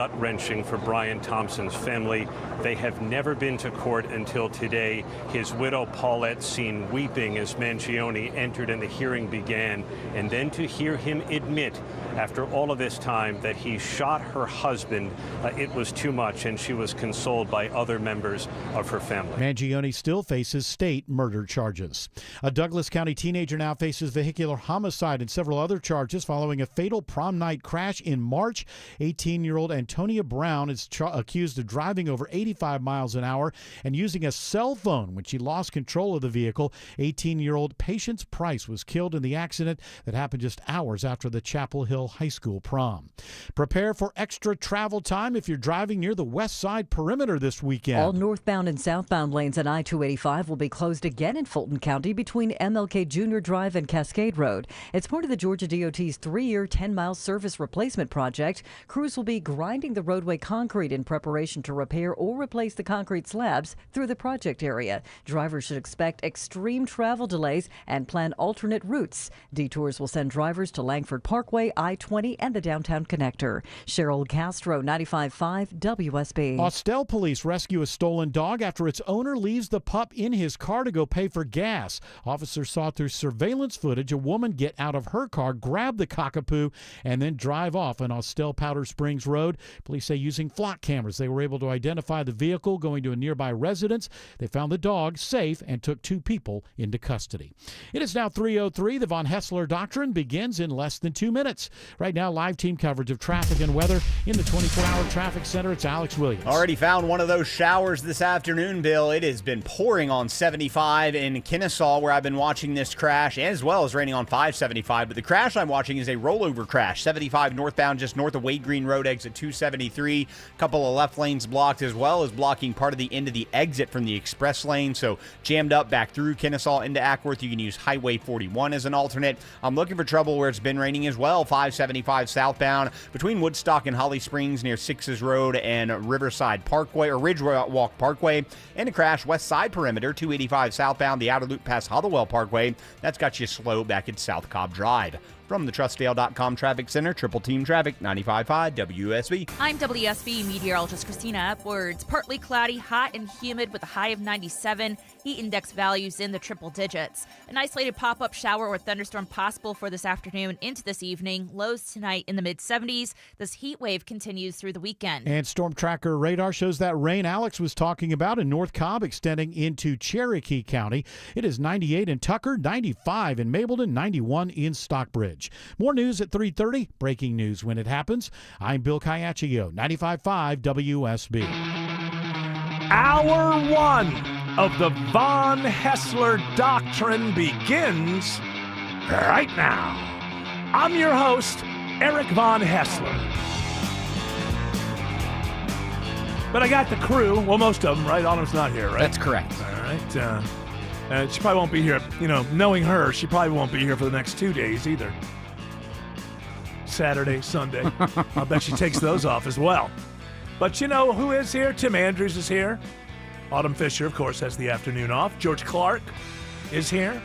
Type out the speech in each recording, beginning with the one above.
Gut-wrenching for Brian Thompson's family. They have never been to court until today. His widow Paulette seen weeping as Mangione entered and the hearing began, and then to hear him admit after all of this time that he shot her husband, it was too much, and she was consoled by other members of her family. Mangione still faces state murder charges. A Douglas County teenager now faces vehicular homicide and several other charges following a fatal prom night crash in March. 18-year-old Antonia Brown is accused of driving over 85 miles an hour and using a cell phone when she lost control of the vehicle. 18-year-old Patience Price was killed in the accident that happened just hours after the Chapel Hill High School prom. Prepare for extra travel time if you're driving near the West Side Perimeter this weekend. All northbound and southbound lanes on I-285 will be closed again in Fulton County between MLK Jr. Drive and Cascade Road. It's part of the Georgia DOT's 3-year, 10-mile service replacement project. Crews will be grinding the roadway concrete in preparation to repair or replace the concrete slabs through the project area. Drivers should expect extreme travel delays and plan alternate routes. Detours will send drivers to Langford Parkway, I-20, and the downtown connector. Cheryl Castro, 95.5 WSB. Austell police rescue a stolen dog after its owner leaves the pup in his car to go pay for gas. Officers saw through surveillance footage a woman get out of her car, grab the cockapoo, and then drive off on Austell Powder Springs Road. Police say using flock cameras, they were able to identify the vehicle going to a nearby residence. They found the dog safe and took 2 people into custody. It is now 3:03. The Von Hessler Doctrine begins in less than 2 minutes. Right now, live team coverage of traffic and weather in the 24-hour traffic center. It's Alex Williams. Already found one of those showers this afternoon, Bill. It has been pouring on 75 in Kennesaw, where I've been watching this crash, as well as raining on 575. But the crash I'm watching is a rollover crash. 75 northbound, just north of Wade Green Road, exit 273. A couple of left lanes blocked, as well as blocking part of the end of the exit from the express lane. So jammed up back through Kennesaw into Ackworth. You can use Highway 41 as an alternate. I'm looking for trouble where it's been raining as well. 575 southbound between Woodstock and Holly Springs near Sixes Road and Riverside Parkway or Ridgewalk Parkway. And a crash West Side Perimeter, 285 southbound, the outer loop past Hollowell Parkway. That's got you slow back at South Cobb Drive. From the TrustDale.com Traffic Center, Triple Team Traffic, 95.5 WSB. I'm WSB meteorologist Christina Upwards. Partly cloudy, hot and humid with a high of 97. Heat index values in the triple digits. An isolated pop-up shower or thunderstorm possible for this afternoon into this evening. Lows tonight in the mid-70s. This heat wave continues through the weekend. And Storm Tracker radar shows that rain Alex was talking about in North Cobb extending into Cherokee County. It is 98 in Tucker, 95 in Mableton, 91 in Stockbridge. More news at 3:30. Breaking news when it happens. I'm Bill Caiaccio, 95.5 WSB. Hour 1 of the Von Hessler Doctrine begins right now. I'm your host, Eric Von Hessler. But I got the crew. Well, most of them, right? Autumn's not here, right? That's correct. All right. She probably won't be here. You know, knowing her, she probably won't be here for the next 2 days either. Saturday, Sunday. I'll bet she takes those off as well. But you know who is here? Tim Andrews is here. Autumn Fisher, of course, has the afternoon off. George Clark is here.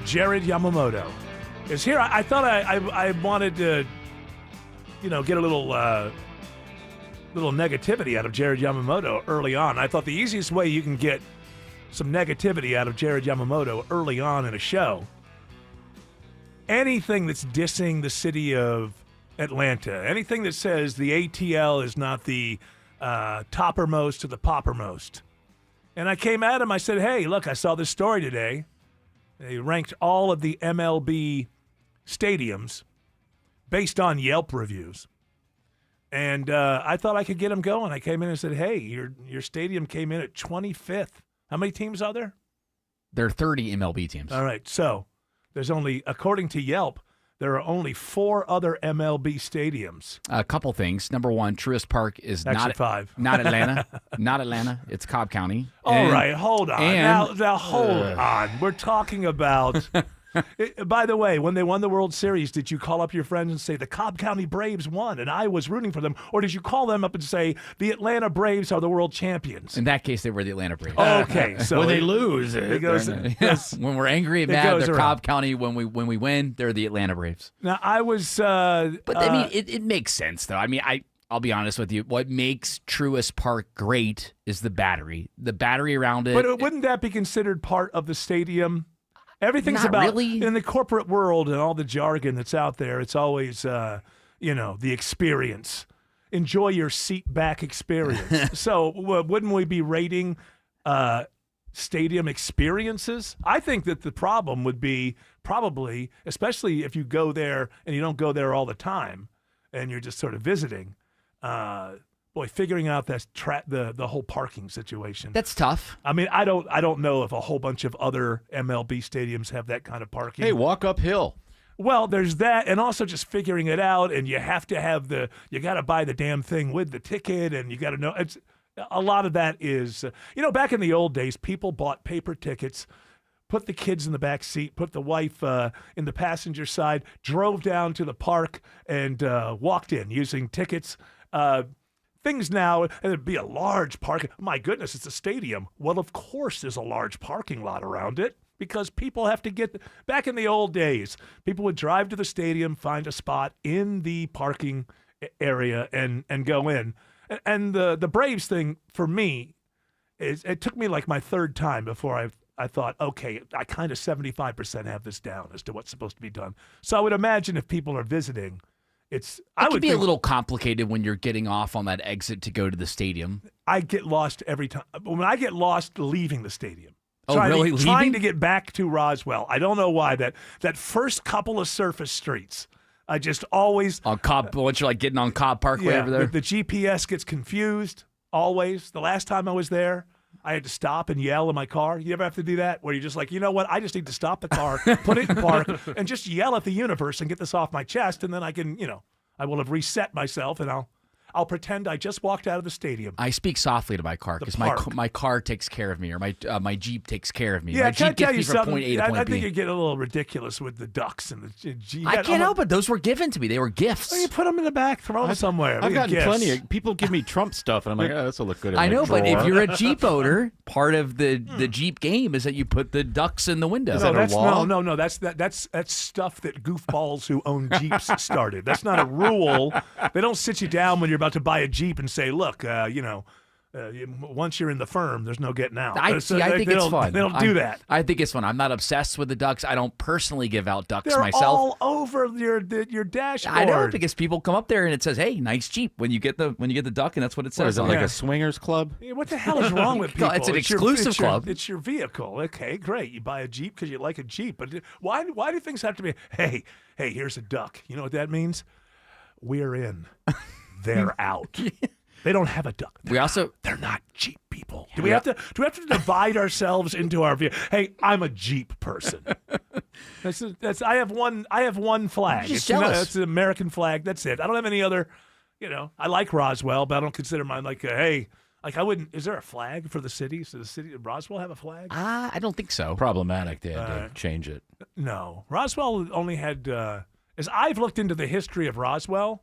Jared Yamamoto is here. I thought I wanted to, you know, get a little negativity out of Jared Yamamoto early on. I thought the easiest way you can get some negativity out of Jared Yamamoto early on in a show, anything that's dissing the city of Atlanta, anything that says the ATL is not the toppermost to the poppermost. And I came at him, I said, hey, look, I saw this story today. They ranked all of the MLB stadiums based on Yelp reviews. And I thought I could get him going. I came in and said, hey, your stadium came in at 25th. How many teams are there? There are 30 MLB teams. All right, so there's only, according to Yelp, there are only 4 other MLB stadiums. A couple things. Number one, Truist Park is Actually, 5. Not Atlanta. Not Atlanta. It's Cobb County. All right, hold on. Now hold on. We're talking about By the way, when they won the World Series, did you call up your friends and say the Cobb County Braves won and I was rooting for them? Or did you call them up and say the Atlanta Braves are the world champions? In that case, they were the Atlanta Braves. Okay. So when they lose, it goes, yes, when we're angry and mad, they're Cobb County. When we win, they're the Atlanta Braves. Now, I was... but, I mean, it makes sense, though. I mean, I'll be honest with you. What makes Truist Park great is the battery. The battery around it. But wouldn't that be considered part of the stadium? Everything's Not about really. In the corporate world and all the jargon that's out there. It's always, the experience. Enjoy your seat back experience. So wouldn't we be rating stadium experiences? I think that the problem would be probably, especially if you go there and you don't go there all the time, and you're just sort of visiting. Figuring out that the whole parking situation. That's tough. I mean, I don't know if a whole bunch of other MLB stadiums have that kind of parking. Hey, walk uphill. Well, there's that, and also just figuring it out, and you have to have you got to buy the damn thing with the ticket, and you got to know. It's a lot of that is, back in the old days, people bought paper tickets, put the kids in the back seat, put the wife in the passenger side, drove down to the park, and walked in using tickets. Things now, and it'd be a large parking. My goodness, it's a stadium. Well, of course, there's a large parking lot around it because people have to get. Back in the old days, people would drive to the stadium, find a spot in the parking area, and go in. And the Braves thing for me is it took me like my third time before I thought, okay, I kind of 75% have this down as to what's supposed to be done. So I would imagine if people are visiting. It could be a little complicated when you're getting off on that exit to go to the stadium. I get lost every time. When I get lost leaving the stadium. Oh, really? Trying to get back to Roswell. I don't know why. That first couple of surface streets, I just always... On Cobb, once you're like getting on Cobb Parkway over there? The GPS gets confused, always. The last time I was there, I had to stop and yell in my car. You ever have to do that? Where you're just like, you know what? I just need to stop the car, put it in park, and just yell at the universe and get this off my chest, and then I can, I will have reset myself, and I'll pretend I just walked out of the stadium. I speak softly to my car because my car takes care of me, or my Jeep takes care of me. Yeah, my can I Jeep tell gets you me from something? point A to point I B. think you're getting a little ridiculous with the ducks and the Jeep. I can't help it. Those were given to me. They were gifts. Well, you put them in the back, throw them somewhere. I've gotten Gifts. plenty of people give me Trump stuff, and I'm like, this will look good in I my know, but drawer. if you're a Jeep owner, part of the Jeep game is that you put the ducks in the window. Is that a wall? No. That's stuff that goofballs who own Jeeps started. That's not a rule. They don't sit you down when you're about to buy a Jeep and say, look, once you're in the firm, there's no getting out. I think it's fun. They don't do that. I think it's fun. I'm not obsessed with the ducks. I don't personally give out ducks They're myself. all over your dashboard. I know, because people come up there and it says, "Hey, nice Jeep." When you get the duck, and that's what it What says. is it, on like it. a swingers club? Yeah, what the hell is wrong with people? It's an your- exclusive club. It's your vehicle. Okay, great. You buy a Jeep because you like a Jeep. But why do things have to be, hey, here's a duck. You know what that means? We're in. They're out. They don't have a duck. They're not Jeep people. Do we have to divide ourselves into our view? Hey, I'm a Jeep person. I have one flag. You're just jealous. It's an American flag. That's it. I don't have any other. I like Roswell, but I don't consider mine like I wouldn't. Is there a flag for the city? Does the city of Roswell have a flag? I don't think so. Problematic. They had to change it. No, Roswell only had. As I've looked into the history of Roswell,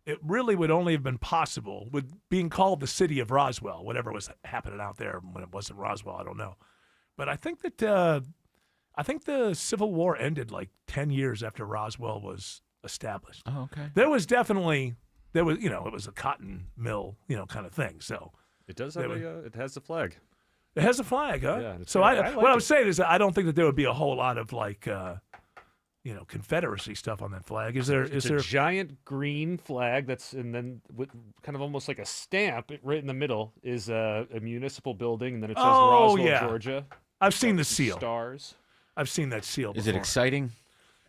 it really would only have been possible with being called the city of Roswell, whatever was happening out there when it wasn't Roswell. I don't know, but I think that the Civil War ended like 10 years after Roswell was established. Oh, okay. It was a cotton mill, kind of thing. So It does have it has a flag. it has a flag, huh? Yeah, So I like what I'm it. saying is that I don't think that there would be a whole lot of Confederacy stuff on that flag. Is there? It's a giant green flag and then with kind of almost like a stamp right in the middle is a municipal building, and then it says Roswell, yeah. Georgia. I've seen the seal. Stars. I've seen that seal. Is it before. exciting?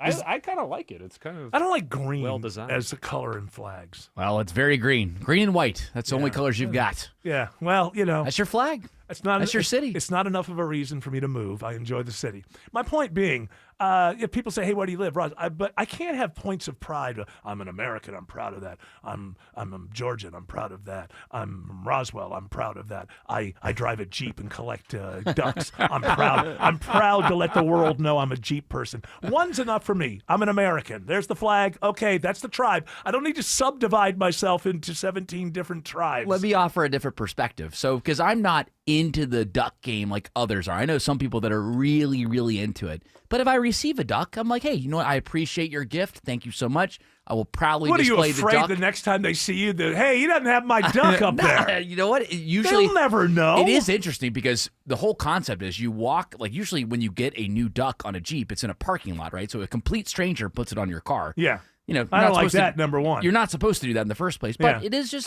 I kind of like it. It's kind of I don't like green well designed. as a color in flags. Well, it's very green and white. That's the only colors you've got. Yeah, well, That's your flag. That's your city. It's not enough of a reason for me to move. I enjoy the city. My point being, if people say, "Hey, where do you live?" But I can't have points of pride. I'm an American. I'm proud of that. I'm a Georgian. I'm proud of that. I'm from Roswell. I'm proud of that. I drive a Jeep and collect ducks. I'm proud. I'm proud to let the world know I'm a Jeep person. One's enough for me. I'm an American. There's the flag. Okay, that's the tribe. I don't need to subdivide myself into 17 different tribes. Let me offer a different perspective. So, because I'm not into the duck game like others are. I know some people that are really, really into it. But if I receive a duck, I'm like, hey, you know what? I appreciate your gift. Thank you so much. I will proudly What are you display afraid the duck. the next time they see you? That hey, he doesn't have my duck up there. You know what? Usually They'll never know. It is interesting because the whole concept is you walk, like usually when you get a new duck on a Jeep, it's in a parking lot, right? So a complete stranger puts it on your car. Yeah. You know, I don't like supposed that. To, number one, you're not supposed to do that in the first place, but it is just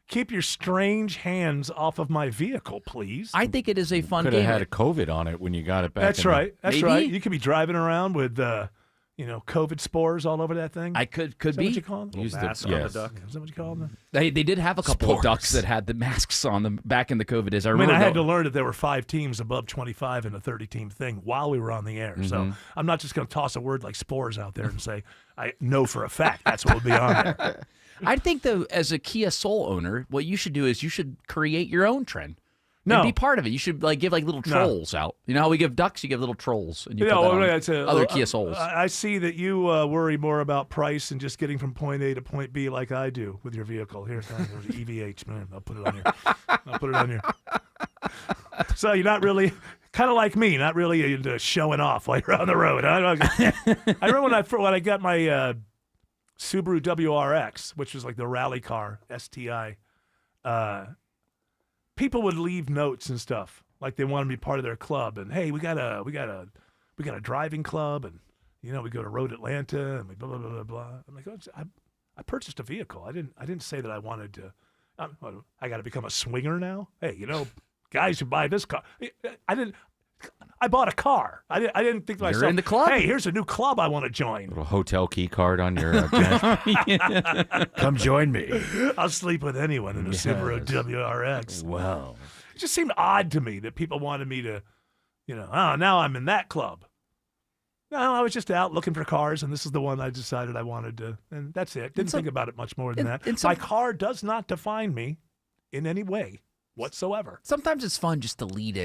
keep your strange hands off of my vehicle, please. I think it is a fun Could game. have had a COVID on it when you got it back. That's in the- right. That's Maybe. right. You could be driving around with, COVID spores all over that thing. Could Is that be. what you call them? Use the- mask on the yes. duck. Is that what you call them? They did have a couple of Sports. ducks that had the masks on them back in the COVID days. I I mean, remember I had though- to learn that there were 5 teams above 25 in a 30-team thing while we were on the air. So Mm-hmm. I'm not just going to toss a word like spores out there and say, I know for a fact that's what will be on there. I think though, as a Kia Soul owner, what you should do is you should create your own trend. No. And be part of it. You should give little trolls out. You know how we give ducks? You give little trolls, and you Yeah, put that well, on that's other Kia Souls. I see that you worry more about price and just getting from point A to point B like I do with your vehicle. Here's EVH, man. I'll put it on here. I'll put it on here. So you're not really, kind of like me, not really into showing off while you're on the road. I remember when I got my Subaru WRX, which was like the rally car, STI, people would leave notes and stuff like they wanted to be part of their club, and hey, we got a driving club, and we go to Road Atlanta, and we blah blah blah blah blah. I'm like, I purchased a vehicle. I didn't say that I wanted to. I got to become a swinger now. Hey, guys who buy this car, I bought a car. I didn't think to You're myself, in the club. hey, here's a new club I want to join. Little hotel key card on your Come join me. I'll sleep with anyone in a Subaru WRX. Wow. It just seemed odd to me that people wanted me to, now I'm in that club. No, I was just out looking for cars, and this is the one I decided I wanted to, and that's it. Didn't think about it much more than that. My car does not define me in any way whatsoever. Sometimes it's fun just to lean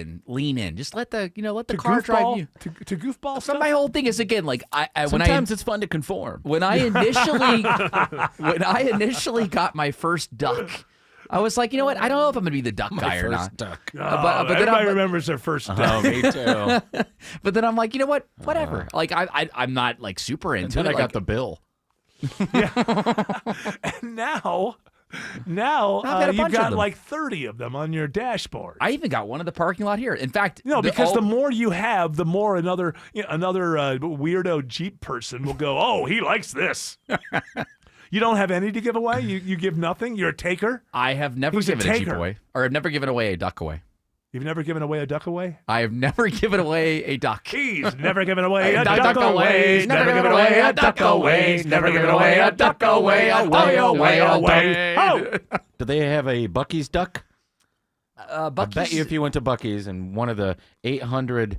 in. Just let the To car drive goofball- you. To goofball So stuff? my whole thing is again like Sometimes it's fun to conform. when I initially got my first duck, I was like, you know what? I don't know if I'm gonna be the duck guy or not. Duck. but then everybody remembers their first duck. Oh, me too. But then I'm like, you know what? Whatever. Like I'm not like super And into then it. I Like, got the bill. And now I've got a you've bunch of got them. like 30 of them on your dashboard. I even got one in the parking lot here. In fact, Because the more you have, the more another weirdo Jeep person will go, oh, he likes this. You don't have any to give away? You give nothing? You're a taker? I have never He's a given a Jeep taker. away, or I've never given away a duck away. You've never given away a duck away? I have never given away a duck. He's never given away a Duck duck away. away. Never given away a duck away. Never given away a duck away. Away. Oh! Do they have a Bucky's duck? I bet Bucky's. you if you went to Bucky's and one of the 800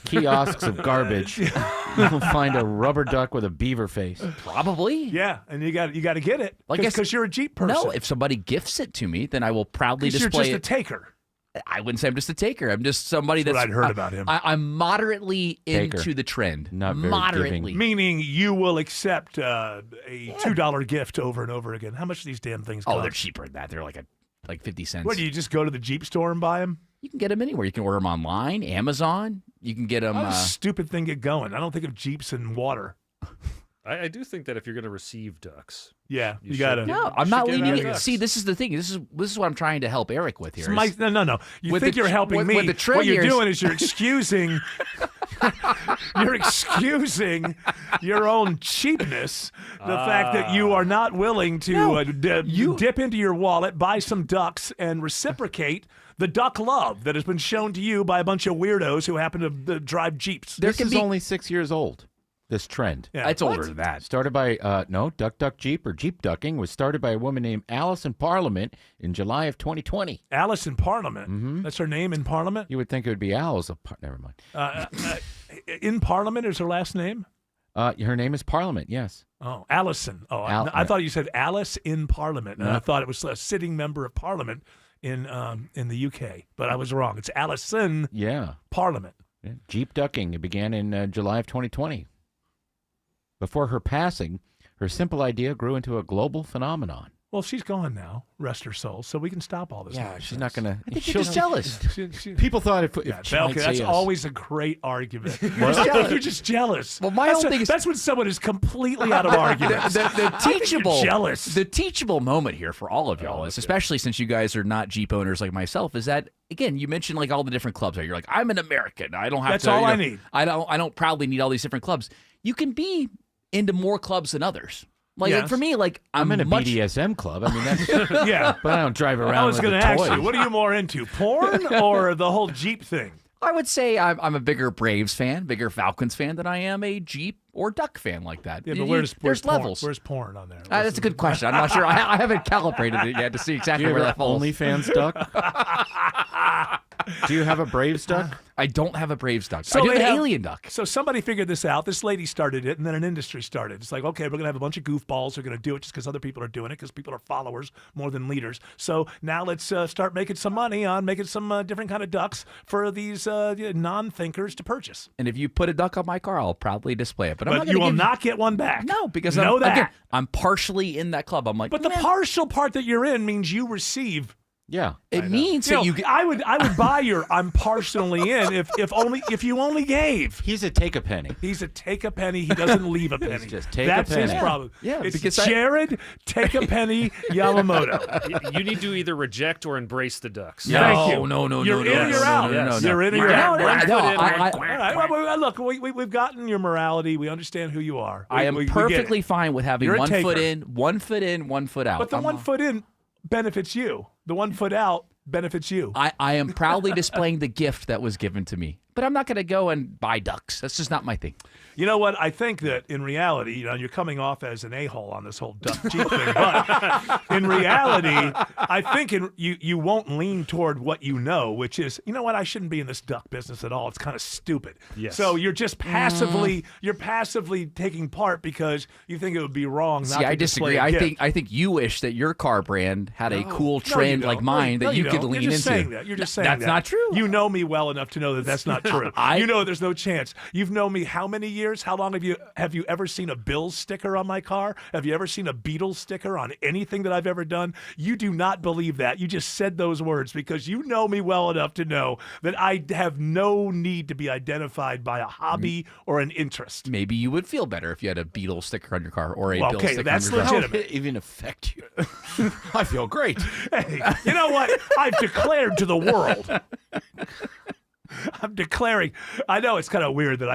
kiosks of garbage, you'll find a rubber duck with a beaver face. Probably. Yeah, and you got to get it Like I because s- you're a Jeep person. No, if somebody gifts it to me, then I will proudly 'Cause you're display just a it. taker. I wouldn't say I'm just a taker. I'm just somebody That's that's. what I'd heard about him. I'm moderately Taker. into the trend. Not very moderately. giving. Meaning you will accept a $2 gift over and over again. How much do these damn things cost? Oh, they're cheaper than that. They're like 50 cents. What, do you just go to the Jeep store and buy them? You can get them anywhere. You can order them online, Amazon. You can get them. How does this stupid thing get going? I don't think of Jeeps and water. I do think that if you're going to receive ducks, Yeah, You you got to. should No, You I'm should not give leaning out it. ducks. See, this is the thing. This is what I'm trying to help Eric with here. is- No. You With think the you're tr- helping with- me. with the trend What you're here is- doing is you're excusing you're excusing your own cheapness, the fact that you are not willing to dip into your wallet, buy some ducks, and reciprocate the duck love that has been shown to you by a bunch of weirdos who happen to drive Jeeps. This is only 6 years old, this trend. Yeah. It's older than that. Started by, Duck Duck Jeep or Jeep ducking was started by a woman named Alice in Parliament in July of 2020. Alice in Parliament. Mm-hmm. That's her name in Parliament? You would think it would be Alice. Never mind. In Parliament is her last name? Her name is Parliament, yes. Oh, Allison. Oh, I thought you said Alice in Parliament. And I thought it was a sitting member of Parliament in the UK. But I was wrong. It's Allison Yeah. Parliament. Yeah. Jeep ducking. It began in July of 2020. Before her passing, her simple idea grew into a global phenomenon. Well, she's gone now. Rest her soul. So we can stop all this. Yeah, nonsense. she's not gonna. I think you're just jealous. People thought if Yeah, she might Belka, that's say us. always a great argument. You're just jealous. Well, my that's whole thing is- that's when someone is completely out of argument. The teachable, jealous. the teachable moment here for all of y'all is, especially since you guys are not Jeep owners like myself, is that again you mentioned like all the different clubs. You're like, I'm an American. I don't have That's to. all you know, I need. I don't proudly need all these different clubs. You can be into more clubs than others. Like, Yes. for me, like I'm in a much, BDSM club. I mean, that's. Yeah. But I don't drive around I was with going the to ask toys. you, what are you more into, porn or the whole Jeep thing? I would say I'm a bigger Braves fan, bigger Falcons fan than I am a Jeep or Duck fan like that. Yeah, but where's there's porn? levels. Where's porn on there? That's a good question. I'm not sure. I haven't calibrated it yet to see Do exactly you where have that falls. OnlyFans duck? Do you have a Braves duck? I don't have a Braves duck. So I do they have an have- alien duck. So somebody figured this out. This lady started it, and then an industry started. It's like, okay, we're going to have a bunch of goofballs who are going to do it just because other people are doing it, because people are followers more than leaders. So now let's start making some money on making some different kind of ducks for these non-thinkers to purchase. And if you put a duck on my car, I'll proudly display it. But I'm But not you gonna will give not get one back. No, because know I'm, that. again, I'm partially in that club. I'm like, But the "Meh." partial part that you're in means you receive. Yeah. It means You know, that you get. I would buy your I'm partially in if you only gave. He's a take a penny. He's a take a penny. He doesn't leave a penny. just take a That's his penny. problem. Yeah, it's because I- Jared take a penny Yamamoto. You need to either reject or embrace the Ducks. No, Thank you. no, You're no, in no, or you're no, out. no, no, no. You're in or you're No, out. no, One no, foot in, I- one I- foot out. All right, well, look, we've gotten your morality. We understand who you are. I am We get it. perfectly fine with having You're a 1 foot taker. in, 1 foot in, 1 foot out. But the I'm- 1 foot in benefits you. The 1 foot out benefits you. I am proudly displaying the gift that was given to me. But I'm not going to go and buy ducks. That's just not my thing. You know what? I think that in reality, you're coming off as an a-hole on this whole duck Jeep thing. But in reality, I think you won't lean toward what you know, which is, you know what? I shouldn't be in this duck business at all. It's kind of stupid. Yes. So you're just you're passively taking part because you think it would be wrong. See, not I to display disagree. a gift. I think you wish that your car brand had a cool No, you trend don't. like mine No, that you could don't. lean You're just into. Saying that. You're just saying That's that. not true. You know me well enough to know that that's not true. You know there's no chance. You've known me how many years? How long have you ever seen a Bills sticker on my car? Have you ever seen a Beatles sticker on anything that I've ever done? You do not believe that. You just said those words because you know me well enough to know that I have no need to be identified by a hobby or an interest. Maybe you would feel better if you had a Beatles sticker on your car or a Well, Bill okay, sticker that's on your car. legit. How did it even affect you? I feel great. Hey, you know what? I've declared to the world. I'm declaring. I know it's kind of weird that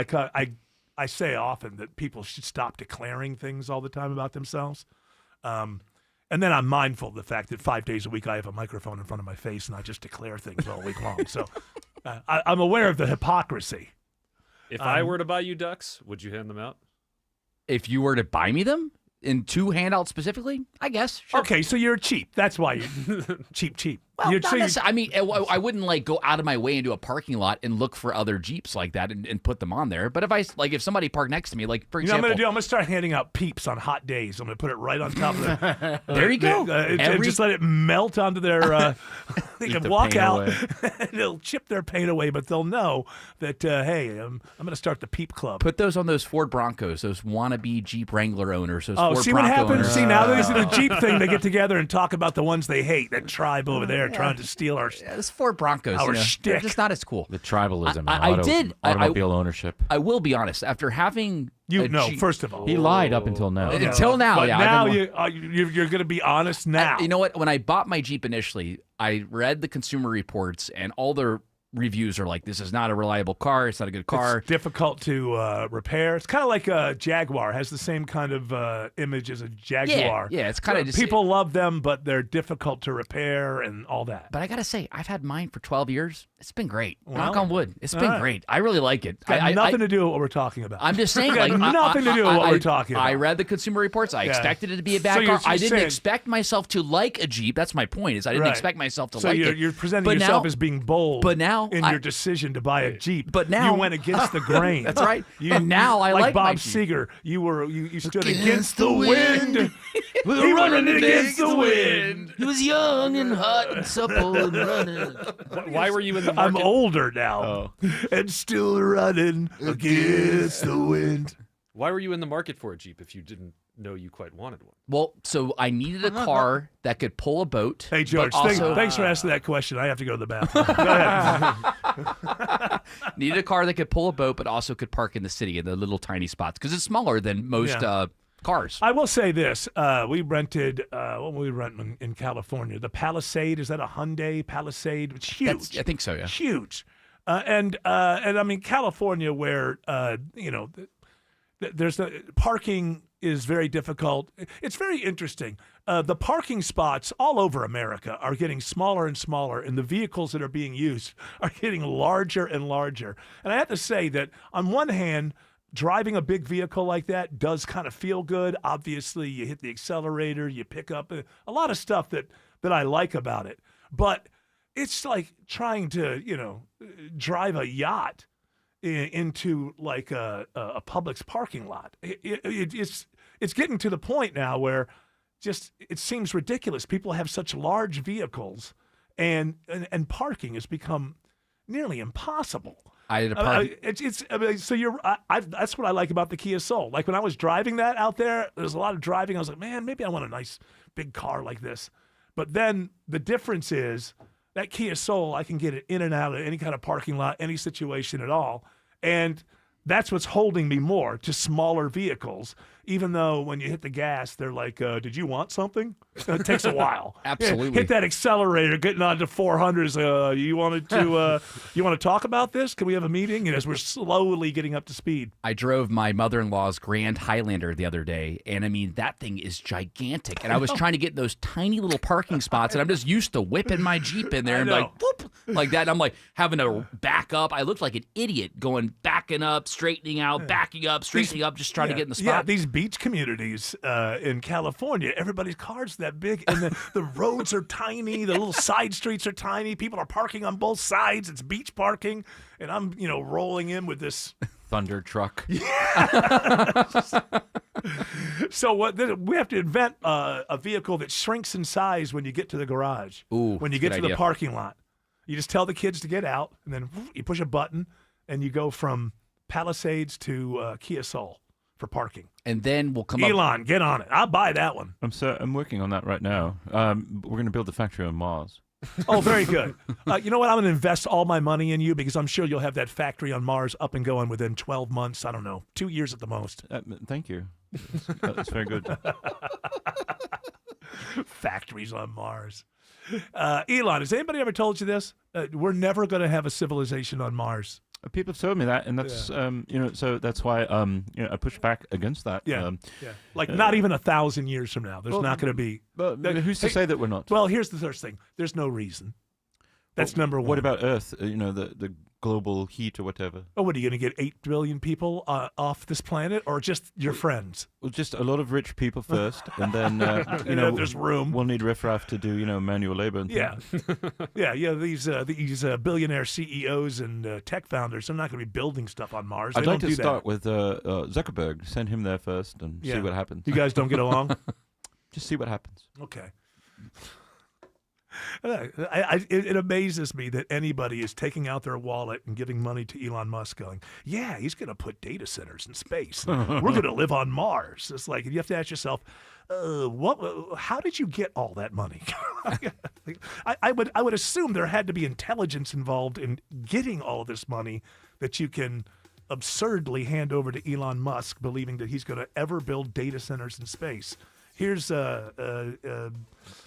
I say often that people should stop declaring things all the time about themselves. And then I'm mindful of the fact that 5 days a week I have a microphone in front of my face and I just declare things all week long. So I'm aware of the hypocrisy. If I were to buy you ducks, would you hand them out? If you were to buy me them in 2 handouts specifically, I guess. Sure. Okay, so you're cheap. That's why you're cheap. Well, You're- not so you're- necessarily. I mean, I wouldn't like go out of my way into a parking lot and look for other Jeeps like that and put them on there. But if somebody parked next to me, like for You know what example, I'm going to start handing out Peeps on hot days. I'm going to put it right on top of the. There you go. And just let it melt onto their. They Eat can the walk paint out away. and it'll chip their paint away, but they'll know that, hey, I'm going to start the Peep Club. put those on those Ford Broncos, those wannabe Jeep Wrangler owners, those Oh, Ford see what Bronco happens? owners. See, now that he's in a Jeep thing, they get together and talk about the ones they hate. That tribe over there trying to steal our. Yeah, those Ford Broncos, Our they're shtick. just not as cool. The tribalism. I and automobile ownership. I will be honest. After having You a know, Jeep- first of all. He lied up until now. until now, But yeah. now I've been- you're going to be honest now. You know what? When I bought my Jeep initially, I read the consumer reports, and all the reviews are like, "This is not a reliable car. It's not a good car." It's difficult to repair. It's kind of like a Jaguar. Has the same kind of image as a Jaguar. Yeah, it's kinda just- people love them, but they're difficult to repair and all that. But I gotta say, I've had mine for 12 years. It's been great. Knock Well, on wood. It's all been right. great. I really like it. Got nothing to do with what we're talking about. I'm just saying, Got like nothing to do with what we're talking about. I read the consumer reports. I Yeah. expected it to be a So bad you're car. just I didn't saying- expect myself to like a Jeep. That's my point. Is I didn't Right. expect myself to so like you're, it. you're presenting But yourself now- as being bold. but now in I- your decision to buy a Jeep. But now- you went against the grain. That's right. And now I like like my Bob Jeep. Seger. You stood against the wind. We're He running against the wind. He was young and hot and supple and running. Why were you in the I'm market? older now and still running against the wind. Why were you in the market for a Jeep if you didn't know you quite wanted one. Well, so I needed a car that could pull a boat. Hey, George, but also thanks for asking that question. I have to go to the bathroom. Go ahead. needed a car that could pull a boat, but also could park in the city in the little tiny spots because it's smaller than most cars. I will say this: we rented what we rent in California. The Palisade, is that a Hyundai Palisade? It's huge. I think so. Yeah, huge. And I mean California, where there's parking is very difficult. It's very interesting. The parking spots all over America are getting smaller and smaller, and the vehicles that are being used are getting larger and larger. And I have to say that on one hand, driving a big vehicle like that does kind of feel good. Obviously, you hit the accelerator, you pick up a lot of stuff that I like about it. But it's like trying to, drive a yacht into like a Publix parking lot. It's getting to the point now where just it seems ridiculous. People have such large vehicles, and parking has become nearly impossible. That's what I like about the Kia Soul. Like when I was driving that out there was a lot of driving. I was like, man, maybe I want a nice big car like this. But then the difference is that Kia Soul, I can get it in and out of any kind of parking lot, any situation at all. And that's what's holding me more to smaller vehicles, even though when you hit the gas, they're like, did you want something? It takes a while. Absolutely. Hit that accelerator, getting on to 400s. You want to talk about this? Can we have a meeting? And as we're slowly getting up to speed. I drove my mother-in-law's Grand Highlander the other day, and I mean, that thing is gigantic. And I was trying to get those tiny little parking spots, and I'm just used to whipping my Jeep in there and like, whoop, like that. And I'm like having to back up. I looked like an idiot backing up, straightening out, backing up, straightening up, just trying to get in the spot. Yeah, these beach communities in California, everybody's car's that big, and the roads are tiny, the little side streets are tiny, people are parking on both sides, it's beach parking, and I'm, rolling in with this thunder truck. So we have to invent a vehicle that shrinks in size when you get to the garage. Ooh, when you get to idea. the parking lot. You just tell the kids to get out, and then you push a button, and you go from Palisades to Kia Soul for parking. And then we'll come up. Elon, get on it. I'll buy that one. I'm working on that right now. We're going to build the factory on Mars. Oh, very good. You know what? I'm going to invest all my money in you because I'm sure you'll have that factory on Mars up and going within 12 months. I don't know, 2 years at the most. Thank you. That's very good. Factories on Mars. Elon, has anybody ever told you this? We're never going to have a civilization on Mars. People have told me that, and that's so that's why I push back against that. Like not even 1,000 years from now, there's not going to be. But who's to say that we're not? Well, here's the first thing: there's no reason. That's number one. What about Earth? The global heat or whatever. Oh, what are you going to get 8 billion people off this planet, or just your friends? Well, just a lot of rich people first, and then there's room. We'll need riffraff to do manual labor. And These billionaire CEOs and tech founders are not going to be building stuff on Mars. I'd like to start with Zuckerberg. Send him there first and see what happens. You guys don't get along? Just see what happens. Okay. It amazes me that anybody is taking out their wallet and giving money to Elon Musk going, yeah, he's going to put data centers in space. We're going to live on Mars. It's like, you have to ask yourself, how did you get all that money? I would assume there had to be intelligence involved in getting all of this money that you can absurdly hand over to Elon Musk, believing that he's going to ever build data centers in space. Here's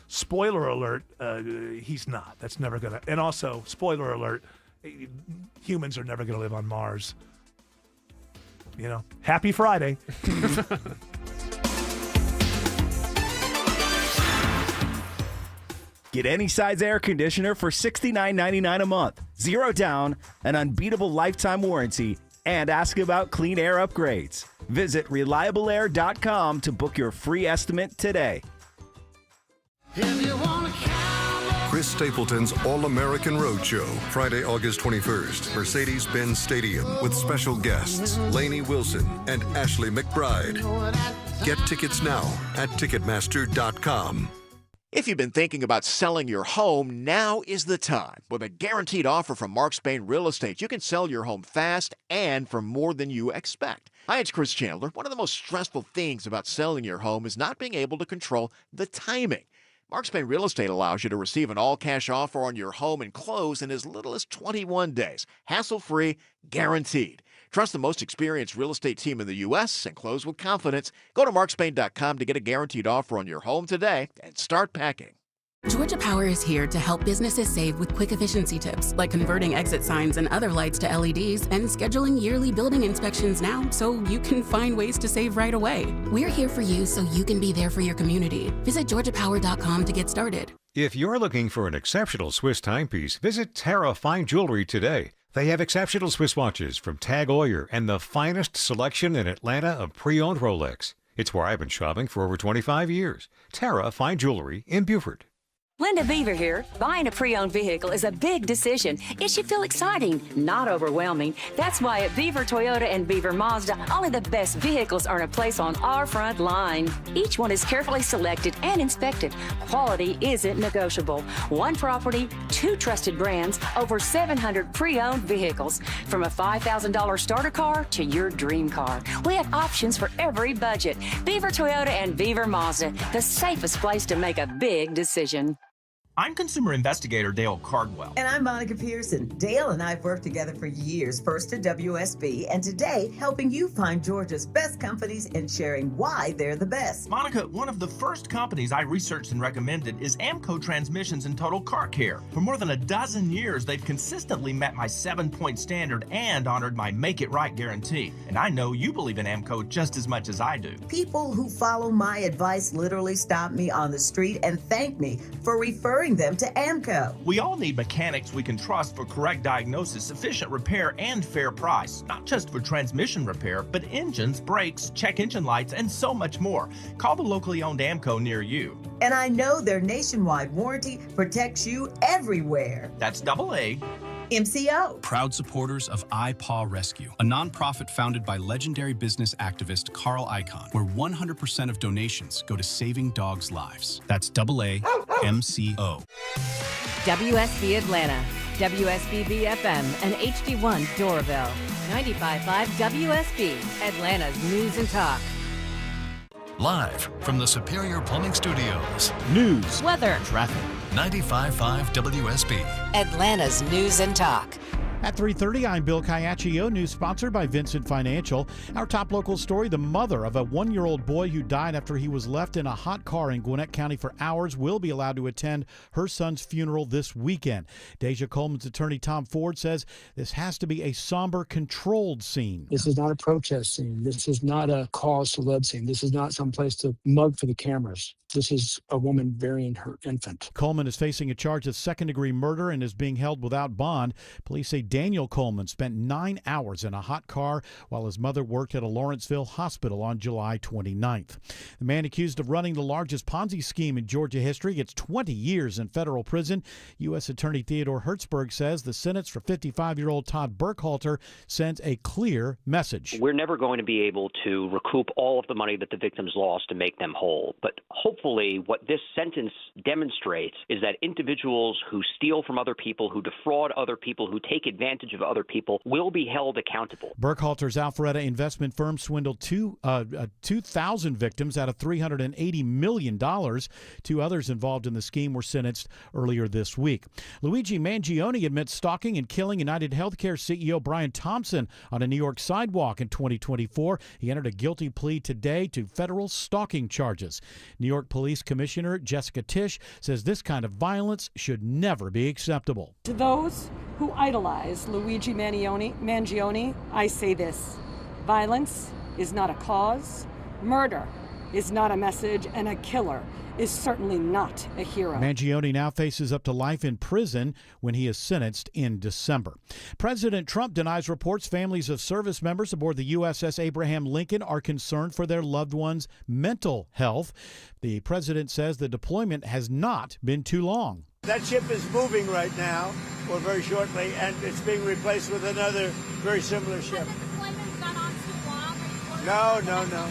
spoiler alert, he's not. That's never going to. And also, spoiler alert, humans are never going to live on Mars. Happy Friday. Get any size air conditioner for $69.99 a month. 0 down, an unbeatable lifetime warranty, and ask about clean air upgrades. Visit reliableair.com to book your free estimate today. Chris Stapleton's All-American Roadshow, Friday, August 21st, Mercedes-Benz Stadium, with special guests Lainey Wilson and Ashley McBride. Get tickets now at Ticketmaster.com. If you've been thinking about selling your home, now is the time. With a guaranteed offer from Mark Spain Real Estate, you can sell your home fast and for more than you expect. Hi, it's Chris Chandler. One of the most stressful things about selling your home is not being able to control the timing. Mark Spain Real Estate allows you to receive an all-cash offer on your home and close in as little as 21 days. Hassle-free, guaranteed. Trust the most experienced real estate team in the U.S. and close with confidence. Go to markspain.com to get a guaranteed offer on your home today and start packing. Georgia Power is here to help businesses save with quick efficiency tips, like converting exit signs and other lights to LEDs and scheduling yearly building inspections now so you can find ways to save right away. We're here for you so you can be there for your community. Visit georgiapower.com to get started. If you're looking for an exceptional Swiss timepiece, visit Terra Fine Jewelry today. They have exceptional Swiss watches from Tag Heuer and the finest selection in Atlanta of pre-owned Rolex. It's where I've been shopping for over 25 years. Terra Fine Jewelry in Beaufort. Linda Beaver here. Buying a pre-owned vehicle is a big decision. It should feel exciting, not overwhelming. That's why at Beaver Toyota and Beaver Mazda, only the best vehicles earn a place on our front line. Each one is carefully selected and inspected. Quality isn't negotiable. One property, 2 trusted brands, over 700 pre-owned vehicles. From a $5,000 starter car to your dream car. We have options for every budget. Beaver Toyota and Beaver Mazda, the safest place to make a big decision. I'm consumer investigator Dale Cardwell. And I'm Monica Pearson. Dale and I have worked together for years, first at WSB, and today helping you find Georgia's best companies and sharing why they're the best. Monica, one of the first companies I researched and recommended is AMCO Transmissions and Total Car Care. For more than a dozen years, they've consistently met my 7-point standard and honored my Make It Right guarantee. And I know you believe in AMCO just as much as I do. People who follow my advice literally stop me on the street and thank me for referring them to AMCO. We all need mechanics we can trust for correct diagnosis, sufficient repair, and fair price. Not just for transmission repair, but engines, brakes, check engine lights, and so much more. Call the locally owned AMCO near you. And I know their nationwide warranty protects you everywhere. That's AA. MCO. Proud supporters of iPaw Rescue, a nonprofit founded by legendary business activist Carl Icahn, where 100% of donations go to saving dogs' lives. That's AA MCO. WSB Atlanta, WSBB FM, and HD1 Doraville. 95.5 WSB, Atlanta's News and Talk. Live from the Superior Plumbing Studios. News, weather, traffic. 95.5 WSB. Atlanta's News and Talk. At 3:30, I'm Bill Caiaccio, news sponsored by Vincent Financial. Our top local story, the mother of a 1-year-old boy who died after he was left in a hot car in Gwinnett County for hours will be allowed to attend her son's funeral this weekend. Deja Coleman's attorney Tom Ford says this has to be a somber, controlled scene. This is not a protest scene. This is not a cause celeb scene. This is not some place to mug for the cameras. This is a woman burying her infant. Coleman is facing a charge of second-degree murder and is being held without bond. Police say Daniel Coleman spent 9 hours in a hot car while his mother worked at a Lawrenceville hospital on July 29th. The man accused of running the largest Ponzi scheme in Georgia history gets 20 years in federal prison. U.S. Attorney Theodore Hertzberg says the sentence for 55-year-old Todd Burkhalter sends a clear message. We're never going to be able to recoup all of the money that the victims lost to make them whole, but hopefully what this sentence demonstrates is that individuals who steal from other people, who defraud other people, who take advantage of other people will be held accountable. Burkhalter's Alpharetta investment firm swindled 2,000 victims out of $380 million. 2 others involved in the scheme were sentenced earlier this week. Luigi Mangione admits stalking and killing United Healthcare CEO Brian Thompson on a New York sidewalk in 2024. He entered a guilty plea today to federal stalking charges. New York Police Commissioner Jessica Tisch says this kind of violence should never be acceptable. To those who idolize Luigi Mangione, I say this: violence is not a cause, murder is not a message, and a killer is certainly not a hero. Mangione now faces up to life in prison when he is sentenced in December. President Trump denies reports families of service members aboard the USS Abraham Lincoln are concerned for their loved ones' mental health. The president says the deployment has not been too long. That ship is moving right now, or very shortly, and it's being replaced with another very similar ship. Has the deployment gone on too long? No.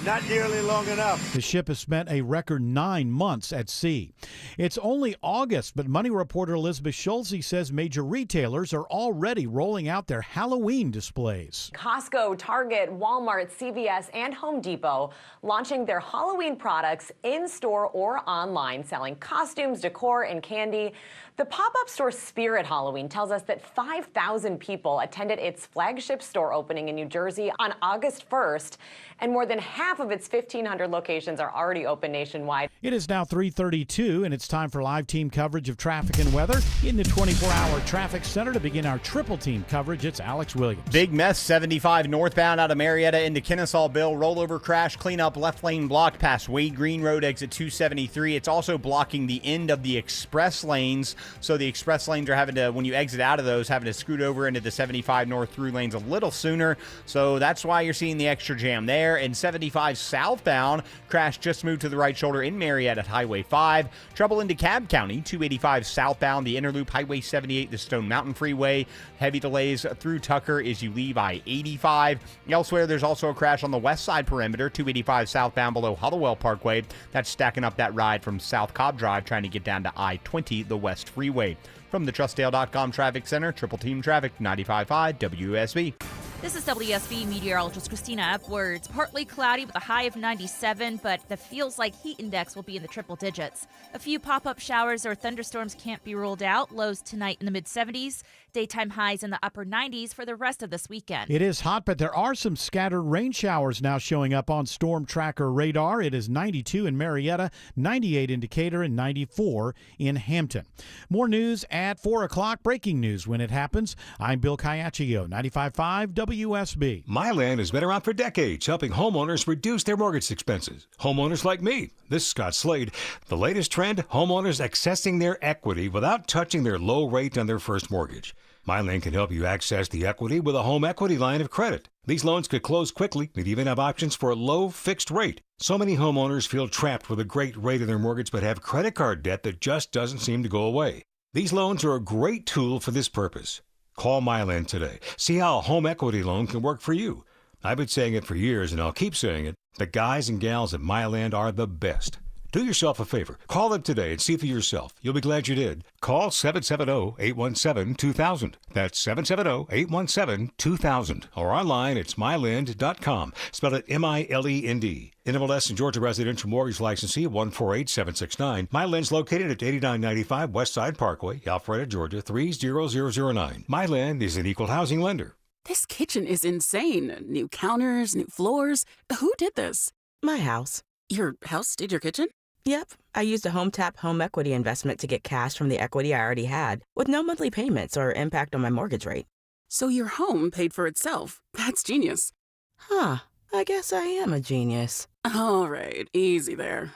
not nearly long enough. The ship has spent a record 9 months at sea. It's only August, but Money reporter Elizabeth Schulze says major retailers are already rolling out their Halloween displays. Costco, Target, Walmart, CVS, and Home Depot launching their Halloween products in-store or online, selling costumes, decor, and candy. The pop-up store Spirit Halloween tells us that 5,000 people attended its flagship store opening in New Jersey on August 1st, and more than half of its 1,500 locations are already open nationwide. It is now 3:32, and it's time for live team coverage of traffic and weather. In the 24-hour traffic center to begin our triple team coverage, it's Alex Williams. Big mess 75 northbound out of Marietta into Kennesaw Bill. Rollover crash cleanup, left lane blocked past Wade Green Road, exit 273. It's also blocking the end of the express lanes. So the express lanes are having to, when you exit out of those, having to scoot over into the 75 north through lanes a little sooner. So that's why you're seeing the extra jam there. And 75 southbound, crash just moved to the right shoulder in Marietta at Highway 5. Trouble into Cobb County, 285 southbound, the inner loop, Highway 78, the Stone Mountain Freeway. Heavy delays through Tucker as you leave I-85. Elsewhere, there's also a crash on the west side perimeter, 285 southbound below Huddlewell Parkway. That's stacking up that ride from South Cobb Drive, trying to get down to I-20, the West Freeway. From the TrustDale.com Traffic Center, Triple Team Traffic, 95.5 WSB. This is WSB meteorologist Christina Epwards. Partly cloudy with a high of 97, but the feels like heat index will be in the triple digits. A few pop-up showers or thunderstorms can't be ruled out. Lows tonight in the mid-70s. Daytime highs in the upper 90s for the rest of this weekend. It is hot, but there are some scattered rain showers now showing up on Storm Tracker radar. It is 92 in Marietta, 98 in Decatur, and 94 in Hampton. More news at 4 o'clock. Breaking news when it happens. I'm Bill Caiaccio, 95.5 WSB. MyLand has been around for decades, helping homeowners reduce their mortgage expenses. Homeowners like me. This is Scott Slade. The latest trend, homeowners accessing their equity without touching their low rate on their first mortgage. MyLand can help you access the equity with a home equity line of credit. These loans could close quickly and even have options for a low fixed rate. So many homeowners feel trapped with a great rate on their mortgage but have credit card debt that just doesn't seem to go away. These loans are a great tool for this purpose. Call MyLand today. See how a home equity loan can work for you. I've been saying it for years, and I'll keep saying it. The guys and gals at MyLand are the best. Do yourself a favor. Call them today and see for yourself. You'll be glad you did. Call 770-817-2000. That's 770-817-2000. Or online, it's myland.com. Spell it M-I-L-E-N-D. NMLS and Georgia Residential Mortgage Licensee 148769. MyLand's located at 8995 Westside Parkway, Alpharetta, Georgia 30009. MyLand is an equal housing lender. This kitchen is insane. New counters, new floors. Who did this? My house. Your house did your kitchen? Yep. I used a HomeTap home equity investment to get cash from the equity I already had, with no monthly payments or impact on my mortgage rate. So your home paid for itself. That's genius. Huh. I guess I am a genius. All right, easy there.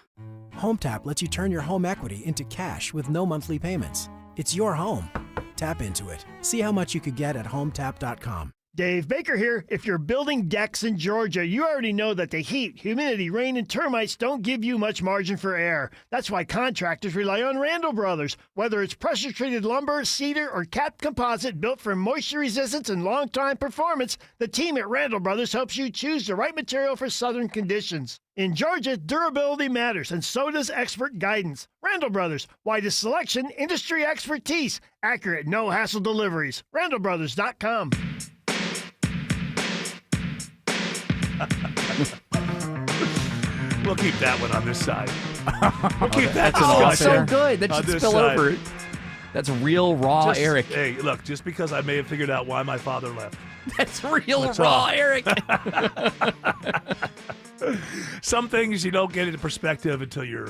HomeTap lets you turn your home equity into cash with no monthly payments. It's your home. Tap into it. See how much you could get at HomeTap.com. Dave Baker here. If you're building decks in Georgia, you already know that the heat, humidity, rain, and termites don't give you much margin for error. That's why contractors rely on Randall Brothers. Whether it's pressure-treated lumber, cedar, or capped composite built for moisture resistance and long-time performance, the team at Randall Brothers helps you choose the right material for southern conditions. In Georgia, durability matters, and so does expert guidance. Randall Brothers, widest selection, industry expertise, accurate, no-hassle deliveries. RandallBrothers.com. We'll keep that one on this side. We'll keep that That's discussion so good. That on should this spill side. over. That's real raw Just- Eric. Hey, look, just because I may have figured out why my father left. That's real That's raw all. Eric. Some things you don't get into perspective until you're,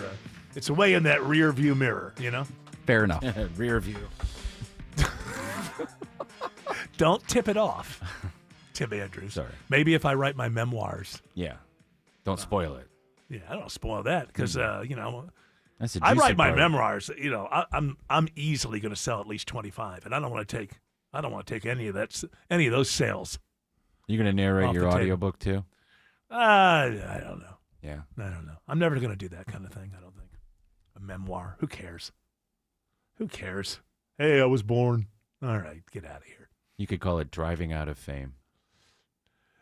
it's away in that rear view mirror, you know? Fair enough. Rear view. Don't tip it off, Tim Andrews. Sorry. Maybe if I write my memoirs. Yeah. Don't spoil it. Yeah, I don't spoil that because, you know, That's the I juicy write my part. memoirs. You know, I'm easily going to sell at least 25, and I don't want to take any of those sales. You're going to narrate Off your the table. audiobook too? I don't know. Yeah. I don't know. I'm never going to do that kind of thing. I don't think. A memoir. Who cares? Who cares? Hey, I was born. All right, get out of here. You could call it Driving Out of Fame.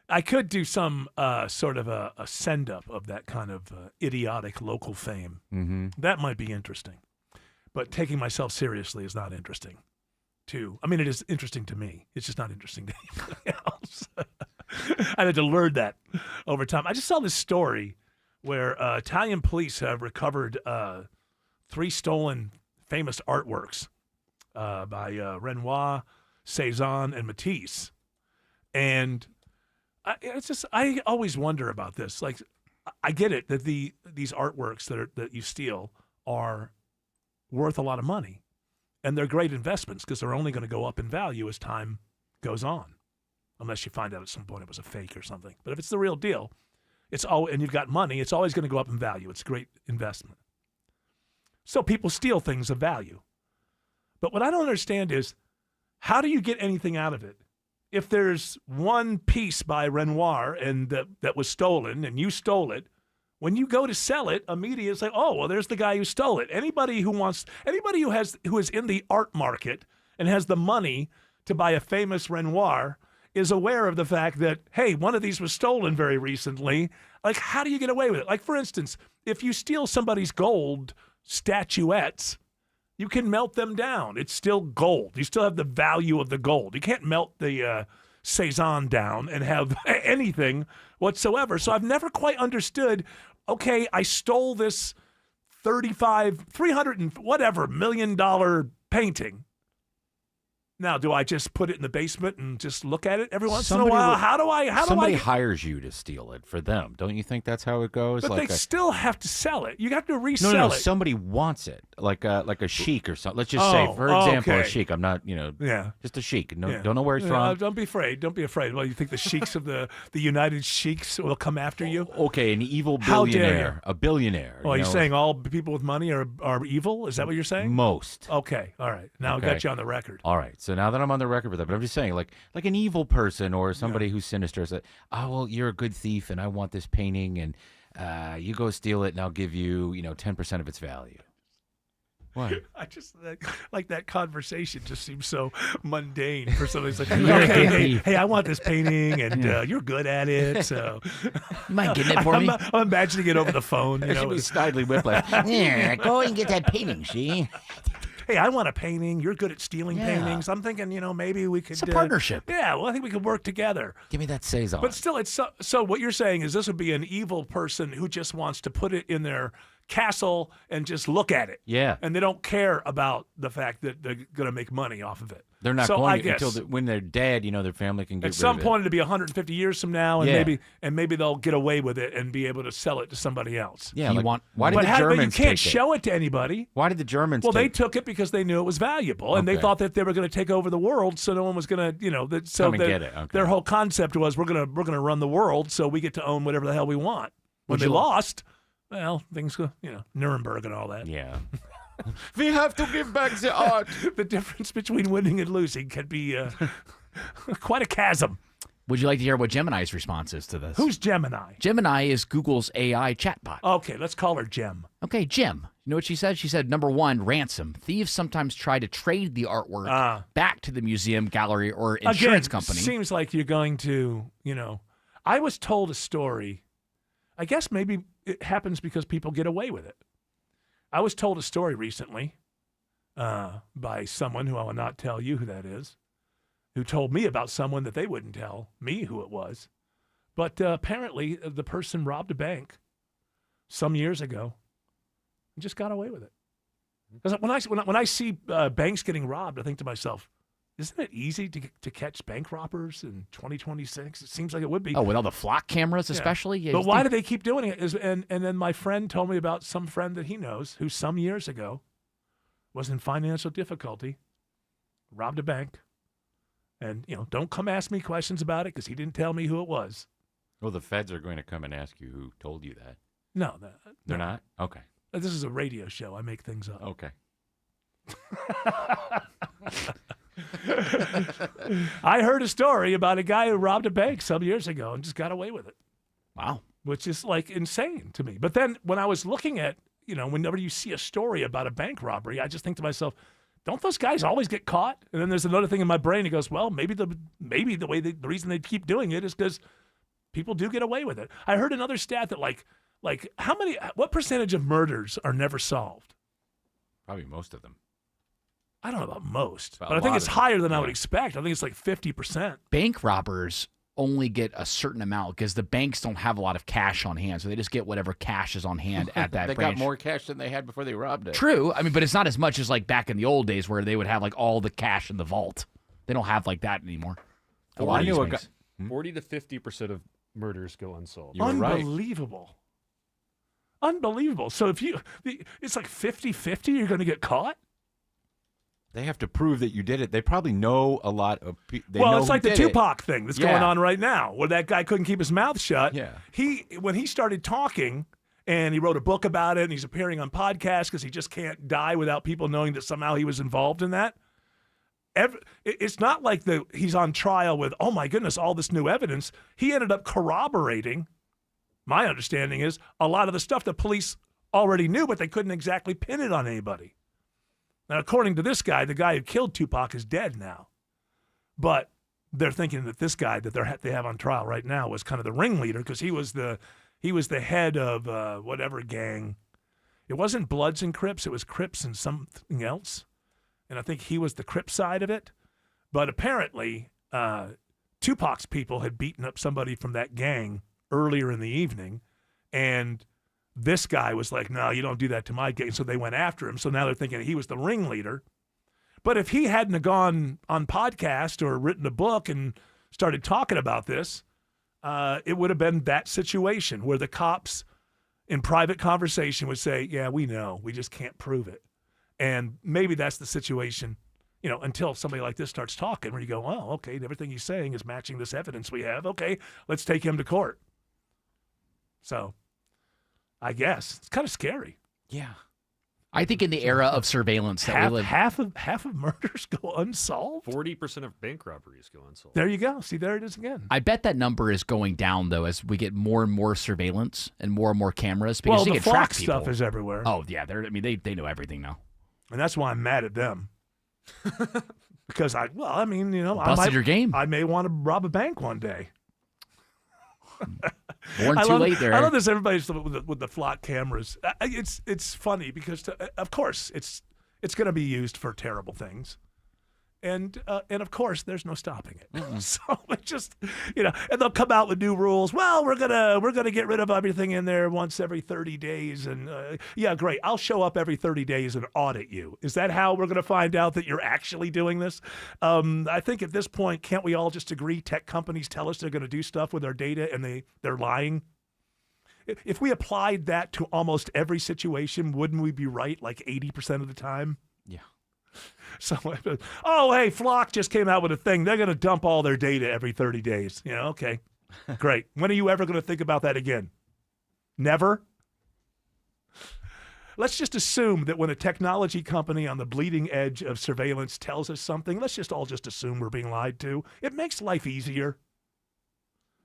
I could do some sort of a send-up of that kind of idiotic local fame. Mm-hmm. That might be interesting. But taking myself seriously is not interesting. I mean, it is interesting to me. It's just not interesting to anybody else. I had to learn that over time. I just saw this story where Italian police have recovered 3 stolen famous artworks by Renoir, Cezanne, and Matisse. And I always wonder about this. Like, I get it that these artworks that you steal are worth a lot of money, and they're great investments because they're only going to go up in value as time goes on, unless you find out at some point it was a fake or something. But if it's the real deal, and you've got money, it's always going to go up in value. It's a great investment. So people steal things of value. But what I don't understand is, how do you get anything out of it? If there's one piece by Renoir and that was stolen and you stole it, when you go to sell it, immediately it's like, oh, well, there's the guy who stole it. Anybody who is in the art market and has the money to buy a famous Renoir is aware of the fact that, hey, one of these was stolen very recently. Like, how do you get away with it? Like, for instance, if you steal somebody's gold statuettes, you can melt them down. It's still gold. You still have the value of the gold. You can't melt the Cezanne down and have anything whatsoever. So I've never quite understood, okay, I stole this $300 and whatever $million painting. Now, do I just put it in the basement and just look at it every once in a while? Somebody hires you to steal it for them. Don't you think that's how it goes? But they still have to sell it. You have to resell it. Somebody wants it, like a sheik or something. Let's just say, for example, a sheik. I'm not, just a sheik. Don't know where he's from. Don't be afraid. Don't be afraid. Well, you think the sheiks of the United Sheiks will come after you? Okay, an evil billionaire, a billionaire. Oh, you're saying all people with money are evil? Is that what you're saying? Most. Okay, all right. Now I got you on the record. All right. So now that I'm on the record with that, but I'm just saying, like an evil person or somebody who's sinister said, oh, well, you're a good thief and I want this painting and you go steal it and I'll give you, 10% of its value. What? I just like that conversation just seems so mundane for somebody. It's like, hey, I want this painting and you're good at it, so you mind getting it for me? I'm imagining it over the phone. It should be Snidely Whiplash. Yeah, go and get that painting, see? Hey, I want a painting. You're good at stealing paintings. I'm thinking, maybe we could... It's a partnership. Yeah, well, I think we could work together. Give me that Cezanne. But still, it's so what you're saying is this would be an evil person who just wants to put it in their castle and just look at it. Yeah. And they don't care about the fact that they're going to make money off of it. They're not going to until when they're dead, their family can get rid of it. At some point, it'll be 150 years from now, and maybe they'll get away with it and be able to sell it to somebody else. Yeah, why did the Germans but you can't show it to anybody. Why did the Germans Well, they took it because they knew it was valuable, and they thought that they were going to take over the world, so no one was going to, come and get it. Okay. Their whole concept was we're going to run the world, so we get to own whatever the hell we want. When they lost, well, things go, Nuremberg and all that. Yeah. We have to give back the art. The difference between winning and losing can be quite a chasm. Would you like to hear what Gemini's response is to this? Who's Gemini? Gemini is Google's AI chatbot. Okay, let's call her Gem. Okay, Gem. You know what she said? She said, number 1, ransom. Thieves sometimes try to trade the artwork back to the museum, gallery, or insurance company. Seems like you're going to, I was told a story. I guess maybe it happens because people get away with it. I was told a story recently by someone who I will not tell you who that is, who told me about someone that they wouldn't tell me who it was. But apparently the person robbed a bank some years ago and just got away with it. Because when I see banks getting robbed, I think to myself, isn't it easy to catch bank robbers in 2026? It seems like it would be. Oh, with all the flock cameras especially? Yeah, but why do they keep doing it? And then my friend told me about some friend that he knows who some years ago was in financial difficulty, robbed a bank, and, don't come ask me questions about it because he didn't tell me who it was. Well, the feds are going to come and ask you who told you that. No. They're not? Okay. This is a radio show. I make things up. Okay. I heard a story about a guy who robbed a bank some years ago and just got away with it. Wow. Which is like insane to me. But then when I was looking at, whenever you see a story about a bank robbery, I just think to myself, don't those guys always get caught? And then there's another thing in my brain that goes, well, maybe the reason they keep doing it is because People do get away with it. I heard another stat that what percentage of murders are never solved? Probably most of them. I don't know about most, But but a I think lot it's of higher them, than I yeah. would expect. I think it's like 50%. Bank robbers only get a certain amount because the banks don't have a lot of cash on hand, so they just get whatever cash is on hand at that They branch. got more cash than they had before they robbed it. True. I mean, but it's not as much as like back in the old days where they would have like all the cash in the vault. They don't have like that anymore. A lot of these banks. 40 to 50% of murders go unsolved. Unbelievable. Unbelievable. So it's like 50-50 you're going to get caught? They have to prove that you did it. They probably know a lot of people. Well, it's like the Tupac thing that's going on right now, where that guy couldn't keep his mouth shut. Yeah. When he started talking, and he wrote a book about it, and he's appearing on podcasts because he just can't die without people knowing that somehow he was involved in that. It's not like he's on trial with, oh my goodness, all this new evidence. He ended up corroborating, my understanding is, a lot of the stuff that police already knew, but they couldn't exactly pin it on anybody. Now, according to this guy, the guy who killed Tupac is dead now. But they're thinking that this guy that they have on trial right now was kind of the ringleader because he was the head of whatever gang. It wasn't Bloods and Crips. It was Crips and something else. And I think he was the Crip side of it. But apparently, Tupac's people had beaten up somebody from that gang earlier in the evening. And this guy was like, no, you don't do that to my gang. So they went after him. So now they're thinking he was the ringleader. But if he hadn't have gone on podcast or written a book and started talking about this, it would have been that situation where the cops in private conversation would say, yeah, we know. We just can't prove it. And maybe that's the situation, until somebody like this starts talking where you go, oh, okay, everything he's saying is matching this evidence we have. Okay, let's take him to court. So I guess it's kind of scary. Yeah. I think in the era of surveillance that we live, half of murders go unsolved. 40% of bank robberies go unsolved. There you go. See, there it is again. I bet that number is going down though as we get more and more surveillance and more cameras because they the can track Fox people. stuff is everywhere. Oh yeah, they know everything now. And that's why I'm mad at them. Because busted your game. I may want to rob a bank one day. Born too late there. I love this. Everybody's with the flock cameras. It's funny because of course it's going to be used for terrible things, and of course there's no stopping it. So it just and they'll come out with new rules. Well, we're gonna get rid of everything in there once every 30 days, and yeah, great. I'll show up every 30 days and audit you. Is that how we're gonna find out that you're actually doing this? I think at this point, can't we all just agree? Tech companies tell us they're going to do stuff with our data, and they're lying. If we applied that to almost every situation, wouldn't we be right like 80% of the time? Yeah. So, oh, hey, Flock just came out with a thing. They're going to dump all their data every 30 days. Okay, great. When are you ever going to think about that again? Never? Let's just assume that when a technology company on the bleeding edge of surveillance tells us something, let's just all assume we're being lied to. It makes life easier.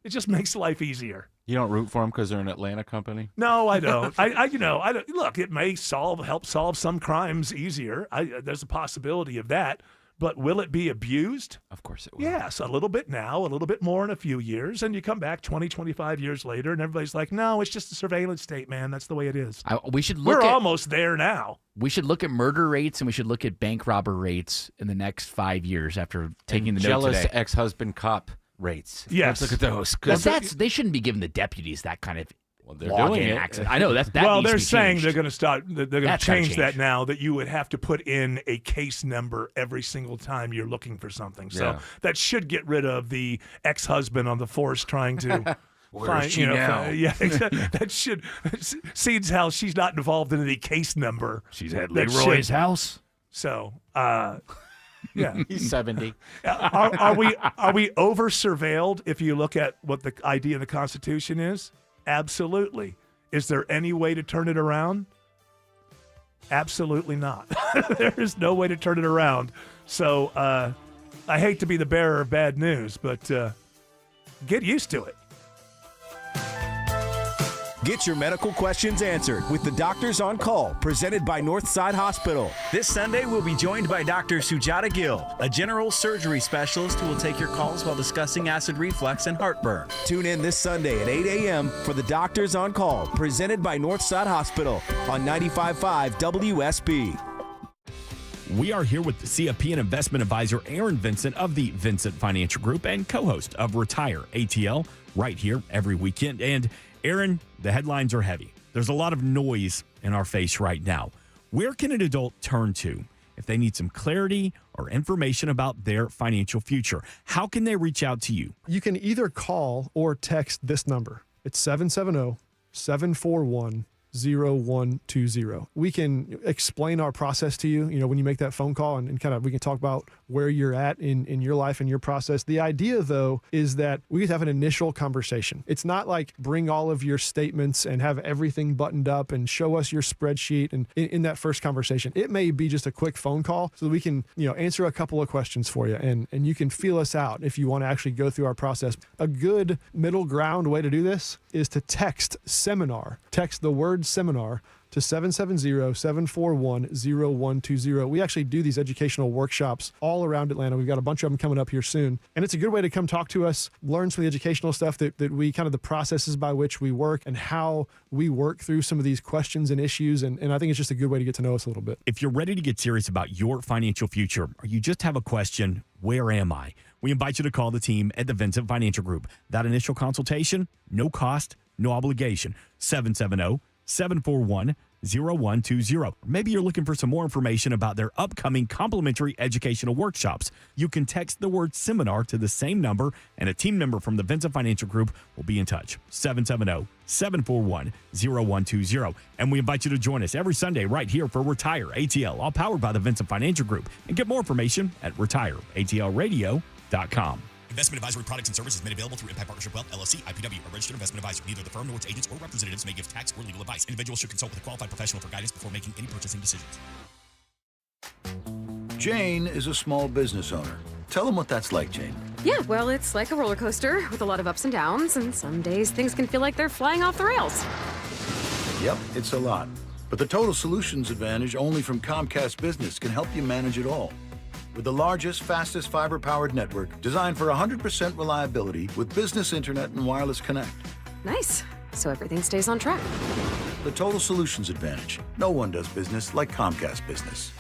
It just makes life easier. You don't root for them because they're an Atlanta company? No, I don't. I don't. Look, it may help solve some crimes easier. There's a possibility of that. But will it be abused? Of course it will. Yes, a little bit now, a little bit more in a few years. And you come back 20, 25 years later, and everybody's like, no, it's just a surveillance state, man. That's the way it is. We're almost there now. We should look at murder rates and we should look at bank robber rates in the next 5 years after taking the note jealous today. ex-husband cop rates. Yes. Let's look at those. They shouldn't be giving the deputies that kind of they're login doing it. access. I know that. Well, needs they're to be saying changed. they're going to start. They're going to That's gotta change that change. now. That you would have to put in a case number every single time you're looking for something. So Yeah. that should get rid of the ex-husband on the force trying to. Where is she now? That should seems how she's not involved in any case number. She's at That Leroy's should- house. So, yeah. He's 70. Are we over surveilled if you look at what the idea in the Constitution is? Absolutely. Is there any way to turn it around? Absolutely not. There is no way to turn it around. So I hate to be the bearer of bad news, but get used to it. Get your medical questions answered with the Doctors on Call, presented by Northside Hospital. This Sunday, we'll be joined by Dr. Sujata Gill, a general surgery specialist who will take your calls while discussing acid reflux and heartburn. Tune in this Sunday at 8 a.m. for the Doctors on Call, presented by Northside Hospital on 95.5 WSB. We are here with CFP and investment advisor Aaron Vincent of the Vincent Financial Group and co-host of Retire ATL right here every weekend. And Aaron, the headlines are heavy. There's a lot of noise in our face right now. Where can an adult turn to if they need some clarity or information about their financial future? How can they reach out to you? You can either call or text this number. It's 770-741-0120. We can explain our process to you, when you make that phone call and kind of we can talk about where you're at in your life and your process. The idea, though, is that we get to have an initial conversation. It's not like bring all of your statements and have everything buttoned up and show us your spreadsheet. And in that first conversation, it may be just a quick phone call so that we can, answer a couple of questions for you and you can feel us out if you want to actually go through our process. A good middle ground way to do this is to text seminar. Text the word seminar to 770-741-0120. We actually do these educational workshops all around Atlanta. We've got a bunch of them coming up here soon. And it's a good way to come talk to us, learn some of the educational stuff that we kind of the processes by which we work and how we work through some of these questions and issues. And I think it's just a good way to get to know us a little bit. If you're ready to get serious about your financial future or you just have a question, where am I? We invite you to call the team at the Vincent Financial Group. That initial consultation, no cost, no obligation. 770-741-0120. Maybe you're looking for some more information about their upcoming complimentary educational workshops. You can text the word seminar to the same number, and a team member from the Vincent Financial Group will be in touch. 770-741-0120. And we invite you to join us every Sunday right here for Retire ATL, all powered by the Vincent Financial Group. And get more information at retireatlradio.com. Investment advisory products and services made available through Impact Partnership Wealth, LLC, IPW, a registered investment advisor. Neither the firm nor its agents or representatives may give tax or legal advice. Individuals should consult with a qualified professional for guidance before making any purchasing decisions. Jane is a small business owner. Tell them what that's like, Jane. Yeah, well, it's like a roller coaster with a lot of ups and downs, and some days things can feel like they're flying off the rails. Yep, it's a lot. But the Total Solutions Advantage only from Comcast Business can help you manage it all. With the largest, fastest fiber-powered network designed for 100% reliability with business internet and wireless connect. Nice. So everything stays on track. The Total Solutions Advantage. No one does business like Comcast Business.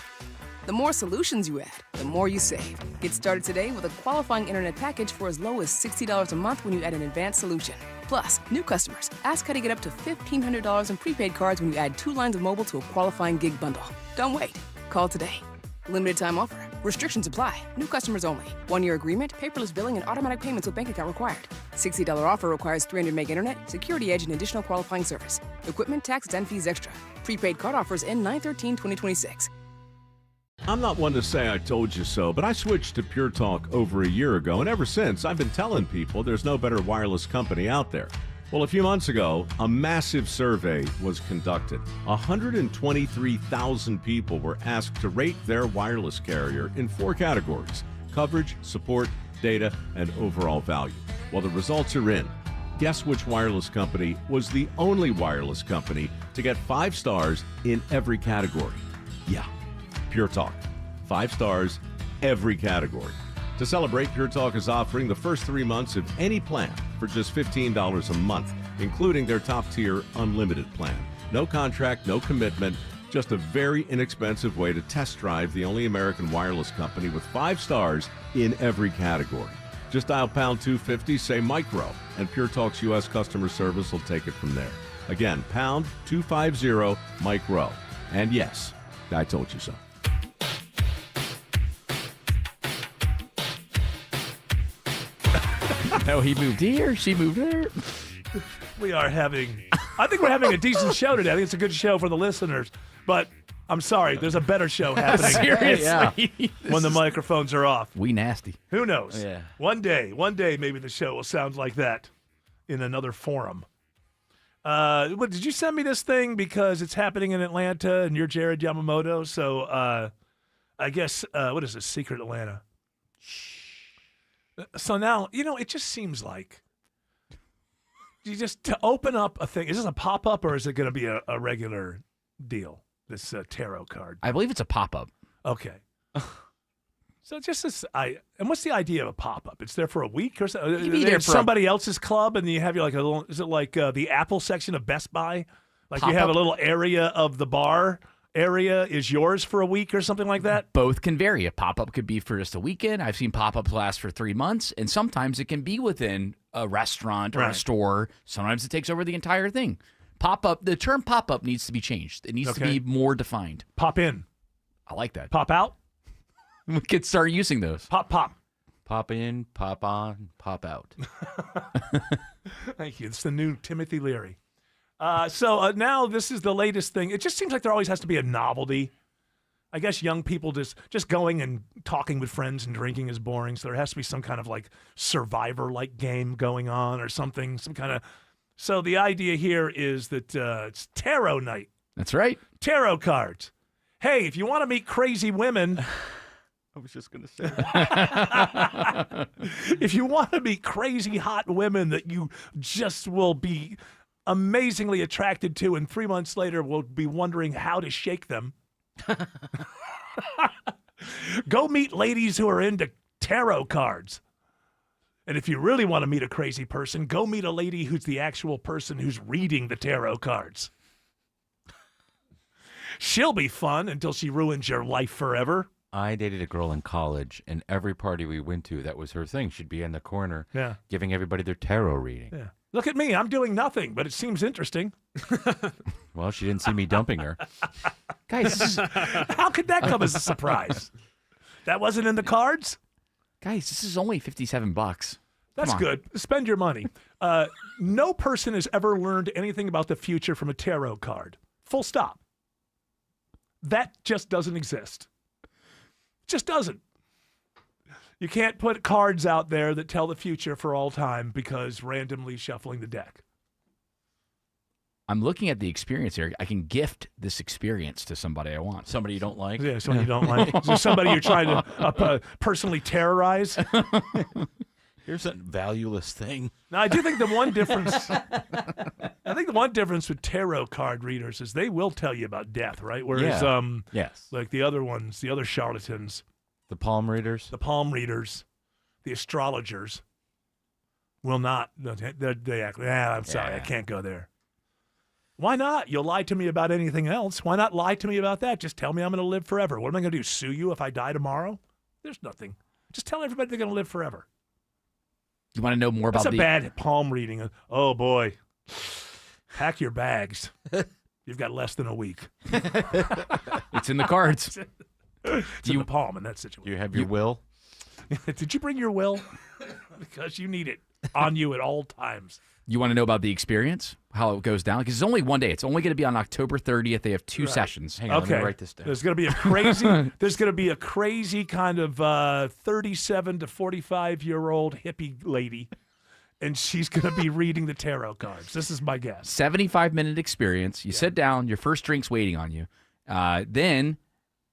The more solutions you add, the more you save. Get started today with a qualifying internet package for as low as $60 a month when you add an advanced solution. Plus, new customers, ask how to get up to $1,500 in prepaid cards when you add 2 lines of mobile to a qualifying gig bundle. Don't wait. Call today. Limited time offer. Restrictions apply. New customers only. 1-year agreement, paperless billing, and automatic payments with bank account required. $60 offer requires 300 meg internet, security edge, and additional qualifying service. Equipment, taxes, and fees extra. Prepaid card offers end 9/13/2026. I'm not one to say I told you so, but I switched to Pure Talk over a year ago, and ever since, I've been telling people there's no better wireless company out there. Well, a few months ago, a massive survey was conducted. 123,000 people were asked to rate their wireless carrier in 4 categories: coverage, support, data, and overall value. Well, the results are in. Guess which wireless company was the only wireless company to get 5 stars in every category? Yeah, Pure Talk. 5 stars, every category. To celebrate, Pure Talk is offering the first 3 months of any plan for just $15 a month, including their top-tier unlimited plan. No contract, no commitment, just a very inexpensive way to test drive the only American wireless company with 5 stars in every category. Just dial pound 250, say micro, and Pure Talk's U.S. customer service will take it from there. Again, pound 250 micro. And yes, I told you so. No, he moved here, she moved there. I think we're having a decent show today. I think it's a good show for the listeners. But I'm sorry, there's a better show happening. Seriously. Yeah. When the microphones are off. We nasty. Who knows? Yeah. One day, maybe the show will sound like that in another forum. Did you send me this thing because it's happening in Atlanta and you're Jared Yamamoto? So I guess, what is this, Secret Atlanta? So now, it just seems like You just to open up a thing. Is this a pop up or is it going to be a regular deal? This tarot card. I believe it's a pop up. Okay. So just this, and what's the idea of a pop up? It's there for a week or so. It can be there for somebody else's club, and you have like a little. Is it like the Apple section of Best Buy? Like you have Pop-up? a little area of the bar area is yours for a week or something like that. Both can vary. A pop up could be for just a weekend. I've seen pop ups last for 3 months, and sometimes it can be within a restaurant or a Right. store. Sometimes it takes over the entire thing. Pop up. The term pop up needs to be changed. It needs to be more defined. Pop in. I like that. Pop out. We could start using those. Pop. Pop in, pop on, pop out. Thank you. It's the new Timothy Leary. So now this is the latest thing. It just seems like there always has to be a novelty. I guess young people just going and talking with friends and drinking is boring. So there has to be some kind of like Survivor-like game going on or something. So the idea here is that it's tarot night. That's right. Tarot cards. Hey, if you want to meet crazy women. I was just going to say If you want to meet crazy hot women that you just will be amazingly attracted to, and 3 months later will be wondering how to shake them, go meet ladies who are into tarot cards. And if you really want to meet a crazy person, go meet a lady who's the actual person who's reading the tarot cards. She'll be fun until she ruins your life forever. I dated a girl in college, and every party we went to, that was her thing. She'd be in the corner giving everybody their tarot reading. Yeah. Look at me. I'm doing nothing, but it seems interesting. Well, she didn't see me dumping her. Guys, how could that come as a surprise? That wasn't in the cards? Guys, this is only $57. That's good. Spend your money. No person has ever learned anything about the future from a tarot card. Full stop. That just doesn't exist. Just doesn't. You can't put cards out there that tell the future for all time because randomly shuffling the deck. I'm looking at the experience here. I can gift this experience to somebody I want. Somebody you don't like? Yeah, somebody you don't like. Is there somebody you're trying to personally terrorize? Here's a valueless thing. Now, I do think the one difference. I think the one difference with tarot card readers is they will tell you about death, right? Whereas, yes, like the other ones, the other charlatans, the palm readers, the astrologers, will not. They act. I'm sorry, I can't go there. Why not? You'll lie to me about anything else. Why not lie to me about that? Just tell me I'm going to live forever. What am I going to do? Sue you if I die tomorrow? There's nothing. Just tell everybody they're going to live forever. You want to know more about That's a bad palm reading. Oh, boy. Pack your bags. You've got less than a week. It's in the cards. It's in the palm in that situation. You have your will? Did you bring your will? Because you need it on you at all times. You want to know about the experience, how it goes down? Because it's only one day. It's only going to be on October 30th. They have two sessions. Hang on, let me write this down. There's going to be a crazy. There's going to be a crazy kind of 37 to 45-year-old hippie lady, and she's going to be reading the tarot cards. This is my guess. 75-minute experience. You sit down. Your first drink's waiting on you. Then,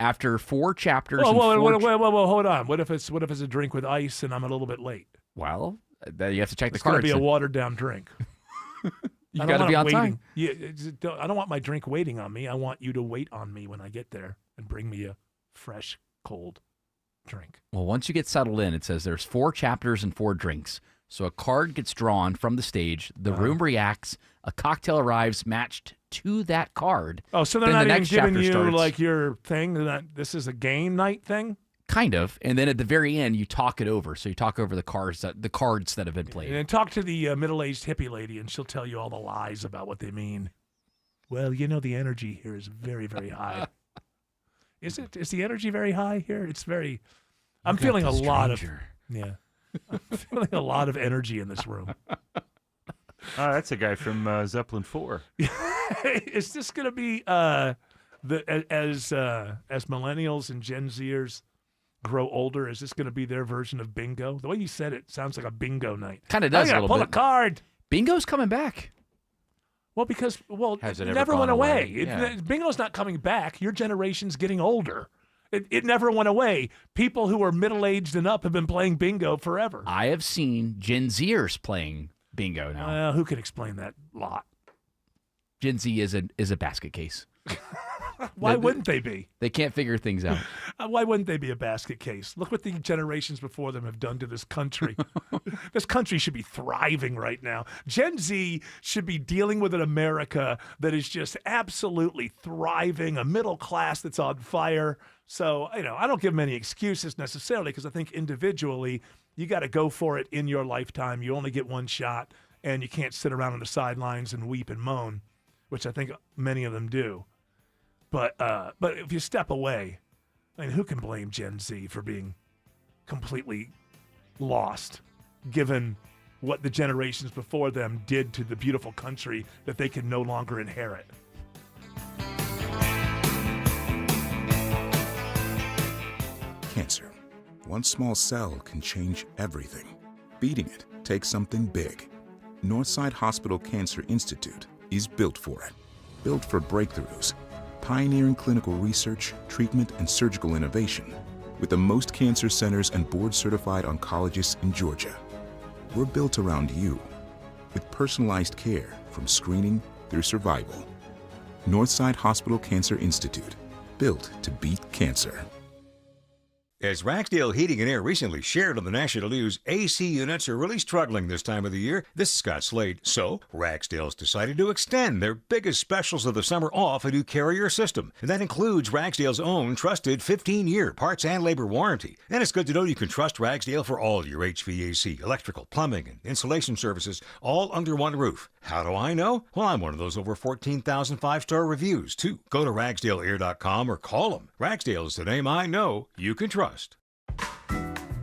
after 4 chapters, Whoa, hold on. What if it's a drink with ice and I'm a little bit late? Well, then you have to check the It's going to cards. be a watered-down drink. You got to be on time. I don't want my drink waiting on me. I want you to wait on me when I get there and bring me a fresh, cold drink. Well, once you get settled in, it says there's 4 chapters and 4 drinks. So a card gets drawn from the stage. The room reacts. A cocktail arrives matched to that card. Oh, so they're Then not the even next giving chapter you starts. like your thing? This is a game night thing? Kind of. And then at the very end, you talk it over. So you talk over the cards that have been played. And then talk to the middle-aged hippie lady, and she'll tell you all the lies about what they mean. Well, you know, the energy here is very, very high. Is it? Is the energy very high here? It's very. I'm feeling a lot of. Yeah. I'm feeling a lot of energy in this room. That's a guy from Zeppelin 4. Is this going to be as millennials and Gen Zers grow older? Is this going to be their version of bingo? The way you said it sounds like a bingo night. Kind of does a I gotta little pull bit. a card. Bingo's coming back. Well, because Has it it ever never gone went away. away? Yeah. Bingo's not coming back. Your generation's getting older. It never went away. People who are middle-aged and up have been playing bingo forever. I have seen Gen Zers playing Bingo. Now, Well, who could explain that lot? Gen Z is a basket case. Why wouldn't they be? They can't figure things out. Why wouldn't they be a basket case? Look what the generations before them have done to this country. This country should be thriving right now. Gen Z should be dealing with an America that is just absolutely thriving, a middle class that's on fire. So, I don't give them any excuses necessarily, because I think individually you got to go for it in your lifetime. You only get one shot, and you can't sit around on the sidelines and weep and moan, which I think many of them do. But if you step away, who can blame Gen Z for being completely lost, given what the generations before them did to the beautiful country that they can no longer inherit? Cancer. One small cell can change everything. Beating it takes something big. Northside Hospital Cancer Institute is built for it. Built for breakthroughs. Pioneering clinical research, treatment, and surgical innovation with the most cancer centers and board-certified oncologists in Georgia. We're built around you with personalized care from screening through survival. Northside Hospital Cancer Institute, built to beat cancer. As Ragsdale Heating and Air recently shared on the national news, AC units are really struggling this time of the year. This is Scott Slade. So, Ragsdale's decided to extend their biggest specials of the summer off a new Carrier system. And that includes Ragsdale's own trusted 15-year parts and labor warranty. And it's good to know you can trust Ragsdale for all your HVAC, electrical, plumbing, and insulation services, all under one roof. How do I know? Well, I'm one of those over 14,000 five-star reviews, too. Go to RagsdaleAir.com or call them. Ragsdale is the name I know you can trust.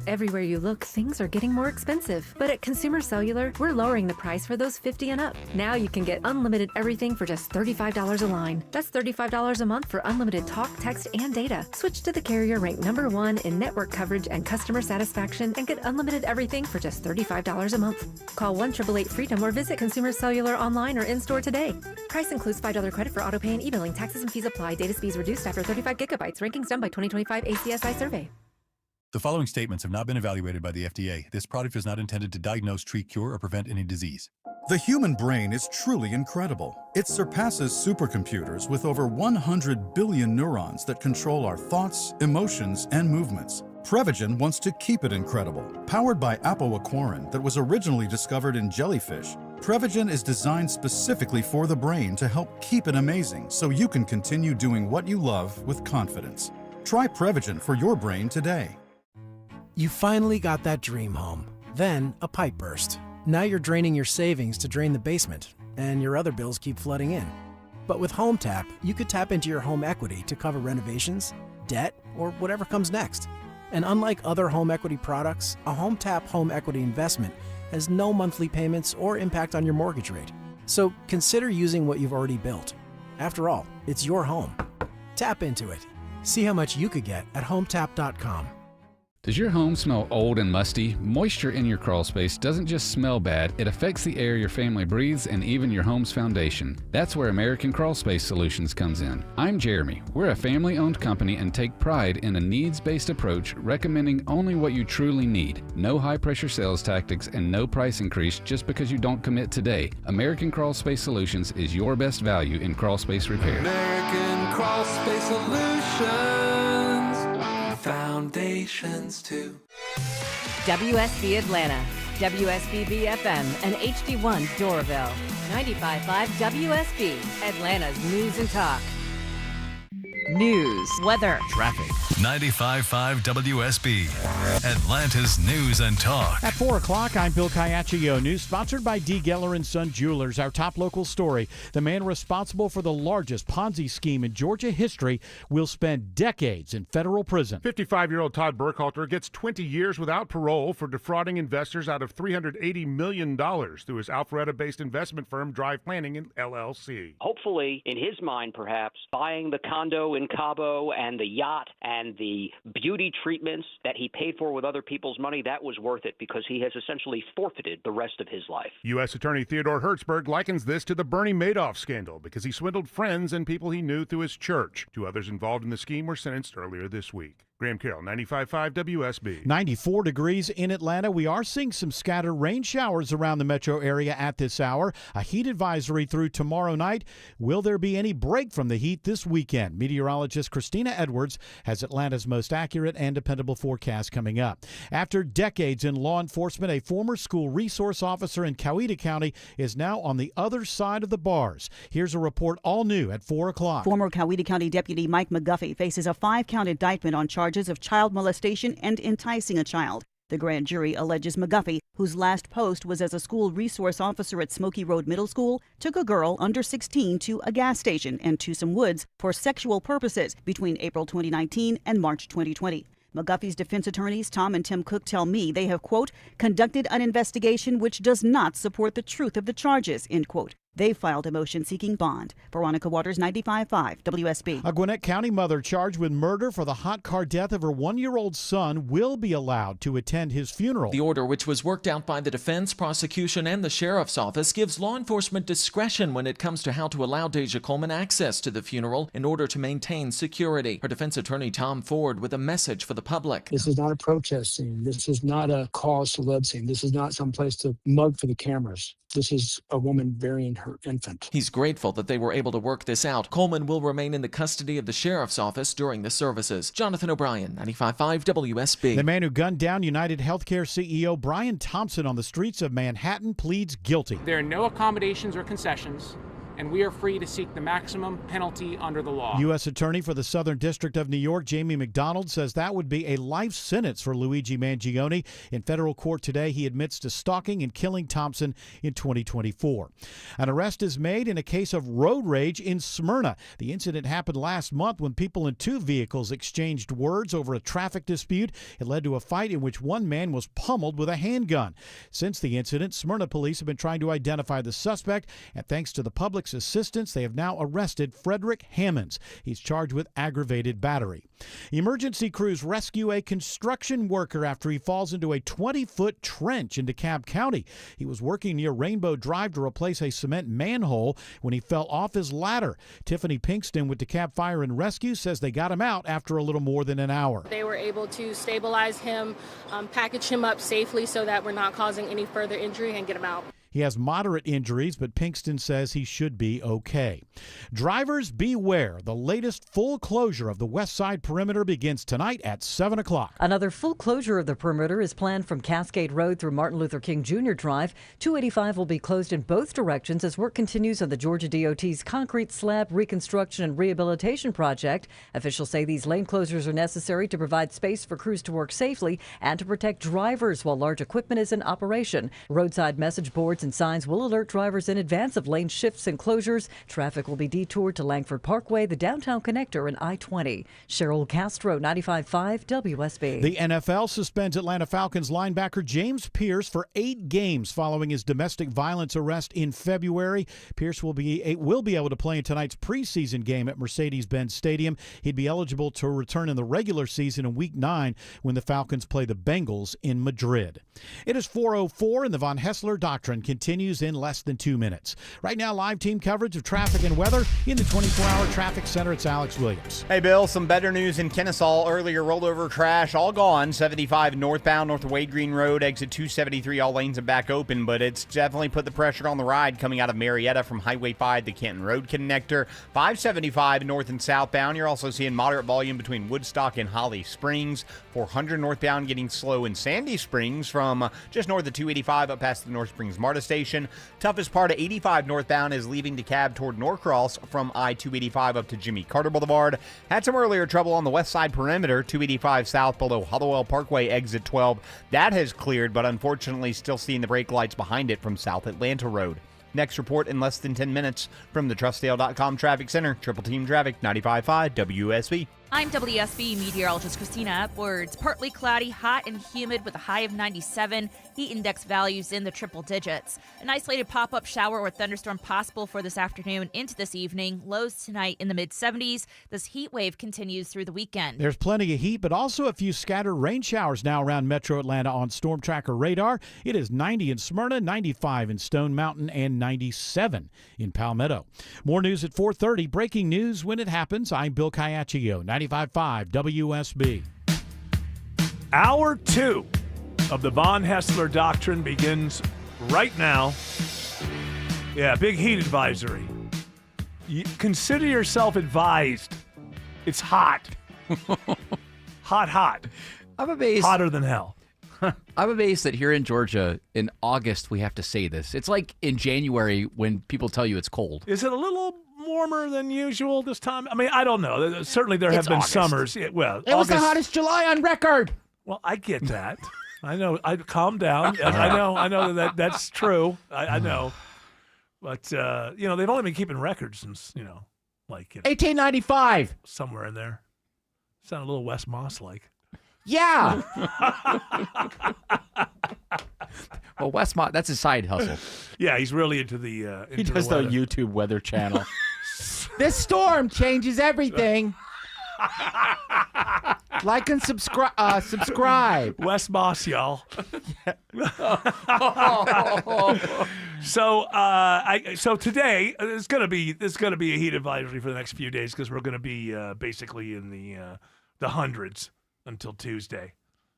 Everywhere you look, things are getting more expensive. But at Consumer Cellular, we're lowering the price for those 50 and up. Now you can get unlimited everything for just $35 a line. That's $35 a month for unlimited talk, text, and data. Switch to the carrier ranked #1 in network coverage and customer satisfaction and get unlimited everything for just $35 a month. Call 1-888-FREEDOM or visit Consumer Cellular online or in-store today. Price includes $5 credit for auto pay and e-billing. Taxes and fees apply. Data speeds reduced after 35 gigabytes. Rankings done by 2025 ACSI survey. The following statements have not been evaluated by the FDA. This product is not intended to diagnose, treat, cure, or prevent any disease. The human brain is truly incredible. It surpasses supercomputers with over 100 billion neurons that control our thoughts, emotions, and movements. Prevagen wants to keep it incredible. Powered by apoaquarin that was originally discovered in jellyfish, Prevagen is designed specifically for the brain to help keep it amazing so you can continue doing what you love with confidence. Try Prevagen for your brain today. You finally got that dream home. Then a pipe burst. Now you're draining your savings to drain the basement, and your other bills keep flooding in. But with HomeTap, you could tap into your home equity to cover renovations, debt, or whatever comes next. And unlike other home equity products, a HomeTap home equity investment has no monthly payments or impact on your mortgage rate. So consider using what you've already built. After all, it's your home. Tap into it. See how much you could get at HomeTap.com. Does your home smell old and musty? Moisture in your crawl space doesn't just smell bad, it affects the air your family breathes and even your home's foundation. That's where American Crawl Space Solutions comes in. I'm Jeremy. We're a family-owned company and take pride in a needs-based approach, recommending only what you truly need. No high-pressure sales tactics and no price increase just because you don't commit today. American Crawl Space Solutions is your best value in crawl space repair. American Crawl Space Solutions. Foundations too. WSB Atlanta, WSBB FM, and HD1 Doraville. 95.5 WSB, Atlanta's news and talk. News, weather, traffic. 95.5 WSB, Atlanta's news and talk. At 4 o'clock, I'm Bill Caiaccio. News sponsored by D. Geller & Son Jewelers. Our top local story. The man responsible for the largest Ponzi scheme in Georgia history will spend decades in federal prison. 55-year-old Todd Burkhalter gets 20 years without parole for defrauding investors out of $380 million through his Alpharetta-based investment firm Drive Planning LLC. Hopefully, in his mind, perhaps, buying the condo in Cabo and the yacht and the beauty treatments that he paid for with other people's money, that was worth it because he has essentially forfeited the rest of his life. U.S. Attorney Theodore Hertzberg likens this to the Bernie Madoff scandal because he swindled friends and people he knew through his church. 2 others involved in the scheme were sentenced earlier this week. Graham Carroll, 95.5 WSB. 94 degrees in Atlanta. We are seeing some scattered rain showers around the metro area at this hour. A heat advisory through tomorrow night. Will there be any break from the heat this weekend? Meteorologist Christina Edwards has Atlanta's most accurate and dependable forecast coming up. After decades in law enforcement, a former school resource officer in Coweta County is now on the other side of the bars. Here's a report all new at 4 o'clock. Former Coweta County Deputy Mike McGuffey faces a 5-count indictment on charges of child molestation and enticing a child. The grand jury alleges McGuffey, whose last post was as a school resource officer at Smoky Road Middle School, took a girl under 16 to a gas station in Tucson Woods for sexual purposes between April 2019 and March 2020. McGuffey's defense attorneys, Tom and Tim Cook, tell me they have, quote, conducted an investigation which does not support the truth of the charges, end quote. They filed a motion seeking bond. Veronica Waters, 95.5 WSB. A Gwinnett County mother charged with murder for the hot car death of her 1-year-old son will be allowed to attend his funeral. The order, which was worked out by the defense, prosecution, and the sheriff's office, gives law enforcement discretion when it comes to how to allow Deja Coleman access to the funeral in order to maintain security. Her defense attorney, Tom Ford, with a message for the public. This is not a protest scene. This is not a cause celeb scene. This is not some place to mug for the cameras. This is a woman burying her infant. He's grateful that they were able to work this out. Coleman will remain in the custody of the sheriff's office during the services. Jonathan O'Brien, 95.5 WSB. The man who gunned down United Healthcare CEO Brian Thompson on the streets of Manhattan pleads guilty. There are no accommodations or concessions, and we are free to seek the maximum penalty under the law. U.S. Attorney for the Southern District of New York, Jamie McDonald, says that would be a life sentence for Luigi Mangione. In federal court today, he admits to stalking and killing Thompson in 2024. An arrest is made in a case of road rage in Smyrna. The incident happened last month when people in 2 vehicles exchanged words over a traffic dispute. It led to a fight in which one man was pummeled with a handgun. Since the incident, Smyrna police have been trying to identify the suspect, and thanks to the public's assistance, they have now arrested Frederick Hammonds. He's charged with aggravated battery. Emergency crews rescue a construction worker after he falls into a 20-foot trench in DeKalb County. He was working near Rainbow Drive to replace a cement manhole when he fell off his ladder. Tiffany Pinkston with DeKalb Fire and Rescue says they got him out after a little more than an hour. They were able to stabilize him, package him up safely so that we're not causing any further injury, and get him out. He has moderate injuries, but Pinkston says he should be okay. Drivers beware. The latest full closure of the West Side Perimeter begins tonight at 7 o'clock. Another full closure of the perimeter is planned from Cascade Road through Martin Luther King Jr. Drive. 285 will be closed in both directions as work continues on the Georgia DOT's concrete slab reconstruction and rehabilitation project. Officials say these lane closures are necessary to provide space for crews to work safely and to protect drivers while large equipment is in operation. Roadside message boards and signs will alert drivers in advance of lane shifts and closures. Traffic will be detoured to Langford Parkway, the downtown connector, and I-20. Cheryl Castro, 95.5 WSB. The NFL suspends Atlanta Falcons linebacker James Pierce for 8 games following his domestic violence arrest in February. Pierce will be able to play in tonight's preseason game at Mercedes-Benz Stadium. He'd be eligible to return in the regular season in Week 9 when the Falcons play the Bengals in Madrid. It is 4:04 and the Von Hessler Doctrine continues in less than 2 minutes. Right now, live team coverage of traffic and weather in the 24-hour traffic center. It's Alex Williams. Hey, Bill, some better news in Kennesaw. Earlier rolled over crash, all gone. 75 northbound, north of Wade Green Road, exit 273, all lanes are back open, but it's definitely put the pressure on the ride coming out of Marietta from Highway 5, the Canton Road connector. 575 north and southbound. You're also seeing moderate volume between Woodstock and Holly Springs. 400 northbound getting slow in Sandy Springs from just north of 285 up past the North Springs MARTA station. Toughest part of 85 northbound is leaving DeKalb toward Norcross from I-285 up to Jimmy Carter Boulevard. Had some earlier trouble on the west side perimeter, 285 south below Hollowell Parkway, exit 12. That has cleared, but unfortunately still seeing the brake lights behind it from South Atlanta Road. Next report in less than 10 minutes from the TrustDale.com Traffic Center. Triple Team Traffic, 95.5 WSB. I'm WSB meteorologist Christina Edwards. Partly cloudy, hot and humid with a high of 97. Heat index values in the triple digits. An isolated pop-up shower or thunderstorm possible for this afternoon into this evening. Lows tonight in the mid-70s. This heat wave continues through the weekend. There's plenty of heat, but also a few scattered rain showers now around Metro Atlanta on Storm Tracker radar. It is 90 in Smyrna, 95 in Stone Mountain, and 97 in Palmetto. More news at 4:30. Breaking news when it happens. I'm Bill Caiaccio, 95.5 WSB. Hour 2 of the Von Hessler Doctrine begins right now. Yeah, big heat advisory. Consider yourself advised. It's hot. Hot. I'm amazed. Hotter than hell. I'm amazed that here in Georgia, in August, we have to say this. It's like in January when people tell you it's cold. Is it a little warmer than usual this time? I mean, I don't know. Certainly there have been August. summers. It was the August, hottest July on record. Well, I get that. I know. I calm down. I know that's true. I know. But they've only been keeping records since 1895. Somewhere in there. Sound a little Wes Moss like. Yeah. Well, Wes Moss, that's his side hustle. Yeah, he's really into the. He does the YouTube Weather Channel. This storm changes everything. Like and subscribe. Wes Moss, y'all. So today there's gonna be a heat advisory for the next few days because we're gonna be basically in the hundreds until Tuesday,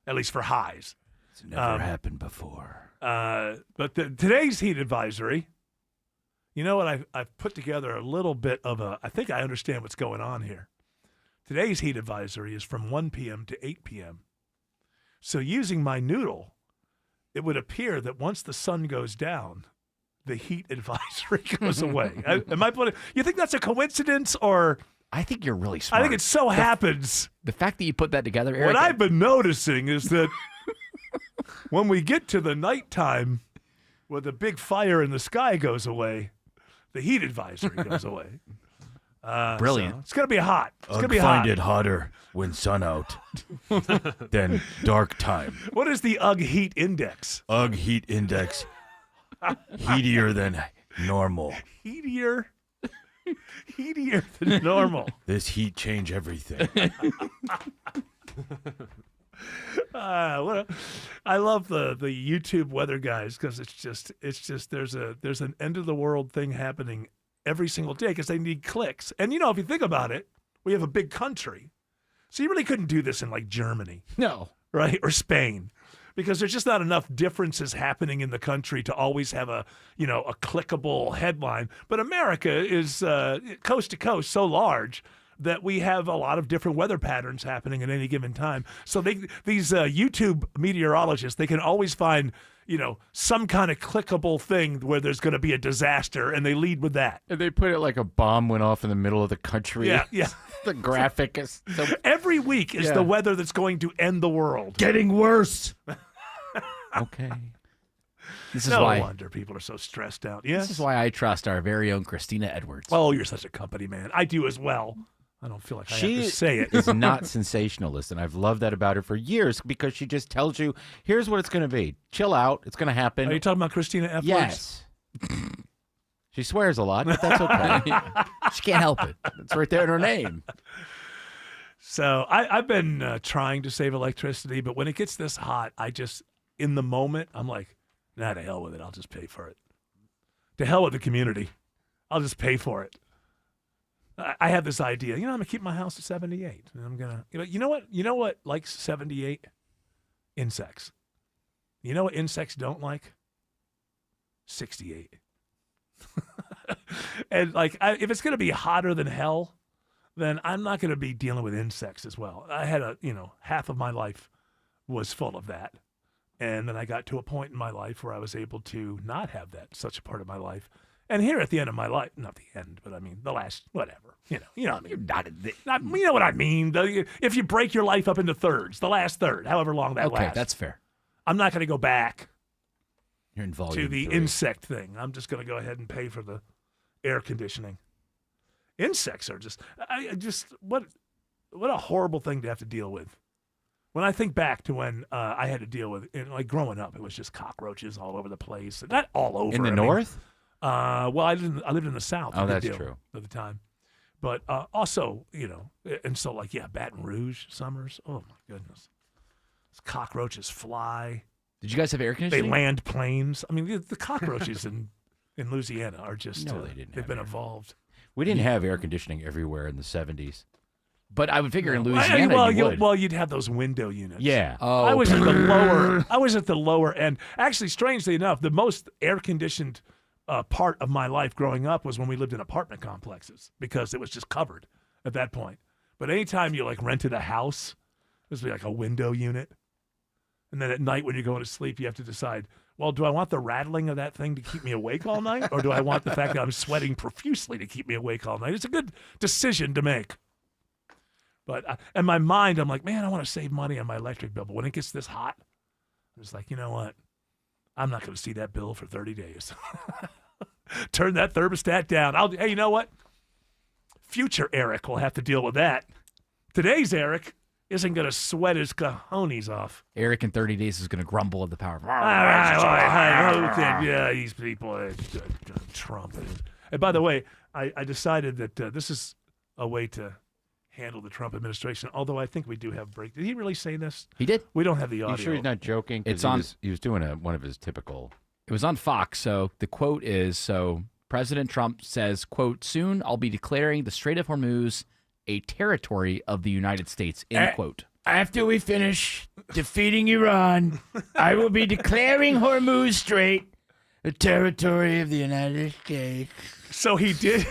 at least for highs. It's never happened before. But today's heat advisory, you know what? I've put together a little bit of I think I understand what's going on here. Today's heat advisory is from 1 p.m. to 8 p.m. So using my noodle, it would appear that once the sun goes down, the heat advisory goes away. You think that's a coincidence or? I think you're really smart. I think it so happens. The fact that you put that together, Eric. What I've been noticing is that when we get to the nighttime where the big fire in the sky goes away, the heat advisory goes away. Brilliant. So it's going to be hot. It's going to be find hot. it hotter when sun out than dark time. What is the UGG heat index? UGG heat index. Heatier than normal. Heatier than normal. This heat change everything. I love the YouTube weather guys because it's just there's an end of the world thing happening every single day because they need clicks. And if you think about it, we have a big country, so you really couldn't do this in like Germany, no, right, or Spain, because there's just not enough differences happening in the country to always have a clickable headline. But America is coast to coast so large that we have a lot of different weather patterns happening at any given time. So these YouTube meteorologists, they can always find some kind of clickable thing where there's going to be a disaster, and they lead with that. And they put it like a bomb went off in the middle of the country. Yeah. The graphic is so... Every week is the weather that's going to end the world. Getting worse. Okay. This is no why wonder people are so stressed out. Yes? This is why I trust our very own Christina Edwards. Oh, you're such a company man. I do as well. I don't feel like I have to say it. She is not sensationalist, and I've loved that about her for years because she just tells you, here's what it's going to be. Chill out. It's going to happen. Are you talking about Christina Edwards? Yes. She swears a lot, but that's okay. She can't help it. It's right there in her name. So I've been trying to save electricity, but when it gets this hot, in the moment, I'm like, nah, to hell with it. I'll just pay for it. To hell with the community. I'll just pay for it. I have this idea. I'm going to keep my house at 78. And I'm going to, you know what likes 78? Insects. You know what insects don't like? 68. And if it's going to be hotter than hell, then I'm not going to be dealing with insects as well. I had half of my life was full of that. And then I got to a point in my life where I was able to not have that such a part of my life. And here at the end of my life, not the end, but I mean the last, whatever, you know what I mean? You know what I mean? If you break your life up into thirds, the last third, however long that lasts. Okay, that's fair. I'm not going to go back You're in to volume the 3. insect thing. I'm just going to go ahead and pay for the air conditioning. Insects are what a horrible thing to have to deal with. When I think back to when I had to deal with, growing up, it was just cockroaches all over the place. Not all over. In the north? Well, I lived in the South. Oh, that's true. At the time. But also, and so Baton Rouge summers. Oh, my goodness. Cockroaches fly. Did you guys have air conditioning? They land planes. I mean, the cockroaches in Louisiana are just, No, they didn't they've been evolved. We didn't have air conditioning everywhere in the 70s. But I would figure in Louisiana you would. You'd have those window units. Yeah. Oh, I was at the lower. I was at the lower end. Actually, strangely enough, the most air-conditioned part of my life growing up was when we lived in apartment complexes because it was just covered at that point. But anytime you like rented a house, this would be like a window unit. And then at night when you're going to sleep, you have to decide, well, do I want the rattling of that thing to keep me awake all night? Or do I want the fact that I'm sweating profusely to keep me awake all night? It's a good decision to make. But in my mind, I'm like, man, I want to save money on my electric bill. But when it gets this hot, I'm just like, you know what? I'm not going to see that bill for 30 days. Turn that thermostat down. Hey, you know what? Future Eric will have to deal with that. Today's Eric isn't going to sweat his cojones off. Eric in 30 days is going to grumble at the power. Yeah, these people, Trump. And by the way, I decided that this is a way to handle the Trump administration, although I think we do have break. Did he really say this? He did. We don't have the audio. You sure he's not joking? 'Cause he was doing one of his typical. It was on Fox, so the quote is, President Trump says, quote, soon I'll be declaring the Strait of Hormuz a territory of the United States, end quote. After we finish defeating Iran, I will be declaring Hormuz Strait a territory of the United States. So he did.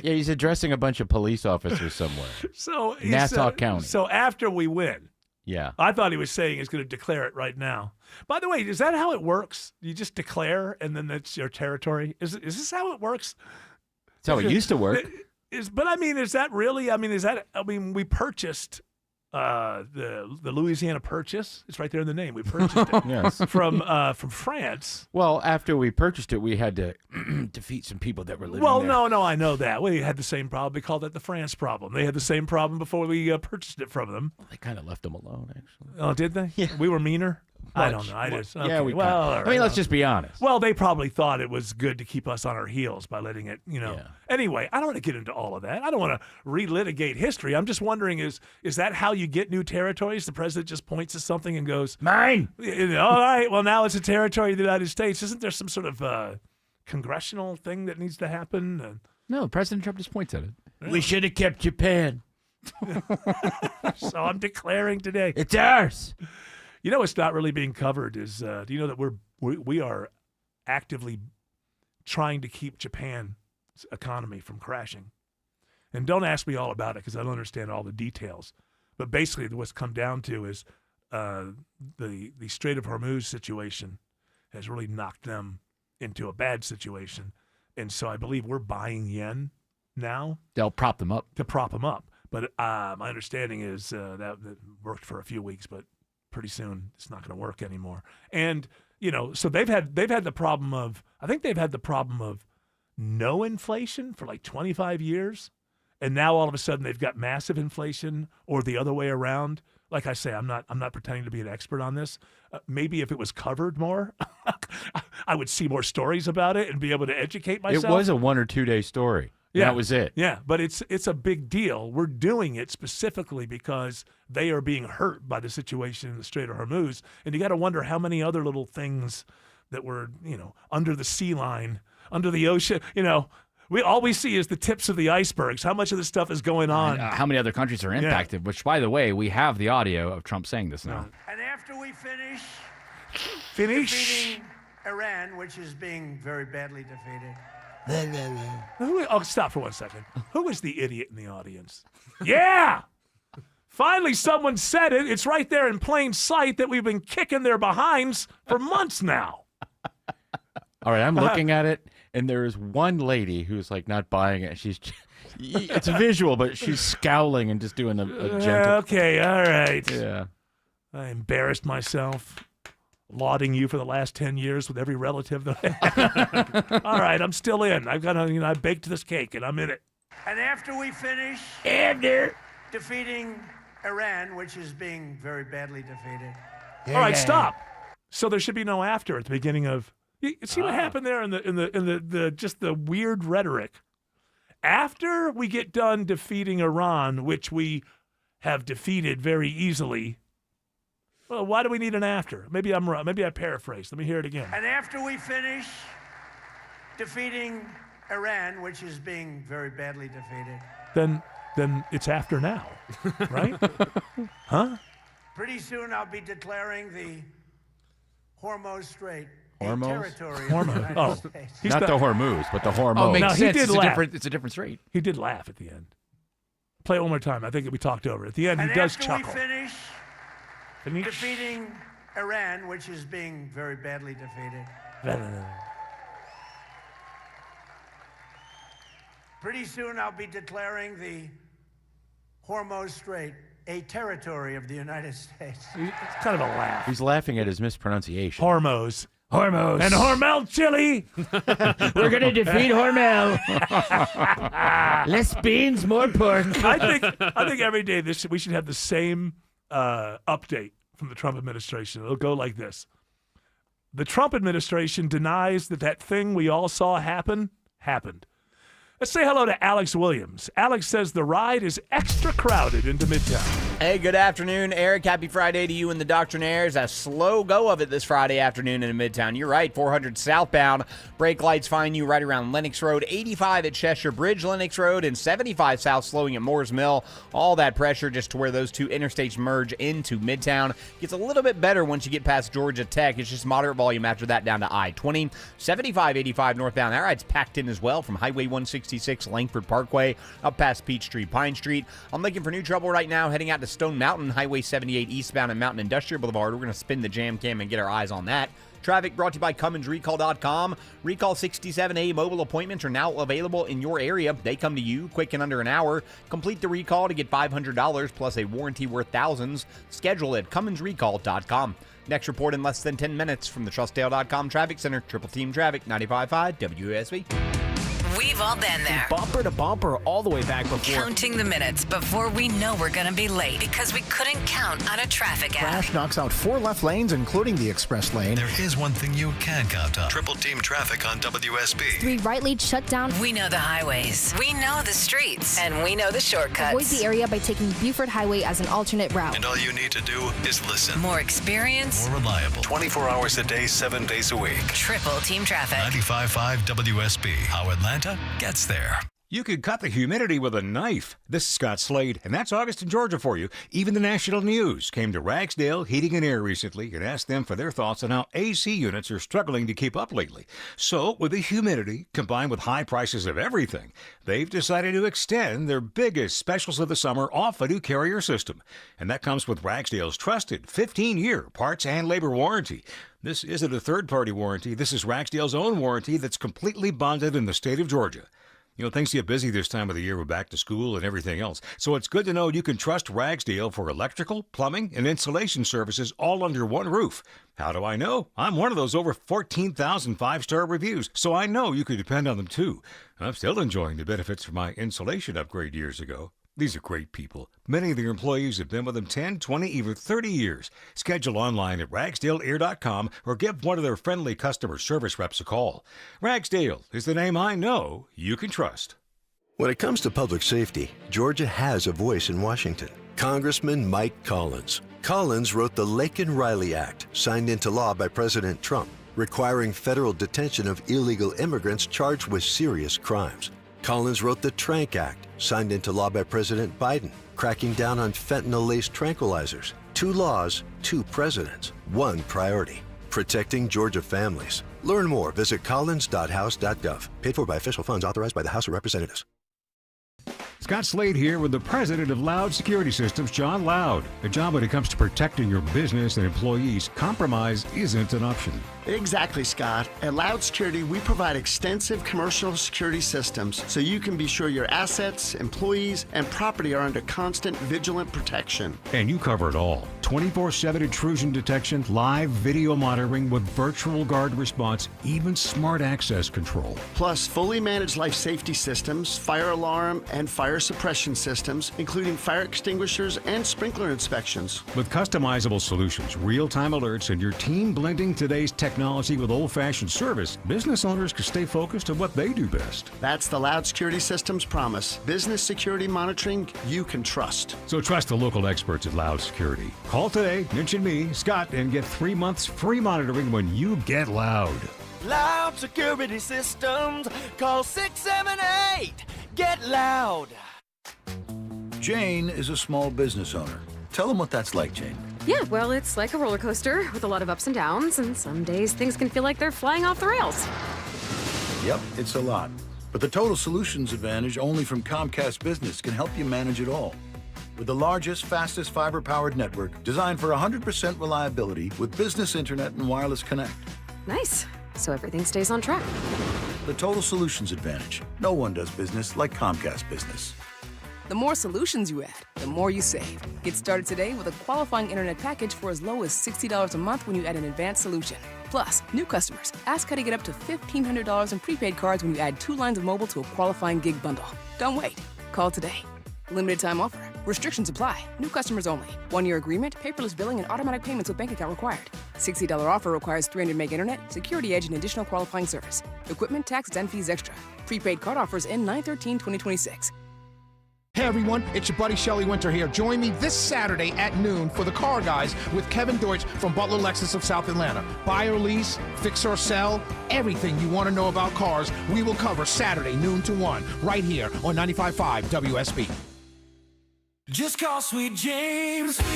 Yeah, he's addressing a bunch of police officers somewhere. So Nassau County. So after we win. Yeah. I thought he was saying he's going to declare it right now. By the way, is that how it works? You just declare and then that's your territory? Is this how it works? That's how it used to work. But I mean, is that really? I mean, we purchased the Louisiana Purchase. It's right there in the name. We purchased it Yes. from France. Well, after we purchased it, we had to defeat some people that were living there. No, I know that. We had the same problem. We called that the France problem. They had the same problem before we purchased it from them. Well, they kind of left them alone, actually. Oh, did they? Yeah. We were meaner? I don't Much. know. I just, Yeah, okay. we I mean, let's just be honest. Well, they probably thought it was good to keep us on our heels by letting it, Yeah. Anyway, I don't want to get into all of that. I don't want to relitigate history. I'm just wondering, is that how you get new territories? The president just points to something and goes, mine. All right, well, now it's a territory of the United States. Isn't there some sort of congressional thing that needs to happen? No, President Trump just points at it. We should have kept Japan. So I'm declaring today. It's ours. You know what's not really being covered is, do you know that we are actively trying to keep Japan's economy from crashing? And don't ask me all about it because I don't understand all the details. But basically what's come down to is the Strait of Hormuz situation has really knocked them into a bad situation. And so I believe we're buying yen now. They'll prop them up. To prop them up. But my understanding is that worked for a few weeks, but pretty soon it's not going to work anymore. And, so they've had the problem of, I think they've had the problem of no inflation for like 25 years. And now all of a sudden they've got massive inflation or the other way around. Like I say, I'm not pretending to be an expert on this. Maybe if it was covered more, I would see more stories about it and be able to educate myself. It was a 1 or 2 day story. Yeah, that was it. Yeah, but it's a big deal. We're doing it specifically because they are being hurt by the situation in the Strait of Hormuz. And you got to wonder how many other little things that were, under the sea line, under the ocean, all we see is the tips of the icebergs. How much of this stuff is going on? And, how many other countries are impacted, which, by the way, we have the audio of Trump saying this now. And after we finish defeating Iran, which is being very badly defeated. Stop for 1 second. Who is the idiot in the audience? Yeah! Finally, someone said it. It's right there in plain sight that we've been kicking their behinds for months now. All right, I'm looking at it, and there's one lady who's like not buying it. It's a visual, but she's scowling and just doing a gentle. Okay, all right. Yeah. I embarrassed myself. Lauding you for the last 10 years with every relative that I have. All right, I'm still in. I've got I baked this cake and I'm in it. And after we finish defeating Iran, which is being very badly defeated. All right, stop. So there should be no after at the beginning of. You see what happened there in the just the weird rhetoric. After we get done defeating Iran, which we have defeated very easily. Well, why do we need an after? Maybe I'm wrong. Maybe I paraphrased. Let me hear it again. And after we finish defeating Iran, which is being very badly defeated. Then then it's after now, right? Huh? Pretty soon I'll be declaring the Hormuz Strait a Hormuz? territory Hormuz. of the United Oh. States. He's Not got- the Hormuz, but the Hormuz. Oh, makes No, he sense. did It's laugh. a different strait. He did laugh at the end. Play it one more time. I think we talked over it. At the end, And he does after chuckle. we finish defeating Iran, which is being very badly defeated, pretty soon I'll be declaring the Hormuz Strait a territory of the United States. It's kind of a laugh. He's laughing at his mispronunciation. Hormuz. Hormuz. And Hormel chili. We're going to defeat Hormel. Less beans, more pork. I think every day we should have the same update from the Trump administration. It'll go like this. The Trump administration denies that thing we all saw happened. Let's say hello to Alex Williams. Alex says the ride is extra crowded into Midtown. Hey, good afternoon, Eric. Happy Friday to you and the Doctrinaires. A slow go of it this Friday afternoon in Midtown. You're right, 400 southbound. Brake lights find you right around Lenox Road, 85 at Cheshire Bridge, Lenox Road, and 75 south slowing at Moores Mill. All that pressure just to where those two interstates merge into Midtown. Gets a little bit better once you get past Georgia Tech. It's just moderate volume after that down to I-20. 75, 85 northbound. That ride's packed in as well from Highway 166 Langford Parkway up past Peachtree, Pine Street. I'm looking for new trouble right now heading out to Stone Mountain, Highway 78 eastbound and Mountain Industrial Boulevard. We're going to spin the jam cam and get our eyes on that. Traffic brought to you by CummonsRecall.com. Recall 67A mobile appointments are now available in your area. They come to you quick in under an hour. Complete the recall to get $500 plus a warranty worth thousands. Schedule at CummonsRecall.com. Next report in less than 10 minutes from the TrustDale.com Traffic Center. Triple Team Traffic, 95.5 WSB. We've all been there. Bumper to bumper all the way back before. Counting the minutes before we know we're going to be late because we couldn't count on a traffic app. Crash knocks out 4 left lanes, including the express lane. There is one thing you can count on. Triple Team Traffic on WSB. 3 right lanes shut down. We know the highways. We know the streets. And we know the shortcuts. Avoid the area by taking Buford Highway as an alternate route. And all you need to do is listen. More experience. More reliable. 24 hours a day, 7 days a week. Triple Team Traffic. 95.5 WSB. How Atlanta gets there. You could cut the humidity with a knife. This is Scott Slade, and that's August in Georgia for you. Even the national news came to Ragsdale Heating and Air recently and asked them for their thoughts on how AC units are struggling to keep up lately. So, with the humidity combined with high prices of everything, they've decided to extend their biggest specials of the summer off a new Carrier system. And that comes with Ragsdale's trusted 15-year parts and labor warranty. This isn't a third-party warranty. This is Ragsdale's own warranty that's completely bonded in the state of Georgia. You know, things get busy this time of the year with back to school and everything else. So it's good to know you can trust Ragsdale for electrical, plumbing, and insulation services all under one roof. How do I know? I'm one of those over 14,000 5-star reviews, so I know you can depend on them too. I'm still enjoying the benefits from my insulation upgrade years ago. These are great people. Many of their employees have been with them 10, 20, even 30 years. Schedule online at ragsdaleair.com or give one of their friendly customer service reps a call. Ragsdale is the name I know you can trust. When it comes to public safety, Georgia has a voice in Washington. Congressman Mike Collins. Collins wrote the Laken-Riley Act, signed into law by President Trump, requiring federal detention of illegal immigrants charged with serious crimes. Collins wrote the Trank Act, signed into law by President Biden, cracking down on fentanyl-laced tranquilizers. 2 laws, 2 presidents, 1 priority: protecting Georgia families. Learn more. Visit collins.house.gov. Paid for by official funds authorized by the House of Representatives. Scott Slade here with the president of Loud Security Systems, John Loud. A job when it comes to protecting your business and employees, compromise isn't an option. Exactly, Scott. At Loud Security, we provide extensive commercial security systems so you can be sure your assets, employees, and property are under constant vigilant protection. And you cover it all. 24/7 intrusion detection, live video monitoring with virtual guard response, even smart access control. Plus, fully managed life safety systems, fire alarm, and fire suppression systems, including fire extinguishers and sprinkler inspections. With customizable solutions, real-time alerts, and your team blending today's technology with old-fashioned service, business owners can stay focused on what they do best. That's the Loud Security Systems promise. Business security monitoring you can trust. So trust the local experts at Loud Security. Call today, mention me, Scott, and get 3 months free monitoring when you get loud. Loud Security Systems. Call 678. Get loud. Jane is a small business owner. Tell them what that's like, Jane. Yeah, well, it's like a roller coaster with a lot of ups and downs, and some days things can feel like they're flying off the rails. Yep, it's a lot. But the Total Solutions Advantage only from Comcast Business can help you manage it all. With the largest, fastest fiber-powered network designed for 100% reliability with business internet and wireless connect. Nice. So everything stays on track. The Total Solutions Advantage. No one does business like Comcast Business. The more solutions you add, the more you save. Get started today with a qualifying internet package for as low as $60 a month when you add an advanced solution. Plus, new customers, ask how to get up to $1,500 in prepaid cards when you add 2 lines of mobile to a qualifying gig bundle. Don't wait. Call today. Limited time offer. Restrictions apply. New customers only. 1-year agreement, paperless billing, and automatic payments with bank account required. $60 offer requires 300 meg internet, security edge, and additional qualifying service. Equipment, taxes, and fees extra. Prepaid card offers end 9/13/2026. Hey everyone, it's your buddy Shelly Winter here. Join me this Saturday at noon for the Car Guys with Kevin Deutsch from Butler Lexus of South Atlanta. Buy or lease, fix or sell, everything you want to know about cars, we will cover Saturday noon to 1 right here on 95.5 WSB. Just call Sweet James at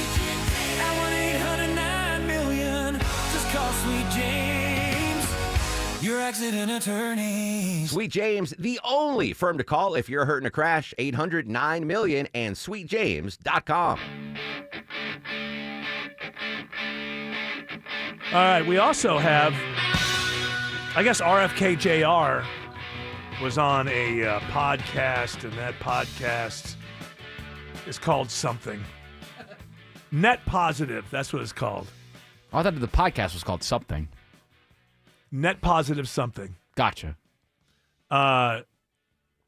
1-800-9-million. Just call Sweet James, your accident attorney. Sweet James, the only firm to call if you're hurt in a crash. 800-9-million and sweetjames.com. All right, we also have, I guess RFK Jr. was on a podcast, and that podcast is called something. Net Positive, that's what it's called. Oh, I thought the podcast was called something. Net Positive something. Gotcha. And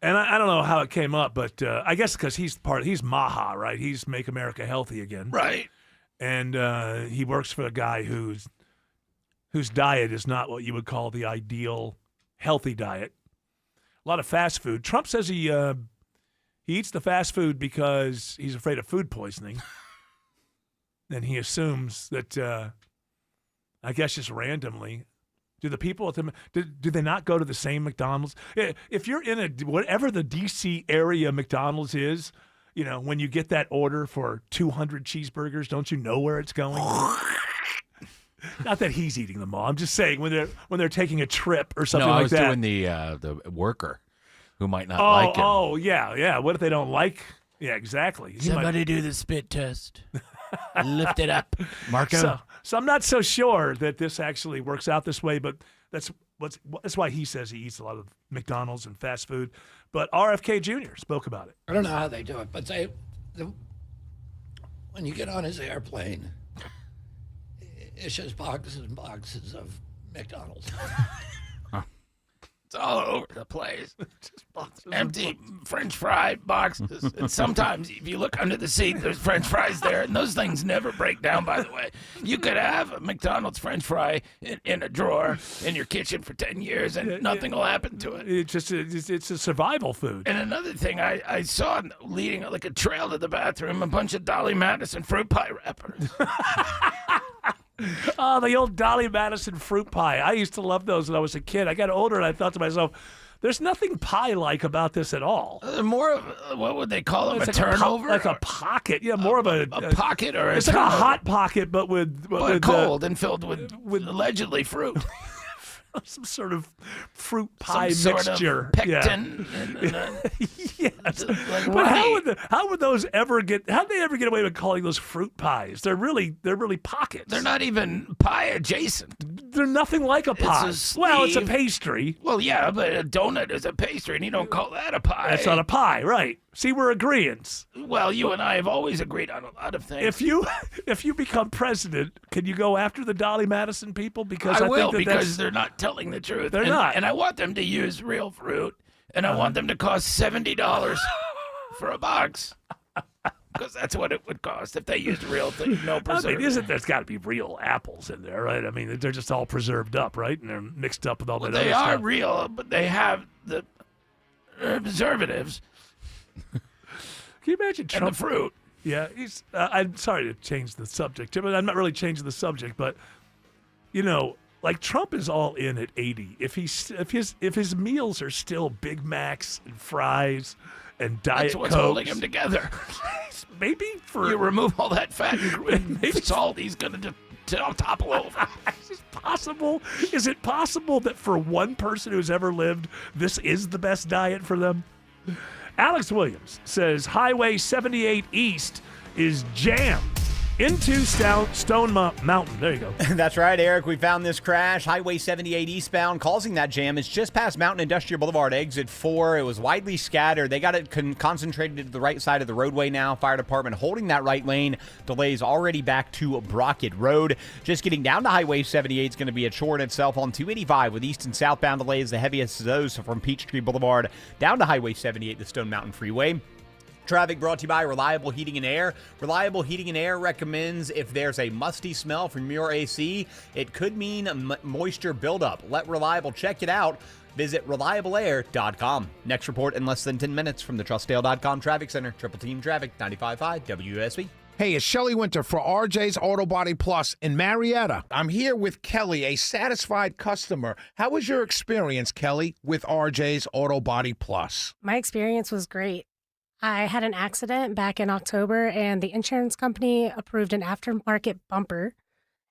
I don't know how it came up, but I guess because he's MAHA, right? He's Make America Healthy Again. Right. And he works for a guy whose diet is not what you would call the ideal healthy diet. A lot of fast food. Trump says he eats the fast food because he's afraid of food poisoning. And he assumes that, I guess just randomly, do the people at the do they not go to the same McDonald's? If you're in whatever the D.C. area McDonald's is, you know, when you get that order for 200 cheeseburgers, don't you know where it's going? Not that he's eating them all. I'm just saying when they're taking a trip or something like that. No, I was doing the worker who might not like it. Oh, yeah. What if they don't like? Yeah, exactly. Somebody do the spit test. Lift it up, Marco. So I'm not so sure that this actually works out this way, but that's why he says he eats a lot of McDonald's and fast food. But RFK Jr. spoke about it. I don't know how they do it, but when you get on his airplane, it's just boxes and boxes of McDonald's. It's all over the place. Empty French fry boxes. And sometimes, if you look under the seat, there's French fries there, and those things never break down, by the way. You could have a McDonald's French fry in a drawer in your kitchen for 10 years, and nothing will happen to it. It's a survival food. And another thing, I saw leading like a trail to the bathroom, a bunch of Dolly Madison fruit pie wrappers. Oh, the old Dolly Madison fruit pie. I used to love those when I was a kid. I got older and I thought to myself, there's nothing pie-like about this at all. More of, what would they call them, it's a like turnover? Like a pocket. Yeah, more of a pocket or it's a like a hot pocket, but with cold and filled with allegedly fruit. Some sort of fruit pie Some mixture. Sort of pectin. Yeah. Yes. But how would those ever get? How'd they ever get away with calling those fruit pies? They're really pockets. They're not even pie adjacent. They're nothing like a pie. It's well, it's a pastry. Well, yeah, but a donut is a pastry, and you don't call that a pie. That's not a pie, right? See, we're agreeing. Well, you and I have always agreed on a lot of things. If you become president, can you go after the Dolly Madison people? Because I will, think because they're not telling the truth. They're not. And I want them to use real fruit, and I want them to cost $70 for a box. Because that's what it would cost if they used real things, no preservatives. I mean, there's got to be real apples in there, right? I mean, they're just all preserved up, right? And they're mixed up with all that other stuff. They are real, but they have the preservatives. Can you imagine Trump? And the fruit. Yeah, he's. I'm sorry to change the subject, but I'm not really changing the subject. But like Trump is all in at 80. If his meals are still Big Macs and fries and Diet That's what's Cokes. holding him together. Maybe for You remove all that fat and salt, he's going to topple over. Is it possible that for one person who's ever lived, this is the best diet for them? Alex Williams says Highway 78 East is jammed into Stone Mountain. There you go. That's right, Eric. We found this crash. Highway 78 eastbound causing that jam. It's just past Mountain Industrial Boulevard, exit 4. It was widely scattered. They got it concentrated to the right side of the roadway now. Fire department holding that right lane. Delays already back to Brockett Road. Just getting down to Highway 78 is going to be a chore in itself on 285 with east and southbound delays. The heaviest of those from Peachtree Boulevard down to Highway 78, the Stone Mountain Freeway. Traffic brought to you by Reliable Heating and Air. Reliable Heating and Air recommends if there's a musty smell from your AC, it could mean moisture buildup. Let Reliable check it out. Visit reliableair.com. Next report in less than 10 minutes from the TrustDale.com Traffic Center. Triple Team Traffic, 95.5 WSB. Hey, it's Shelley Winter for RJ's Auto Body Plus in Marietta. I'm here with Kelly, a satisfied customer. How was your experience, Kelly, with RJ's Auto Body Plus? My experience was great. I had an accident back in October, and the insurance company approved an aftermarket bumper.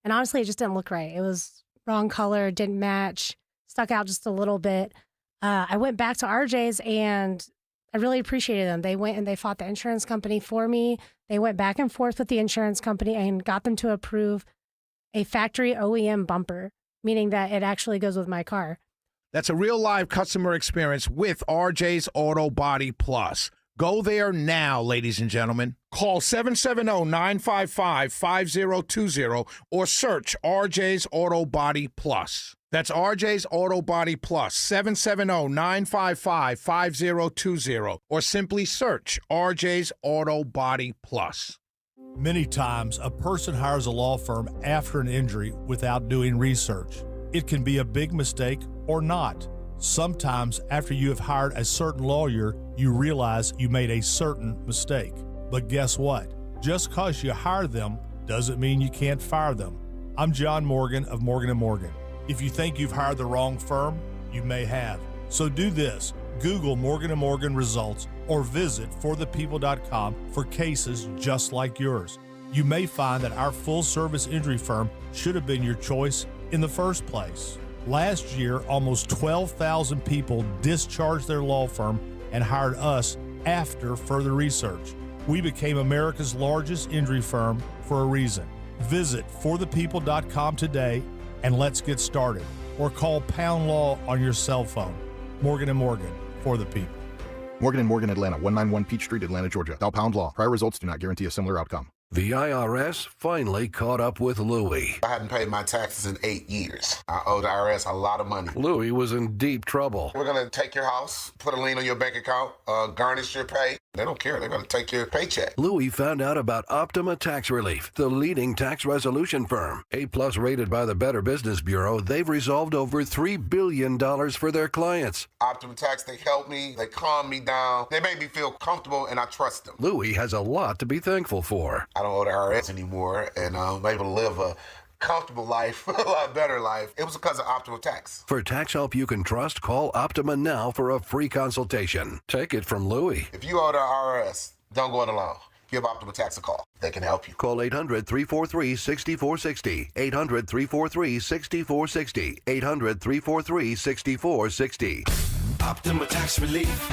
And honestly, it just didn't look right. It was wrong color, didn't match, stuck out just a little bit. I went back to RJ's, and I really appreciated them. They went and they fought the insurance company for me. They went back and forth with the insurance company and got them to approve a factory OEM bumper, meaning that it actually goes with my car. That's a real live customer experience with RJ's Auto Body Plus. Go there now, ladies and gentlemen. Call 770-955-5020 or search RJ's Auto Body Plus. That's RJ's Auto Body Plus, 770-955-5020 or simply search RJ's Auto Body Plus. Many times, a person hires a law firm after an injury without doing research. It can be a big mistake or not. Sometimes, after you have hired a certain lawyer, you realize you made a certain mistake. But guess what? Just because you hire them doesn't mean you can't fire them. I'm John Morgan of Morgan & Morgan. If you think you've hired the wrong firm, you may have. So do this. Google Morgan & Morgan results or visit forthepeople.com for cases just like yours. You may find that our full-service injury firm should have been your choice in the first place. Last year, almost 12,000 people discharged their law firm and hired us after further research. We became America's largest injury firm for a reason. Visit forthepeople.com today and let's get started. Or call Pound Law on your cell phone. Morgan & Morgan, for the people. Morgan & Morgan, Atlanta, 191 Peach Street, Atlanta, Georgia. Now Pound Law. Prior results do not guarantee a similar outcome. The IRS finally caught up with Louie. I hadn't paid my taxes in 8 years. I owe the IRS a lot of money. Louie was in deep trouble. We're going to take your house, put a lien on your bank account, garnish your pay. They don't care. They're going to take your paycheck. Louie found out about Optima Tax Relief, the leading tax resolution firm. A-plus rated by the Better Business Bureau, they've resolved over $3 billion for their clients. Optima Tax, they help me. They calm me down. They make me feel comfortable, and I trust them. Louie has a lot to be thankful for. I don't owe the IRS anymore, and I'm able to live a comfortable life, a lot better life. It was because of Optima Tax. For tax help you can trust, call Optima now for a free consultation. Take it from Louie. If you owe the IRS, don't go it alone. Give Optima Tax a call. They can help you. Call 800-343-6460. 800-343-6460. 800-343-6460. Optima Tax Relief.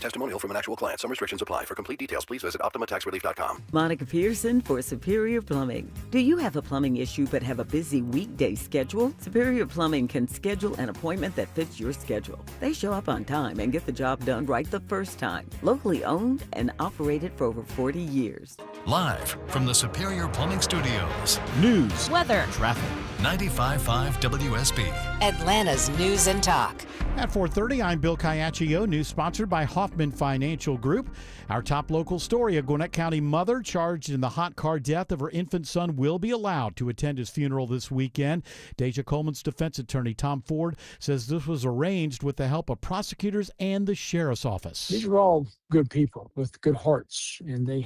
Testimonial from an actual client. Some restrictions apply. For complete details, please visit OptimaTaxRelief.com. Monica Pearson for Superior Plumbing. Do you have a plumbing issue but have a busy weekday schedule? Superior Plumbing can schedule an appointment that fits your schedule. They show up on time and get the job done right the first time. Locally owned and operated for over 40 years. Live from the Superior Plumbing Studios. News, weather, traffic. 95.5 WSB. Atlanta's News and Talk. At 4:30, I'm Bill Caiaccio. News sponsored by Hoffman Financial Group. Our top local story, a Gwinnett County mother charged in the hot car death of her infant son will be allowed to attend his funeral this weekend. Deja Coleman's defense attorney, Tom Ford, says this was arranged with the help of prosecutors and the sheriff's office. These are all good people with good hearts, and we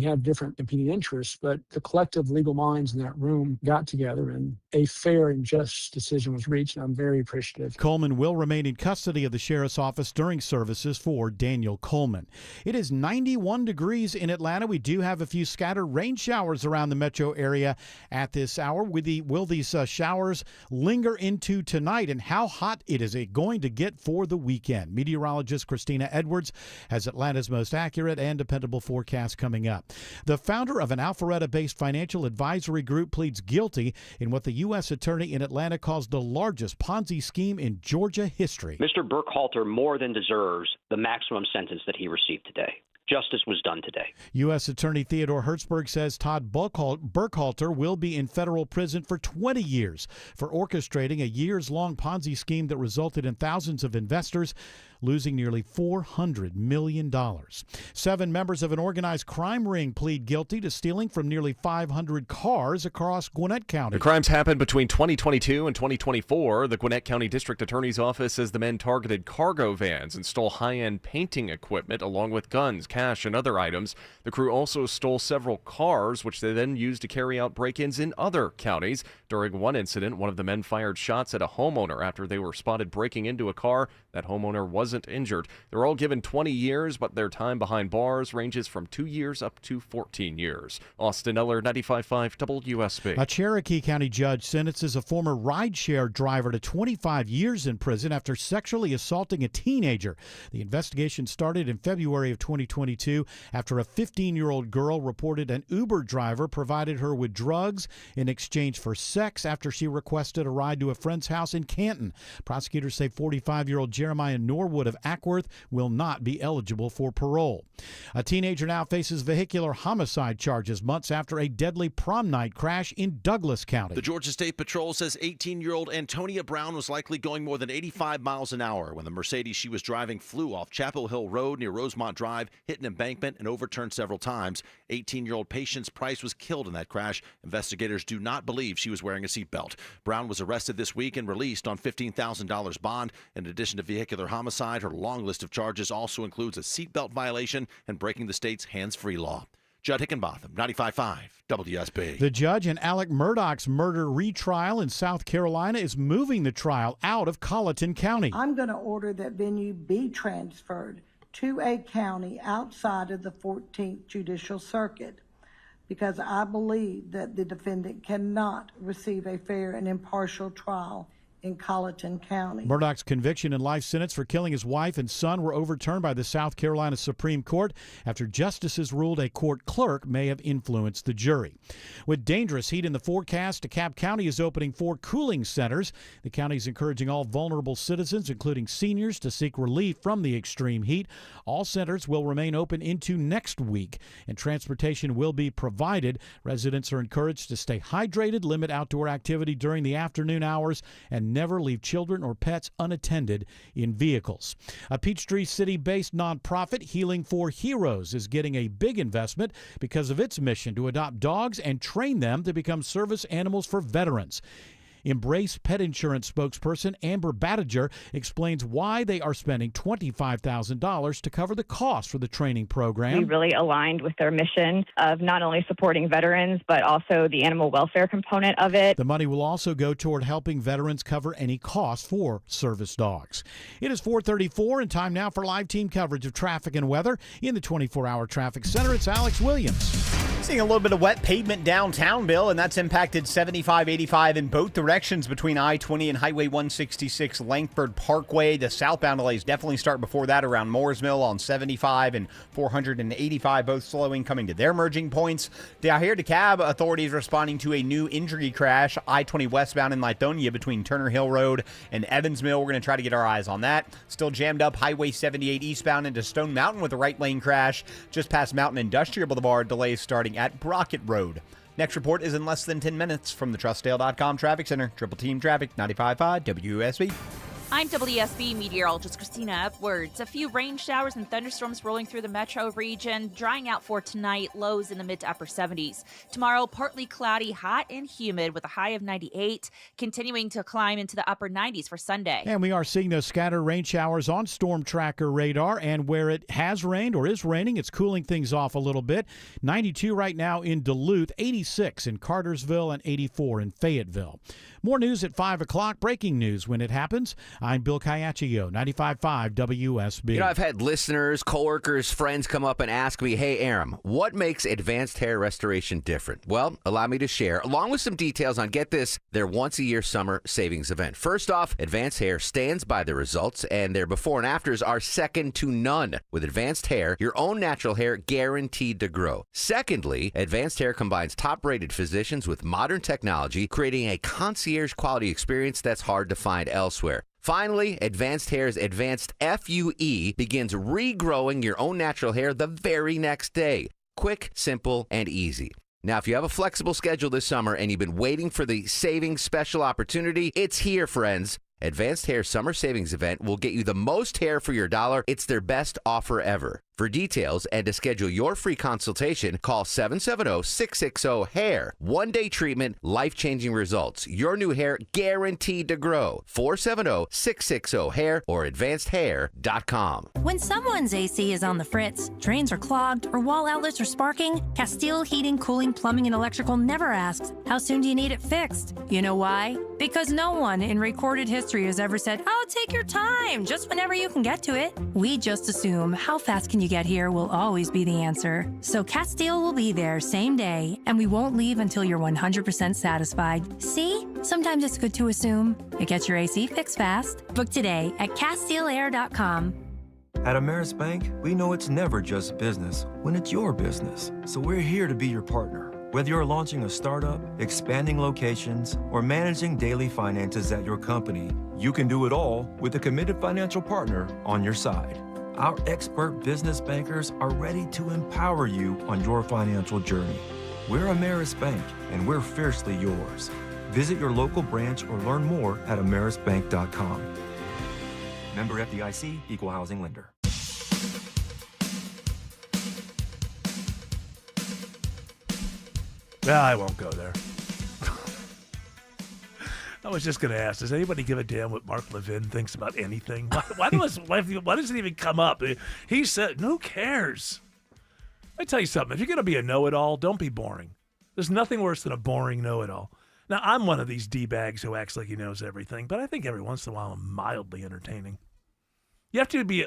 have different competing interests, but the collective legal minds in that room got together and a fair and just decision was reached, and I'm very appreciative. Coleman will remain in custody of the sheriff's office during services for Daniel Coleman. It is 91 degrees in Atlanta. We do have a few scattered rain showers around the metro area at this hour. Will these showers linger into tonight, and how hot is it going to get for the weekend? Meteorologist Christina Edwards has Atlanta's most accurate and dependable forecast coming up. The founder of an Alpharetta-based financial advisory group pleads guilty in what the U.S. attorney in Atlanta calls the largest Ponzi scheme in Georgia history. Mr. Burkhalter more than deserves the maximum sentence that he received today. Justice was done today. U.S. Attorney Theodore Hertzberg says Todd Burkhalter will be in federal prison for 20 years for orchestrating a years-long Ponzi scheme that resulted in thousands of investors losing nearly $400 million. 7 members of an organized crime ring plead guilty to stealing from nearly 500 cars across Gwinnett County. The crimes happened between 2022 and 2024. The Gwinnett County District Attorney's Office says the men targeted cargo vans and stole high-end painting equipment along with guns, cash, and other items. The crew also stole several cars, which they then used to carry out break-ins in other counties. During one incident, one of the men fired shots at a homeowner after they were spotted breaking into a car. That homeowner wasn't injured. They're all given 20 years, but their time behind bars ranges from 2 years up to 14 years. Austin Eller, 95.5 WSB. A Cherokee County judge sentences a former rideshare driver to 25 years in prison after sexually assaulting a teenager. The investigation started in February of 2022 after a 15-year-old girl reported an Uber driver provided her with drugs in exchange for sex after she requested a ride to a friend's house in Canton. Prosecutors say 45-year-old Jeremiah Norwood of Ackworth will not be eligible for parole. A teenager now faces vehicular homicide charges months after a deadly prom night crash in Douglas County. The Georgia State Patrol says 18-year-old Antonia Brown was likely going more than 85 miles an hour when the Mercedes she was driving flew off Chapel Hill Road near Rosemont Drive, hit an embankment, and overturned several times. 18-year-old Patience Price was killed in that crash. Investigators do not believe she was wearing a seatbelt. Brown was arrested this week and released on $15,000 bond. In addition to vehicular homicide, her long list of charges also includes a seatbelt violation and breaking the state's hands-free law. Judd Hickenbotham, 95.5 WSB. The judge in Alec Murdaugh's murder retrial in South Carolina is moving the trial out of Colleton County. I'm going to order that venue be transferred to a county outside of the 14th Judicial Circuit because I believe that the defendant cannot receive a fair and impartial trial in Colleton County. Murdaugh's conviction and life sentence for killing his wife and son were overturned by the South Carolina Supreme Court after justices ruled a court clerk may have influenced the jury. With dangerous heat in the forecast, DeKalb County is opening 4 cooling centers. The county is encouraging all vulnerable citizens, including seniors, to seek relief from the extreme heat. All centers will remain open into next week, and transportation will be provided. Residents are encouraged to stay hydrated, limit outdoor activity during the afternoon hours, and never leave children or pets unattended in vehicles. A Peachtree City-based nonprofit, Healing for Heroes, is getting a big investment because of its mission to adopt dogs and train them to become service animals for veterans. Embrace Pet Insurance spokesperson Amber Badiger explains why they are spending $25,000 to cover the cost for the training program. We really aligned with their mission of not only supporting veterans, but also the animal welfare component of it. The money will also go toward helping veterans cover any cost for service dogs. It is 4:34 and time now for live team coverage of traffic and weather. In the 24-hour traffic center, it's Alex Williams. Seeing a little bit of wet pavement downtown, Bill, and that's impacted 75, 85 in both directions between I-20 and Highway 166 Langford Parkway. The southbound delays definitely start before that around Moores Mill on 75 and 485, both slowing, coming to their merging points. Down here, DeKalb authorities responding to a new injury crash, I-20 westbound in Lithonia between Turner Hill Road and Evans Mill. We're going to try to get our eyes on that. Still jammed up Highway 78 eastbound into Stone Mountain with a right lane crash just past Mountain Industrial Boulevard. Delays starting at Brockett Road. Next report is in less than 10 minutes from the TrustDale.com Traffic Center. Triple Team Traffic, 95.5 WSB. I'm WSB meteorologist Christina Edwards. A few rain showers and thunderstorms rolling through the metro region, drying out for tonight, lows in the mid to upper 70s. Tomorrow, partly cloudy, hot and humid with a high of 98, continuing to climb into the upper 90s for Sunday. And we are seeing those scattered rain showers on Storm Tracker radar, and where it has rained or is raining, it's cooling things off a little bit. 92 right now in Duluth, 86 in Cartersville, and 84 in Fayetteville. More news at 5 o'clock. Breaking news when it happens. I'm Bill Caiaccio, 95.5 WSB. You know, I've had listeners, coworkers, friends come up and ask me, hey, Aram, what makes Advanced Hair Restoration different? Well, allow me to share, along with some details on, get this, their once-a-year summer savings event. First off, Advanced Hair stands by the results, and their before and afters are second to none. With Advanced Hair, your own natural hair guaranteed to grow. Secondly, Advanced Hair combines top-rated physicians with modern technology, creating a concierge-quality experience that's hard to find elsewhere. Finally, Advanced Hair's Advanced FUE begins regrowing your own natural hair the very next day. Quick, simple, and easy. Now, if you have a flexible schedule this summer and you've been waiting for the savings special opportunity, it's here, friends. Advanced Hair Summer Savings Event will get you the most hair for your dollar. It's their best offer ever. For details and to schedule your free consultation, call 770-660-HAIR. One-day treatment, life-changing results. Your new hair guaranteed to grow. 470-660-HAIR or advancedhair.com. When someone's AC is on the fritz, drains are clogged, or wall outlets are sparking, Castile Heating, Cooling, Plumbing, and Electrical never asks, how soon do you need it fixed? You know why? Because no one in recorded history has ever said, oh, take your time, just whenever you can get to it. We just assume, how fast can you get here will always be the answer. So Castile will be there same day, and we won't leave until you're 100% satisfied. See? Sometimes it's good to assume. It gets your AC fixed fast. Book today at CastileAir.com. At Ameris Bank, we know it's never just business when it's your business. So we're here to be your partner. Whether you're launching a startup, expanding locations, or managing daily finances at your company, you can do it all with a committed financial partner on your side. Our expert business bankers are ready to empower you on your financial journey. We're Ameris Bank, and we're fiercely yours. Visit your local branch or learn more at amerisbank.com. Member FDIC, Equal Housing Lender. I won't go there. I was just going to ask, does anybody give a damn what Mark Levin thinks about anything? Why does it even come up? He said, who cares? I tell you something, if you're going to be a know-it-all, don't be boring. There's nothing worse than a boring know-it-all. Now, I'm one of these D-bags who acts like he knows everything, but I think every once in a while I'm mildly entertaining. You have to be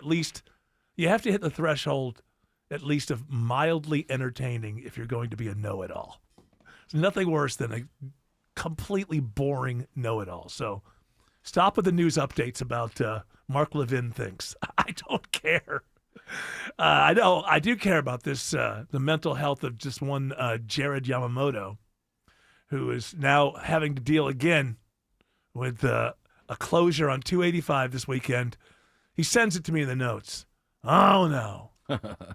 you have to hit the threshold at least of mildly entertaining if you're going to be a know-it-all. There's nothing worse than a completely boring know-it-all. So stop with the news updates about Mark Levin thinks. I don't care. I know I do care about this, the mental health of just one Jared Yamamoto, who is now having to deal again with a closure on 285 this weekend. He sends it to me in the notes. Oh, no.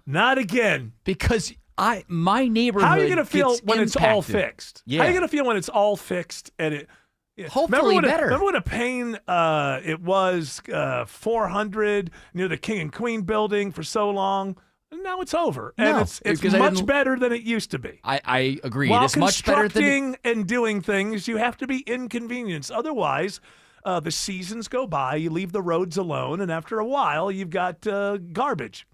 Not again. Because my neighborhood. How are you going to feel when it's all fixed? Yeah. How are you going to feel when it's all fixed and it? Hopefully better. Remember when a pain? It was 400 near the King and Queen building for so long. Now it's over, and it's much better than it used to be. I agree. While It's much better than constructing and doing things, you have to be inconvenienced. Otherwise, the seasons go by. You leave the roads alone, and after a while, you've got garbage.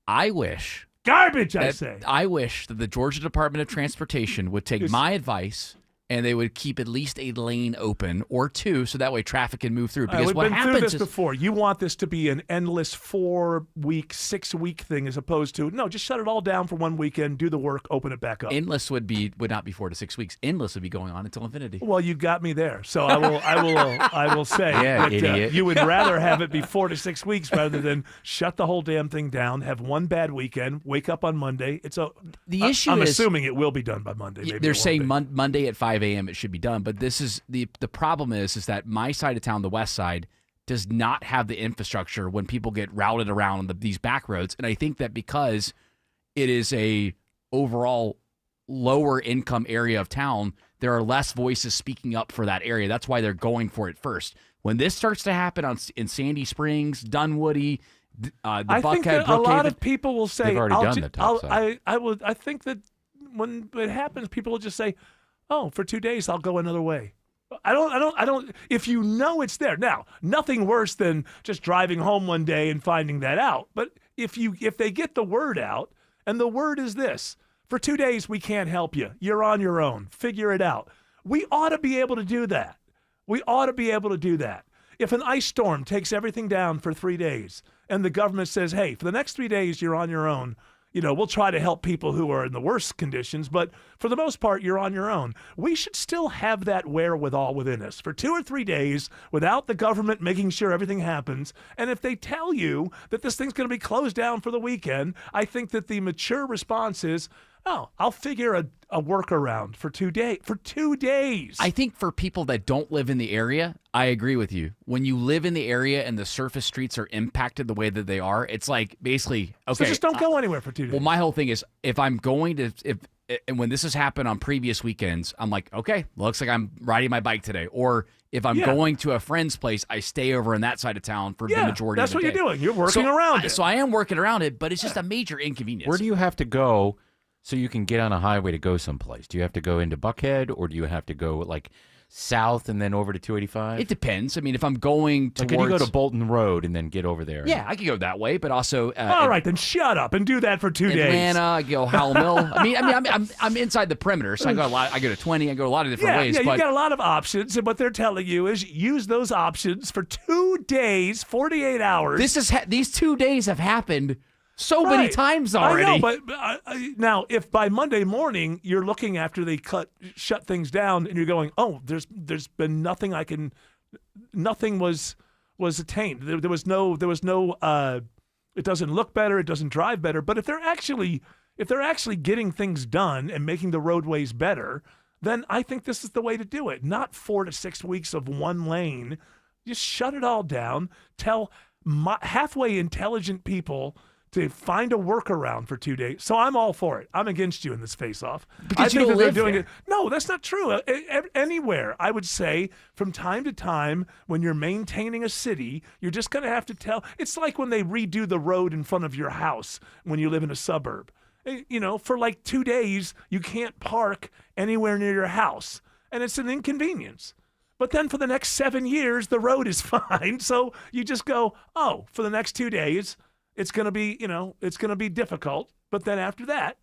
I wish. Garbage, I say. I wish that the Georgia Department of Transportation would take my advice and they would keep at least a lane open or two so that way traffic can move through. Because we've what been happens through this is before. You want this to be an endless 4-week, 6-week thing as opposed to, no, just shut it all down for one weekend, do the work, open it back up. endless would not be 4 to 6 weeks. Endless would be going on until infinity. Well, you got me there. So I will say Yeah, that idiot. you would rather have it be 4 to 6 weeks rather than shut the whole damn thing down, have one bad weekend, wake up on Monday. The issue I'm is assuming it will be done by Monday. Maybe they're it won't saying be. Monday at 5 a.m. it should be done. But this is the problem is that my side of town, the west side, does not have the infrastructure when people get routed around on these back roads. And I think that because it is a overall lower income area of town, there are less voices speaking up for that area. That's why they're going for it first. When this starts to happen in Sandy Springs, Dunwoody, I Buckhead, think that a lot of people will say, they've already done the top side. I think that when it happens, people will just say, oh, for 2 days, I'll go another way. I don't, if you know it's there. Now, nothing worse than just driving home one day and finding that out. But if they get the word out, and the word is this, for 2 days, we can't help you. You're on your own. Figure it out. We ought to be able to do that. if an ice storm takes everything down for 3 days and the government says, hey, for the next 3 days, you're on your own, we'll try to help people who are in the worst conditions, but for the most part, you're on your own. We should still have that wherewithal within us for 2 or 3 days without the government making sure everything happens. And if they tell you that this thing's going to be closed down for the weekend, I think that the mature response is, oh, I'll figure a workaround for 2 days. For 2 days. I think for people that don't live in the area, I agree with you. When you live in the area and the surface streets are impacted the way that they are, it's like basically, okay. So just don't go anywhere for 2 days. Well, my whole thing is if I'm going to, and when this has happened on previous weekends, I'm like, okay, looks like I'm riding my bike today. Or if I'm going to a friend's place, I stay over in that side of town for the majority of the day. That's what you're doing. You're working around it. So I am working around it, but it's just a major inconvenience. Where do you have to go so you can get on a highway to go someplace? Do you have to go into Buckhead, or do you have to go like south and then over to 285? It depends. I mean, if I'm going towards... Could you go to Bolton Road and then get over there? Yeah, I could go that way, but also... all right, then shut up and do that for 2 days. Atlanta, I go Howell Mill. I'm inside the perimeter, so I go to 20. I go a lot of different ways. Yeah, but you've got a lot of options, and what they're telling you is use those options for 2 days, 48 hours. These 2 days have happened so many times already. I know, but now if by Monday morning you're looking after they shut things down and you're going, oh, there's been nothing nothing was attained. There was no it doesn't look better, it doesn't drive better. But if they're actually getting things done and making the roadways better, then I think this is the way to do it. Not 4 to 6 weeks of one lane. Just shut it all down. Tell halfway intelligent people to find a workaround for 2 days. So I'm all for it. I'm against you in this face-off. Because you don't live there. No, that's not true. Anywhere, I would say, from time to time, when you're maintaining a city, you're just going to have to tell. It's like when they redo the road in front of your house when you live in a suburb. For like 2 days, you can't park anywhere near your house, and it's an inconvenience. But then for the next 7 years, the road is fine. So you just go, oh, for the next 2 days, it's going to be, it's going to be difficult. But then after that,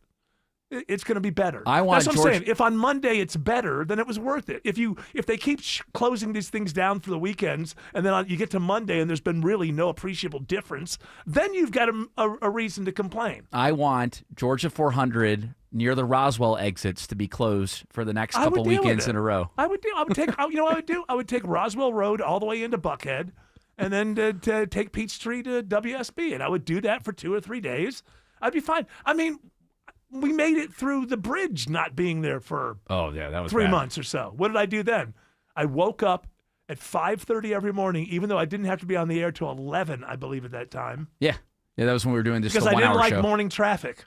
it's going to be better. That's what I'm saying. If on Monday it's better, then it was worth it. If they keep closing these things down for the weekends, and then you get to Monday and there's been really no appreciable difference, then you've got a reason to complain. I want Georgia 400 near the Roswell exits to be closed for the next couple weekends in a row. I would take I would take Roswell Road all the way into Buckhead, and then to take Peachtree to WSB, and I would do that for 2 or 3 days. I'd be fine. I mean, we made it through the bridge not being there for that was 3 bad. months or so. What did I do then? I woke up at 5:30 every morning, even though I didn't have to be on the air till 11, I believe, at that time. Yeah, that was when we were doing this. Because I didn't 1 hour like show. morning traffic.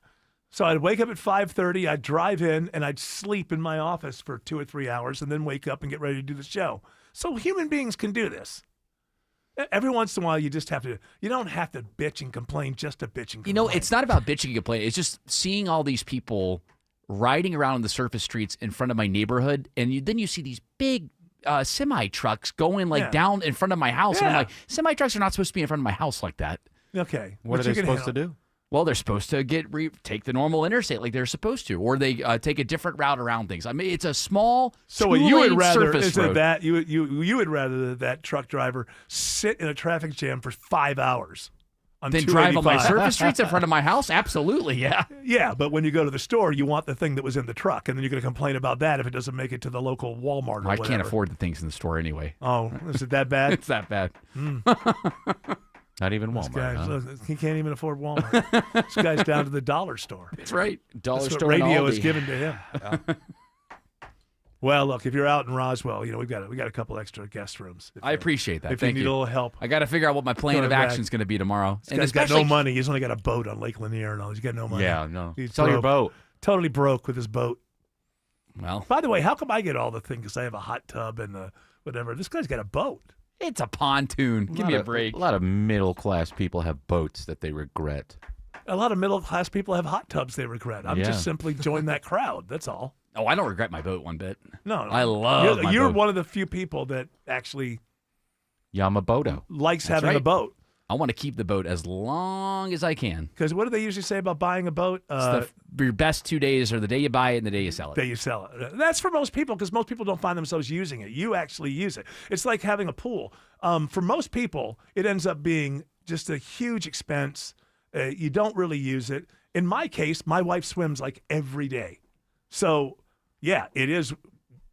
So I'd wake up at 5:30, I'd drive in, and I'd sleep in my office for 2 or 3 hours, and then wake up and get ready to do the show. So human beings can do this. Every once in a while, you don't have to bitch and complain just to bitch and complain. It's not about bitching and complaining. It's just seeing all these people riding around on the surface streets in front of my neighborhood, and then you see these big semi trucks going down in front of my house, and I'm like, semi trucks are not supposed to be in front of my house like that. Okay. What are they supposed to do? Well, they're supposed to take the normal interstate like they're supposed to, or they take a different route around things. I mean, it's a small So what you would rather surface is road. that you would rather that truck driver sit in a traffic jam for 5 hours on Then drive on my 285. surface streets in front of my house? Absolutely, yeah. Yeah, but when you go to the store, you want the thing that was in the truck, and then you're going to complain about that if it doesn't make it to the local Walmart or I whatever. can't afford the things in the store anyway. Oh, is it that bad? It's that bad. Not even This Walmart. guy, huh? he can't even afford Walmart. This guy's down to the dollar store. That's right. Dollar That's what store and radio Aldi. is given to him. Well, look, if you're out in Roswell, we've got a couple extra guest rooms. I appreciate that. If Thank you need a little help. I got to figure out what my plan of Coming back. action is going to be tomorrow. This guy's got no money. He's only got a boat on Lake Lanier and all. He's got no money. Yeah, no. He's Sell your broke. boat. Totally broke with his boat. Well, By the way, how come I get all the things? Because I have a hot tub and whatever. This guy's got a boat. it's a pontoon. Give me a break. A lot of middle-class people have boats that they regret. A lot of middle-class people have hot tubs they regret. I'm Yeah. just simply joined that crowd. That's all. Oh, I don't regret my boat one bit. No. I love my You're boat. one of the few people that actually Yamamoto. likes That's having a right. boat. I want to keep the boat as long as I can. Because what do they usually say about buying a boat? Your best 2 days are the day you buy it and the day you sell it. Day you sell it. That's for most people because most people don't find themselves using it. You actually use it. It's like having a pool. For most people, it ends up being just a huge expense. You don't really use it. In my case, my wife swims like every day. So, yeah, it is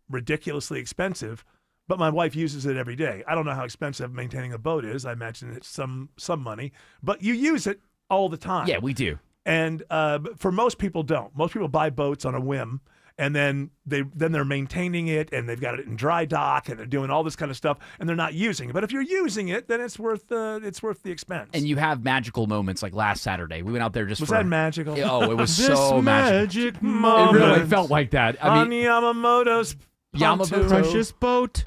ridiculously expensive. But my wife uses it every day. I don't know how expensive maintaining a boat is. I imagine it's some money. But you use it all the time. Yeah, we do. And for most people, don't. Most people buy boats on a whim, and then they're maintaining it, and they've got it in dry dock, and they're doing all this kind of stuff, and they're not using it. But if you're using it, then it's worth the expense. And you have magical moments like last Saturday. We went out there just was for... that magical? Oh, it was This so magic magical. moment It really felt like that. on Yamamoto's pontoon. precious boat.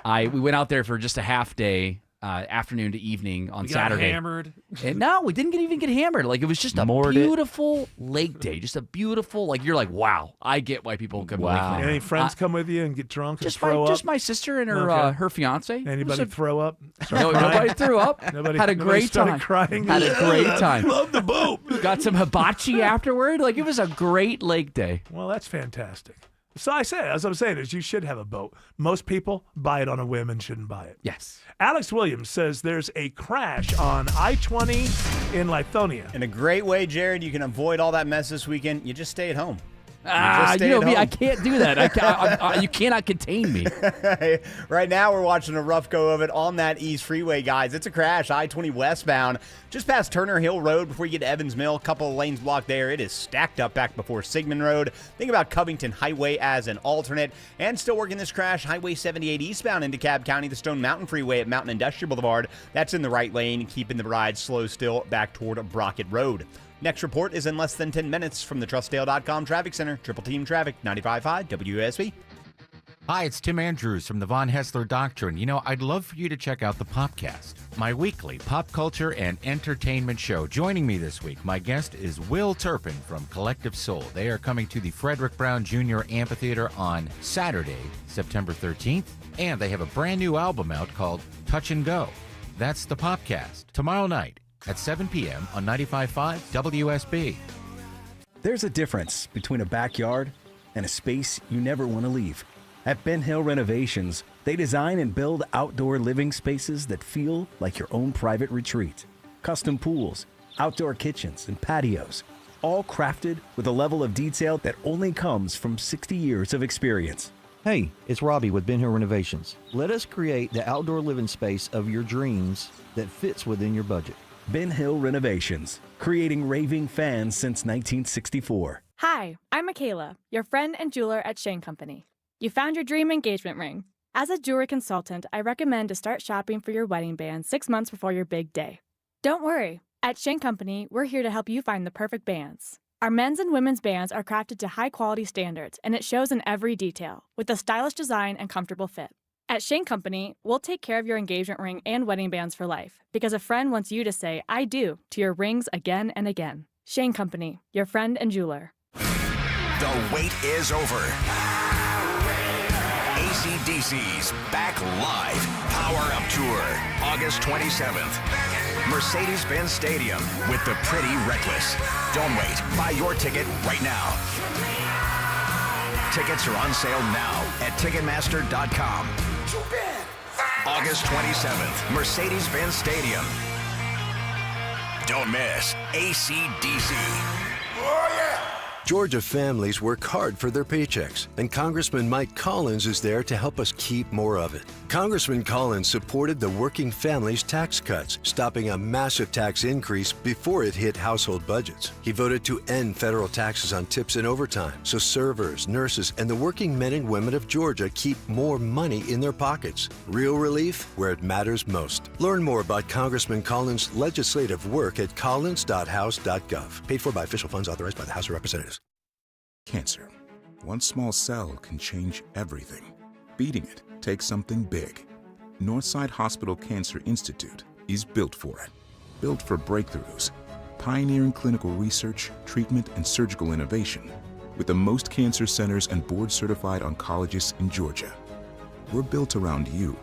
We went out there for just a half day, afternoon to evening on Saturday. Hammered. And no, we didn't even get hammered. Like, it was just a beautiful lake day. Just a beautiful, like, you're like, wow, I get why people come to Lake Land. Any friends come with you and get drunk and Just throw up? Just my sister and her Okay. her fiance. Anybody throw up? No, nobody threw up. Had a great time. Crying. Had a great time. Love the boat. Got some hibachi afterward. Like, it was a great lake day. Well, that's fantastic. So as I'm saying is you should have a boat. Most people buy it on a whim and shouldn't buy it. Yes. Alex Williams says there's a crash on I-20 in Lithonia. In a great way, Jared, you can avoid all that mess this weekend. You just stay at home. You know me, I can't do that. You cannot contain me. Right now, we're watching a rough go of it on that East Freeway, guys. It's a crash, I-20 westbound, just past Turner Hill Road before you get to Evans Mill. A couple of lanes blocked there. It is stacked up back before Sigmund Road. Think about Covington Highway as an alternate. And still working this crash, Highway 78 eastbound into Cobb County, the Stone Mountain Freeway at Mountain Industrial Boulevard. That's in the right lane, keeping the ride slow still back toward Brockett Road. Next report is in less than 10 minutes from the TrustDale.com Traffic Center. Triple Team Traffic, 95.5 WSB. Hi, it's Tim Andrews from the Von Hessler Doctrine. You know, I'd love for you to check out the Popcast, my weekly pop culture and entertainment show. Joining me this week, my guest is Will Turpin from Collective Soul. They are coming to the Frederick Brown Jr. Amphitheater on Saturday, September 13th, and they have a brand new album out called Touch and Go. That's the Popcast, tomorrow night at 7 p.m. on 95.5 WSB. There's a difference between a backyard and a space you never want to leave. At Ben Hill Renovations, they design and build outdoor living spaces that feel like your own private retreat. Custom pools, outdoor kitchens, and patios, all crafted with a level of detail that only comes from 60 years of experience. Hey, it's Robbie with Ben Hill Renovations. Let us create the outdoor living space of your dreams that fits within your budget. Ben Hill Renovations, creating raving fans since 1964. Hi, I'm Michaela, your friend and jeweler at Shane Company. You found your dream engagement ring. As a jewelry consultant, I recommend to start shopping for your wedding band 6 months before your big day. Don't worry. At Shane Company, we're here to help you find the perfect bands. Our men's and women's bands are crafted to high-quality standards, and it shows in every detail, with a stylish design and comfortable fit. At Shane Company, we'll take care of your engagement ring and wedding bands for life, because a friend wants you to say, I do, to your rings again and again. Shane Company, your friend and jeweler. The wait is over. AC/DC's back live. Power Up Tour, August 27th. Mercedes-Benz Stadium with the Pretty Reckless. Don't wait. Buy your ticket right now. Tickets are on sale now at Ticketmaster.com. August 27th, Mercedes-Benz Stadium. Don't miss AC/DC. Oh, yeah! Georgia families work hard for their paychecks, and Congressman Mike Collins is there to help us keep more of it. Congressman Collins supported the working families tax cuts, stopping a massive tax increase before it hit household budgets. He voted to end federal taxes on tips and overtime, so servers, nurses, and the working men and women of Georgia keep more money in their pockets. Real relief where it matters most. Learn more about Congressman Collins' legislative work at collins.house.gov. Paid for by official funds authorized by the House of Representatives. Cancer. One small cell can change everything. Beating it takes something big. Northside Hospital Cancer Institute is built for it. Built for breakthroughs, pioneering clinical research, treatment, and surgical innovation, with the most cancer centers and board-certified oncologists in Georgia. We're built around you,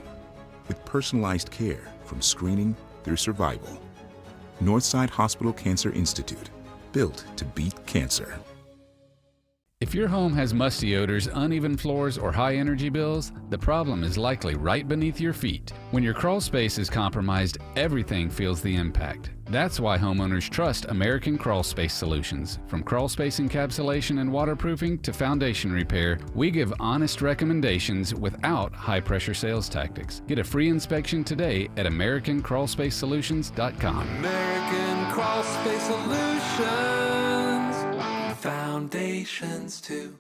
with personalized care from screening through survival. Northside Hospital Cancer Institute, built to beat cancer. If your home has musty odors, uneven floors, or high energy bills, the problem is likely right beneath your feet. When your crawl space is compromised, everything feels the impact. That's why homeowners trust American Crawl Space Solutions. From crawl space encapsulation and waterproofing to foundation repair, we give honest recommendations without high-pressure sales tactics. Get a free inspection today at AmericanCrawlSpaceSolutions.com. American Crawl Space Solutions. Foundations too.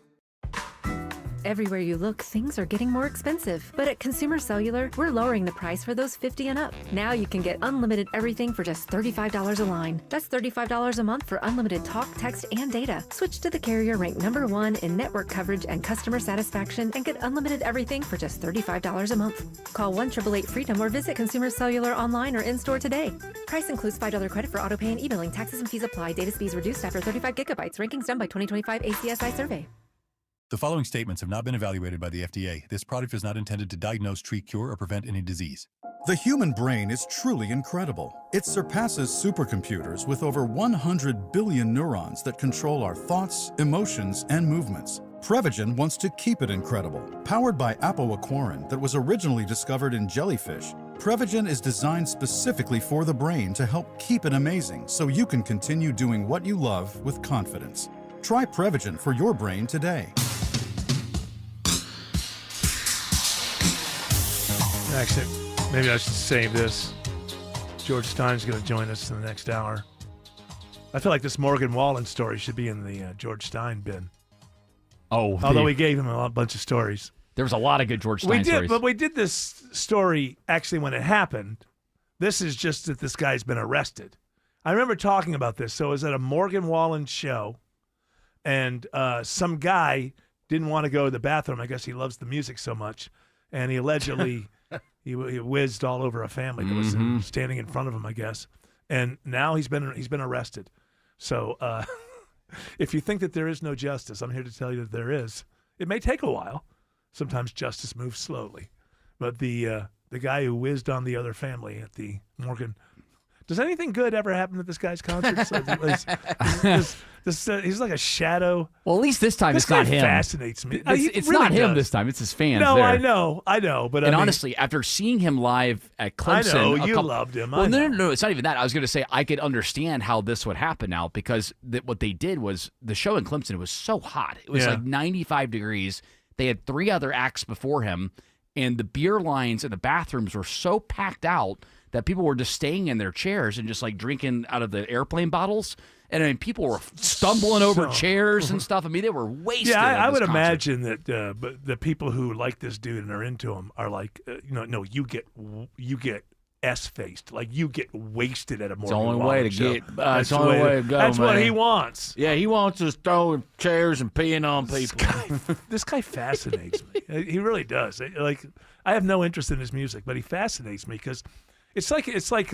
Everywhere you look, things are getting more expensive. But at Consumer Cellular, we're lowering the price for those 50 and up. Now you can get unlimited everything for just $35 a line. That's $35 a month for unlimited talk, text, and data. Switch to the carrier ranked #1 in network coverage and customer satisfaction and get unlimited everything for just $35 a month. Call 1-888-FREEDOM or visit Consumer Cellular online or in-store today. Price includes $5 credit for autopay and e-billing. Taxes and fees apply. Data speeds reduced after 35 gigabytes. Rankings done by 2025 ACSI survey. The following statements have not been evaluated by the FDA. This product is not intended to diagnose, treat, cure, or prevent any disease. The human brain is truly incredible. It surpasses supercomputers with over 100 billion neurons that control our thoughts, emotions, and movements. Prevagen wants to keep it incredible. Powered by apoaquarin that was originally discovered in jellyfish, Prevagen is designed specifically for the brain to help keep it amazing so you can continue doing what you love with confidence. Try Prevagen for your brain today. Actually, maybe I should save this. George Stein's going to join us in the next hour. I feel like this Morgan Wallen story should be in the George Stein bin. Oh, although we gave him a bunch of stories. There was a lot of good George Stein stories. But we did this story actually when it happened. This is just that this guy's been arrested. I remember talking about this. So it was at a Morgan Wallen show, and some guy didn't want to go to the bathroom. I guess he loves the music so much, and he allegedly he whizzed all over a family that was standing in front of him, I guess. And now he's been arrested. So if you think that there is no justice, I'm here to tell you that there is. It may take a while. Sometimes justice moves slowly. But the guy who whizzed on the other family at the Morgan. Does anything good ever happen at this guy's concert? He's like a shadow. Well, at least this time it's not him. Fascinates me. It's really not him does. this time. It's his fans. No, there. I know. But honestly, after seeing him live at Clemson, I know you loved him. Well, no, it's not even that. I was going to say I could understand how this would happen now because what they did was the show in Clemson was so hot. It was like 95 degrees. They had 3 other acts before him, and the beer lines in the bathrooms were so packed out that people were just staying in their chairs and just like drinking out of the airplane bottles. And I mean, people were stumbling over chairs and stuff. I mean, they were wasted. Yeah, I would concert. imagine that the people who like this dude and are into him are like, no, you get S-faced. Like, you get wasted at a Morgan Wallen way to show. get. That's the only way to go, That's what man. he wants. Yeah, he wants us throwing chairs and peeing on people. This guy fascinates me. He really does. Like, I have no interest in his music, but he fascinates me because it's like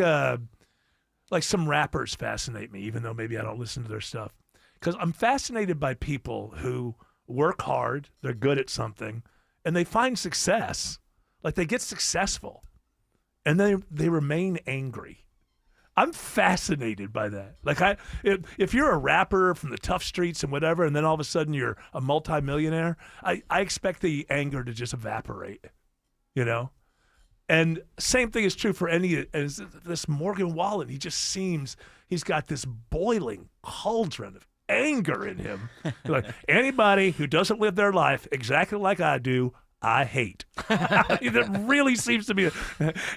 some rappers fascinate me, even though maybe I don't listen to their stuff. Because I'm fascinated by people who work hard, they're good at something, and they find success. Like, they get successful, and they remain angry. I'm fascinated by that. Like, if you're a rapper from the tough streets and whatever, and then all of a sudden you're a multimillionaire, I expect the anger to just evaporate, you know? And same thing is true for as this Morgan Wallen. He just seems he's got this boiling cauldron of anger in him. Like, anybody who doesn't live their life exactly like I do, I hate. That really seems to be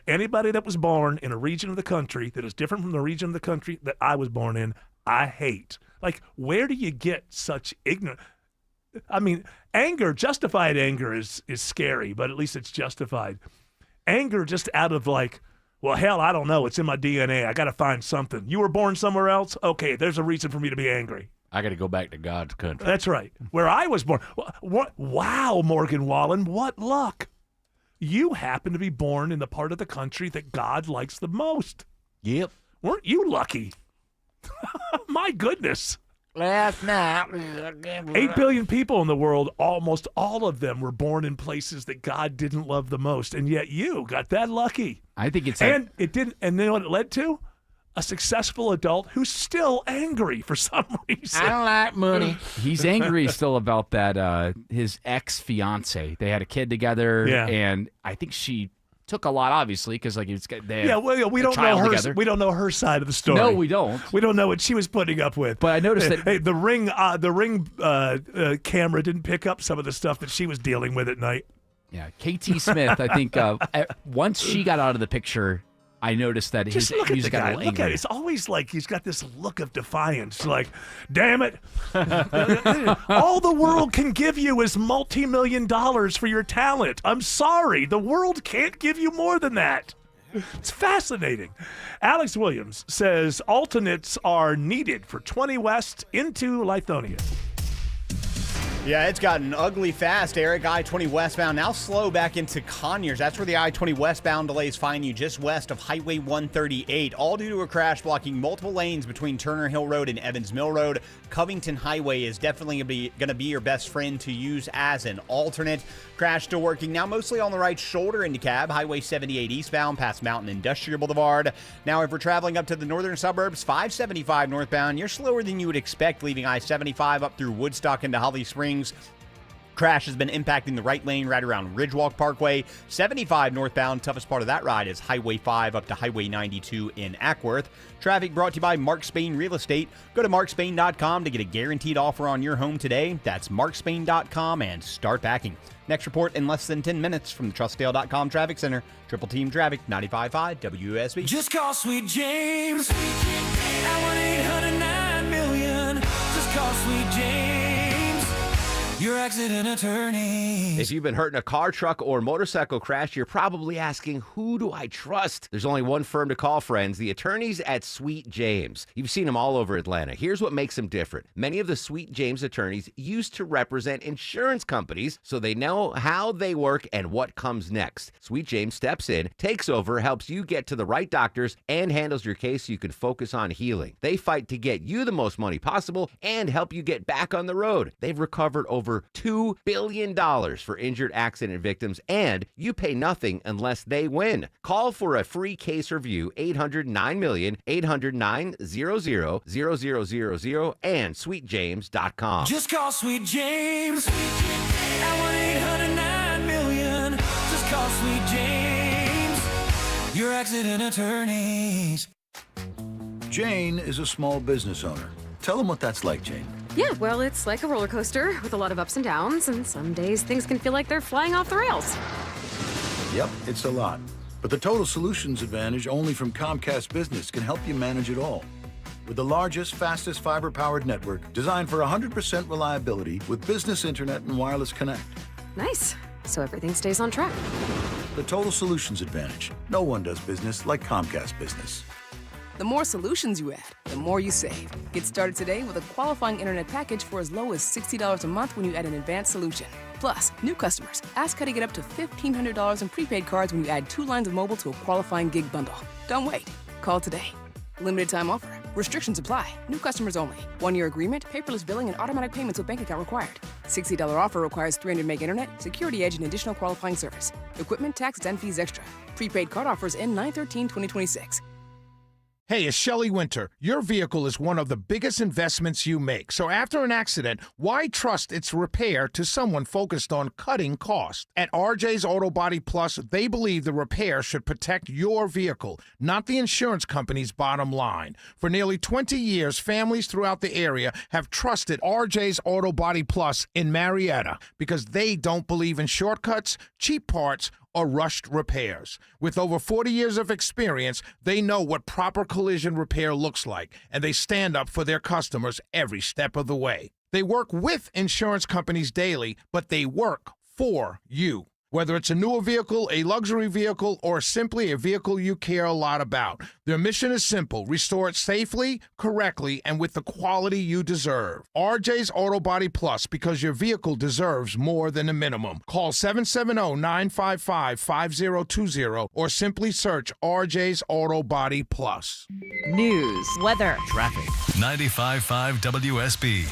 anybody that was born in a region of the country that is different from the region of the country that I was born in, I hate. Like, where do you get such ignorance? I mean, justified anger is scary, but at least it's justified. Anger just out of like, well, hell, I don't know. It's in my DNA. I got to find something. You were born somewhere else? Okay, there's a reason for me to be angry. I got to go back to God's country. That's right. Where I was born. Wow, Morgan Wallen, what luck. You happen to be born in the part of the country that God likes the most. Yep. Weren't you lucky? My goodness. Last night. 8 billion people in the world, almost all of them were born in places that God didn't love the most, and yet you got that lucky. I think it's and it didn't. And then what it led to? A successful adult who's still angry for some reason. I don't like money. He's angry still about that. His ex-fiance. They had a kid together, and I think she took a lot, obviously, because like they we don't know her. We don't know her side of the story. No, we don't. We don't know what she was putting up with. But I noticed that the ring camera didn't pick up some of the stuff that she was dealing with at night. Yeah, KT Smith. I think once she got out of the picture, I noticed that his music got a little angry. Look at it. It's always like he's got this look of defiance. Like, damn it. All the world can give you is multi-million dollars for your talent. I'm sorry. The world can't give you more than that. It's fascinating. Alex Williams says alternates are needed for 20 West into Lithonia. Yeah, it's gotten ugly fast, Eric. I-20 westbound now slow back into Conyers. That's where the I-20 westbound delays find you, just west of Highway 138, all due to a crash blocking multiple lanes between Turner Hill Road and Evans Mill Road. Covington Highway is definitely going to be your best friend to use as an alternate. Crash still working now mostly on the right shoulder into Cab, Highway 78 eastbound past Mountain Industrial Boulevard. Now, if we're traveling up to the northern suburbs, 575 northbound, you're slower than you would expect, leaving I-75 up through Woodstock into Holly Springs. Crash has been impacting the right lane right around Ridgewalk Parkway. 75 northbound, toughest part of that ride is Highway 5 up to Highway 92 in Ackworth. Traffic brought to you by Mark Spain Real Estate. Go to markspain.com to get a guaranteed offer on your home today. That's markspain.com and start packing. Next report in less than 10 minutes from the TrustDale.com Traffic Center. Triple Team Traffic, 95.5 WSB. Just call Sweet James at 1-800-9-million. Just call Sweet James, your accident attorney. If you've been hurt in a car, truck, or motorcycle crash, you're probably asking, who do I trust? There's only one firm to call, friends, the attorneys at Sweet James. You've seen them all over Atlanta. Here's what makes them different. Many of the Sweet James attorneys used to represent insurance companies, so they know how they work and what comes next. Sweet James steps in, takes over, helps you get to the right doctors, and handles your case so you can focus on healing. They fight to get you the most money possible and help you get back on the road. They've recovered over $2 billion for injured accident victims, and you pay nothing unless they win. Call for a free case review, 800-9-million, 800-900-0000, and sweetjames.com. Just call Sweet James at 1-800-9-million. Just call Sweet James, your accident attorneys. Jane is a small business owner. Tell them what that's like, Jane. Yeah, well, it's like a roller coaster with a lot of ups and downs, and some days things can feel like they're flying off the rails. Yep, it's a lot. But the Total Solutions Advantage only from Comcast Business can help you manage it all. With the largest, fastest fiber-powered network designed for 100% reliability with business internet and wireless connect. Nice. So everything stays on track. The Total Solutions Advantage. No one does business like Comcast Business. The more solutions you add, the more you save. Get started today with a qualifying internet package for as low as $60 a month when you add an advanced solution. Plus, new customers, ask how to get up to $1,500 in prepaid cards when you add 2 lines of mobile to a qualifying gig bundle. Don't wait. Call today. Limited time offer. Restrictions apply. New customers only. 1-year agreement, paperless billing, and automatic payments with bank account required. $60 offer requires 300 meg internet, security edge, and additional qualifying service. Equipment, taxes, and fees extra. Prepaid card offers end 9/13/2026. Hey, it's Shelley Winter. Your vehicle is one of the biggest investments you make. So after an accident, why trust its repair to someone focused on cutting costs? At RJ's Auto Body Plus, they believe the repair should protect your vehicle, not the insurance company's bottom line. For nearly 20 years, families throughout the area have trusted RJ's Auto Body Plus in Marietta because they don't believe in shortcuts, cheap parts, or rushed repairs. With over 40 years of experience, they know what proper collision repair looks like, and they stand up for their customers every step of the way. They work with insurance companies daily, but they work for you. Whether it's a newer vehicle, a luxury vehicle, or simply a vehicle you care a lot about, their mission is simple: restore it safely, correctly, and with the quality you deserve. RJ's Auto Body Plus, because your vehicle deserves more than a minimum. Call 770-955-5020 or simply search RJ's Auto Body Plus. News, weather, traffic. 95.5 WSB,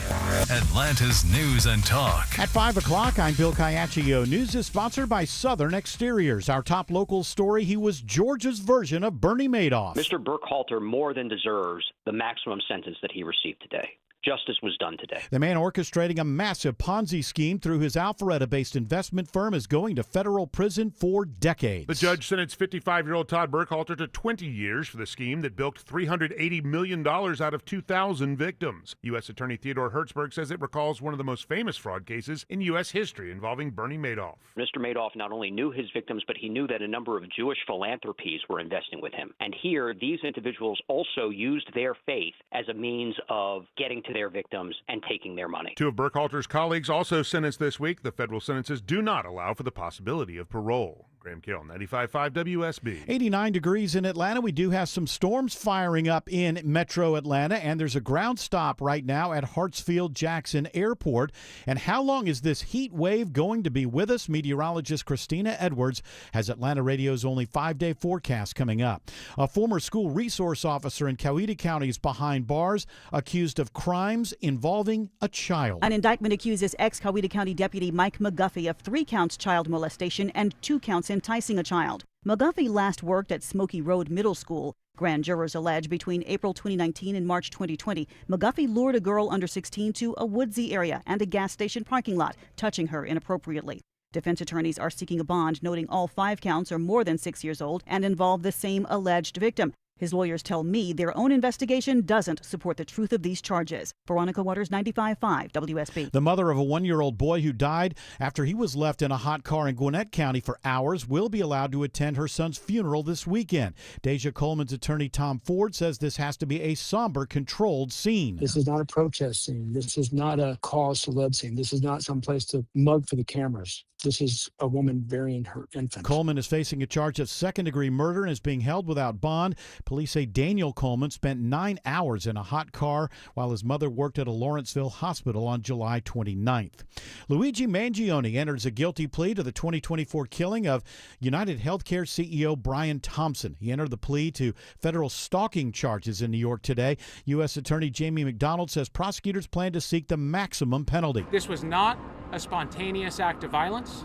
Atlanta's News and Talk. At 5 o'clock, I'm Bill Caiaccio. News is sponsored by Southern Exteriors. Our top local story: he was Georgia's version of Bernie Madoff. Mr. Burkhalter more than deserves the maximum sentence that he received today. Justice was done today. The man orchestrating a massive Ponzi scheme through his Alpharetta-based investment firm is going to federal prison for decades. The judge sentenced 55-year-old Todd Burkhalter to 20 years for the scheme that bilked $380 million out of 2,000 victims. U.S. Attorney Theodore Hertzberg says it recalls one of the most famous fraud cases in U.S. history involving Bernie Madoff. Mr. Madoff not only knew his victims, but he knew that a number of Jewish philanthropies were investing with him. And here, these individuals also used their faith as a means of getting to their victims and taking their money. Two of Burkhalter's colleagues also sentenced this week. The federal sentences do not allow for the possibility of parole. Graham Carroll, 95.5 WSB. 89 degrees in Atlanta. We do have some storms firing up in metro Atlanta, and there's a ground stop right now at Hartsfield-Jackson Airport. And how long is this heat wave going to be with us? Meteorologist Christina Edwards has Atlanta Radio's only 5-day forecast coming up. A former school resource officer in Coweta County is behind bars, accused of crimes involving a child. An indictment accuses ex-Coweta County Deputy Mike McGuffey of 3 counts child molestation and 2 counts enticing a child. McGuffey last worked at Smoky Road Middle School. Grand jurors allege between April 2019 and March 2020, McGuffey lured a girl under 16 to a woodsy area and a gas station parking lot, touching her inappropriately. Defense attorneys are seeking a bond, noting all 5 counts are more than 6 years old and involve the same alleged victim. His lawyers tell me their own investigation doesn't support the truth of these charges. Veronica Waters, 95.5 WSB. The mother of a 1-year-old boy who died after he was left in a hot car in Gwinnett County for hours will be allowed to attend her son's funeral this weekend. Deja Coleman's attorney Tom Ford says this has to be a somber, controlled scene. This is not a protest scene. This is not a cause celeb scene. This is not some place to mug for the cameras. This is a woman burying her infant. Coleman is facing a charge of second-degree murder and is being held without bond. Police say Daniel Coleman spent 9 hours in a hot car while his mother worked at a Lawrenceville hospital on July 29th. Luigi Mangione enters a guilty plea to the 2024 killing of United Healthcare CEO Brian Thompson. He entered the plea to federal stalking charges in New York today. U.S. Attorney Jamie McDonald says prosecutors plan to seek the maximum penalty. This was not a spontaneous act of violence.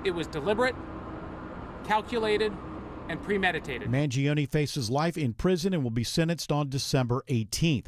It was deliberate, calculated, and premeditated. Mangione faces life in prison and will be sentenced on December 18th.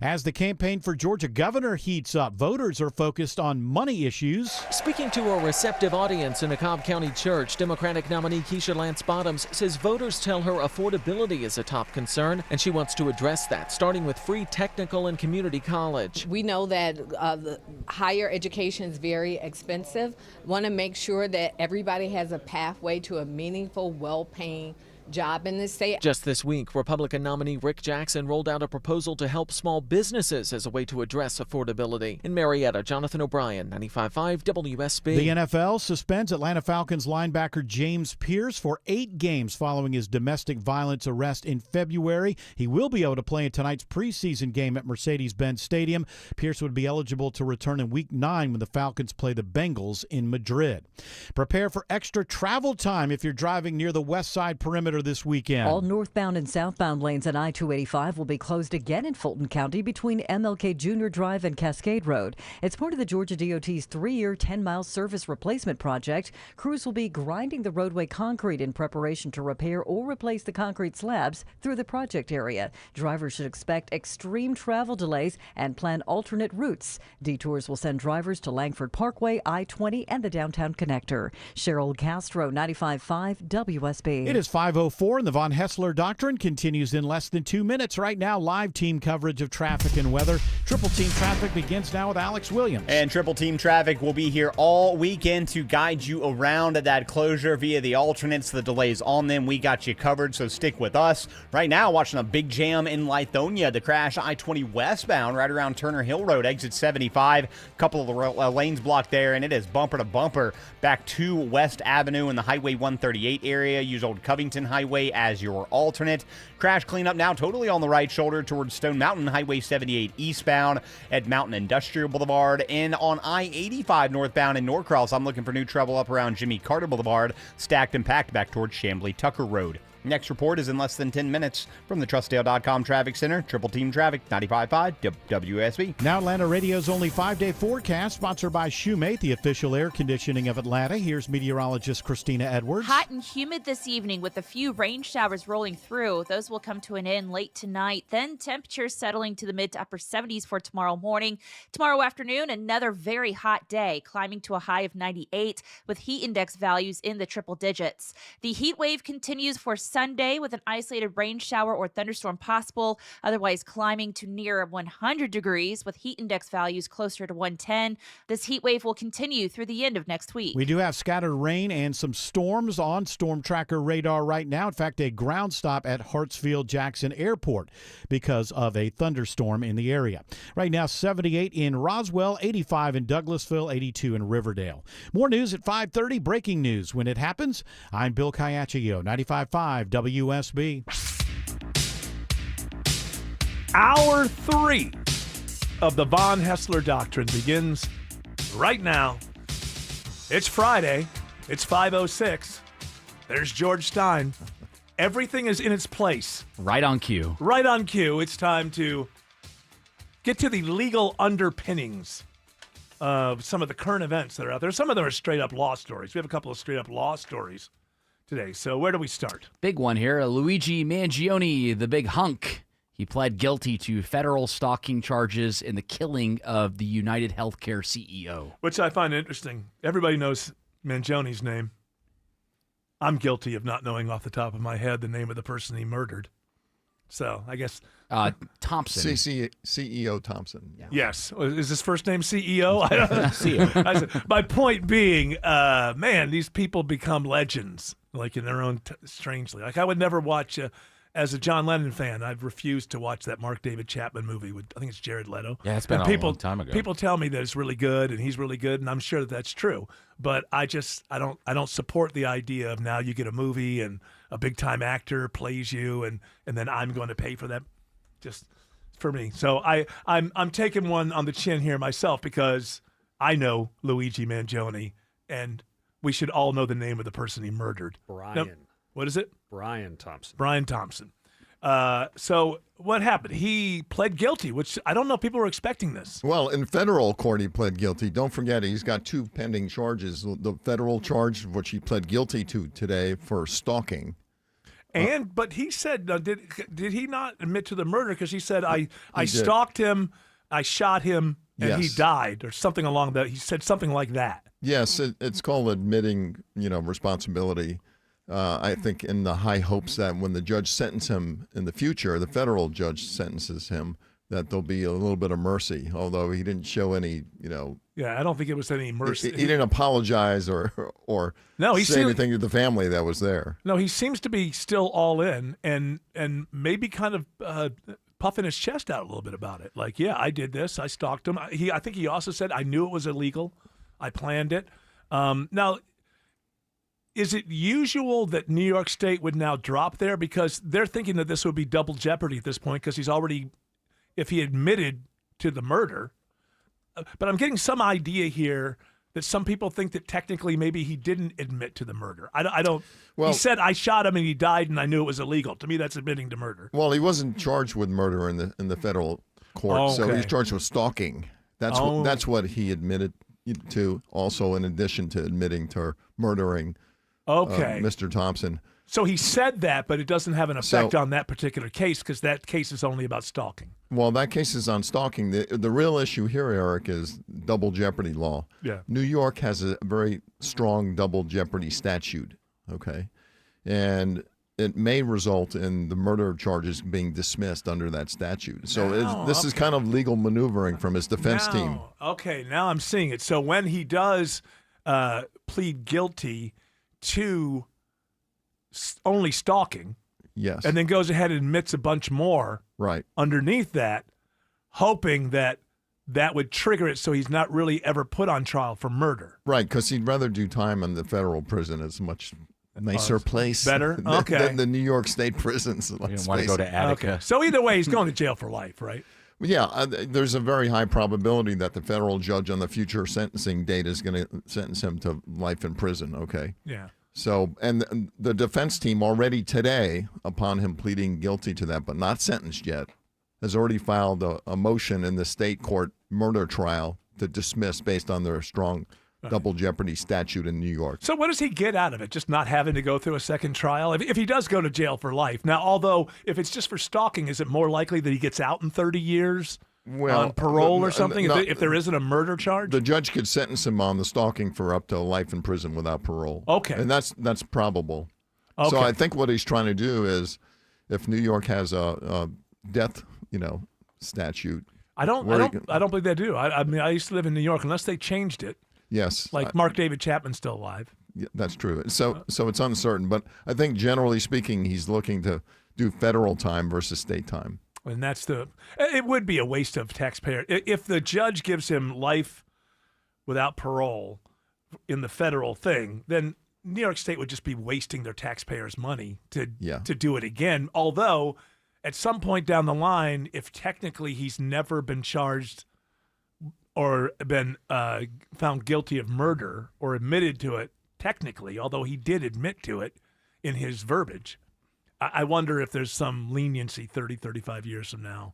As the campaign for Georgia governor heats up, voters are focused on money issues. Speaking to a receptive audience in a Cobb County church, Democratic nominee Keisha Lance Bottoms says voters tell her affordability is a top concern, and she wants to address that, starting with free technical and community college. We know that the higher education is very expensive. Want to make sure that everybody has a pathway to a meaningful, well-paying job in this state. Just this week, Republican nominee Rick Jackson rolled out a proposal to help small businesses as a way to address affordability. In Marietta, Jonathan O'Brien, 95.5 WSB. The NFL suspends Atlanta Falcons linebacker James Pierce for 8 games following his domestic violence arrest in February. He will be able to play in tonight's preseason game at Mercedes-Benz Stadium. Pierce would be eligible to return in Week 9 when the Falcons play the Bengals in Madrid. Prepare for extra travel time if you're driving near the west side perimeter this weekend. All northbound and southbound lanes on I-285 will be closed again in Fulton County between MLK Jr. Drive and Cascade Road. It's part of the Georgia DOT's 3-year, 10-mile surface replacement project. Crews will be grinding the roadway concrete in preparation to repair or replace the concrete slabs through the project area. Drivers should expect extreme travel delays and plan alternate routes. Detours will send drivers to Langford Parkway, I-20, and the downtown connector. Cheryl Castro, 95.5 WSB. It is 5:05. 5:04, and the Von Hessler Doctrine continues in less than 2 minutes. Right now, live team coverage of traffic and weather. Triple Team Traffic begins now with Alex Williams. And Triple Team Traffic will be here all weekend to guide you around that closure via the alternates, the delays on them. We got you covered, so stick with us. Right now, watching a big jam in Lithonia. The crash I-20 westbound right around Turner Hill Road, exit 75. A couple of the lanes blocked there, and it is bumper to bumper back to West Avenue in the Highway 138 area. Use Old Covington Highway as your alternate. Crash cleanup now totally on the right shoulder towards Stone Mountain, Highway 78 eastbound at Mountain Industrial Boulevard. And on I-85 northbound in Norcross, I'm looking for new trouble up around Jimmy Carter Boulevard, stacked and packed back towards Chamblee Tucker Road. Next report is in less than 10 minutes from the TrustDale.com Traffic Center. Triple Team Traffic, 95.5 WSB. Now Atlanta Radio's only 5-day forecast, sponsored by Shoemate, the official air conditioning of Atlanta. Here's meteorologist Christina Edwards. Hot and humid this evening with a few rain showers rolling through. Those will come to an end late tonight. Then temperatures settling to the mid to upper 70s for tomorrow morning. Tomorrow afternoon, another very hot day, climbing to a high of 98 with heat index values in the triple digits. The heat wave continues for Sunday with an isolated rain shower or thunderstorm possible, otherwise climbing to near 100 degrees with heat index values closer to 110. This heat wave will continue through the end of next week. We do have scattered rain and some storms on Storm Tracker radar right now. In fact, a ground stop at Hartsfield-Jackson Airport because of a thunderstorm in the area. Right now, 78 in Roswell, 85 in Douglasville, 82 in Riverdale. More news at 5:30. Breaking news when it happens. I'm Bill Caiaccio, 95.5 WSB. Hour 3 of the Von Hessler Doctrine begins right now. It's Friday. It's 5:06. There's George Stein. Everything is in its place. Right on cue. Right on cue. It's time to get to the legal underpinnings of some of the current events that are out there. Some of them are straight-up law stories. We have a couple of straight-up law stories today. So where do we start? Big one here. Luigi Mangione, the big hunk. He pled guilty to federal stalking charges in the killing of the United Healthcare CEO. Which I find interesting. Everybody knows Mangione's name. I'm guilty of not knowing off the top of my head the name of the person he murdered. So I guess Thompson. CEO Thompson. Yeah. Yes. Is his first name CEO? I don't know. CEO. My point being, man, these people become legends, like in their own strangely. Like I would never watch, as a John Lennon fan, I've refused to watch that Mark David Chapman movie with, I think it's Jared Leto. Yeah, it's been a long time ago. People tell me that it's really good and he's really good, and I'm sure that that's true. But I don't support the idea of now you get a movie and a big time actor plays you and then I'm going to pay for that. Just for me. So I'm taking one on the chin here myself because I know Luigi Mangione and we should all know the name of the person he murdered. Brian. Now, what is it? Brian Thompson. Brian Thompson. So what happened? He pled guilty, which I don't know if people were expecting this. Well, in federal court, he pled guilty. Don't forget, he's got 2 pending charges. The federal charge, which he pled guilty to today for stalking. But he said, did he not admit to the murder? Because he said, I stalked him, I shot him, and he died, or something along that. He said something like that. Yes, it's called admitting, responsibility. I think in the high hopes that when the judge sentences him in the future, the federal judge sentences him, that there'll be a little bit of mercy, although he didn't show any, Yeah, I don't think it was any mercy. He didn't apologize or say anything to the family that was there. No, he seems to be still all in and maybe kind of puffing his chest out a little bit about it. Like, yeah, I did this. I stalked him. I think he also said, I knew it was illegal. I planned it. Now, is it usual that New York State would now drop there? Because they're thinking that this would be double jeopardy at this point because he's already, if he admitted to the murder. But I'm getting some idea here that some people think that technically maybe he didn't admit to the murder. I don't. Well, he said, I shot him and he died and I knew it was illegal. To me, that's admitting to murder. Well, he wasn't charged with murder in the federal court, so he's charged with stalking. That's what he admitted to, also in addition to admitting to murdering Mr. Thompson. So he said that, but it doesn't have an effect on that particular case because that case is only about stalking. Well, that case is on stalking. The real issue here, Eric, is double jeopardy law. Yeah. New York has a very strong double jeopardy statute, okay? And it may result in the murder charges being dismissed under that statute. So No, this is kind of legal maneuvering from his defense team. Okay, now I'm seeing it. So when he does plead guilty to only stalking, yes, and then goes ahead and admits a bunch more right underneath that, hoping that would trigger it so he's not really ever put on trial for murder. Right, because he'd rather do time in the federal prison. It's a much nicer place. Better? Okay. Than the New York State prisons. You don't want to go to Attica. Okay. So either way, he's going to jail for life, right? Yeah, there's a very high probability that the federal judge on the future sentencing date is going to sentence him to life in prison, okay? Yeah. So, and the defense team already today, upon him pleading guilty to that, but not sentenced yet, has already filed a motion in the state court murder trial to dismiss based on their strong double jeopardy statute in New York. So what does he get out of it? Just not having to go through a second trial? If he does go to jail for life. Now, although if it's just for stalking, is it more likely that he gets out in 30 years on parole or something if there isn't a murder charge? The judge could sentence him on the stalking for up to life in prison without parole. Okay. And that's probable. Okay. So I think what he's trying to do is, if New York has a death, statute. I don't believe they do. I mean, I used to live in New York. Unless they changed it. Yes. Like Mark David Chapman's still alive. Yeah, that's true. So it's uncertain. But I think generally speaking, he's looking to do federal time versus state time. And it would be a waste of taxpayer. If the judge gives him life without parole in the federal thing, then New York State would just be wasting their taxpayers' money to do it again. Although at some point down the line, if technically he's never been charged or been found guilty of murder or admitted to it technically, although he did admit to it in his verbiage, I wonder if there's some leniency 30, 35 years from now.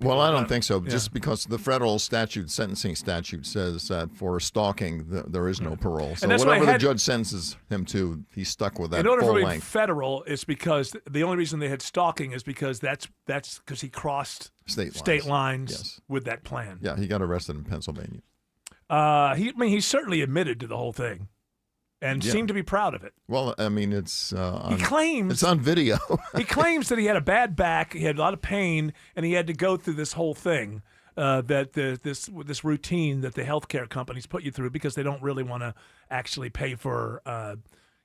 Well, I don't think so. Yeah. Just because the federal sentencing statute says that for stalking, there is no parole. So whatever the judge sentences him to, he's stuck with that. In order full for it to be length. federal, is because the only reason they had stalking is because that's because he crossed state lines with that plan. Yeah, he got arrested in Pennsylvania. He certainly admitted to the whole thing. And seemed to be proud of it. Well, I mean, it's he claims it's on video. He claims that he had a bad back, he had a lot of pain, and he had to go through this whole thing, this routine that the healthcare companies put you through because they don't really want to actually pay for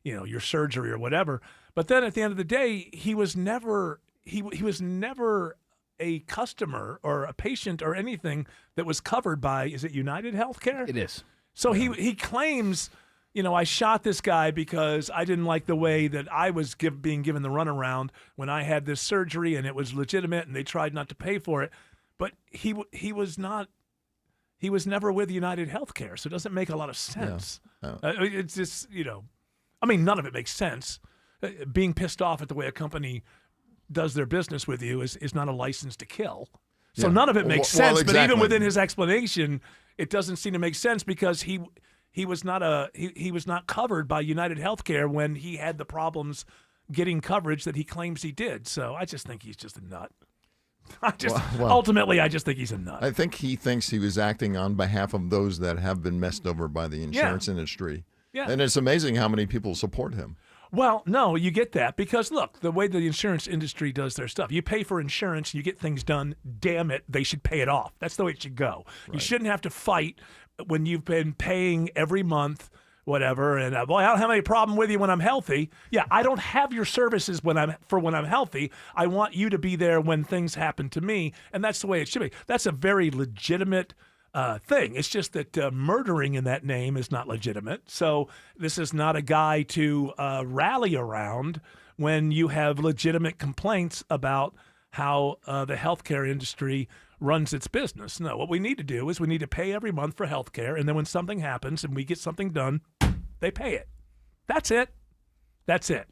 your surgery or whatever. But then at the end of the day, he was never he was never a customer or a patient or anything that was covered by, is it United Healthcare? It is. So he claims, I shot this guy because I didn't like the way that I was being given the runaround when I had this surgery, and it was legitimate, and they tried not to pay for it. But he was never with United Healthcare, so it doesn't make a lot of sense. Yeah. It's just, none of it makes sense. Being pissed off at the way a company does their business with you is not a license to kill. So none of it makes sense. Exactly. But even within his explanation, it doesn't seem to make sense because he was not covered by United Healthcare when he had the problems getting coverage that he claims he did. So I just think he's just a nut. Ultimately, I just think he's a nut. I think he thinks he was acting on behalf of those that have been messed over by the insurance industry. Yeah. And it's amazing how many people support him. Well, no, you get that because, look, the way the insurance industry does their stuff, you pay for insurance, you get things done, damn it, they should pay it off. That's the way it should go. Right. You shouldn't have to fight when you've been paying every month, whatever, and boy, I don't have any problem with you when I'm healthy. Yeah, I don't have your services when I'm healthy. I want you to be there when things happen to me, and that's the way it should be. That's a very legitimate thing. It's just that murdering in that name is not legitimate. So this is not a guy to rally around when you have legitimate complaints about how the healthcare industry runs its business. No, what we need to do is we need to pay every month for healthcare, and then when something happens and we get something done, they pay it. That's it. That's it.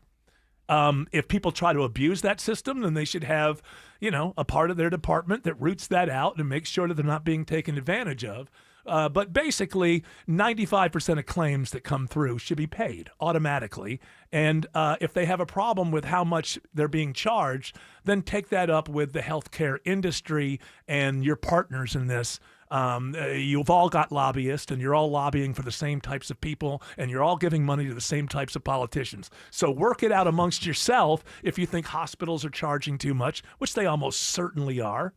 If people try to abuse that system, then they should have, a part of their department that roots that out and makes sure that they're not being taken advantage of. But basically, 95% of claims that come through should be paid automatically. And if they have a problem with how much they're being charged, then take that up with the healthcare industry and your partners in this You've all got lobbyists, and you're all lobbying for the same types of people, and you're all giving money to the same types of politicians. So work it out amongst yourself if you think hospitals are charging too much, which they almost certainly are.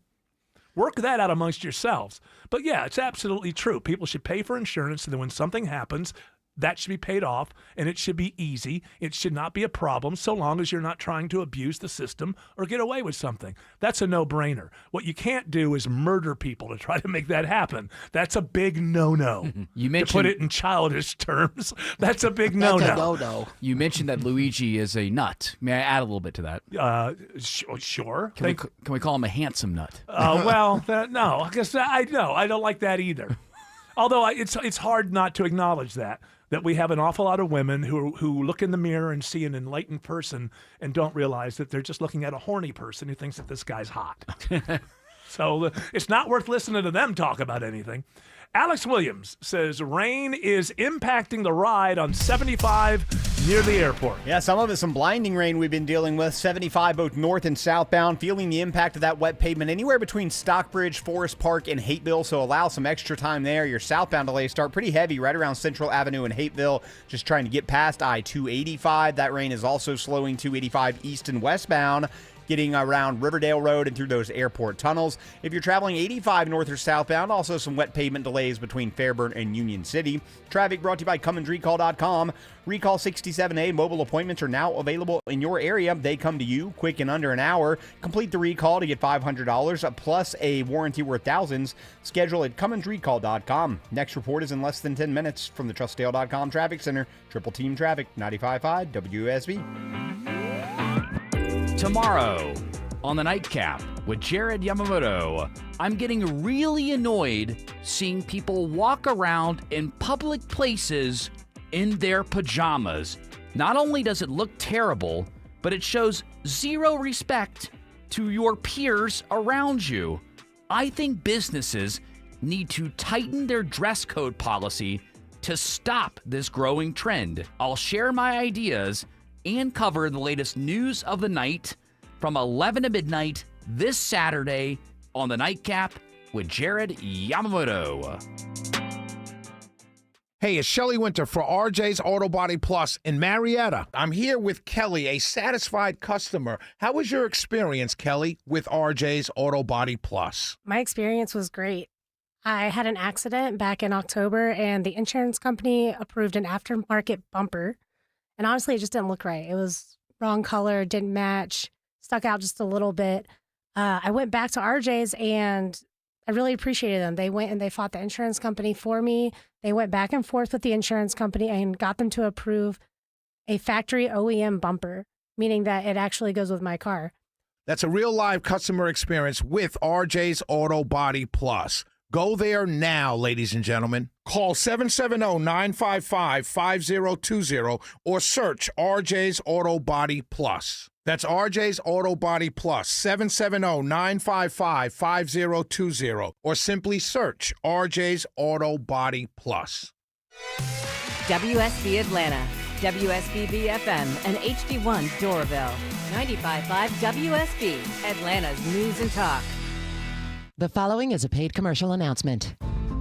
Work that out amongst yourselves. But yeah, it's absolutely true. People should pay for insurance, and then when something happens, that should be paid off, and it should be easy. It should not be a problem so long as you're not trying to abuse the system or get away with something. That's a no-brainer. What you can't do is murder people to try to make that happen. That's a big no-no. You mentioned, to put it in childish terms, that's a big no-no. That's a no-no. You mentioned that Luigi is a nut. May I add a little bit to that? Sure. Can we call him a handsome nut? No, I guess I don't like that either. Although it's hard not to acknowledge that we have an awful lot of women who look in the mirror and see an enlightened person and don't realize that they're just looking at a horny person who thinks that this guy's hot. So it's not worth listening to them talk about anything. Alex Williams says rain is impacting the ride on 75 near the airport. Yeah, some of it, some blinding rain we've been dealing with. 75 both north and southbound, feeling the impact of that wet pavement anywhere between Stockbridge, Forest Park, and Hateville, so allow some extra time there. Your southbound delays start pretty heavy right around Central Avenue and Hateville, just trying to get past I-285. That rain is also slowing 285 east and westbound, getting around Riverdale Road and through those airport tunnels. If you're traveling 85 north or southbound, also some wet pavement delays between Fairburn and Union City. Traffic brought to you by CumminsRecall.com. Recall 67A mobile appointments are now available in your area. They come to you quick in under an hour. Complete the recall to get $500 plus a warranty worth thousands. Schedule at CumminsRecall.com. Next report is in less than 10 minutes from the TrustDale.com Traffic Center. Triple Team Traffic, 95.5 WSB. Tomorrow on the Nightcap with Jared Yamamoto, I'm getting really annoyed seeing people walk around in public places in their pajamas. Not only does it look terrible, but it shows zero respect to your peers around you. I think businesses need to tighten their dress code policy to stop this growing trend. I'll share my ideas and cover the latest news of the night from 11 to midnight this Saturday on the Nightcap with Jared Yamamoto. Hey, it's Shelley Winter for RJ's Auto Body Plus in Marietta. I'm here with Kelly, a satisfied customer. How was your experience, Kelly, with RJ's Auto Body Plus? My experience was great. I had an accident back in October, and the insurance company approved an aftermarket bumper. And honestly, it just didn't look right. It was wrong color, didn't match, stuck out just a little bit. I went back to RJ's, and I really appreciated them. They went and they fought the insurance company for me. They went back and forth with the insurance company and got them to approve a factory OEM bumper, meaning that it actually goes with my car. That's a real live customer experience with RJ's Auto Body Plus. Go there now, ladies and gentlemen. Call 770-955-5020 or search RJ's Auto Body Plus. That's RJ's Auto Body Plus, 770-955-5020 or simply search RJ's Auto Body Plus. WSB Atlanta, WSB FM, and HD1 Doraville. 95.5 WSB, Atlanta's News and Talk. The following is a paid commercial announcement.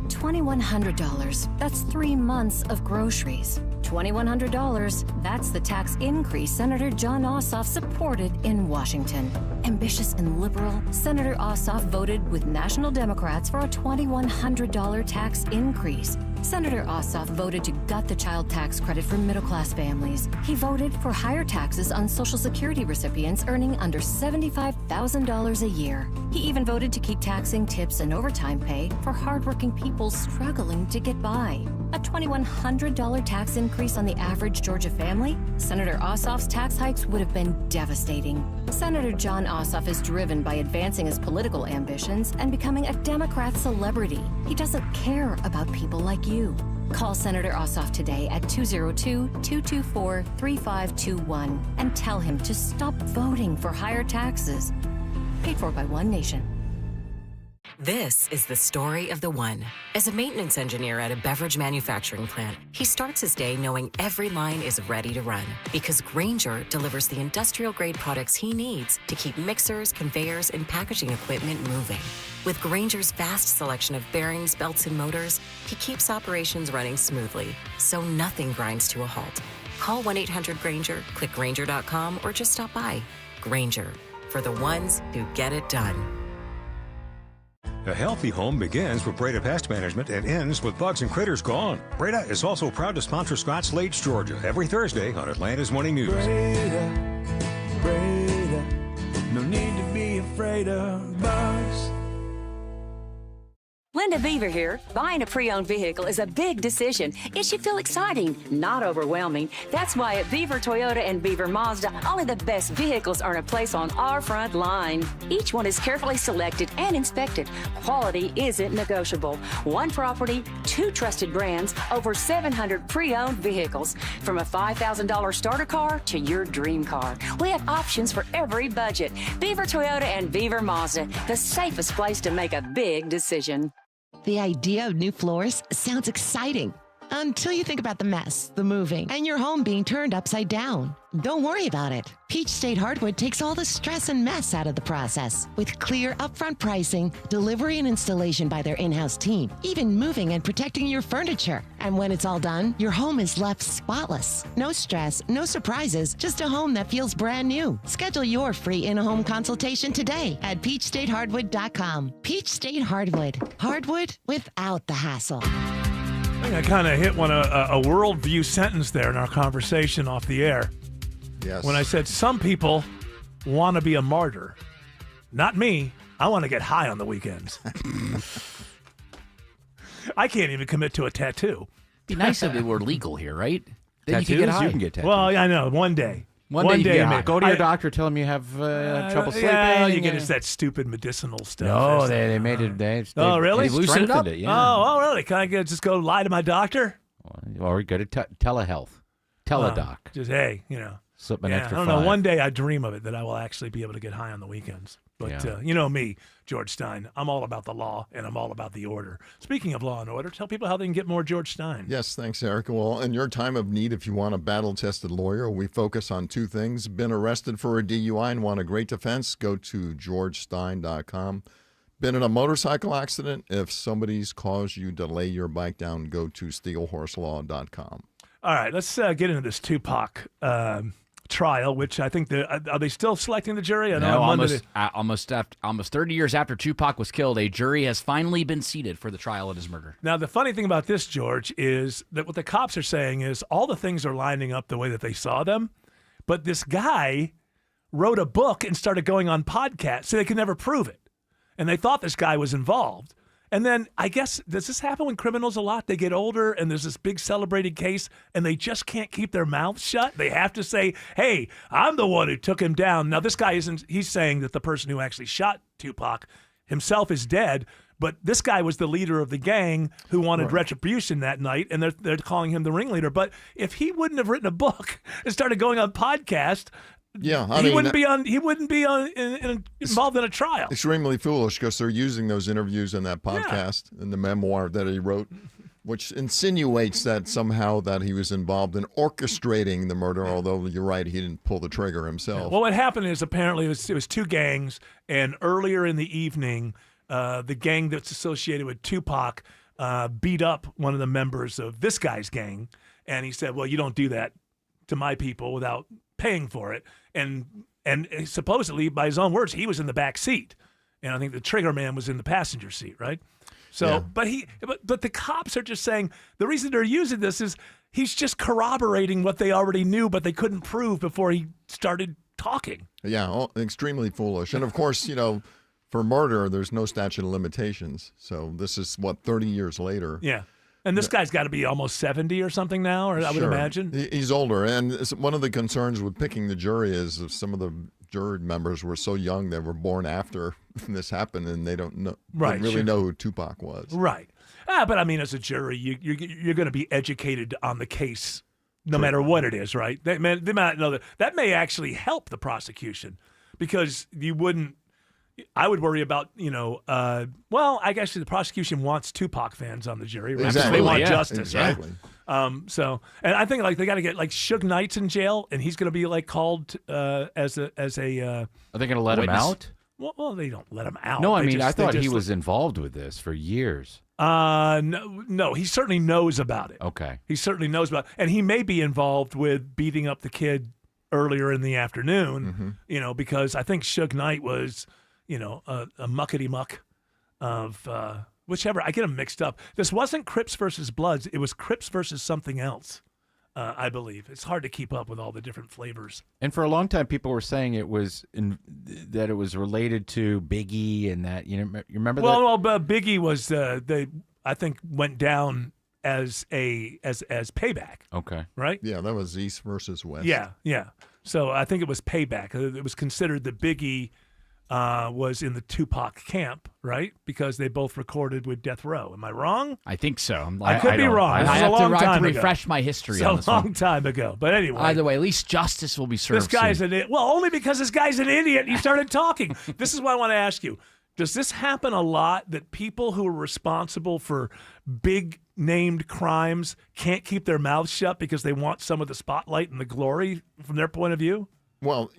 $2,100. That's 3 months of groceries. $2,100. That's the tax increase Senator Jon Ossoff supported in Washington. Ambitious and liberal, Senator Ossoff voted with national Democrats for a $2,100 tax increase. Senator Ossoff voted to gut the child tax credit for middle-class families. He voted for higher taxes on Social Security recipients earning under $75,000 a year. He even voted to keep taxing tips and overtime pay for hardworking people struggling to get by. A $2,100 tax increase on the average Georgia family? Senator Ossoff's tax hikes would have been devastating. Senator Jon Ossoff is driven by advancing his political ambitions and becoming a Democrat celebrity. He doesn't care about people like you. Call Senator Ossoff today at 202-224-3521 and tell him to stop voting for higher taxes. Paid for by One Nation. This is the story of the one. As a maintenance engineer at a beverage manufacturing plant, he starts his day knowing every line is ready to run because Grainger delivers the industrial-grade products he needs to keep mixers, conveyors, and packaging equipment moving. With Grainger's vast selection of bearings, belts, and motors, he keeps operations running smoothly, so nothing grinds to a halt. Call 1-800-GRAINGER, click Grainger.com, or just stop by. Grainger, for the ones who get it done. A healthy home begins with Breda Pest Management and ends with bugs and critters gone. Breda is also proud to sponsor Scotts Lakes, Georgia, every Thursday on Atlanta's Morning News. Breda, no need to be afraid of bugs. Linda Beaver here. Buying a pre-owned vehicle is a big decision. It should feel exciting, not overwhelming. That's why at Beaver Toyota and Beaver Mazda, only the best vehicles earn a place on our front line. Each one is carefully selected and inspected. Quality isn't negotiable. One property, 2 trusted brands, over 700 pre-owned vehicles. From a $5,000 starter car to your dream car. We have options for every budget. Beaver Toyota and Beaver Mazda, the safest place to make a big decision. The idea of new floors sounds exciting until you think about the mess, the moving, and your home being turned upside down. Don't worry about it. Peach State Hardwood takes all the stress and mess out of the process with clear upfront pricing, delivery and installation by their in-house team, even moving and protecting your furniture. And when it's all done, your home is left spotless. No stress, no surprises, just a home that feels brand new. Schedule your free in-home consultation today at peachstatehardwood.com. Peach State Hardwood. Hardwood without the hassle. I think I kind of hit a worldview sentence there in our conversation off the air. Yes. When I said some people want to be a martyr. Not me. I want to get high on the weekends. I can't even commit to a tattoo. Be nice if it were legal here, right? Then Tattoos, you could get high. you can get tattoos. Well, I know. One day. One day you get high. Go to your doctor, tell him you have trouble sleeping. Yeah, you get that stupid medicinal stuff. No, they made it. They really? They loosened it. Yeah. Oh, really? Can I just go lie to my doctor? Or go to telehealth. Teledoc. Just, hey, Slip an extra I don't know. $5. One day I dream of it that I will actually be able to get high on the weekends. But Yeah. you know me, George Stein. I'm all about the law and I'm all about the order. Speaking of law and order, tell people how they can get more George Stein. Yes, thanks, Eric. Well, in your time of need, if you want a battle-tested lawyer, we focus on 2 things. Been arrested for a DUI and want a great defense? Go to georgestein.com. Been in a motorcycle accident? If somebody's caused you to lay your bike down, go to steelhorselaw.com. All right, let's get into this Tupac trial, which I think are they still selecting the jury? I know almost 30 years after Tupac was killed, a jury has finally been seated for the trial of his murder. Now, the funny thing about this, George, is that what the cops are saying is all the things are lining up the way that they saw them, but this guy wrote a book and started going on podcasts, so they could never prove it. And they thought this guy was involved. And then I guess, does this happen with criminals a lot? They get older and there's this big celebrated case and they just can't keep their mouths shut. They have to say, hey, I'm the one who took him down. Now, this guy he's saying that the person who actually shot Tupac himself is dead, but this guy was the leader of the gang who wanted retribution that night, and they're calling him the ringleader. But if he wouldn't have written a book and started going on podcast, he wouldn't be involved in a trial. Extremely foolish because they're using those interviews in that podcast in the memoir that he wrote, which insinuates that somehow that he was involved in orchestrating the murder. Although you're right, he didn't pull the trigger himself. Well, what happened is apparently it was 2 gangs, and earlier in the evening, the gang that's associated with Tupac beat up one of the members of this guy's gang, and he said, "Well, you don't do that to my people without paying for it." And supposedly, by his own words, he was in the back seat, and I think the trigger man was in the passenger seat, right? So, but the cops are just saying the reason they're using this is he's just corroborating what they already knew, but they couldn't prove before he started talking. Yeah, extremely foolish. And of course, for murder, there's no statute of limitations. So this is 30 years later. Yeah. And this guy's got to be almost 70 or something now, or I would imagine. He's older. And one of the concerns with picking the jury is if some of the jury members were so young they were born after this happened and they don't know, know who Tupac was. Right. But I mean, as a jury, you're going to be educated on the case no matter what it is, right? They might know that may actually help the prosecution because you wouldn't I would worry about, well, I guess the prosecution wants Tupac fans on the jury, right? Exactly. They want Yeah, justice, exactly. right? And I think they got to get Suge Knight's in jail, and he's going to be called as a. Are they going to let witness. him out? Well, they don't let him out. No, I They mean, just- I they thought he just- was involved with this for years. No, he certainly knows about it. Okay. He certainly knows about it. And he may be involved with beating up the kid earlier in the afternoon, because I think Suge Knight was, a muckety muck of whichever. I get them mixed up. This wasn't Crips versus Bloods. It was Crips versus something else, I believe. It's hard to keep up with all the different flavors. And for a long time, people were saying it was that it was related to Biggie and that, you remember that? Well, Biggie was I think went down as payback. Okay. Right? Yeah, that was East versus West. Yeah. So I think it was payback. It was considered that Biggie was in the Tupac camp, right? Because they both recorded with Death Row. Am I wrong? I think so. I could be wrong. I This is have a long to time refresh ago. my history It's on a this long one. time ago. But anyway. Either way, at least justice will be served. This guy's soon. only because this guy's an idiot and he started talking. This is what I want to ask you. Does this happen a lot that people who are responsible for big named crimes can't keep their mouths shut because they want some of the spotlight and the glory from their point of view? Well,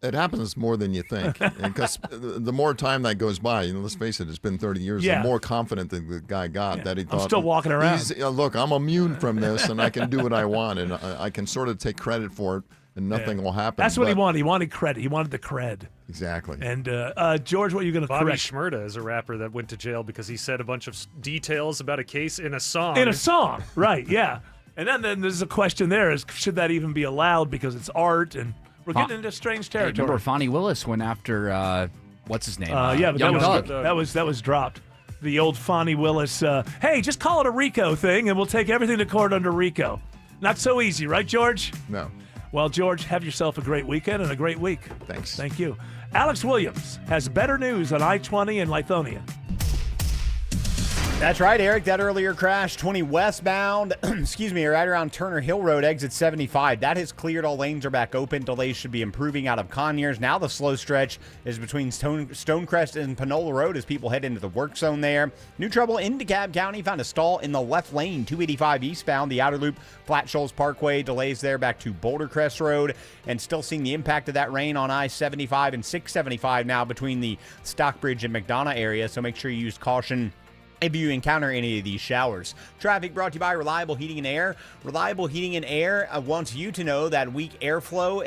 it happens more than you think. Because the more time that goes by, let's face it, it's been 30 years, Yeah. the more confident the guy got that he thought. still walking around. Look, I'm immune from this and I can do what I want and I can sort of take credit for it and nothing will happen. That's what he But- wanted. He wanted credit. He wanted the cred. Exactly. And George, what are you going to Bobby correct? Shmurda is a rapper that went to jail because he said a bunch of details about a case in a song. In a song, right, yeah. And then there's a question there is, should that even be allowed because it's art and we're getting into strange Hey, territory. remember Fonnie Willis went after what's his name? Yeah, but Young that Thug. was dropped. The old Fonnie Willis, hey, just call it a RICO thing and we'll take everything to court under RICO. Not so easy, right, George? No. Well, George, have yourself a great weekend and a great week. Thanks. Thank you. Alex Williams has better news on I-20 and Lithonia. That's right, Eric. That earlier crash, 20 westbound, right around Turner Hill Road, exit 75. That has cleared. All lanes are back open. Delays should be improving out of Conyers. Now the slow stretch is between Stonecrest and Panola Road as people head into the work zone there. New trouble in DeKalb County. Found a stall in the left lane, 285 eastbound. The outer loop, Flat Shoals Parkway. Delays there back to Boulder Crest Road. And still seeing the impact of that rain on I-75 and 675 now between the Stockbridge and McDonough area. So make sure you use caution if you encounter any of these showers. Traffic brought to you by Reliable Heating and Air. Reliable Heating and Air wants you to know that weak airflow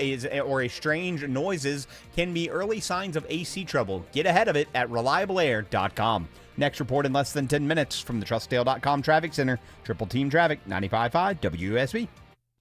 or strange noises can be early signs of AC trouble. Get ahead of it at reliableair.com. Next report in less than 10 minutes from the TrustDale.com Traffic Center. Triple Team Traffic, 95.5 WSB.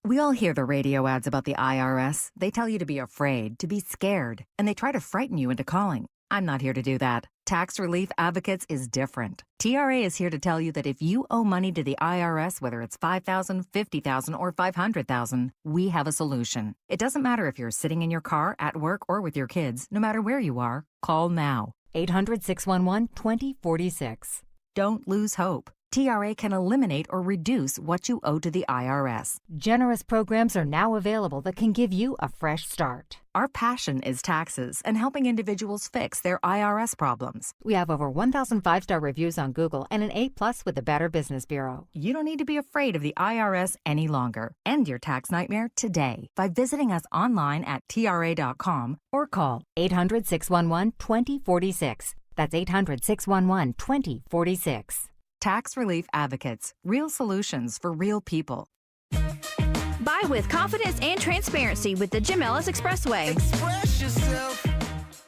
We all hear the radio ads about the IRS. They tell you to be afraid, to be scared, and they try to frighten you into calling. I'm not here to do that. Tax Relief Advocates is different. TRA is here to tell you that if you owe money to the IRS, whether it's $5,000, $50,000, or $500,000, we have a solution. It doesn't matter if you're sitting in your car, at work, or with your kids. No matter where you are, call now. 800-611-2046. Don't lose hope. TRA can eliminate or reduce what you owe to the IRS. Generous programs are now available that can give you a fresh start. Our passion is taxes and helping individuals fix their IRS problems. We have over 1,000 5-star reviews on Google and an A+ with the Better Business Bureau. You don't need to be afraid of the IRS any longer. End your tax nightmare today by visiting us online at TRA.com or call 800-611-2046. That's 800-611-2046. Tax Relief Advocates. Real solutions for real people. Buy with confidence and transparency with the Jim Ellis Expressway. Express yourself.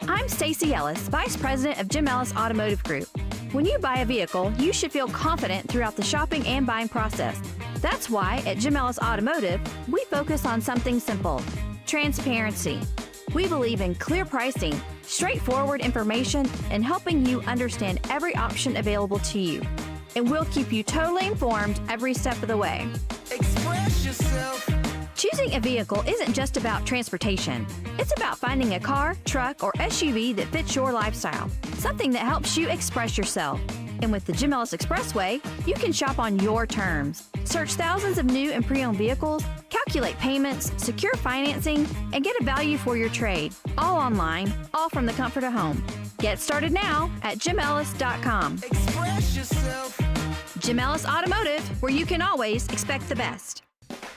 I'm Stacey Ellis, Vice President of Jim Ellis Automotive Group. When you buy a vehicle, you should feel confident throughout the shopping and buying process. That's why at Jim Ellis Automotive, we focus on something simple: transparency. We believe in clear pricing, straightforward information, and helping you understand every option available to you. And we'll keep you totally informed every step of the way. Express yourself. Choosing a vehicle isn't just about transportation. It's about finding a car, truck, or SUV that fits your lifestyle, something that helps you express yourself. And with the Jim Ellis Expressway, you can shop on your terms. Search thousands of new and pre-owned vehicles, calculate Calculate payments, secure financing, and get a value for your trade. All online, all from the comfort of home. Get started now at JimEllis.com. Express yourself. Jim Ellis Automotive, where you can always expect the best.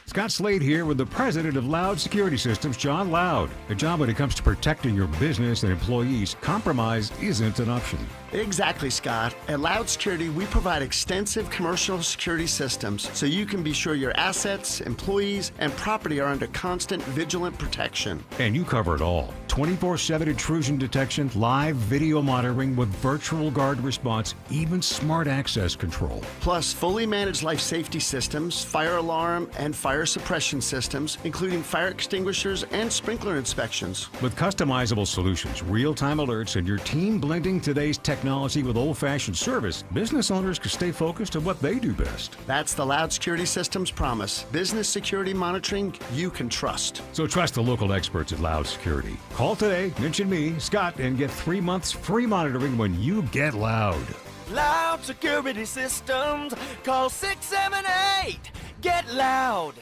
Scott Slade here with the president of Loud Security Systems, John Loud. A job when it comes to protecting your business and employees, compromise isn't an option. Exactly, Scott. At Loud Security, we provide extensive commercial security systems so you can be sure your assets, employees, and property are under constant vigilant protection. And you cover it all. 24/7 intrusion detection, live video monitoring with virtual guard response, even smart access control. Plus, fully managed life safety systems, fire alarm, and fire suppression systems, including fire extinguishers and sprinkler inspections. With customizable solutions, real-time alerts, and your team blending today's technology with old-fashioned service, business owners can stay focused on what they do best. That's the Loud Security Systems promise. Business security monitoring you can trust. So trust the local experts at Loud Security. Call today, mention me, Scott, and get 3 months free monitoring when you get Loud. Loud Security Systems. Call 678. Get Loud.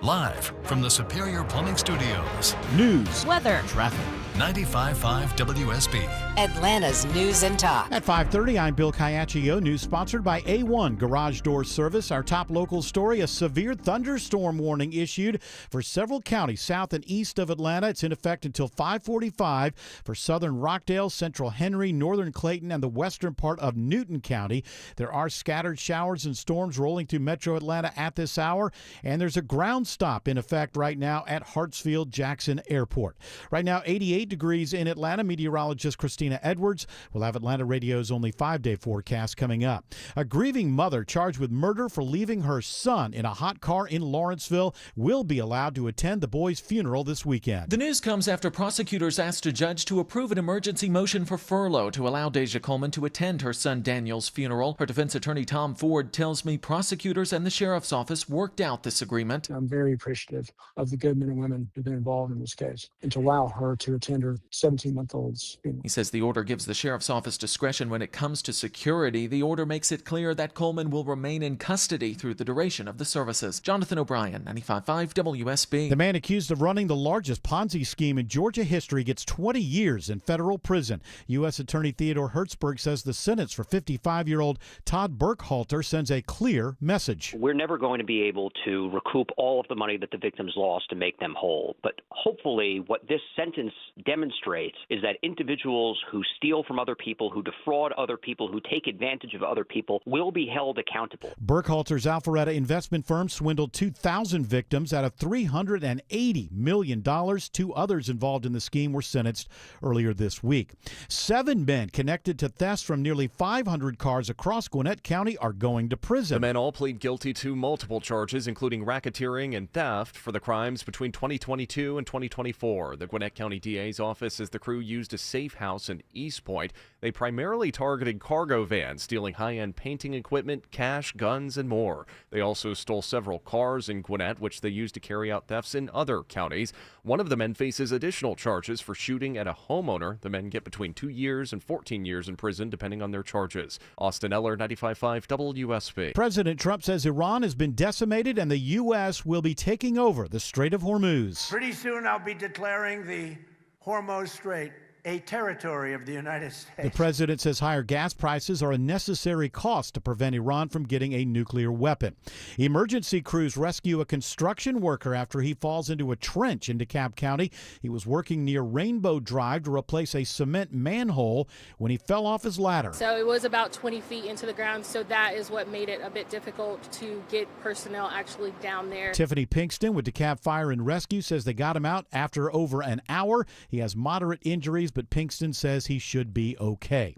Live from the Superior Plumbing Studios. News, weather, traffic. 95.5 WSB. Atlanta's News and Talk. At 5:30, I'm Bill Caiaccio. News sponsored by A1 Garage Door Service. Our top local story, a severe thunderstorm warning issued for several counties south and east of Atlanta. It's in effect until 5:45 for southern Rockdale, central Henry, northern Clayton, and the western part of Newton County. There are scattered showers and storms rolling through metro Atlanta at this hour, and there's a ground stop in effect right now at Hartsfield-Jackson Airport. Right now, 88 degrees in Atlanta. Meteorologist Christina Edwards will have Atlanta Radio's only 5-day forecast coming up. A grieving mother charged with murder for leaving her son in a hot car in Lawrenceville will be allowed to attend the boy's funeral this weekend. The news comes after prosecutors asked a judge to approve an emergency motion for furlough to allow Deja Coleman to attend her son Daniel's funeral. Her defense attorney Tom Ford tells me prosecutors and the sheriff's office worked out this agreement. I'm very appreciative of the good men and women who've been involved in this case and to allow her to attend her 17-month-old's funeral. He says the order gives the sheriff's office discretion when it comes to security. The order makes it clear that Coleman will remain in custody through the duration of the services. Jonathan O'Brien, 95.5 WSB. The man accused of running the largest Ponzi scheme in Georgia history gets 20 years in federal prison. U.S. Attorney Theodore Hertzberg says the sentence for 55-year-old Todd Burkhalter sends a clear message. We're never going to be able to recoup all of the money that the victims lost to make them whole. But hopefully what this sentence demonstrates is that individuals who steal from other people, who defraud other people, who take advantage of other people will be held accountable. Burkhalter's Alpharetta investment firm swindled 2,000 victims out of $380 million. 2 others involved in the scheme were sentenced earlier this week. 7 men connected to thefts from nearly 500 cars across Gwinnett County are going to prison. The men all plead guilty to multiple charges, including racketeering and theft, for the crimes between 2022 and 2024. The Gwinnett County DA's office says the crew used a safe house in East Point. They primarily targeted cargo vans, stealing high-end painting equipment, cash, guns, and more. They also stole several cars in Gwinnett, which they used to carry out thefts in other counties. One of the men faces additional charges for shooting at a homeowner. The men get between 2 years and 14 years in prison, depending on their charges. Austin Eller, 95.5 WSB. President Trump says Iran has been decimated and the U.S. will be taking over the Strait of Hormuz. Pretty soon I'll be declaring the Hormuz Strait a territory of the United States. The president says higher gas prices are a necessary cost to prevent Iran from getting a nuclear weapon. Emergency crews rescue a construction worker after he falls into a trench in DeKalb County. He was working near Rainbow Drive to replace a cement manhole when he fell off his ladder. So it was about 20 feet into the ground, so that is what made it a bit difficult to get personnel actually down there. Tiffany Pinkston with DeKalb Fire and Rescue says they got him out after over an hour. He has moderate injuries, but Pinkston says he should be okay.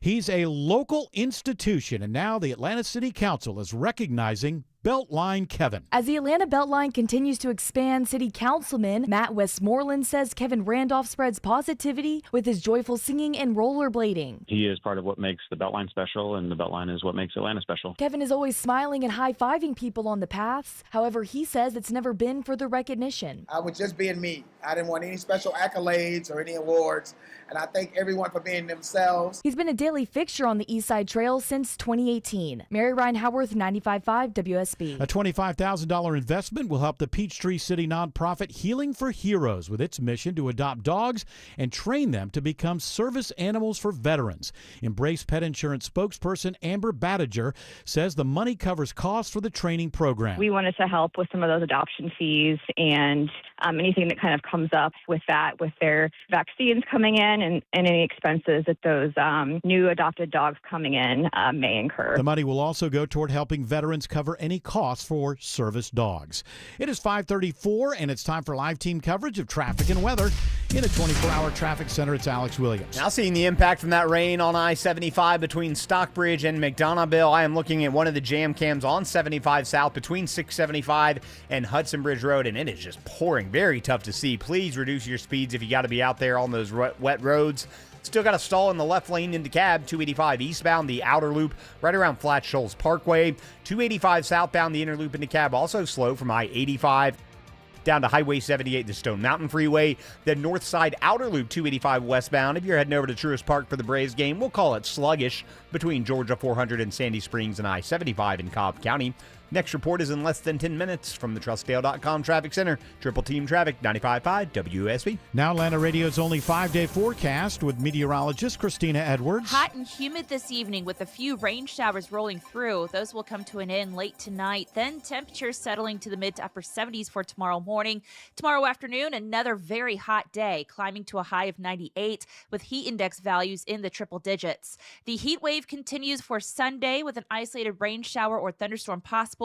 He's a local institution, and now the Atlanta City Council is recognizing Beltline Kevin. As the Atlanta Beltline continues to expand, City Councilman Matt Westmoreland says Kevin Randolph spreads positivity with his joyful singing and rollerblading. He is part of what makes the Beltline special, and the Beltline is what makes Atlanta special. Kevin is always smiling and high-fiving people on the paths. However, he says it's never been for the recognition. I was just being me. I didn't want any special accolades or any awards, and I thank everyone for being themselves. He's been a daily fixture on the East Side Trail since 2018. Mary Ryan Howarth, 95.5 WSB. speed. A $25,000 investment will help the Peachtree City nonprofit Healing for Heroes with its mission to adopt dogs and train them to become service animals for veterans. Embrace Pet Insurance spokesperson Amber Badiger says the money covers costs for the training program. We wanted to help with some of those adoption fees and anything that kind of comes up with that, with their vaccines coming in and any expenses that those new adopted dogs coming in may incur. The money will also go toward helping veterans cover any costs for service dogs. It is 5:34, and it's time for live team coverage of traffic and weather. In a 24-hour traffic center, it's Alex Williams. Now seeing the impact from that rain on I-75 between Stockbridge and McDonoughville. I am looking at one of the jam cams on 75 South between 675 and Hudson Bridge Road, and it is just pouring. Very tough to see. Please reduce your speeds if you got to be out there on those wet roads. Still got a stall in the left lane into cab, 285 eastbound, the outer loop right around Flat Shoals Parkway. 285 southbound, the inner loop into cab, also slow from I-85 down to Highway 78, the Stone Mountain Freeway. The north side outer loop, 285 westbound. If you're heading over to Truist Park for the Braves game, we'll call it sluggish between Georgia 400 and Sandy Springs and I-75 in Cobb County. Next report is in less than 10 minutes from the TrustDale.com Traffic Center. Triple Team Traffic, 95.5 WSB. Now Atlanta Radio's only 5-day forecast with meteorologist Christina Edwards. Hot and humid this evening with a few rain showers rolling through. Those will come to an end late tonight. Then temperatures settling to the mid to upper 70s for tomorrow morning. Tomorrow afternoon, another very hot day, climbing to a high of 98 with heat index values in the triple digits. The heat wave continues for Sunday with an isolated rain shower or thunderstorm possible.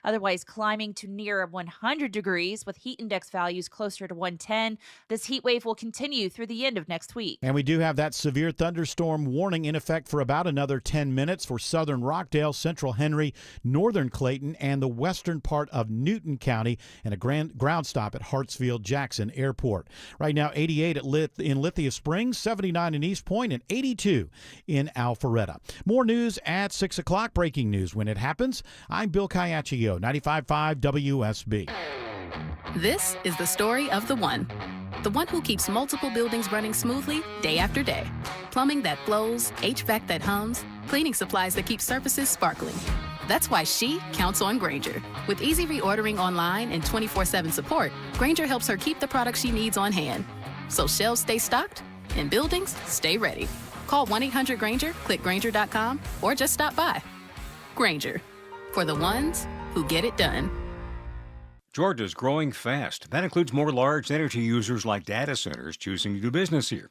Otherwise climbing to near 100 degrees with heat index values closer to 110. This heat wave will continue through the end of next week. And we do have that severe thunderstorm warning in effect for about another 10 minutes for southern Rockdale, central Henry, northern Clayton, and the western part of Newton County, and a ground stop at Hartsfield-Jackson Airport. Right now, 88 in Lithia Springs, 79 in East Point, and 82 in Alpharetta. More news at 6 o'clock. Breaking news when it happens. I'm Bill Caiaccio, 95.5 WSB. This is the story of the one who keeps multiple buildings running smoothly day after day. Plumbing that flows, HVAC that hums, cleaning supplies that keep surfaces sparkling. That's why she counts on Grainger. With easy reordering online and 24/7 support, Grainger helps her keep the products she needs on hand. So shelves stay stocked and buildings stay ready. Call 1-800-GRAINGER, click Grainger.com, or just stop by. Grainger, for the ones who get it done. Georgia's growing fast. That includes more large energy users like data centers choosing to do business here.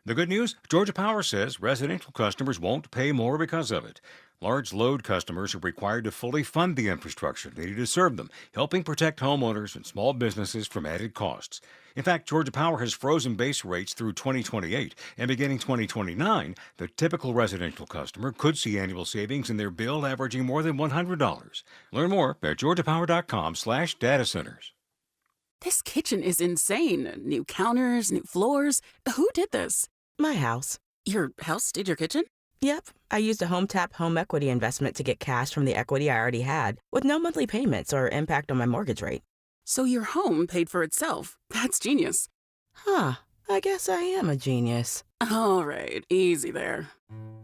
The good news? Georgia Power says residential customers won't pay more because of it. Large load customers are required to fully fund the infrastructure needed to serve them, helping protect homeowners and small businesses from added costs. In fact, Georgia Power has frozen base rates through 2028, and beginning 2029, the typical residential customer could see annual savings in their bill averaging more than $100. Learn more at georgiapower.com/data centers. This kitchen is insane. New counters, new floors. Who did this? My house. Your house did your kitchen? Yep. I used a HomeTap home equity investment to get cash from the equity I already had, with no monthly payments or impact on my mortgage rate. So your home paid for itself. That's genius. Huh. I guess I am a genius. All right. Easy there.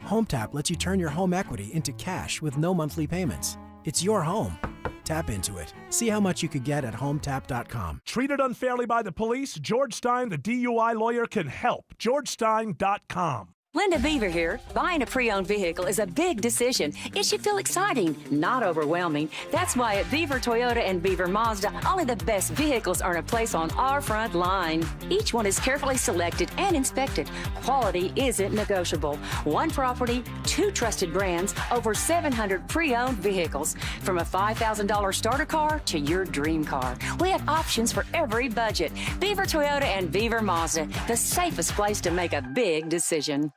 HomeTap lets you turn your home equity into cash with no monthly payments. It's your home. Tap into it. See how much you could get at HomeTap.com. Treated unfairly by the police? George Stein, the DUI lawyer, can help. GeorgeStein.com. Linda Beaver here. Buying a pre-owned vehicle is a big decision. It should feel exciting, not overwhelming. That's why at Beaver Toyota and Beaver Mazda, only the best vehicles earn a place on our front line. Each one is carefully selected and inspected. Quality isn't negotiable. One property, 2 trusted brands, over 700 pre-owned vehicles. From a $5,000 starter car to your dream car. We have options for every budget. Beaver Toyota and Beaver Mazda, the safest place to make a big decision.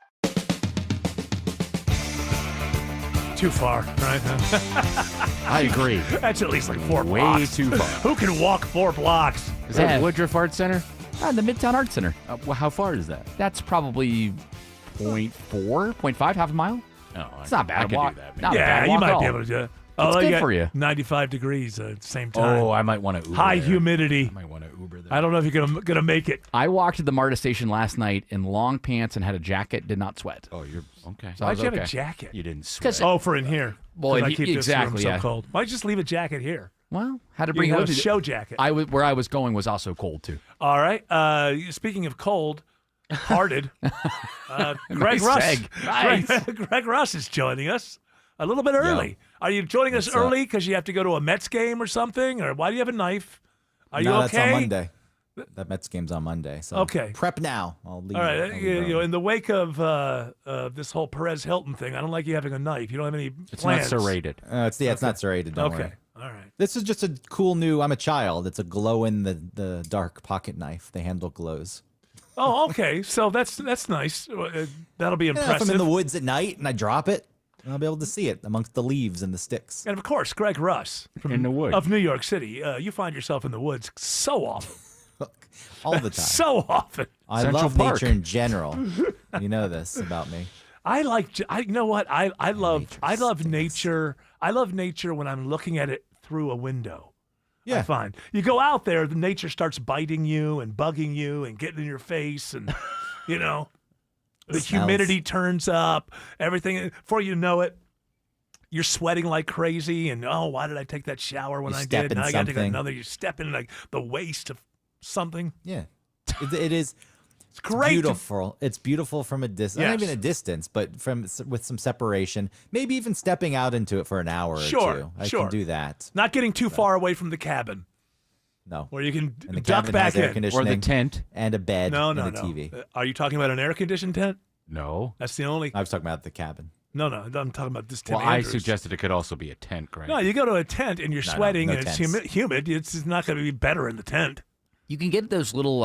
Too far, right? I agree. That's at least like 4 Way blocks. too far. Who can walk 4 blocks? Is that Woodruff Art Center? The Midtown Art Center. Well, how far is that? That's probably 0.5, half a mile. Oh, It's not bad. I could walk. do that. Not a Yeah, bad you walk might at all. be able to do it. It's you good got for you. 95 degrees at the same time. Oh, I might want to Uber High there. humidity. I might want to Uber there. there. I don't know if you're gonna make it. I walked to the MARTA station last night in long pants and had a jacket. Did not sweat. Oh, you're okay. So I Why'd was you have okay. a jacket? You didn't sweat. Oh, for in here. Well, 'Cause I keep exactly, this room yeah. so cold. Why'd you just leave a jacket here? Well, had to You bring it have with a me. show jacket. Where I was going was also cold too. All right. Speaking of cold-hearted, Greg Nice Russ. seg. Nice. Greg Russ is joining us a little bit early. Are you joining us What's up? early because you have to go to a Mets game or something, or why do you have a knife? Are you no, okay? that's on Monday. That Mets game's on Monday. So Okay. prep now. I'll leave. All right. I'll leave You know, early. in the wake of this whole Perez Hilton thing, I don't like you having a knife. You don't have any It's plans. not serrated. It's not serrated. Don't Okay. worry. All right. This is just a cool new. I'm a child. It's a glow in the dark pocket knife. The handle glows. Oh, okay. So that's nice. That'll be Yeah, impressive. if I'm in the woods at night and I drop it, I'll be able to see it amongst the leaves and the sticks. And of course, Greg Russ In the woods. of New York City. You find yourself in the woods so often. All the time. So often. I Central love Park. nature in general. You know this about me. You know what? I love nature. I love nature when I'm looking at it through a window. Yeah. I find you go out there, the nature starts biting you and bugging you and getting in your face, and you know the Smells. humidity turns up. Everything before you know it, you're sweating like crazy. And oh, why did I take that shower when You I step did? in Now I got to take something. another. You step in like the waste of something. Yeah. It is. It's great. Beautiful. It's beautiful from a distance. Not Yes. even a distance, but with some separation. Maybe even stepping out into it for an hour or Sure, two. I sure. can do that. Not getting too far away from the cabin. No. Where you can And the duck cabin back has air in. conditioning Or the tent. and a bed No, and no, a no. TV. Are you talking about an air-conditioned tent? No. That's the only. I was talking about the cabin. No, I'm talking about this Tim Well, Andrews. I suggested it could also be a tent, Greg. No, you go to a tent and you're No, sweating no and it's tents. humid. It's not going to be better in the tent. You can get those little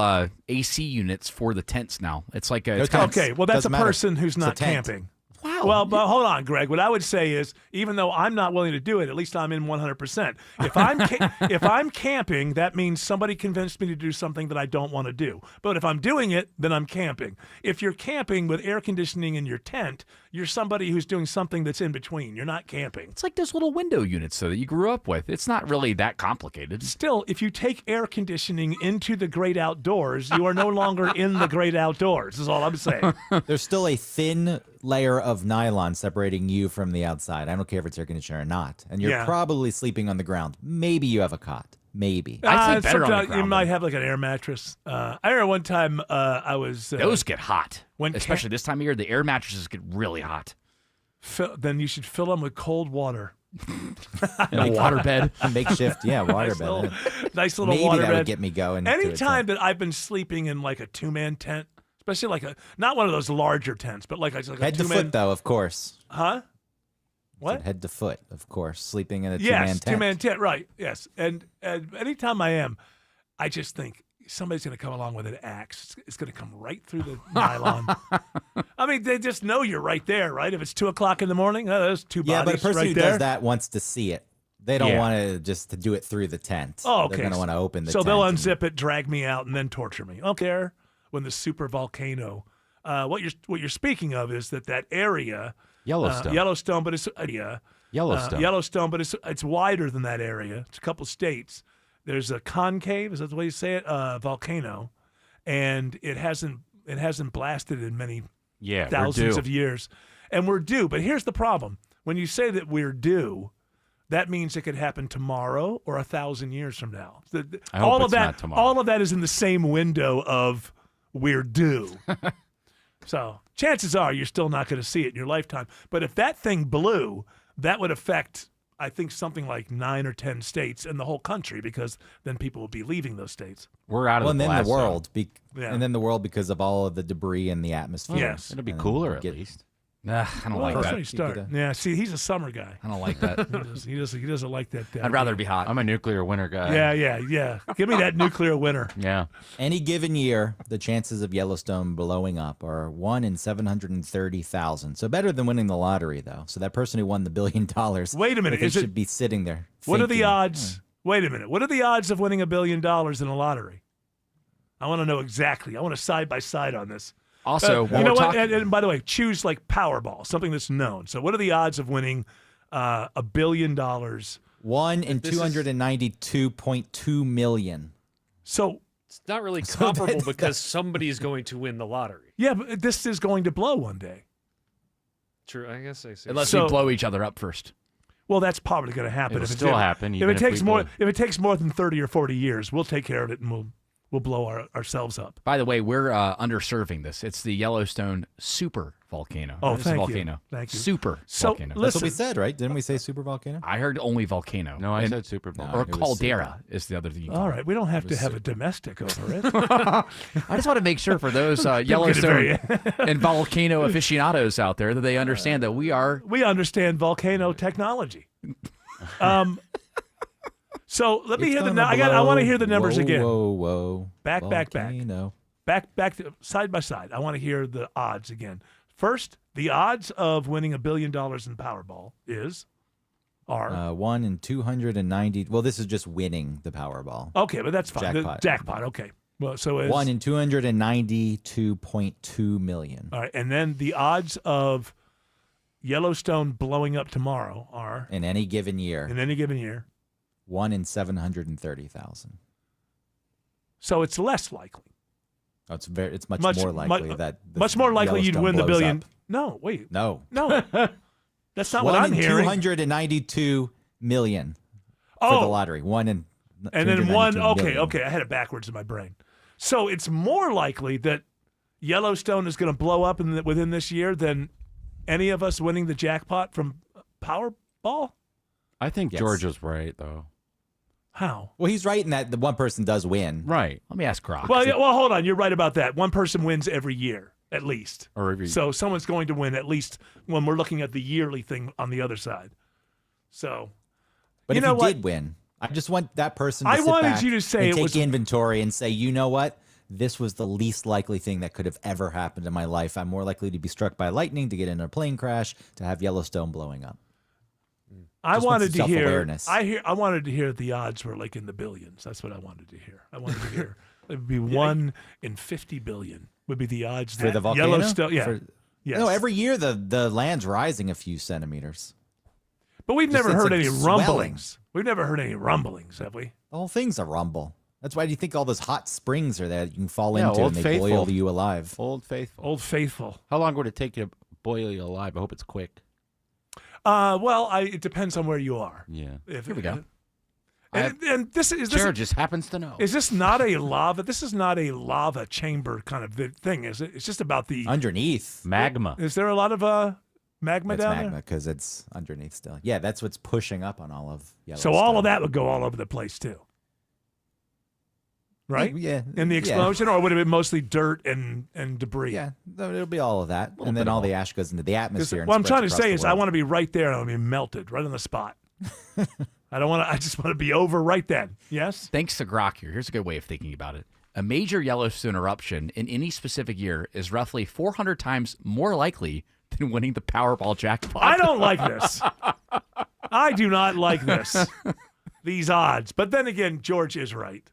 AC units for the tents now. It's like a. No It's kind of, tents. Okay, well, that's Doesn't a matter. person who's It's a not tent. camping. wow. Well, but hold on, Greg. What I would say is, even though I'm not willing to do it, at least I'm in 100%. If I'm camping, that means somebody convinced me to do something that I don't want to do. But if I'm doing it, then I'm camping. If you're camping with air conditioning in your tent, you're somebody who's doing something that's in between. You're not camping. It's like those little window units though that you grew up with. It's not really that complicated. Still, if you take air conditioning into the great outdoors, you are no longer in the great outdoors, is all I'm saying. There's still a thin layer of nylon separating you from the outside. I don't care if it's air conditioner or not. And you're Yeah. probably sleeping on the ground. Maybe you have a cot. Maybe. I'd sleep better on the sometimes ground, you might though. have like an air mattress. I remember one time I was. Those get hot. when Especially this time of year, the air mattresses get really hot. then you should fill them with cold water. In a waterbed. A makeshift, yeah, Nice waterbed. little, nice little Maybe waterbed. that would get me going. to a Anytime tent. that I've been sleeping in like a two-man tent, especially like not one of those larger tents, but like a Head to two-man. foot, though, of course. Huh? Said What? head to foot, of course. Sleeping in a two-man Yes, tent. two-man tent. Right. Yes. And anytime I am, I just think somebody's going to come along with an axe. It's going to come right through the nylon. I mean, they just know you're right there, right? If it's 2:00 in the morning, there's two Yeah, bodies but a person right who there. does that wants to see it. They don't Yeah. want to just to do it through the tent. Oh, okay. They're going to want to open the so tent. they'll and- unzip it, drag me out, and then torture me. Okay. When the super volcano. What you're speaking of is that area. Yellowstone. Yellowstone, but it's Yellowstone. but it's wider than that area. It's a couple states. There's a concave, is that the way you say it? Volcano, and it hasn't blasted in many Yeah, thousands we're of due. years, and we're due. But here's the problem: when you say that we're due, that means it could happen tomorrow or 1,000 years from now. I hope all of it's that, not tomorrow. all of that is in the same window of we're due. So chances are you're still not going to see it in your lifetime. But if that thing blew, that would affect, I think, something like 9 or 10 states in the whole country, because then people would be leaving those states. We're out of Well, and the then blast the world, Yeah. and then the world because of all of the debris in the atmosphere. Yes. It'll be And cooler at get- least. I don't Well, like that's that. when you start. could, Yeah, see, he's a summer guy. I don't like that. He doesn't like that. I'd rather be hot. I'm a nuclear winter guy. Yeah. Give me that nuclear winter. Yeah. Any given year, the chances of Yellowstone blowing up are 1 in 730,000. So better than winning the lottery, though. So that person who won the $1 billion, Wait a minute, I think is it- should be sitting there. What are the thinking, odds? Wait a minute. What are the odds of winning $1 billion in a lottery? I want to know exactly. I want a side by side on this. Also, you when know we're what? talking- And by the way, choose like Powerball, something that's known. So, what are the odds of winning $1 billion? 1 in This is- 292.2 million. So, It's not really comparable because somebody's going to win the lottery. Yeah, but this is going to blow one day. True, I guess I see. Unless we blow each other up first. Well, that's probably going to happen. It'll still happen. If it takes more than 30 or 40 years, we'll take care of it and we'll blow ourselves up. By the way, we're underserving this. It's the Yellowstone super volcano. Oh, it's thank a volcano. you. Thank you. Super volcano. That's what we said, right? Didn't we say super volcano? I heard only volcano. No, I said super volcano. Or caldera is the other thing. All right, we don't have to have a domestic over it. I just want to make sure for those Yellowstone and volcano aficionados out there that they understand that we understand volcano technology. So let me hear I want to hear the numbers again. Whoa. Back. Back to, side by side. I want to hear the odds again. First, the odds of winning $1 billion in Powerball are 1 in 290. Well, this is just winning the Powerball. Okay, but that's fine. Jackpot. Okay. Well, so it's 1 in 292.2 million. All right, and then the odds of Yellowstone blowing up tomorrow are in any given year. 1 in 730,000. So it's less likely. Oh, it's much more likely that much more likely you'd win the billion. Up. No, wait. No. That's not what I'm hearing. 292 million for the lottery. And then one. Okay. I had it backwards in my brain. So it's more likely that Yellowstone is going to blow up within this year than any of us winning the jackpot from Powerball. I think George was right, though. How? Well, he's right in that the one person does win. Right. Let me ask Croc. Well, hold on. You're right about that. One person wins every year, at least. So someone's going to win at least when we're looking at the yearly thing on the other side. So, but if you did win, I just want that person to sit back you to say and take inventory and say, you know what? This was the least likely thing that could have ever happened in my life. I'm more likely to be struck by lightning, to get in a plane crash, to have Yellowstone blowing up. I wanted to hear. I wanted to hear the odds were like in the billions. That's what I wanted to hear. I wanted to hear it would be 1 in 50 billion would be the odds for the volcano. Yellowstone. Yeah. Yes. No, every year the land's rising a few centimeters. But we've never heard any rumblings. We've never heard any rumblings, have we? The whole thing's a rumble. That's why you think all those hot springs are there that you can fall into and they boil you alive. Old Faithful. Old Faithful. How long would it take you to boil you alive? I hope it's quick. It depends on where you are. Yeah. Here we go. And this is Jared just happens to know. Is this not a lava? This is not a lava chamber kind of thing, is it? It's just about the underneath magma. Is there a lot of magma down there? Magma because it's underneath still. Yeah, that's what's pushing up on all of So Yellowstone. all of that would go all over the place too, right? Yeah. In the explosion, or would it be mostly dirt and debris? Yeah, it'll be all of that, and then all the ash goes into the atmosphere. What I'm trying to say is, I want to be right there. I want to be melted right on the spot. I don't want to. I just want to be over right then. Yes. Thanks to Grok here. Here's a good way of thinking about it. A major Yellowstone eruption in any specific year is roughly 400 times more likely than winning the Powerball jackpot. I don't like this. I do not like this. These odds. But then again, George is right.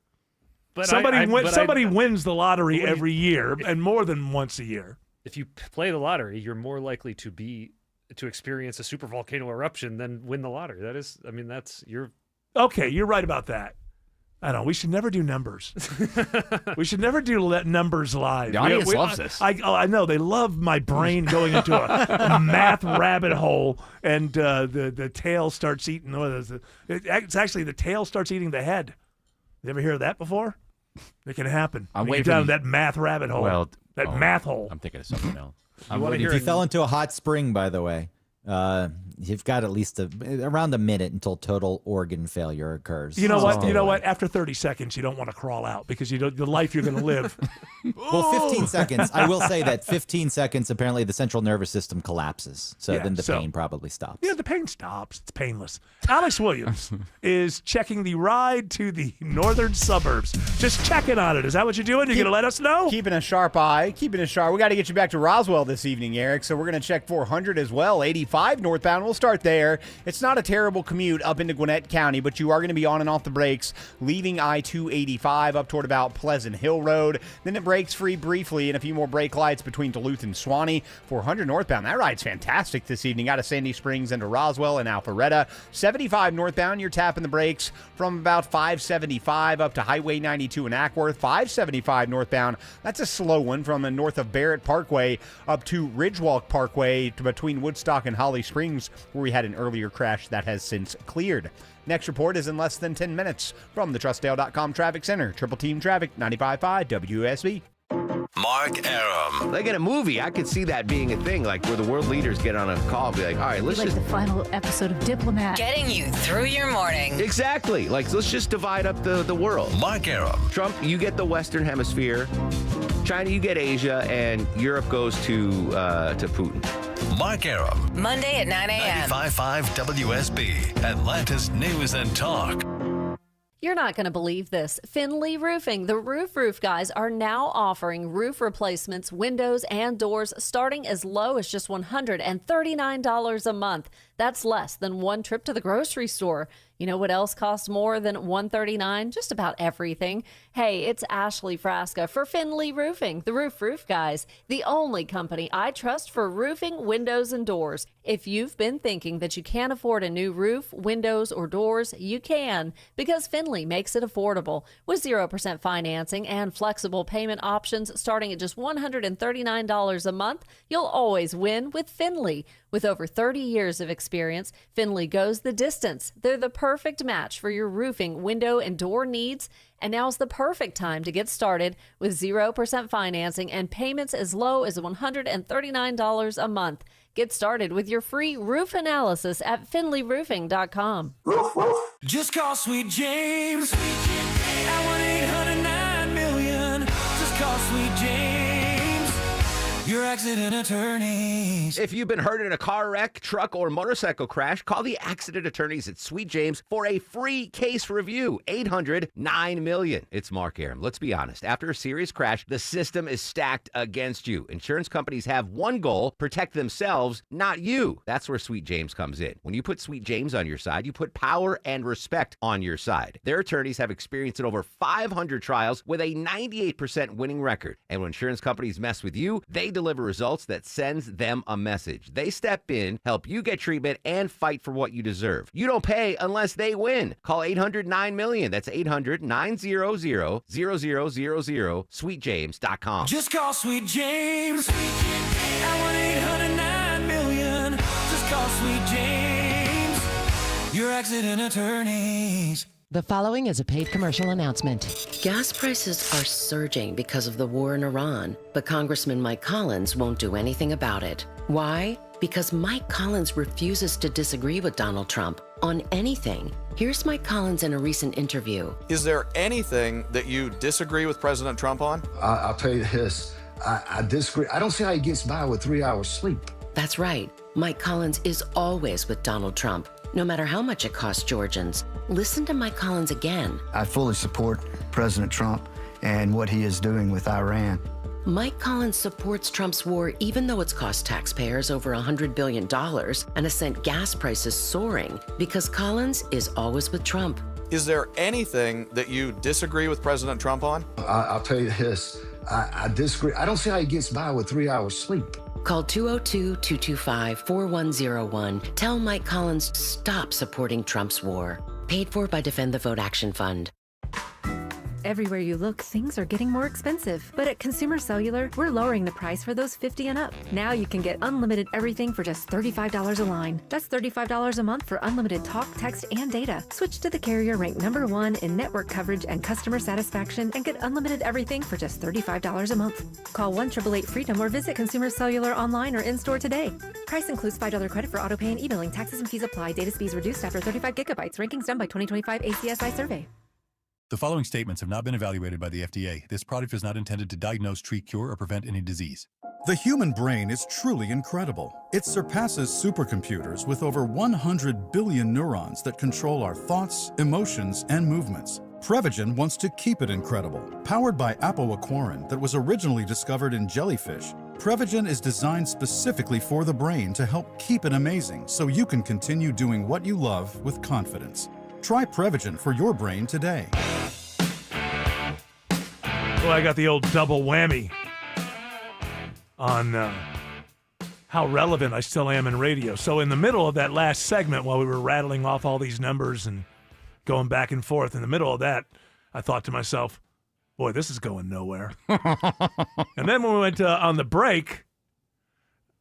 But somebody wins the lottery every year and more than once a year. If you play the lottery, you're more likely to experience a super volcano eruption than win the lottery. You're okay. You're right about that. I don't know. We should never do numbers. We should never do numbers live. The audience loves this. I know. They love my brain going into a math rabbit hole, and the tail starts eating. It's actually the tail starts eating the head. You ever hear of that before? It can happen. I'm waiting down that math rabbit hole. Math hole. I'm thinking of something else. If you fell into a hot spring, by the way, you've got at least around a minute until total organ failure occurs. You know what? You know what? After 30 seconds, you don't want to crawl out because the life you're going to live. Well, 15 seconds. I will say that 15 seconds, apparently the central nervous system collapses. So then the pain probably stops. Yeah, the pain stops. It's painless. Alex Williams is checking the ride to the northern suburbs. Just checking on it. Is that what you're doing? You're going to let us know? Keeping a sharp eye. We got to get you back to Roswell this evening, Eric. So we're going to check 400 as well. 85 75 northbound. We'll start there. It's not a terrible commute up into Gwinnett County, but you are going to be on and off the brakes, leaving I-285 up toward about Pleasant Hill Road. Then it breaks free briefly and a few more brake lights between Duluth and Swanee. 400 northbound. That ride's fantastic this evening out of Sandy Springs into Roswell and Alpharetta. 75 northbound, you're tapping the brakes from about 575 up to Highway 92 in Ackworth. 575 northbound, that's a slow one from the north of Barrett Parkway up to Ridgewalk Parkway to between Woodstock and Holly Springs, where we had an earlier crash that has since cleared. Next report is in less than 10 minutes from the TrustDale.com Traffic Center. Triple Team Traffic, 95.5 WSB. Mark Arum. Like in a movie, I could see that being a thing, like where the world leaders get on a call and be like, all right, let's just... the final episode of Diplomat. Getting you through your morning. Exactly. Like, let's just divide up the world. Mark Arum. Trump, you get the Western Hemisphere. China, you get Asia. And Europe goes to Putin. Mark Arum. Monday at 9 a.m. 95.5 WSB. Atlanta's News and Talk. You're not going to believe this. Finley Roofing, the roof guys, are now offering roof replacements, windows, and doors starting as low as just $139 a month. That's less than one trip to the grocery store. You know what else costs more than $139? Just about everything. Hey, it's Ashley Frasca for Finley Roofing, the roof guys, the only company I trust for roofing, windows, and doors. If you've been thinking that you can't afford a new roof, windows, or doors, you can, because Finley makes it affordable. With 0% financing and flexible payment options starting at just $139 a month, you'll always win with Finley. With over 30 years of experience, Finley goes the distance. They're the perfect match for your roofing, window, and door needs. And now's the perfect time to get started with 0% financing and payments as low as $139 a month. Get started with your free roof analysis at finleyroofing.com. Just call Sweet James at 1-800-9-million. Just call Sweet James, your accident attorneys. If you've been hurt in a car wreck, truck, or motorcycle crash, call the accident attorneys at Sweet James for a free case review. 800-9-million. It's Mark Arum. Let's be honest. After a serious crash, the system is stacked against you. Insurance companies have one goal: protect themselves, not you. That's where Sweet James comes in. When you put Sweet James on your side, you put power and respect on your side. Their attorneys have experience in over 500 trials with a 98% winning record. And when insurance companies mess with you, they deliver results that sends them a message. They step in, help you get treatment, and fight for what you deserve. You don't pay unless they win. Call 800-9-million. That's 800-900-0000, sweetjames.com. Just call Sweet James at 1-800-9-million. Just call Sweet James, your accident attorneys. The following is a paid commercial announcement. Gas prices are surging because of the war in Iran, but Congressman Mike Collins won't do anything about it. Why? Because Mike Collins refuses to disagree with Donald Trump on anything. Here's Mike Collins in a recent interview. Is there anything that you disagree with President Trump on? I'll tell you this. I disagree. I don't see how he gets by with 3 hours sleep. That's right. Mike Collins is always with Donald Trump, no matter how much it costs Georgians. Listen to Mike Collins again. I fully support President Trump and what he is doing with Iran. Mike Collins supports Trump's war even though it's cost taxpayers over $100 billion and has sent gas prices soaring, because Collins is always with Trump. Is there anything that you disagree with President Trump on? I'll tell you this. I disagree. I don't see how he gets by with 3 hours sleep. Call 202-225-4101. Tell Mike Collins to stop supporting Trump's war. Paid for by Defend the Vote Action Fund. Everywhere you look, things are getting more expensive. But at Consumer Cellular, we're lowering the price for those 50 and up. Now you can get unlimited everything for just $35 a line. That's $35 a month for unlimited talk, text, and data. Switch to the carrier ranked #1 in network coverage and customer satisfaction and get unlimited everything for just $35 a month. Call 1-888-FREEDOM or visit Consumer Cellular online or in-store today. Price includes $5 credit for auto pay and e-billing. Taxes and fees apply. Data speeds reduced after 35 gigabytes. Rankings done by 2025 ACSI survey. The following statements have not been evaluated by the FDA. This product is not intended to diagnose, treat, cure, or prevent any disease. The human brain is truly incredible. It surpasses supercomputers with over 100 billion neurons that control our thoughts, emotions, and movements. Prevagen wants to keep it incredible. Powered by apoaquarin that was originally discovered in jellyfish, Prevagen is designed specifically for the brain to help keep it amazing so you can continue doing what you love with confidence. Try Prevagen for your brain today. Well, I got the old double whammy on how relevant I still am in radio. So in the middle of that last segment, while we were rattling off all these numbers and going back and forth, in the middle of that, I thought to myself, boy, this is going nowhere. And then when we went on the break,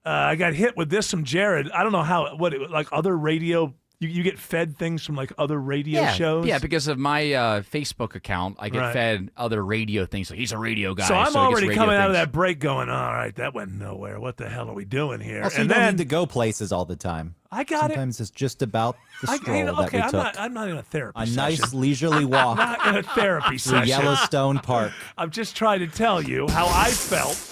I got hit with this from Jared. I don't know like other radio, you get fed things from like other radio shows? Yeah, because of my Facebook account, I get fed other radio things. Like, he's a radio guy. So I'm he gets already radio coming out of things. that break going, all right, that went nowhere. What the hell are we doing here? Also, and you don't then need to go places all the time. I got Sometimes it's just about the stroll that we took. I'm not in a therapy A session. nice leisurely walk I'm not in a therapy through session. Yellowstone Park. I'm just trying to tell you how I felt.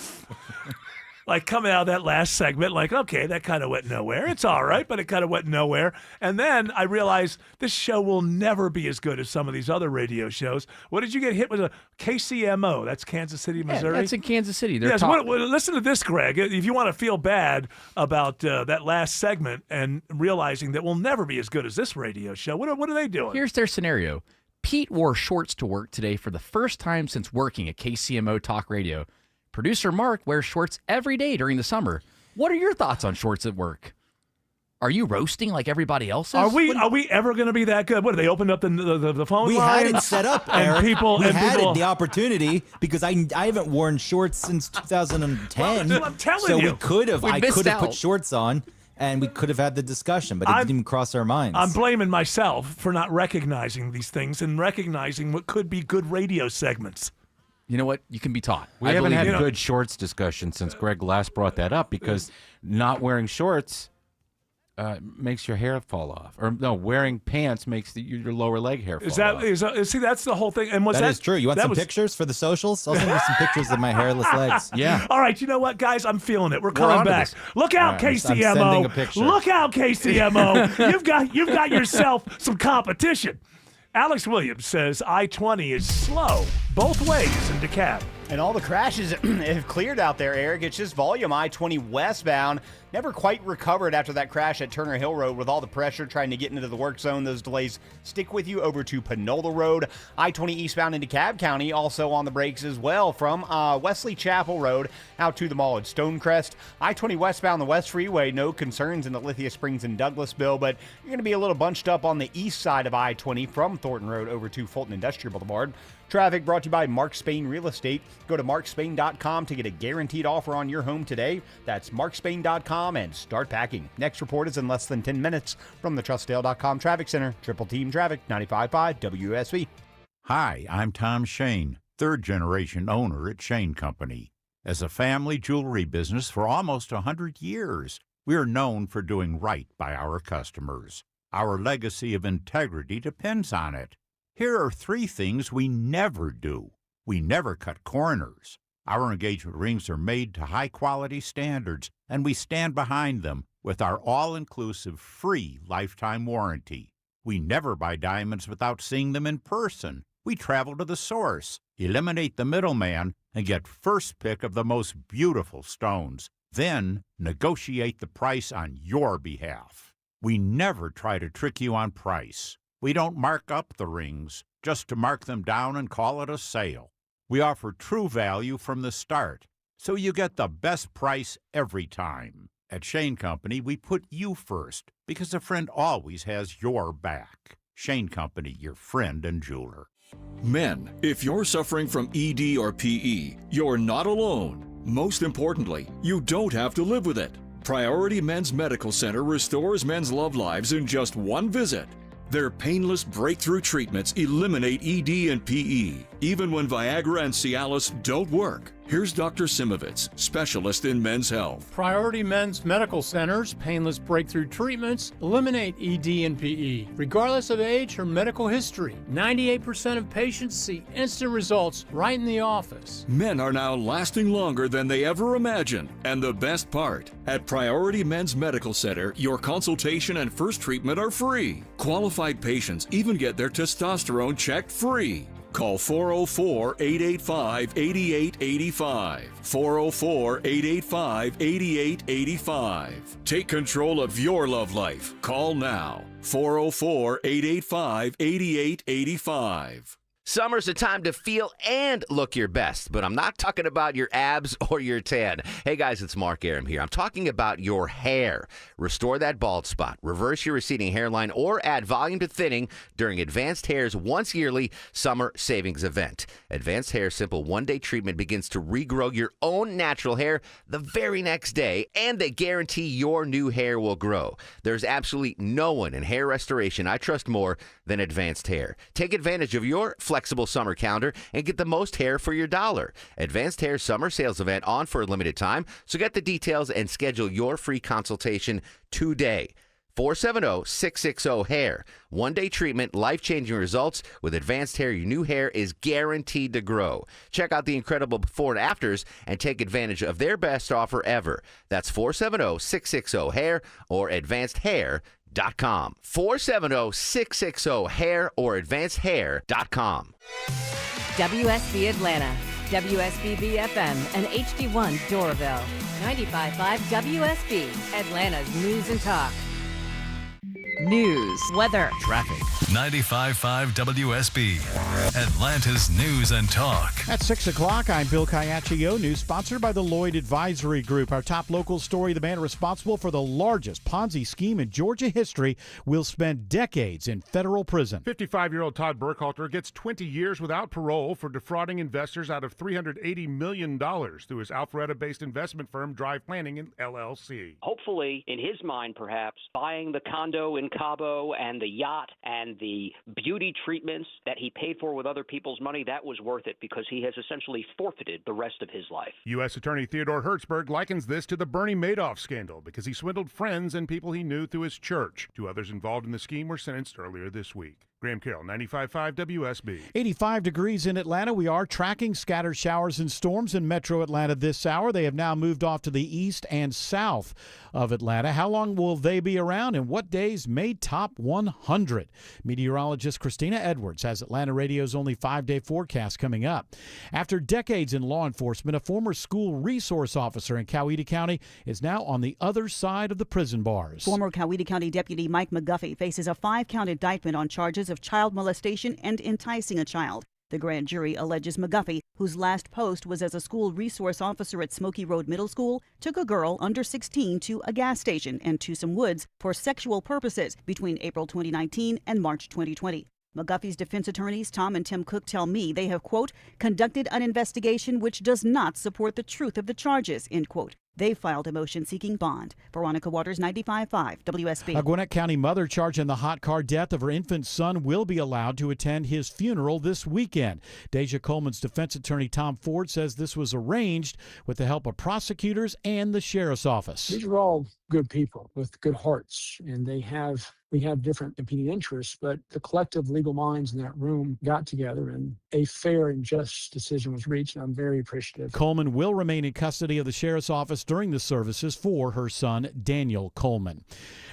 Like coming out of that last segment, like, okay, that kind of went nowhere. It's all right, but it kind of went nowhere. And then I realized this show will never be as good as some of these other radio shows. What did you get hit with? A KCMO. That's Kansas City, Missouri. Yeah, that's in Kansas City. They're Yes. top- Listen to this, Greg. If you want to feel bad about that last segment and realizing that we'll never be as good as this radio show, what are they doing? Here's their scenario. Pete wore shorts to work today for the first time since working at KCMO Talk Radio. Producer Mark wears shorts every day during the summer. What are your thoughts on shorts at work? Are you roasting like everybody else is? Are we ever going to be that good? What, they opened up the phone We line? had it set up, and Eric. people we and had people. the opportunity because I haven't worn shorts since 2010. Well, I'm telling so you. we could have. We I missed could have out. put shorts on, and we could have had the discussion, but it didn't even cross our minds. I'm blaming myself for not recognizing these things and recognizing what could be good radio segments. You know what? You can be taught. We I haven't believe had you. good shorts discussion since Greg last brought that up because not wearing shorts makes your hair fall off. Or no, wearing pants makes your lower leg hair fall off. See, that's the whole thing. And was that is true. You want that some was- pictures for the socials? I'll send you some pictures of my hairless legs. Yeah. All right, you know what, guys? I'm feeling it. We're coming onto back. this. Look out, All right, I'm KCMO. sending a picture. Look out, KCMO. you've got yourself some competition. Alex Williams says I-20 is slow both ways in DeKalb. And all the crashes have cleared out there, Eric. It's just volume. I-20 westbound never quite recovered after that crash at Turner Hill Road with all the pressure trying to get into the work zone. Those delays stick with you over to Panola Road. I-20 eastbound into DeKalb County also on the brakes as well from Wesley Chapel Road out to the mall at Stonecrest. I-20 westbound the West Freeway, no concerns in the Lithia Springs and Douglasville, but you're going to be a little bunched up on the east side of I-20 from Thornton Road over to Fulton Industrial Boulevard. Traffic brought to you by Mark Spain Real Estate. Go to markspain.com to get a guaranteed offer on your home today. That's markspain.com and start packing. Next report is in less than 10 minutes from the Trustdale.com Traffic Center. Triple Team Traffic, 95.5 WSV. Hi, I'm Tom Shane, third-generation owner at Shane Company. As a family jewelry business for almost 100 years, we are known for doing right by our customers. Our legacy of integrity depends on it. Here are 3 things we never do. We never cut corners. Our engagement rings are made to high-quality standards, and we stand behind them with our all-inclusive free lifetime warranty. We never buy diamonds without seeing them in person. We travel to the source, eliminate the middleman, and get first pick of the most beautiful stones. Then negotiate the price on your behalf. We never try to trick you on price. We don't mark up the rings just to mark them down and call it a sale. We offer true value from the start, so you get the best price every time. At Shane Company, we put you first because a friend always has your back. Shane Company, your friend and jeweler. Men, if you're suffering from ED or PE, you're not alone. Most importantly, you don't have to live with it. Priority Men's Medical Center restores men's love lives in just one visit. Their painless breakthrough treatments eliminate ED and PE, even when Viagra and Cialis don't work. Here's Dr. Simovitz, specialist in men's health. Priority Men's Medical Center's painless breakthrough treatments eliminate ED and PE, regardless of age or medical history. 98% of patients see instant results right in the office. Men are now lasting longer than they ever imagined. And the best part, at Priority Men's Medical Center, your consultation and first treatment are free. Qualified patients even get their testosterone checked free. Call 404-885-8885. 404-885-8885. Take control of your love life. Call now. 404-885-8885. Summer's a time to feel and look your best, but I'm not talking about your abs or your tan. Hey guys, it's Mark Arum here. I'm talking about your hair. Restore that bald spot, reverse your receding hairline, or add volume to thinning during Advanced Hair's once yearly summer savings event. Advanced Hair's simple one-day treatment begins to regrow your own natural hair the very next day, and they guarantee your new hair will grow. There's absolutely no one in hair restoration I trust more than Advanced Hair. Take advantage of your flexible summer calendar and get the most hair for your dollar. Advanced Hair summer sales event on for a limited time, so get the details and schedule your free consultation today. 470-660-HAIR. One-day treatment, life-changing results. With Advanced Hair, your new hair is guaranteed to grow. Check out the incredible before and afters and take advantage of their best offer ever. That's 470-660-HAIR or advancedhair.com. 470-660-HAIR or advancedhair.com. WSB Atlanta, WSB FM, and HD1 Doraville. 95.5 WSB, Atlanta's news and talk. News, weather, traffic. 95.5 WSB, Atlanta's news and talk. At 6 o'clock, I'm Bill Caiaccio. News sponsored by the Lloyd Advisory Group. Our top local story, the man responsible for the largest Ponzi scheme in Georgia history will spend decades in federal prison. 55-year-old Todd Burkhalter gets 20 years without parole for defrauding investors out of $380 million through his Alpharetta-based investment firm Drive Planning LLC. Hopefully, in his mind, perhaps, buying the condo in Cabo and the yacht and the beauty treatments that he paid for with other people's money, that was worth it because he has essentially forfeited the rest of his life. U.S. Attorney Theodore Hertzberg likens this to the Bernie Madoff scandal because he swindled friends and people he knew through his church. 2 others involved in the scheme were sentenced earlier this week. Graham Carroll, 95.5 WSB. 85 degrees in Atlanta. We are tracking scattered showers and storms in metro Atlanta this hour. They have now moved off to the east and south of Atlanta. How long will they be around and what days may top 100? Meteorologist Christina Edwards has Atlanta Radio's only 5-day forecast coming up. After decades in law enforcement, a former school resource officer in Coweta County is now on the other side of the prison bars. Former Coweta County Deputy Mike McGuffey faces a 5-count indictment on charges of child molestation and enticing a child. The grand jury alleges McGuffey, whose last post was as a school resource officer at Smoky Road Middle School, took a girl under 16 to a gas station in Tucson Woods for sexual purposes between April 2019 and March 2020. McGuffey's defense attorneys, Tom and Tim Cook, tell me they have, quote, conducted an investigation which does not support the truth of the charges, end quote. They filed a motion seeking bond. Veronica Waters, 95.5 WSB. A Gwinnett County mother charged in the hot car death of her infant son will be allowed to attend his funeral this weekend. Deja Coleman's defense attorney, Tom Ford, says this was arranged with the help of prosecutors and the sheriff's office. These are all good people with good hearts, and we have different competing interests, but the collective legal minds in that room got together and a fair and just decision was reached, and I'm very appreciative. Coleman will remain in custody of the sheriff's office during the services for her son, Daniel Coleman.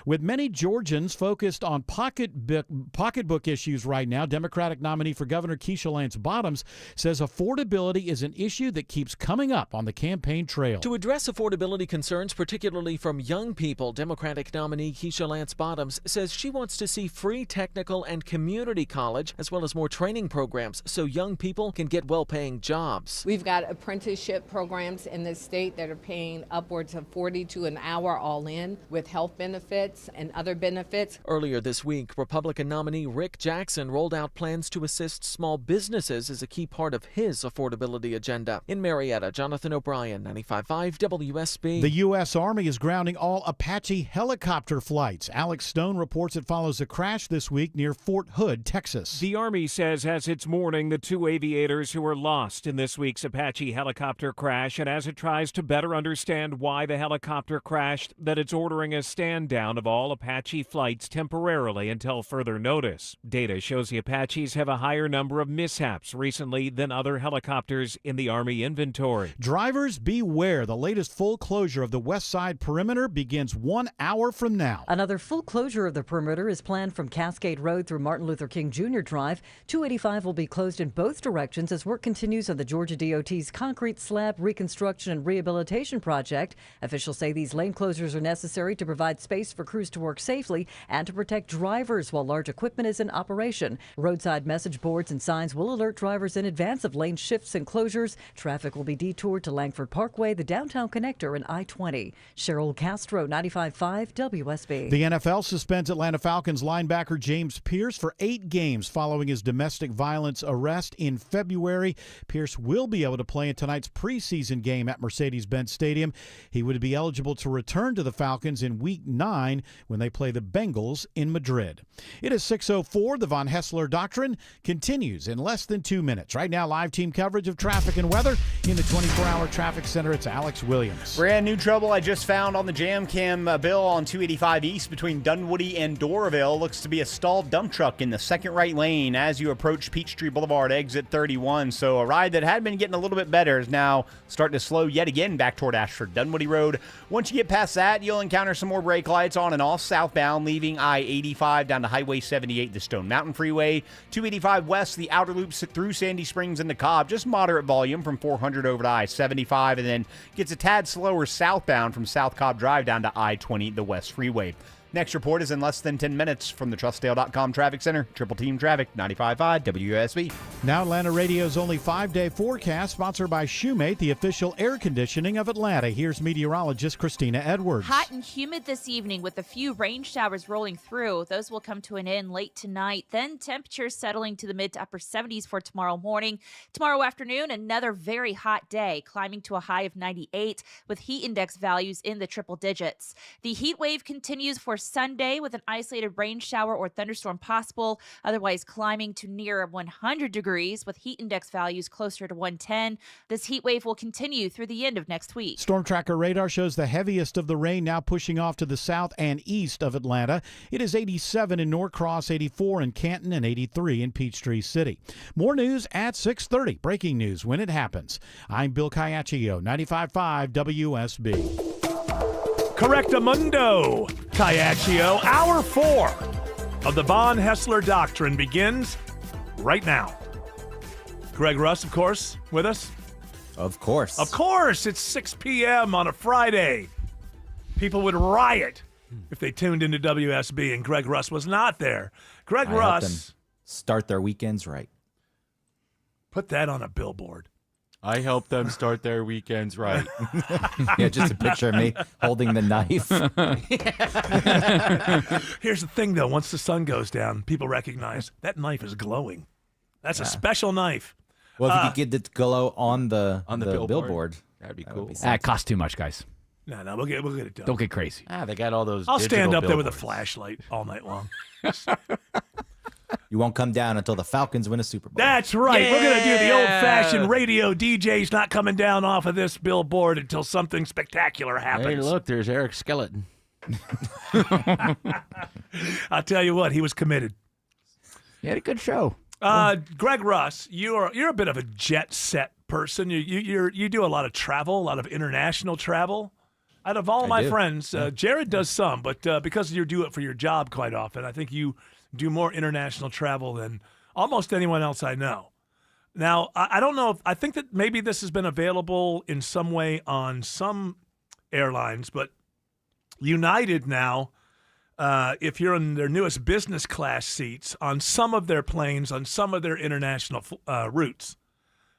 With many Georgians focused on pocketbook issues right now, Democratic nominee for governor Keisha Lance Bottoms says affordability is an issue that keeps coming up on the campaign trail. To address affordability concerns, particularly from young people, Democratic nominee Keisha Lance Bottoms says she wants to see free technical and community college, as well as more training programs so young people can get well-paying jobs. We've got apprenticeship programs in the state that are paying upwards of $42 an hour all in, with health benefits and other benefits. Earlier this week, Republican nominee Rick Jackson rolled out plans to assist small businesses as a key part of his affordability agenda. In Marietta, Jonathan O'Brien, 95.5 WSB. The U.S. Army is grounding all Apache helicopter flights. Alex Stone reports it follows a crash this week near Fort Hood, Texas. The Army says as it's mourning the 2 aviators who were lost in this week's Apache helicopter crash, and as it tries to better understand why the helicopter crashed, that it's ordering a stand down of of all Apache flights temporarily until further notice. Data shows the Apaches have a higher number of mishaps recently than other helicopters in the Army inventory. Drivers, beware. The latest full closure of the west side perimeter begins 1 hour from now. Another full closure of the perimeter is planned from Cascade Road through Martin Luther King Jr. Drive. 285 will be closed in both directions as work continues on the Georgia DOT's concrete slab reconstruction and rehabilitation project. Officials say these lane closures are necessary to provide space for crews to work safely and to protect drivers while large equipment is in operation. Roadside message boards and signs will alert drivers in advance of lane shifts and closures. Traffic will be detoured to Langford Parkway, the downtown connector, and I-20. Cheryl Castro, 95.5 WSB. The NFL suspends Atlanta Falcons linebacker James Pierce for 8 games following his domestic violence arrest in February. Pierce will be able to play in tonight's preseason game at Mercedes-Benz Stadium. He would be eligible to return to the Falcons in Week 9 when they play the Bengals in Madrid. It is 6:04. The Von Hessler Doctrine continues in less than 2 minutes. Right now, live team coverage of traffic and weather in the 24-hour traffic center. It's Alex Williams. Brand new trouble I just found on the Jam Cam bill on 285 East between Dunwoody and Doraville. Looks to be a stalled dump truck in the second right lane as you approach Peachtree Boulevard, exit 31. So a ride that had been getting a little bit better is now starting to slow yet again back toward Ashford Dunwoody Road. Once you get past that, you'll encounter some more brake lights on and off southbound, leaving I-85 down to Highway 78, the Stone Mountain Freeway. 285 west, the outer loop through Sandy Springs and the Cobb. Just moderate volume from 400 over to I-75, and then gets a tad slower southbound from South Cobb Drive down to I-20, the West Freeway. Next report is in less than 10 minutes from the TrustDale.com Traffic Center. Triple Team Traffic, 95.5 WSB. Now Atlanta Radio's only 5-day forecast, sponsored by Shoemate, the official air conditioning of Atlanta. Here's meteorologist Christina Edwards. Hot and humid this evening with a few rain showers rolling through. Those will come to an end late tonight. Then temperatures settling to the mid to upper 70s for tomorrow morning. Tomorrow afternoon, another very hot day, climbing to a high of 98 with heat index values in the triple digits. The heat wave continues for Sunday with an isolated rain shower or thunderstorm possible, otherwise climbing to near 100 degrees with heat index values closer to 110. This heat wave will continue through the end of next week. Storm Tracker radar shows the heaviest of the rain now pushing off to the south and east of Atlanta. It is 87 in Norcross, 84 in Canton, and 83 in Peachtree City. More news at 6:30. Breaking news when it happens. I'm Bill Caiaccio, 95.5 WSB. Correctamundo, Caiaccio. Hour 4 of the Von Hessler Doctrine begins right now. Greg Russ, of course, with us. Of course. Of course. It's 6 p.m. on a Friday. People would riot if they tuned into WSB and Greg Russ was not there. Greg I help them Russ. start their weekends right. Put that on a billboard. I help them start their weekends right. Yeah, just a picture of me holding the knife. Here's the thing, though. Once the sun goes down, people recognize that knife is glowing. That's a special knife. Well, if you could get the glow on the billboard, that'd be cool. That costs too much, guys. No, we'll get it done. Don't get crazy. They got all those. I'll stand digital up there with a billboards. flashlight all night long. You won't come down until the Falcons win a Super Bowl. That's right. Yeah. We're going to do the old-fashioned radio DJ's not coming down off of this billboard until something spectacular happens. Hey, look, there's Eric Skeleton. I'll tell you what, he was committed. He had a good show. Greg Russ, you're a bit of a jet set person. You do a lot of travel, a lot of international travel. Out of all my friends, Jared does some, but because you do it for your job quite often, I think you do more international travel than almost anyone else I know. Now, I don't know I think that maybe this has been available in some way on some airlines, but United now, if you're in their newest business class seats on some of their planes, on some of their international routes,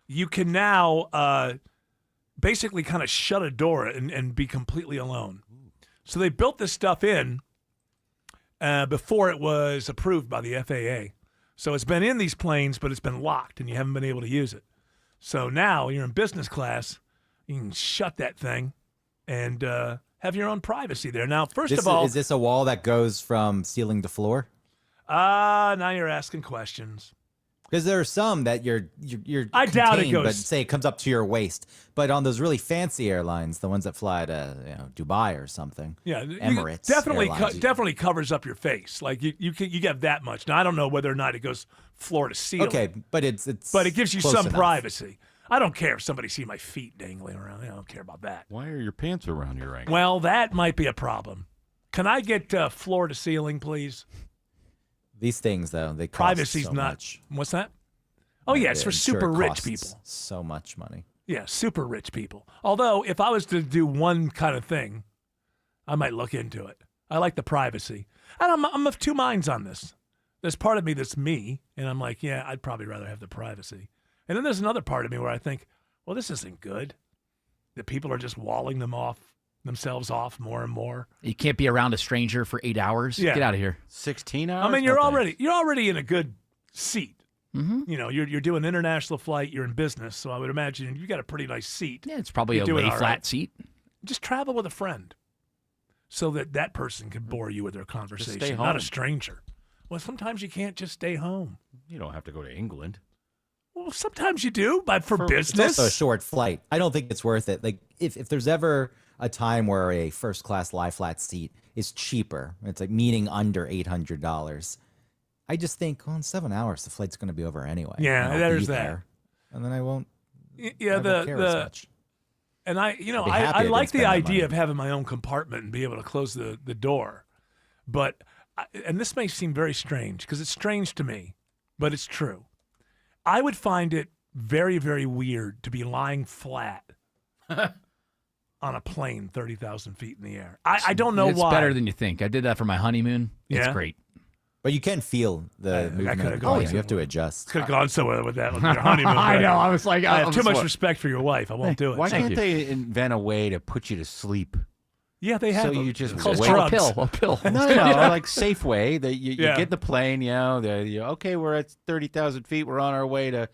you can now basically kind of shut a door and be completely alone. So they built this stuff in before it was approved by the FAA. So it's been in these planes, but it's been locked, and you haven't been able to use it. So now you're in business class, you can shut that thing and have your own privacy there. Now, first of all... Is this a wall that goes from ceiling to floor? Now you're asking questions. Because there are some that you're I doubt it contained, goes- but say it comes up to your waist. But on those really fancy airlines, the ones that fly to Dubai or something, Emirates definitely Airlines, definitely covers up your face. Like you get that much. Now I don't know whether or not it goes floor to ceiling. Okay, but it gives you close some enough. privacy. I don't care if somebody see my feet dangling around. I don't care about that. Why are your pants around your ankle? Well, that might be a problem. Can I get floor to ceiling, please? These things, though, they cost Privacy's so not. much. What's that? Oh, yeah, it's I'm for sure super it rich costs people. So much money. Yeah, super rich people. Although, if I was to do one kind of thing, I might look into it. I like the privacy. And I'm of two minds on this. There's part of me that's me, and I'm like, yeah, I'd probably rather have the privacy. And then there's another part of me where I think, well, this isn't good. That people are just walling themselves off more and more. You can't be around a stranger for 8 hours. Yeah. Get out of here. 16 hours? I mean, you're already in a good seat. Mm-hmm. You know, you're doing an international flight. You're in business, so I would imagine you got a pretty nice seat. Yeah, it's probably You're a doing lay all flat right. seat. Just travel with a friend, so that person can bore you with their conversation, stay not home. a stranger. Well, sometimes you can't just stay home. You don't have to go to England. Well, sometimes you do, but for It's business. also a short flight. I don't think it's worth it. Like if there's ever a time where a first class lie flat seat is cheaper, it's like meaning under $800. I just think, well, in 7 hours the flight's going to be over anyway. Yeah, and I'll there's be that. there, and then I won't. Yeah, I won't care as much. And I I'd be happy I I didn't like the spend that idea money. of having my own compartment and be able to close the door, but and this may seem very strange because it's strange to me, but it's true. I would find it very, very weird to be lying flat on a plane 30,000 feet in the air. I don't know it's why. It's better than you think. I did that for my honeymoon. It's Yeah? great. But you can feel the movement of the plane. You have to adjust. Could have gone somewhere with that with your honeymoon. I but know. I was like, I have I'm too much sort- respect for your wife. I won't do it. Why can't they invent a way to put you to sleep? Yeah, they have. So a- you just it's called wake drugs. A pill. No, Yeah. like Safeway. That you Yeah. get in the plane. Okay, we're at 30,000 feet. We're on our way to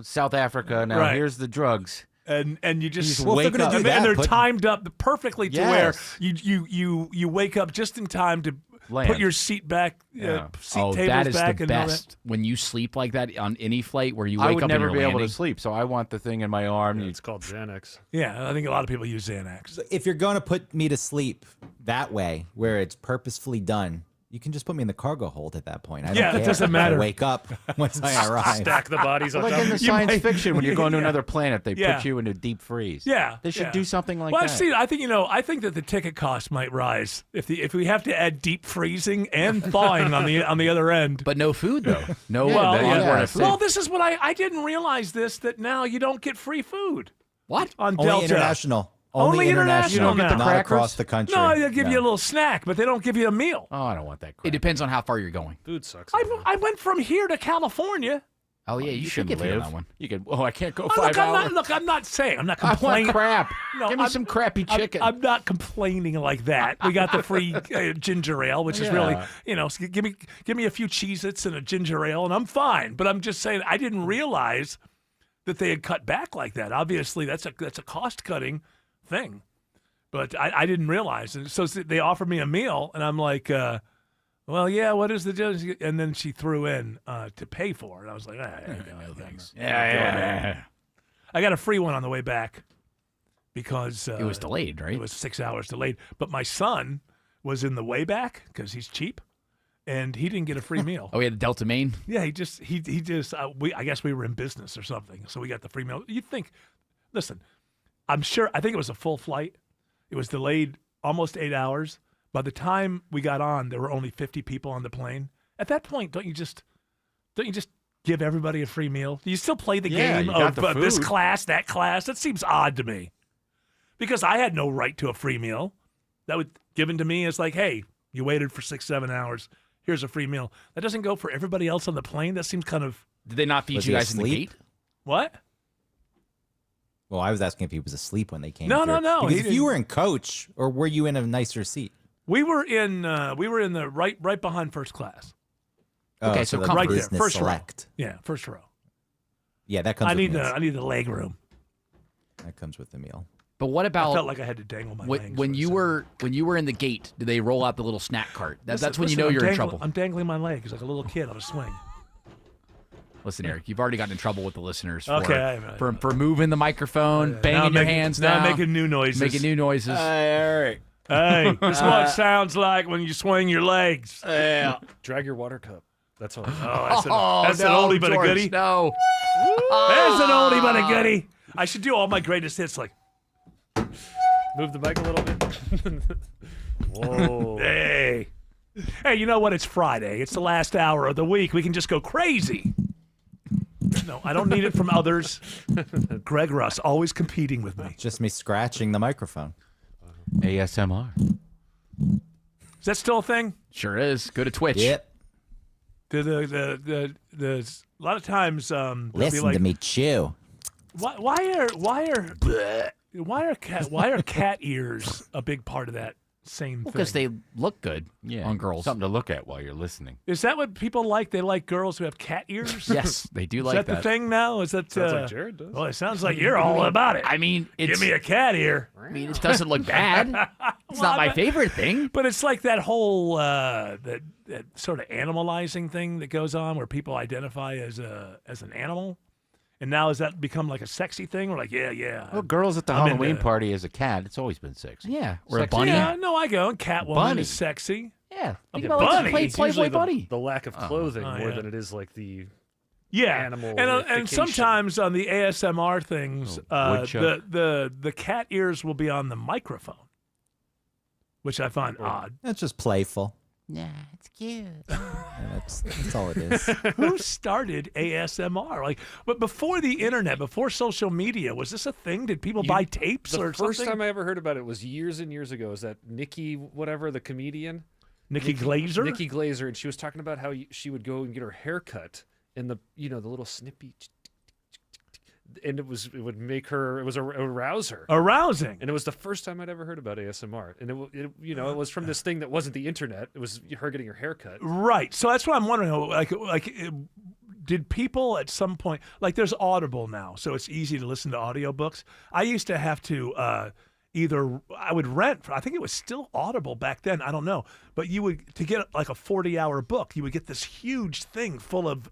South Africa now. Right. Here's the drugs. And you just Well, if wake they're gonna up, do and that, they're put- timed up perfectly to Yes. where you wake up just in time to Land. put your seat back, Yeah. seat Oh, tables that is back, the and all that. best. When you sleep like that on any flight where you I wake would up never and be you're able landing. to sleep, so I want the thing in my arm. It's called Xanax. Yeah, I think a lot of people use Xanax. If you're going to put me to sleep that way, where it's purposefully done, you can just put me in the cargo hold at that point. I don't Yeah, it care. doesn't matter. I wake up once I arrive. Stack the bodies on Like top. in the You science might- fiction, when you're going to Yeah. another planet, they Yeah. put you into deep freeze. Yeah, They should yeah. do something like well, that. see, I think that the ticket cost might rise if we have to add deep freezing and thawing on the other end. But no food though. No. well, but yeah. yeah. Well, this is what I didn't realize that now you don't get free food. What? On Only Delta. international. Only international. You don't get the not crackers? across the country. No, they'll give No. you a little snack, but they don't give you a meal. Oh, I don't want that crap. It depends on how far you're going. Food sucks. I went from here to California. Oh yeah, you should can get food on live. that one. You can. Oh, I can't go Oh, 5 hours. I'm not saying. I'm not I want complaining. crap. No, Give me I'm- some crappy chicken. I'm not complaining like that. We got the free ginger ale, which is really, so give me a few Cheez-Its and a ginger ale, and I'm fine. But I'm just saying, I didn't realize that they had cut back like that. Obviously, that's a cost cutting thing. But I didn't realize. And so they offered me a meal, and I'm like, well, yeah, what is the difference? And then she threw in to pay for it. I was like, no, thanks. Yeah. I got a free one on the way back because It was delayed, right? It was 6 hours delayed. But my son was in the way back because he's cheap, and he didn't get a free meal. Oh, we had the Delta Maine. Yeah, he just I guess we were in business or something, so we got the free meal. You'd think, listen, I think it was a full flight. It was delayed almost 8 hours. By the time we got on, there were only 50 people on the plane. At that point, don't you just give everybody a free meal? Do you still play the Yeah, game you got of the this food. class, that class? That seems odd to me. Because I had no right to a free meal. That was given to me as like, hey, you waited for 6-7 hours. Here's a free meal. That doesn't go for everybody else on the plane. That seems kind of Did they not feed Was you he guys in the asleep? gate? what? Well, I was asking if he was asleep when they came. No, through. no, Because he if you didn't. were in coach, or were you in a nicer seat? We were in the right behind first class. Okay, Oh, so the comfort. Right there, business first select. row. Yeah, first row. Yeah, that comes. I with need meals. the leg room. That comes with the meal. But what I about felt like I had to dangle my legs. when you were in the gate? Did they roll out the little snack cart? That's when you know I'm you're in dangling- trouble. I'm dangling my legs like a little kid on a swing. Listen, Eric, you've already gotten in trouble with the listeners for moving the microphone, banging your hands down. Now making new noises. Making new noises. Eric. Hey, this is what it sounds like when you swing your legs. Yeah. Drag your water cup. That's all. That's an oldie but a goodie. No. There's an oldie but a goodie. I should do all my greatest hits like. Move the mic a little bit. Whoa. Hey, you know what? It's Friday. It's the last hour of the week. We can just go crazy. No, I don't need it from others. Greg Russ, always competing with me. Just me scratching the microphone. ASMR. Is that still a thing? Sure is. Go to Twitch. Yep. A lot of times Listen be like, to me chew. Why are cat ears a big part of that same thing? Because they look good Yeah, on girls. Something to look at while you're listening. Is that what people like? They like girls who have cat ears? Yes, they do like Is that the thing now? Is that Sounds like Jared does. Well, it sounds like you're all about it. I mean, Give me a cat ear. I mean, it doesn't look bad. It's not my favorite thing. But it's like that whole that sort of animalizing thing that goes on where people identify as an animal. And now has that become like a sexy thing? We're like, yeah. Well, girls at the I'm Halloween into- party as a cat, it's always been sexy. Yeah, or a Sexy. bunny. Yeah, no, I go. And Catwoman Bunny. is sexy. Yeah, think A about like bunny. the It's usually Playboy bunny. the lack of clothing more yeah. than it is like the Yeah, animal. and sometimes on the ASMR things, woodchuck. the cat ears will be on the microphone, which I find odd. That's just playful. Yeah, it's cute. That's all it is. Who started ASMR? But before the internet, before social media, was this a thing? Did people buy tapes The or first something? time I ever heard about it was years and years ago. Is that Nikki, whatever, the comedian? Nikki Glaser? Nikki Glaser, and she was talking about how she would go and get her hair cut, and the little snippy, and it would make her, it was arouse her. Arousing. And it was the first time I'd ever heard about ASMR, and it was from this thing that wasn't the internet. It was her getting her hair cut. Right. So that's what I'm wondering. Did people at some point, there's Audible now, so it's easy to listen to audiobooks. I used to have to either I would rent. I think it was still Audible back then. I don't know, but to get like a 40-hour book, you would get this huge thing full of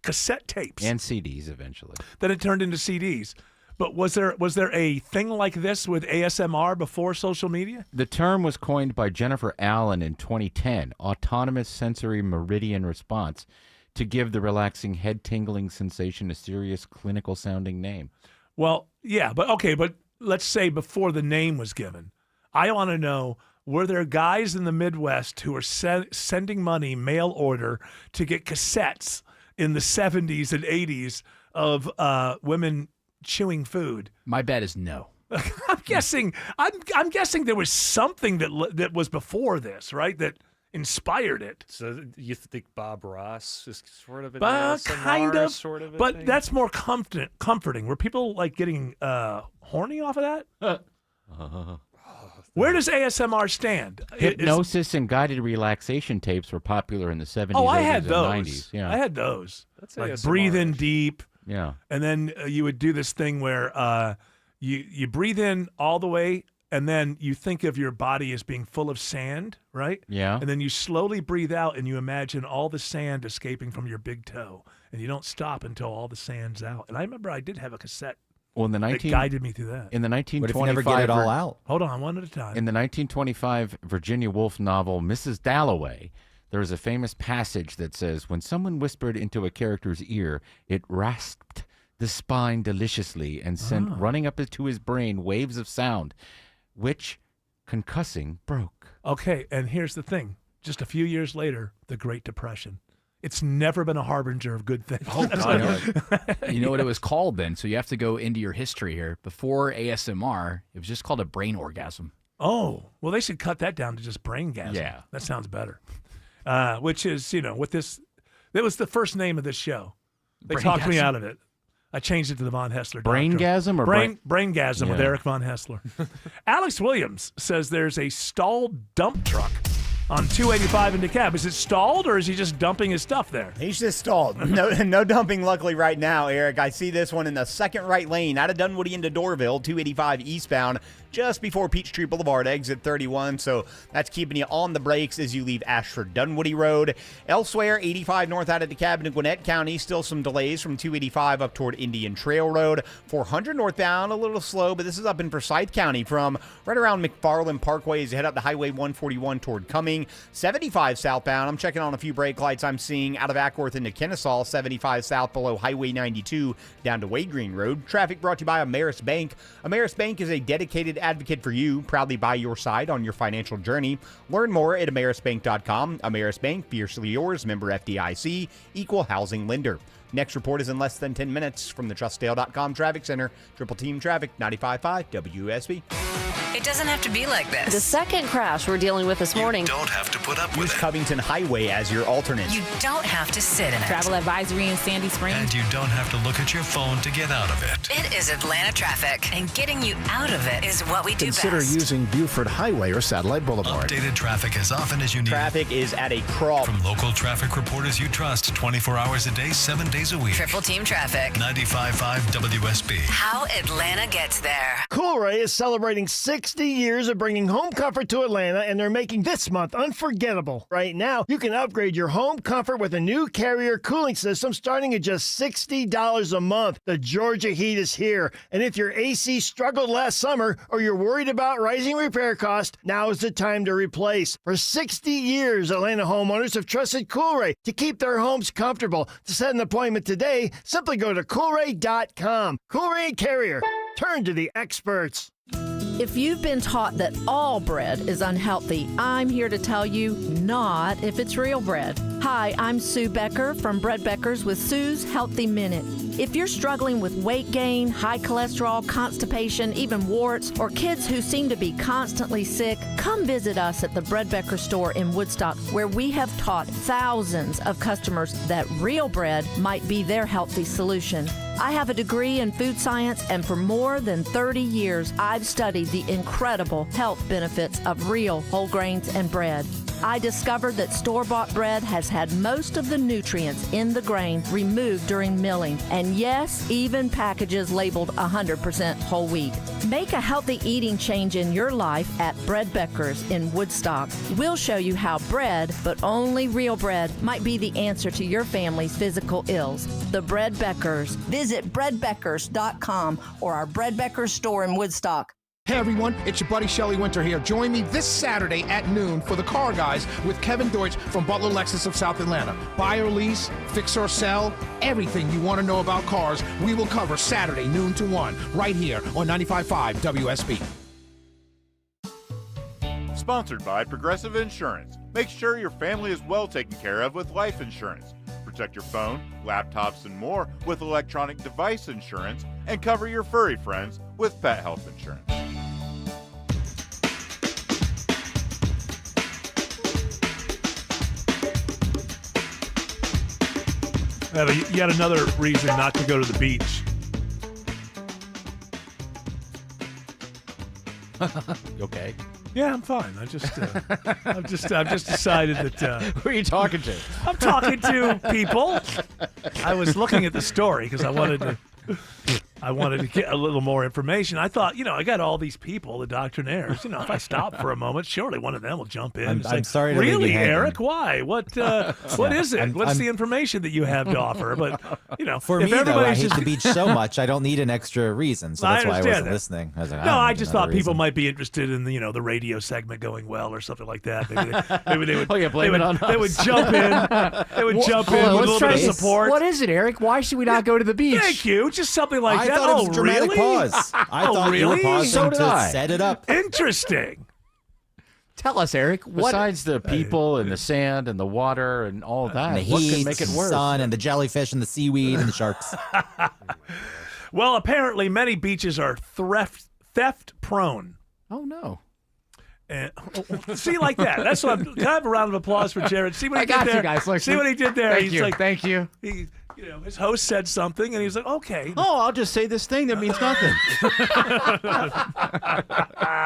cassette tapes And CDs eventually. Then it turned into CDs. But was there a thing like this with ASMR before social media? The term was coined by Jennifer Allen in 2010, autonomous sensory meridian response, to give the relaxing head-tingling sensation a serious clinical-sounding name. Well, yeah, but let's say before the name was given. I want to know, were there guys in the Midwest who were sending money mail order to get cassettes in the 70s and 80s of women chewing food? My bet is no. I'm guessing there was something that was before this, right? That inspired it. So you think Bob Ross is sort of an But ASMR kind of, sort of a but thing? that's more comforting. Were people getting horny off of that? Where does ASMR stand? Hypnosis and guided relaxation tapes were popular in the 70s, Oh, I 80s, had and those. 90s. Yeah. I had those. That's like ASMR. breathe in deep. Yeah. And then you would do this thing where you breathe in all the way, and then you think of your body as being full of sand, right? Yeah. And then you slowly breathe out, and you imagine all the sand escaping from your big toe, and you don't stop until all the sand's out. And I remember I did have a cassette. Well, in the that guided me through that. In the 1925, What if you never get it all out? Hold on, one at a time. In the 1925 Virginia Woolf novel Mrs. Dalloway, there is a famous passage that says, when someone whispered into a character's ear, it rasped the spine deliciously and sent running up to his brain waves of sound, which, concussing, broke. Okay, and here's the thing. Just a few years later, the Great Depression. It's never been a harbinger of good things. Oh, God. You know what it was called then? So you have to go into your history here. Before ASMR, it was just called a brain orgasm. Oh, well, they should cut that down to just braingasm. Yeah. That sounds better. Which is, with this, that was the first name of this show. They talked me Braingasm. out of it. I changed it to the Von Hessler doctrine. Braingasm or Braingasm with Yeah. Eric Von Hessler. Alex Williams says there's a stalled dump truck on 285 in DeKalb. Is it stalled, or is he just dumping his stuff there? He's just stalled. No dumping, luckily, right now, Eric. I see this one in the second right lane out of Dunwoody into Dorville, 285 eastbound. just before Peachtree Boulevard, exit 31. So that's keeping you on the brakes as you leave Ashford Dunwoody Road. Elsewhere, 85 north out of DeKalb in Gwinnett County. Still some delays from 285 up toward Indian Trail Road. 400 northbound, a little slow, but this is up in Forsyth County from right around McFarland Parkway as you head up to Highway 141 toward Cumming. 75 southbound. I'm checking on a few brake lights I'm seeing out of Ackworth into Kennesaw. 75 south below Highway 92 down to Wade Green Road. Traffic brought to you by Ameris Bank. Ameris Bank is a dedicated advocate for you, proudly by your side on your financial journey. Learn more at amerisbank.com. Ameris Bank, fiercely yours, member FDIC, equal housing lender. Next report is in less than 10 minutes from the TrustDale.com Traffic Center. Triple Team Traffic, 95.5 WSB. It doesn't have to be like this. The second crash we're dealing with this morning. Don't have to put up Use with it. Covington Highway as your alternate. You don't have to sit in it. Travel advisory in Sandy Springs. And you don't have to look at your phone to get out of it. It is Atlanta traffic, and getting you out of it is what we do Consider best. using Buford Highway or Satellite Boulevard. Updated traffic as often as you need. Traffic is at a crawl. From local traffic reporters you trust 24 hours a day, 7 days a week. Triple Team Traffic. 95.5 WSB. How Atlanta gets there. Coolray is celebrating 60 years of bringing home comfort to Atlanta, and they're making this month unforgettable. Right now, you can upgrade your home comfort with a new Carrier cooling system starting at just $60 a month. The Georgia heat is here, and if your AC struggled last summer or you're worried about rising repair costs, now is the time to replace. For 60 years, Atlanta homeowners have trusted Coolray to keep their homes comfortable. To set an appointment today, simply go to Coolray.com. Coolray and Carrier. Turn to the experts. If you've been taught that all bread is unhealthy, I'm here to tell you not if it's real bread. Hi, I'm Sue Becker from Bread Beckers with Sue's Healthy Minute. If you're struggling with weight gain, high cholesterol, constipation, even warts, or kids who seem to be constantly sick, come visit us at the Bread Becker store in Woodstock, where we have taught thousands of customers that real bread might be their healthy solution. I have a degree in food science, and for more than 30 years, I've studied the incredible health benefits of real whole grains and bread. I discovered that store-bought bread has had most of the nutrients in the grain removed during milling, and yes, even packages labeled 100% whole wheat. Make a healthy eating change in your life at Bread Beckers in Woodstock. We'll show you how bread, but only real bread, might be the answer to your family's physical ills. The Bread Beckers. Visit breadbeckers.com or our Bread Beckers store in Woodstock. Hey everyone, it's your buddy Shelly Winter here. Join me this Saturday at noon for the Car Guys with Kevin Deutsch from Butler Lexus of South Atlanta. Buy or lease, fix or sell, everything you want to know about cars, we will cover Saturday noon to 1 right here on 95.5 WSB. Sponsored by Progressive Insurance. Make sure your family is well taken care of with life insurance. Protect your phone, laptops, and more with electronic device insurance, and cover your furry friends with pet health insurance. I have yet another reason not to go to the beach. Okay. Yeah, I'm fine. I've just decided that. Who are you talking to? I'm talking to people. I was looking at the story because I wanted to get a little more information. I thought, I got all these people, the doctrinaires. If I stop for a moment, surely one of them will jump in. and I'm say, sorry to leave really, you hanging. Eric? Why? What is it? What's the information that you have to offer? But For if me, though, I everybody's hate just the beach so much, I don't need an extra reason. So that's why I understand wasn't that. listening. I was like, No, don't I need just another thought people reason. might be interested in the radio segment going well or something like that. Maybe they would. Oh, yeah, blame it on They would us. jump in. They would jump in with a little bit of support. What is it, Eric? Why should we not go to the beach? Thank you. Just something like I that. thought it was a dramatic really? pause. I Oh, thought you were really? pausing So did to I. set it up. Interesting. Tell us, Eric. What? Besides the people and the sand and the water and all that, And the what heat, can make it the worse? sun, and the jellyfish, and the seaweed, and the sharks. Well, apparently many beaches are theft prone. Oh no. And see, like that. That's what I'm. Can I have a round of applause for Jared? See what he I did got there. you guys. Look, see what he did there. Thank He's you. like, Thank you. He, his host said something, and he's like, okay. Oh, I'll just say this thing that means nothing.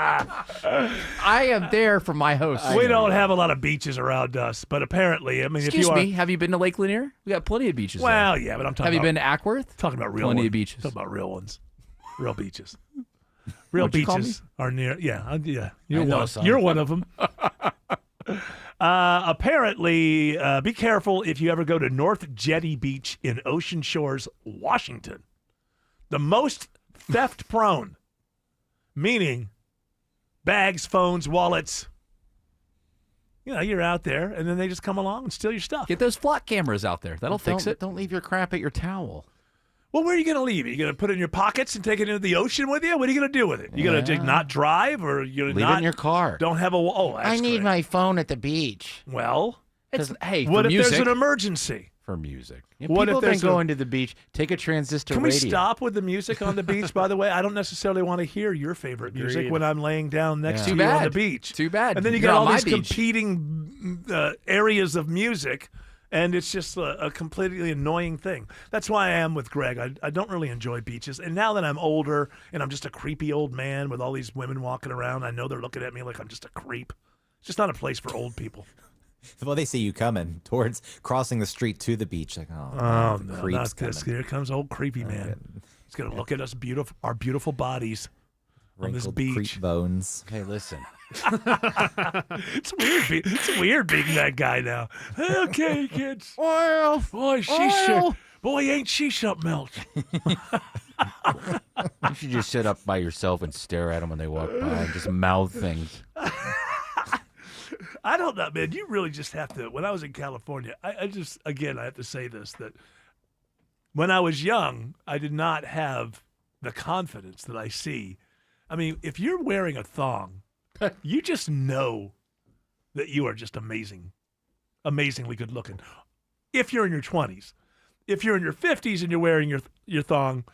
I am there for my host. We don't have a lot of beaches around us, but apparently, if Excuse you are, me. Have you been to Lake Lanier? We got plenty of beaches. well, there. yeah, but I'm talking. Have you about, been to Ackworth? Talking about real Plenty ones. of beaches. Talking about real ones, real beaches. Real What'd you call beaches are near. Yeah. I know, son. You're one of them. Apparently, be careful if you ever go to North Jetty Beach in Ocean Shores, Washington. The most theft prone, meaning bags, phones, wallets. You're out there, and then they just come along and steal your stuff. Get those flock cameras out there. That'll fix it. Don't leave your crap at your towel. Well, where are you going to leave it? You going to put it in your pockets and take it into the ocean with you? What are you going to do with it? You going to not drive, or you Leave it in your car. Don't have a. Oh, that's I need great. my phone at the beach. Well, hey, what for if music. there's an emergency? For music. What People if there's then going to the beach, take a transistor Can radio. we stop with the music on the beach? By the way, I don't necessarily want to hear your favorite music Agreed. when I'm laying down next Yeah. to Too you on bad. the beach. Too bad. And then you You're get on all my these beach. competing areas of music, and it's just a completely annoying thing. That's why I am with Greg. I don't really enjoy beaches. And now that I'm older and I'm just a creepy old man with all these women walking around, I know they're looking at me like I'm just a creep. It's just not a place for old people. Well, they see you coming towards crossing the street to the beach. Like, Oh, the no, creep's not this. coming. Here comes old creepy man. He's going to look at us, our beautiful bodies on this Wrinkled beach. creep bones. Hey, listen. It's weird. It's weird being that guy now. Okay, kids. Oil. Boy, ain't she something else. You should just sit up by yourself and stare at them when they walk by and just mouth things. I don't know, man. You really just have to. When I was in California, I have to say this, that when I was young, I did not have the confidence that I see. I mean, if you're wearing a thong, you just know that you are just amazingly good looking. If you're in your 20s, if you're in your 50s and you're wearing your thong,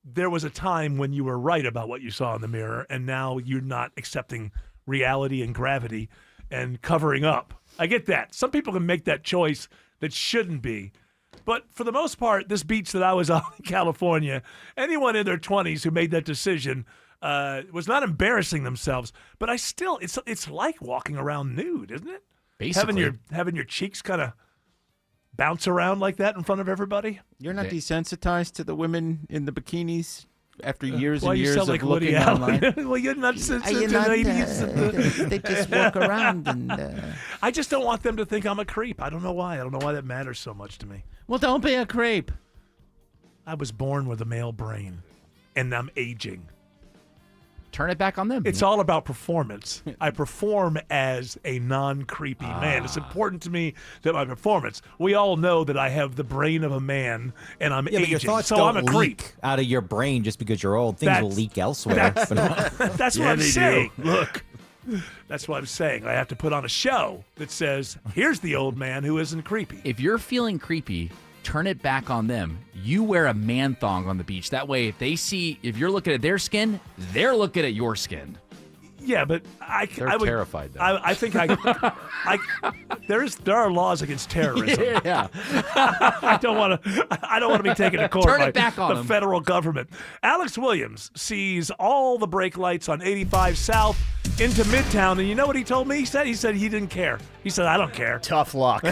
there was a time when you were right about what you saw in the mirror, and now you're not accepting reality and gravity and covering up. I get that. Some people can make that choice that shouldn't be. But for the most part, this beach that I was on in California, anyone in their 20s who made that decision was not embarrassing themselves. But it's like walking around nude, isn't it? Basically. Having your cheeks kind of bounce around like that in front of everybody. You're not desensitized to the women in the bikinis after years Why and you years sound of like Woody looking Allen? online. Well, you're not Are sensitive you to not, ladies. they just walk around and... I just don't want them to think I'm a creep. I don't know why. I don't know why that matters so much to me. Well, don't be a creep. I was born with a male brain, and I'm aging. Turn it back on them. It's all about performance. I perform as a non-creepy man. It's important to me that my performance. We all know that I have the brain of a man, and I'm Yeah, but your aging, thoughts so don't I'm a creep. leak out of your brain just because you're old. Things will leak elsewhere. That's what I'm saying. Look, that's what I'm saying. I have to put on a show that says, "Here's the old man who isn't creepy." If you're feeling creepy, turn it back on them. You wear a man thong on the beach. That way, if you're looking at their skin, they're looking at your skin. Yeah, but They're I would, terrified, though. I think there are laws against terrorism. Yeah. I don't want to be taken to court Turn by it back on the them. federal government. Alex Williams sees all the brake lights on 85 South into Midtown, and you know what he told me? He said he didn't care. He said, "I don't care." Tough luck.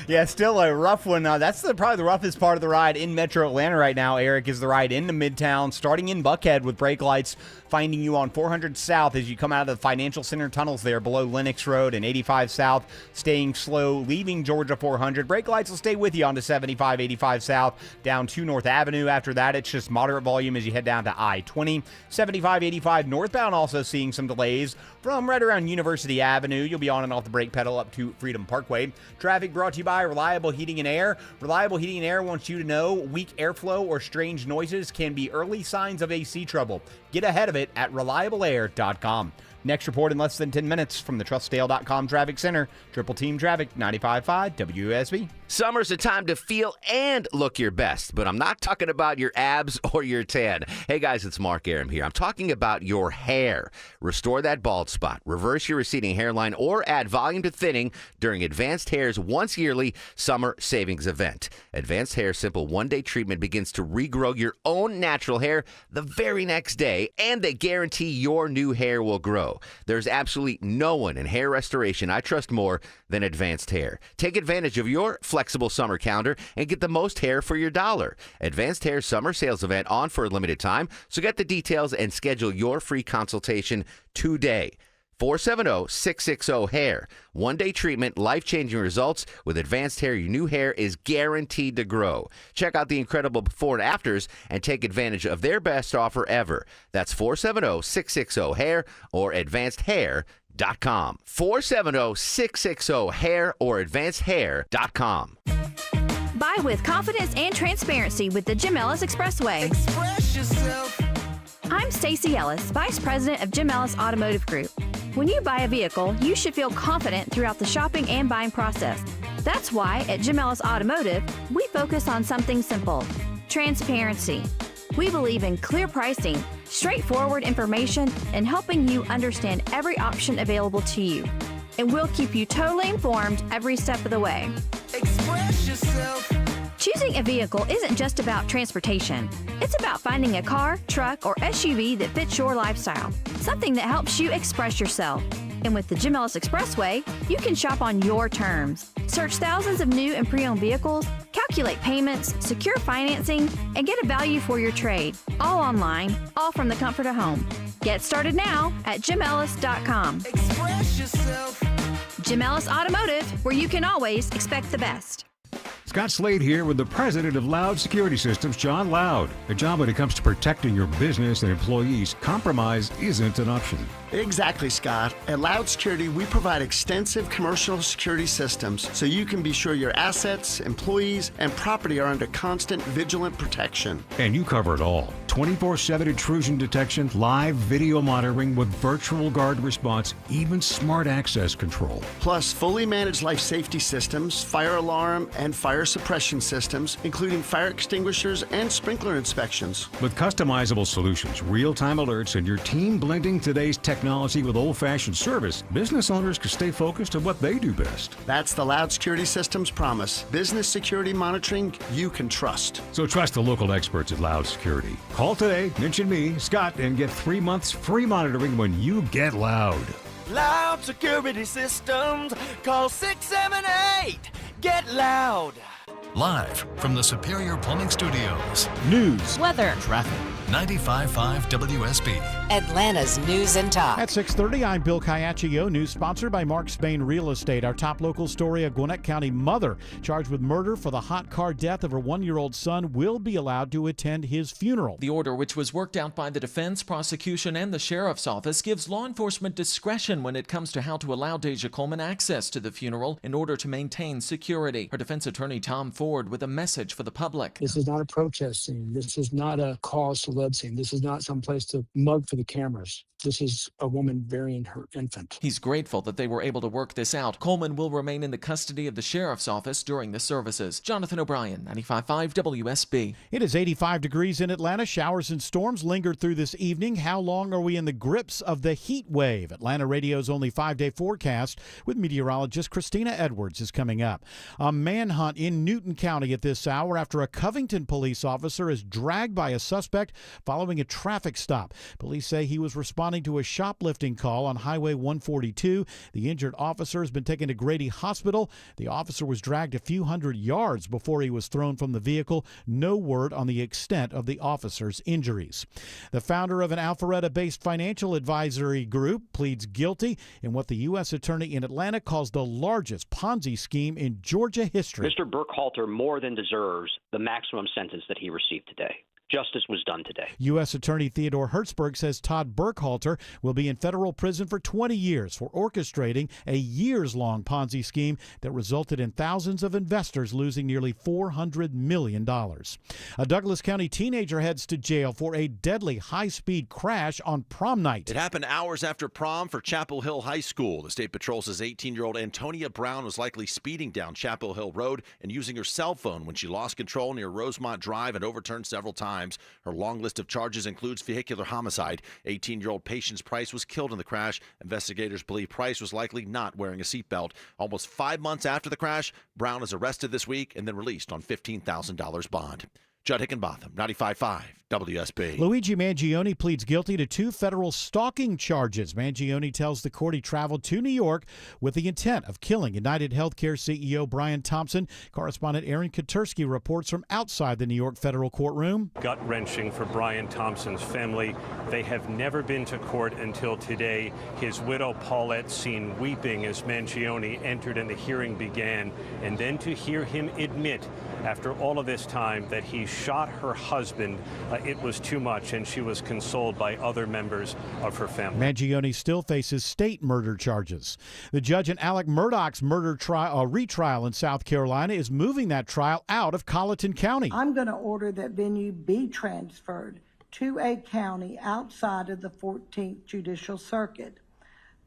Yeah, still a rough one. That's probably the roughest part of the ride in Metro Atlanta right now, Eric, is the ride into Midtown, starting in Buckhead with brake lights, finding you on 400 South as you come out of the Financial Center tunnels there below Lenox Road, and 85 South, staying slow, leaving Georgia 400. Brake lights will stay with you onto 75, 85 South, down to North Avenue. After that, it's just moderate volume as you head down to I-20. 75, 85 northbound also seeing some delays from right around University Avenue. You'll be on and off the brake pedal up to Freedom Parkway. Traffic brought to you by Reliable Heating and Air. Reliable Heating and Air wants you to know weak airflow or strange noises can be early signs of AC trouble. Get ahead of it at reliableair.com. Next report in less than 10 minutes from the TrustDale.com Traffic Center. Triple Team Traffic, 95.5 WSB. Summer's a time to feel and look your best, but I'm not talking about your abs or your tan. Hey guys, it's Mark Aram here. I'm talking about your hair. Restore that bald spot, reverse your receding hairline, or add volume to thinning during Advanced Hair's once yearly summer savings event. Advanced Hair Simple one-day treatment begins to regrow your own natural hair the very next day, and they guarantee your new hair will grow. There's absolutely no one in hair restoration I trust more than Advanced Hair. Take advantage of your flexible summer calendar and get the most hair for your dollar. Advanced Hair Summer Sales Event on for a limited time, so get the details and schedule your free consultation today. 470-660-HAIR. One-day treatment, life-changing results. With Advanced Hair, your new hair is guaranteed to grow. Check out the incredible before and afters and take advantage of their best offer ever. That's 470-660-HAIR or advancedhair.com. 470-660-HAIR or advancedhair.com. Buy with confidence and transparency with the Jim Ellis Expressway. Express yourself. I'm Stacey Ellis, Vice President of Jim Ellis Automotive Group. When you buy a vehicle, you should feel confident throughout the shopping and buying process. That's why at Jim Ellis Automotive, we focus on something simple: transparency. We believe in clear pricing, straightforward information, and helping you understand every option available to you. And we'll keep you totally informed every step of the way. Express yourself. Choosing a vehicle isn't just about transportation. It's about finding a car, truck, or SUV that fits your lifestyle, something that helps you express yourself. And with the Jim Ellis Expressway, you can shop on your terms. Search thousands of new and pre-owned vehicles, calculate payments, secure financing, and get a value for your trade. All online, all from the comfort of home. Get started now at JimEllis.com. Express yourself. Jim Ellis Automotive, where you can always expect the best. Scott Slade here with the president of Loud Security Systems, John Loud. A job when it comes to protecting your business and employees, compromise isn't an option. Exactly, Scott. At Loud Security, we provide extensive commercial security systems so you can be sure your assets, employees, and property are under constant vigilant protection. And you cover it all. 24/7 intrusion detection, live video monitoring with virtual guard response, even smart access control. Plus, fully managed life safety systems, fire alarm, and fire suppression systems, including fire extinguishers and sprinkler inspections. With customizable solutions, real-time alerts, and your team blending today's technology with old-fashioned service, business owners can stay focused on what they do best. That's the Loud Security Systems promise. Business security monitoring you can trust. So trust the local experts at Loud Security. Call today, mention me, Scott, and get 3 months free monitoring when you get Loud. Loud Security Systems. Call 678. Get Loud. Live from the Superior Plumbing Studios. News, weather, traffic. 95.5 WSB. Atlanta's News and Talk. At 6:30, I'm Bill Caiaccio. News sponsored by Mark Spain Real Estate. Our top local story: a Gwinnett County mother charged with murder for the hot car death of her 1-year-old son will be allowed to attend his funeral. The order, which was worked out by the defense, prosecution, and the sheriff's office, gives law enforcement discretion when it comes to how to allow Deja Coleman access to the funeral in order to maintain security. Her defense attorney, Tom Ford, with a message for the public. This is not a protest scene. This is not a cause celeb scene. This is not some place to mug for the cameras. This is a woman burying her infant. He's grateful that they were able to work this out. Coleman will remain in the custody of the sheriff's office during the services. Jonathan O'Brien, 95.5 WSB. It is 85 degrees in Atlanta. Showers and storms lingered through this evening. How long are we in the grips of the heat wave? Atlanta Radio's only 5-day forecast with meteorologist Christina Edwards is coming up. A manhunt in Newton County at this hour after a Covington police officer is dragged by a suspect following a traffic stop. Police say he was responding to a shoplifting call on Highway 142. The injured officer has been taken to Grady Hospital. The officer was dragged a few hundred yards before he was thrown from the vehicle. No word on the extent of the officer's injuries. The founder of an Alpharetta-based financial advisory group pleads guilty in what the U.S. attorney in Atlanta calls the largest Ponzi scheme in Georgia history. Mr. Burkhalter more than deserves the maximum sentence that he received today. Justice was done today. U.S. Attorney Theodore Hertzberg says Todd Burkhalter will be in federal prison for 20 years for orchestrating a years-long Ponzi scheme that resulted in thousands of investors losing nearly $400 million. A Douglas County teenager heads to jail for a deadly high-speed crash on prom night. It happened hours after prom for Chapel Hill High School. The State Patrol says 18-year-old Antonia Brown was likely speeding down Chapel Hill Road and using her cell phone when she lost control near Rosemont Drive and overturned several times. Her long list of charges includes vehicular homicide. 18-year-old Patience Price was killed in the crash. Investigators believe Price was likely not wearing a seatbelt. Almost 5 months after the crash, Brown is arrested this week and then released on $15,000 bond. Judd Hickenbotham, 95.5 WSB. Luigi Mangione pleads guilty to 2 federal stalking charges. Mangione tells the court he traveled to New York with the intent of killing United Healthcare CEO Brian Thompson. Correspondent Aaron Katursky reports from outside the New York federal courtroom. Gut-wrenching for Brian Thompson's family. They have never been to court until today. His widow Paulette seen weeping as Mangione entered and the hearing began, and then to hear him admit after all of this time that he shot her husband, it was too much, and she was consoled by other members of her family. Mangione still faces state murder charges. The judge in Alec Murdaugh's murder trial, retrial in South Carolina is moving that trial out of Colleton County. I'm going to order that venue be transferred to a county outside of the 14th Judicial Circuit,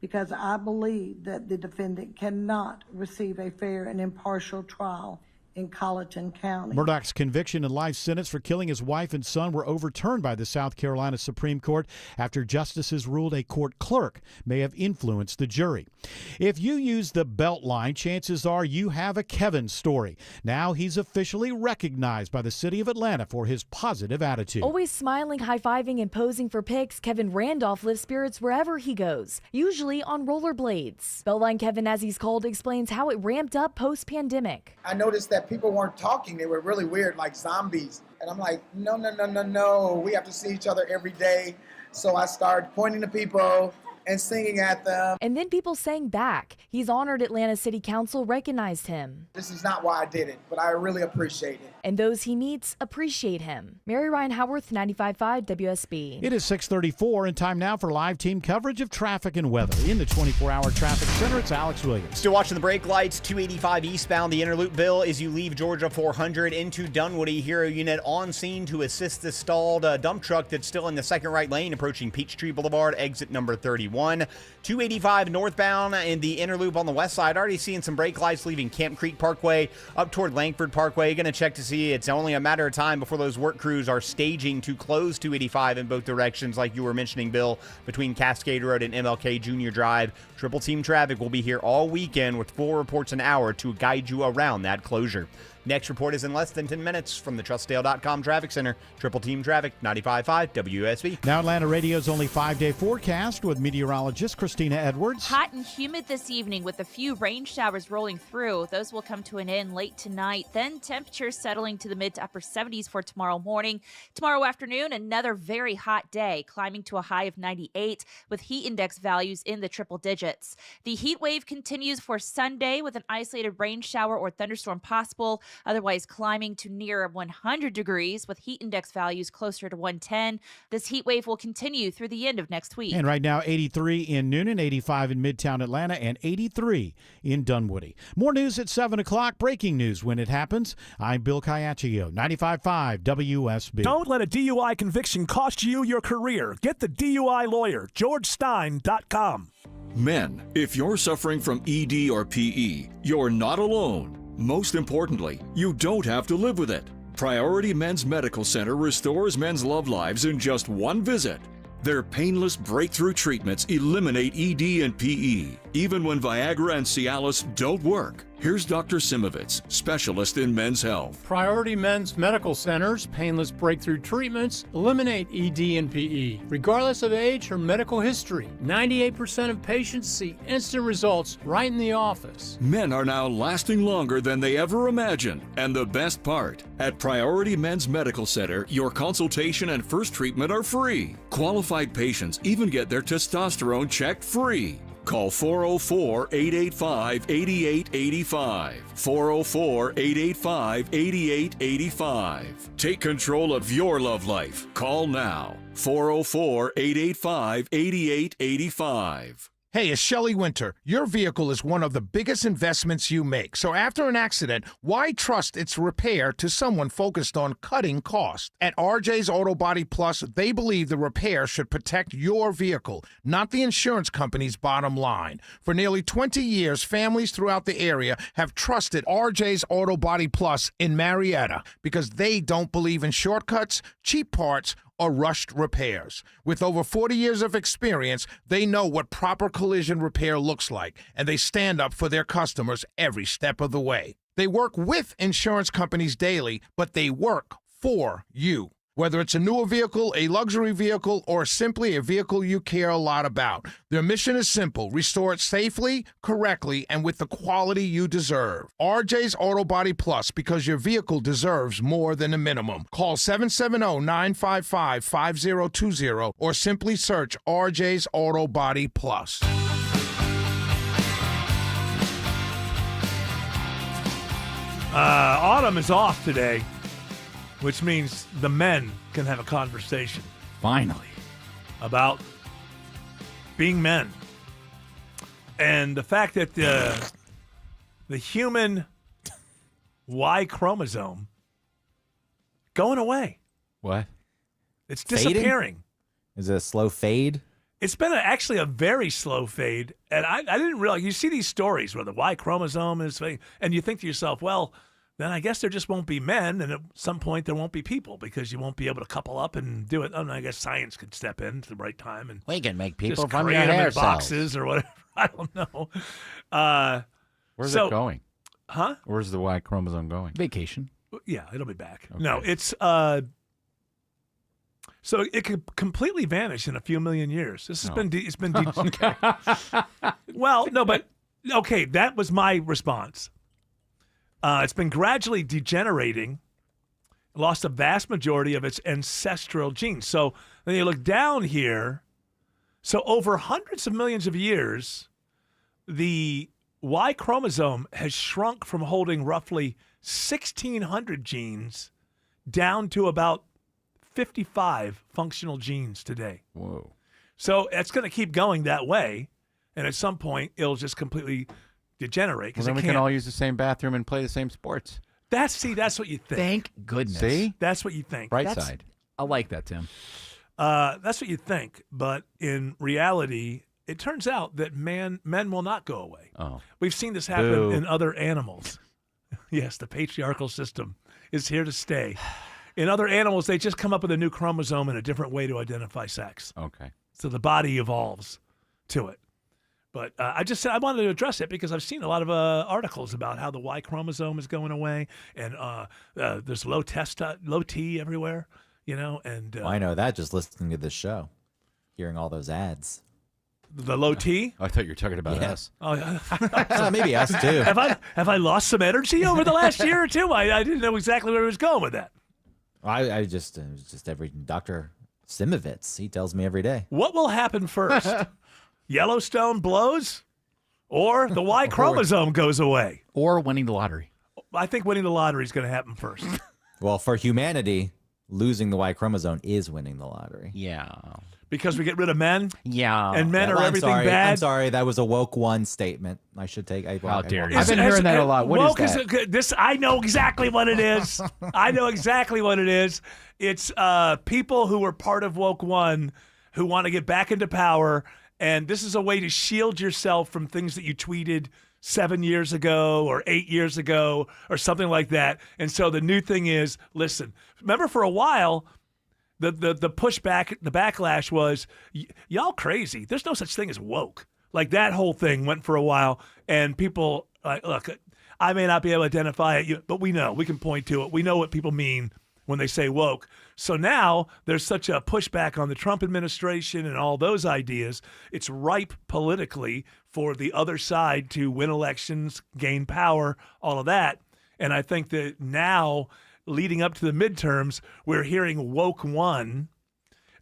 because I believe that the defendant cannot receive a fair and impartial trial in Colleton County. Murdaugh's conviction and life sentence for killing his wife and son were overturned by the South Carolina Supreme Court after justices ruled a court clerk may have influenced the jury. If you use the Beltline, chances are you have a Kevin story. Now he's officially recognized by the city of Atlanta for his positive attitude. Always smiling, high-fiving, and posing for pics, Kevin Randolph lifts spirits wherever he goes, usually on rollerblades. Beltline Kevin, as he's called, explains how it ramped up post-pandemic. I noticed that people weren't talking. They were really weird, like zombies. And I'm like, no. We have to see each other every day. So I started pointing to people and singing at them. And then people sang back. He's honored Atlanta City Council recognized him. This is not why I did it, but I really appreciate it. And those he meets appreciate him. Mary Ryan Howarth, 95.5 WSB. It is 6:34 and time now for live team coverage of traffic and weather. In the 24-hour traffic center, it's Alex Williams. Still watching the brake lights, 285 eastbound, the Interloop Bill, as you leave Georgia 400 into Dunwoody. Hero unit on scene to assist the stalled dump truck that's still in the second right lane approaching Peachtree Boulevard, exit number 31. 285 northbound in the Interloop on the west side. Already seeing some brake lights leaving Camp Creek Parkway up toward Langford Parkway. Going to check to see it's only a matter of time before those work crews are staging to close 285 in both directions, like you were mentioning, Bill, between Cascade Road and MLK Junior Drive. Triple Team Traffic will be here all weekend with 4 reports an hour to guide you around that closure. Next report is in less than 10 minutes from the TrustDale.com Traffic Center. Triple Team Traffic, 95.5 WSB. Now Atlanta Radio's only 5-day forecast with meteorologist Christina Edwards. Hot and humid this evening with a few rain showers rolling through. Those will come to an end late tonight. Then temperatures settling to the mid to upper 70s for tomorrow morning. Tomorrow afternoon, another very hot day, climbing to a high of 98 with heat index values in the triple digits. The heat wave continues for Sunday with an isolated rain shower or thunderstorm possible. Otherwise climbing to near 100 degrees with heat index values closer to 110. This heat wave will continue through the end of next week. And right now, 83 in Noonan, 85 in Midtown Atlanta, and 83 in Dunwoody. More news at 7 o'clock. Breaking news when it happens. I'm Bill Caiaccio, 95.5 WSB. Don't let a DUI conviction cost you your career. Get the DUI lawyer, GeorgeStein.com. Men, if you're suffering from ED or PE, you're not alone. Most importantly, you don't have to live with it. Priority Men's Medical Center restores men's love lives in just one visit. Their painless breakthrough treatments eliminate ED and PE, even when Viagra and Cialis don't work. Here's Dr. Simovitz, specialist in men's health. Priority Men's Medical Center's painless breakthrough treatments eliminate ED and PE, regardless of age or medical history. 98% of patients see instant results right in the office. Men are now lasting longer than they ever imagined. And the best part, at Priority Men's Medical Center, your consultation and first treatment are free. Qualified patients even get their testosterone checked free. Call 404-885-8885. 404-885-8885. Take control of your love life. Call now. 404-885-8885. Hey, it's Shelley Winter. Your vehicle is one of the biggest investments you make. So after an accident, why trust its repair to someone focused on cutting costs? At RJ's Auto Body Plus, they believe the repair should protect your vehicle, not the insurance company's bottom line. For nearly 20 years, families throughout the area have trusted RJ's Auto Body Plus in Marietta because they don't believe in shortcuts, cheap parts, or rushed repairs. With over 40 years of experience, they know what proper collision repair looks like, and they stand up for their customers every step of the way. They work with insurance companies daily, but they work for you. Whether it's a newer vehicle, a luxury vehicle, or simply a vehicle you care a lot about, their mission is simple: restore it safely, correctly, and with the quality you deserve. RJ's Auto Body Plus, because your vehicle deserves more than a minimum. Call 770-955-5020 or simply search RJ's Auto Body Plus. Autumn is off today, which means the men can have a conversation. Finally. About being men. And the fact that the human Y chromosome going away. What? It's Fading? disappearing. Is it a slow fade? It's been actually a very slow fade. And I didn't realize, you see these stories where the Y chromosome is fading, and you think to yourself, well, then I guess there just won't be men, and at some point there won't be people because you won't be able to couple up and do it. I guess science could step in at the right time and we can make people just from create your them hair in boxes or whatever. I don't know. Where's it going? Huh? Where's the Y chromosome going? Vacation. Yeah, it'll be back. Okay. No, it's so it could completely vanish in a few million years. This has been Okay. Well, no, but okay, that was my response. It's been gradually degenerating, lost a vast majority of its ancestral genes. So then you look down here. So over hundreds of millions of years, the Y chromosome has shrunk from holding roughly 1,600 genes down to about 55 functional genes today. Whoa. So it's going to keep going that way, and at some point, it'll just completely degenerate. Well, then we can all use the same bathroom and play the same sports. That's what you think. Thank goodness. See? That's what you think. Bright side. I like that, Tim. That's what you think, but in reality, it turns out that men will not go away. Oh. We've seen this happen Boo. in other animals. Yes, the patriarchal system is here to stay. In other animals, they just come up with a new chromosome and a different way to identify sex. Okay. So the body evolves to it. But I wanted to address it because I've seen a lot of articles about how the Y chromosome is going away, and there's low T everywhere, and Well, I know that just listening to this show, hearing all those ads. the low T. I thought you were talking about Yeah. us. Oh, yeah. Maybe us too. Have I lost some energy over the last year or two? I didn't know exactly where I was going with that. I just every Dr. Simovitz, he tells me every day. What will happen first? Yellowstone blows, or the Y chromosome goes away? Or winning the lottery. I think winning the lottery is going to happen first. Well, for humanity, losing the Y chromosome is winning the lottery. Yeah. Because we get rid of men? Yeah. And men are I'm everything sorry. bad? I'm sorry. That was a woke one statement. I should take. How dare you. I've been hearing that a lot. What woke is that? I know exactly what it is. I know exactly what it is. It's people who were part of Woke One who want to get back into power, and this is a way to shield yourself from things that you tweeted 7 years ago or 8 years ago or something like that. And so the new thing is, listen, remember for a while, the pushback, the backlash was, y'all crazy. There's no such thing as woke. Like that whole thing went for a while, and people, look, I may not be able to identify it, but we know. We can point to it. We know what people mean when they say woke. So now there's such a pushback on the Trump administration and all those ideas. It's ripe politically for the other side to win elections, gain power, all of that. And I think that now, leading up to the midterms, we're hearing Woke One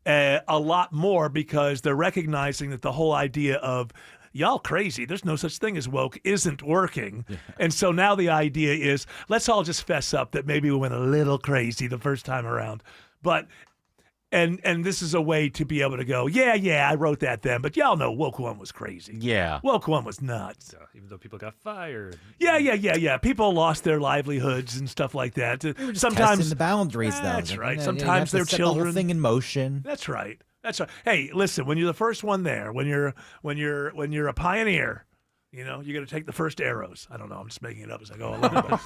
a lot more because they're recognizing that the whole idea of y'all crazy, there's no such thing as woke, isn't working. Yeah. And so now the idea is, let's all just fess up that maybe we went a little crazy the first time around. But and this is a way to be able to go, yeah, I wrote that then, but y'all know Woke One was crazy. Yeah. Woke One was nuts. Even though people got fired. Yeah. People lost their livelihoods and stuff like that. Sometimes testing the boundaries, though. That's right. You Sometimes have to their set children. The whole thing in motion. That's right. Hey, listen, when you're the first one there, when you're a pioneer, you're going to take the first arrows. I don't know. I'm just making it up as I go along.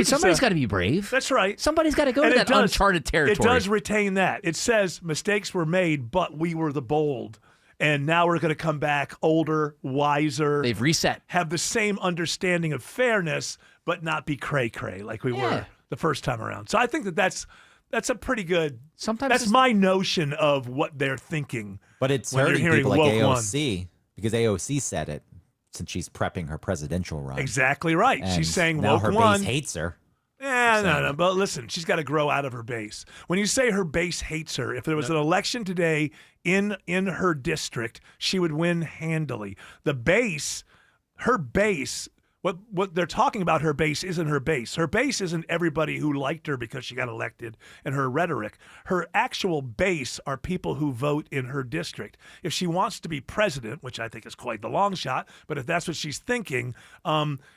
Somebody's got to be brave. That's right. Somebody's got to go to that uncharted territory. It does retain that. It says mistakes were made, but we were the bold. And now we're going to come back older, wiser. They've reset. Have the same understanding of fairness, but not be cray-cray like we were the first time around. So I think that's a pretty good. Sometimes that's my notion of what they're thinking. But it's when you're hurting hearing people like woke AOC because AOC said it since she's prepping her presidential run. Exactly right. And She's saying now woke her one base hates her. No. But listen, she's got to grow out of her base. When you say her base hates her, if there was an election today in her district, she would win handily. The base, her base. What they're talking about, her base isn't her base. Her base isn't everybody who liked her because she got elected and her rhetoric. Her actual base are people who vote in her district. If she wants to be president, which I think is quite the long shot, but if that's what she's thinking,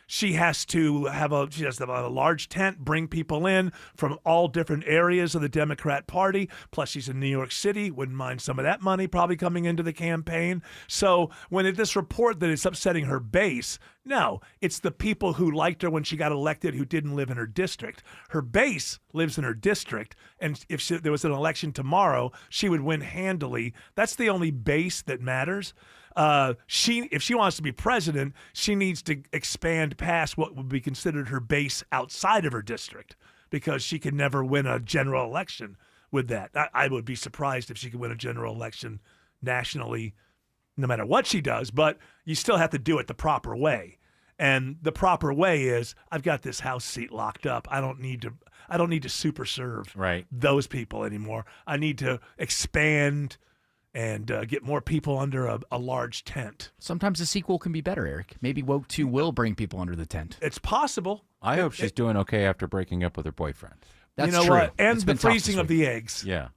she has to have a large tent, bring people in from all different areas of the Democrat Party. Plus, she's in New York City. Wouldn't mind some of that money probably coming into the campaign. So when this report that it's upsetting her base, no, it's the people who liked her when she got elected who didn't live in her district. Her base lives in her district, and if there was an election tomorrow, she would win handily. That's the only base that matters. If she wants to be president, she needs to expand past what would be considered her base outside of her district, because she can never win a general election with that. I would be surprised if she could win a general election nationally, no matter what she does, but you still have to do it the proper way. And the proper way is, I've got this House seat locked up. I don't need to super serve those people anymore. I need to expand and get more people under a large tent. Sometimes the sequel can be better, Eric. Maybe Woke 2 will bring people under the tent. It's possible. I hope she's doing okay after breaking up with her boyfriend. That's you know true. what? And It's the been tough freezing this of the eggs. Yeah.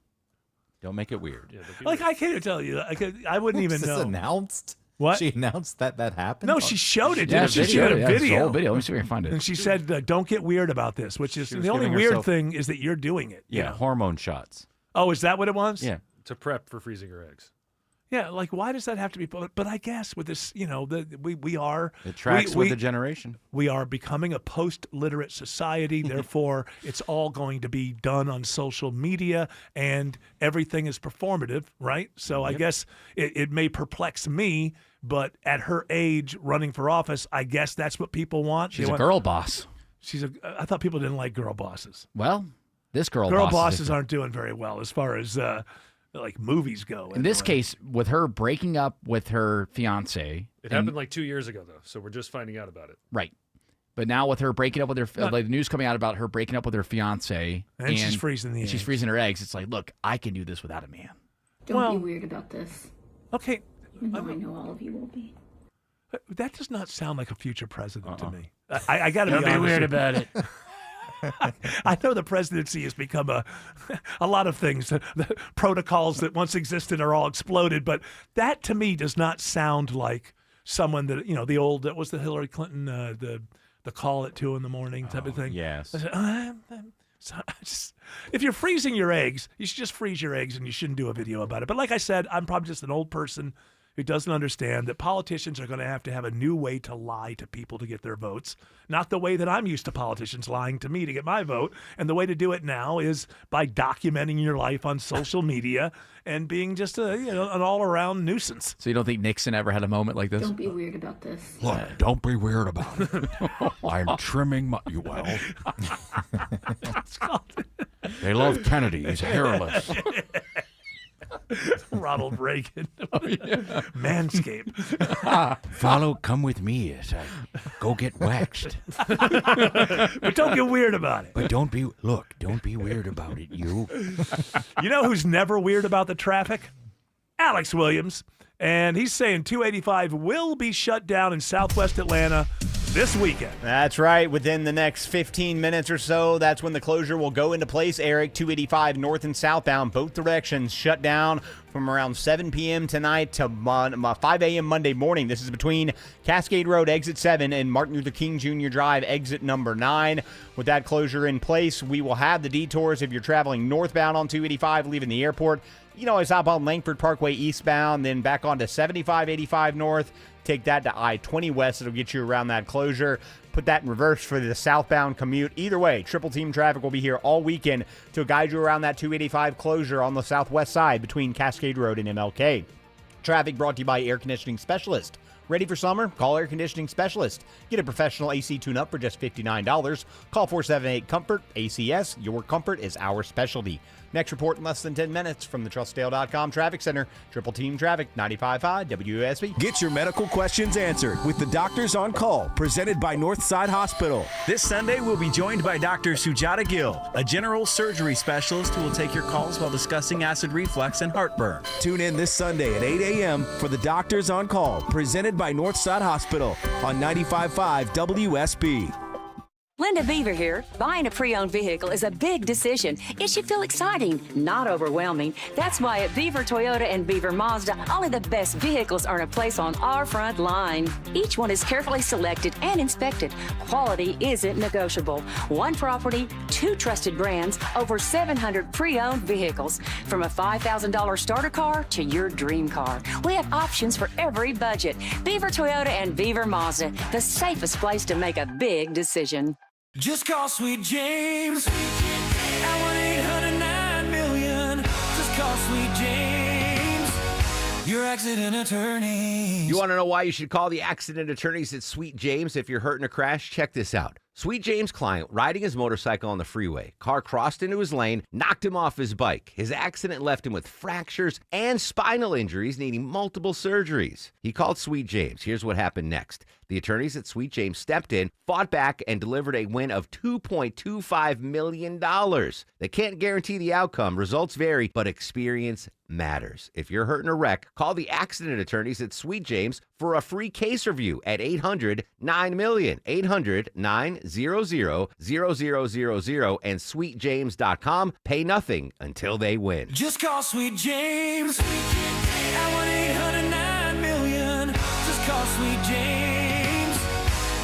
Don't make it weird. Like, I can't even tell you. I wouldn't even Was this know. announced? What? She announced that happened? No, she showed it. Yeah, Didn't she? video. She had a Yeah, it's the video. whole video. Let me see if I can find it. And she said, "Don't get weird about this." Which is She was the only giving weird herself- thing is that you're doing it. you Yeah, know? hormone shots. Oh, is that what it was? Yeah. To prep for freezing her eggs. Yeah. Like, why does that have to be? But I guess with this, we are. It tracks we- with the generation. We are becoming a post-literate society. Therefore, it's all going to be done on social media, and everything is performative, right? So I guess it may perplex me, but at her age, running for office, I guess that's what people want. She's a girl boss. I thought people didn't like girl bosses. Well, this girl bosses aren't doing very well as far as like movies go. In this case, with her breaking up with her fiance. It happened like 2 years ago, though, so we're just finding out about it. Right. But now with her breaking up with her, like the news coming out about her breaking up with her fiance. And she's freezing the and she's eggs. freezing her eggs. It's like, look, I can do this without a man. Don't be weird about this. Okay. Even though I know all of you will be. That does not sound like a future president to me. I got to be Don't be honest weird with you. about it. I know the presidency has become a lot of things. The protocols that once existed are all exploded, but that to me does not sound like someone that, the old, that was the Hillary Clinton, the call at 2 a.m. type of thing. Yes. I said, if you're freezing your eggs, you should just freeze your eggs and you shouldn't do a video about it. But like I said, I'm probably just an old person who doesn't understand that politicians are going to have a new way to lie to people to get their votes, not the way that I'm used to politicians lying to me to get my vote. And the way to do it now is by documenting your life on social media and being just an all-around nuisance. So you don't think Nixon ever had a moment like this? Don't be weird about this. Look, don't be weird about it. I'm trimming my... Well, they love Kennedy. He's hairless. Ronald Reagan. Manscaped. Come with me as I go get waxed. But don't get weird about it. But don't be weird about it, you. You know who's never weird about the traffic? Alex Williams. And he's saying 285 will be shut down in southwest Atlanta this weekend. That's right. Within the next 15 minutes or so, that's when the closure will go into place, Eric. 285 north and southbound, both directions shut down from around 7 p.m. tonight to 5 a.m. Monday morning. This is between Cascade Road, exit 7, and Martin Luther King Jr. Drive, exit number 9. With that closure in place, we will have the detours if you're traveling northbound on 285, leaving the airport. You can always hop on Langford Parkway eastbound, then back onto 7585 north. Take that to I-20 west. It'll get you around that closure. Put that in reverse for the southbound commute. Either way, Triple Team Traffic will be here all weekend to guide you around that 285 closure on the southwest side between Cascade Road and MLK. Traffic brought to you by Air Conditioning Specialist. Ready for summer? Call Air Conditioning Specialist. Get a professional AC tune-up for just $59. Call 478-COMFORT. ACS, your comfort is our specialty. Next report in less than 10 minutes from the TrustDale.com Traffic Center. Triple Team Traffic, 95.5 WSB. Get your medical questions answered with the Doctors on Call, presented by Northside Hospital. This Sunday, we'll be joined by Dr. Sujata Gill, a general surgery specialist who will take your calls while discussing acid reflux and heartburn. Tune in this Sunday at 8 a.m. for the Doctors on Call, presented by Northside Hospital on 95.5 WSB. Linda Beaver here. Buying a pre-owned vehicle is a big decision. It should feel exciting, not overwhelming. That's why at Beaver Toyota and Beaver Mazda, only the best vehicles earn a place on our front line. Each one is carefully selected and inspected. Quality isn't negotiable. One property, 2 trusted brands, over 700 pre-owned vehicles. From a $5,000 starter car to your dream car. We have options for every budget. Beaver Toyota and Beaver Mazda, the safest place to make a big decision. Just call Sweet James at 1-800-9-million. Just call Sweet James, your accident attorney. You want to know why you should call the accident attorneys at Sweet James if you're hurt in a crash? Check this out. Sweet James' client, riding his motorcycle on the freeway. Car crossed into his lane, knocked him off his bike. His accident left him with fractures and spinal injuries, needing multiple surgeries. He called Sweet James. Here's what happened next. The attorneys at Sweet James stepped in, fought back, and delivered a win of $2.25 million. They can't guarantee the outcome. Results vary, but experience matters. If you're hurt in a wreck, call the accident attorneys at Sweet James for a free case review at 800-9-million, 800-900-0000, and sweetjames.com. Pay nothing until they win. Just call Sweet James at 1-800-9-million. Just call Sweet James,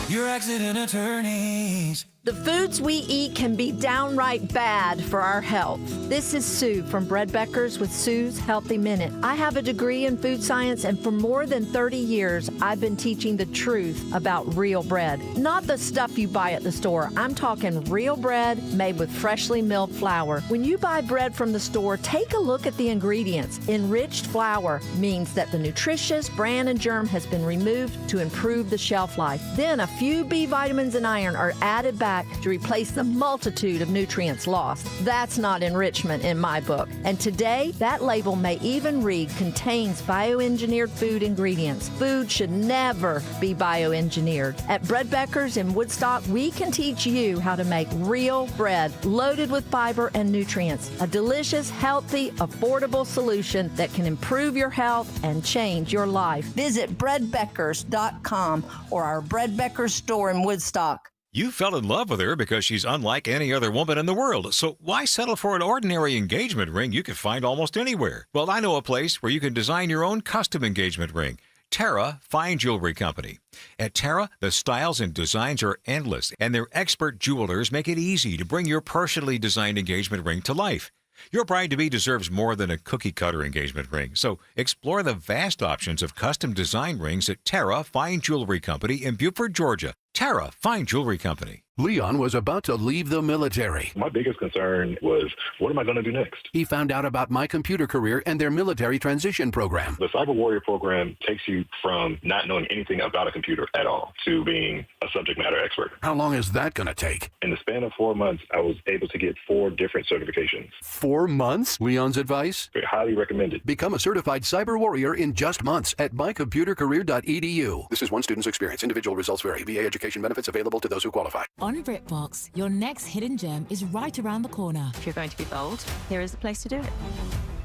your accident attorneys. The foods we eat can be downright bad for our health. This is Sue from Bread Beckers with Sue's Healthy Minute. I have a degree in food science, and for more than 30 years, I've been teaching the truth about real bread. Not the stuff you buy at the store. I'm talking real bread made with freshly milled flour. When you buy bread from the store, take a look at the ingredients. Enriched flour means that the nutritious bran and germ has been removed to improve the shelf life. Then a few B vitamins and iron are added back to replace the multitude of nutrients lost. That's not enrichment in my book. And today, that label may even read contains bioengineered food ingredients. Food should never be bioengineered. At Bread Beckers in Woodstock, we can teach you how to make real bread loaded with fiber and nutrients. A delicious, healthy, affordable solution that can improve your health and change your life. Visit breadbeckers.com or our Bread Beckers store in Woodstock. You fell in love with her because she's unlike any other woman in the world, so why settle for an ordinary engagement ring you could find almost anywhere? Well, I know a place where you can design your own custom engagement ring. Terra Fine Jewelry Company. At Terra, the styles and designs are endless, and their expert jewelers make it easy to bring your personally designed engagement ring to life. Your bride-to-be deserves more than a cookie-cutter engagement ring, so explore the vast options of custom design rings at Terra Fine Jewelry Company in Beaufort, Georgia. Terra Fine Jewelry Company. Leon was about to leave the military. My biggest concern was, what am I going to do next? He found out about My Computer Career and their military transition program. The Cyber Warrior program takes you from not knowing anything about a computer at all to being a subject matter expert. How long is that going to take? In the span of 4 months, I was able to get 4 different certifications. 4 months? Leon's advice? Highly recommended. Become a certified cyber warrior in just months at mycomputercareer.edu. This is one student's experience. Individual results vary. VA education benefits available to those who qualify. On BritBox, your next hidden gem is right around the corner. If you're going to be bold, here is the place to do it.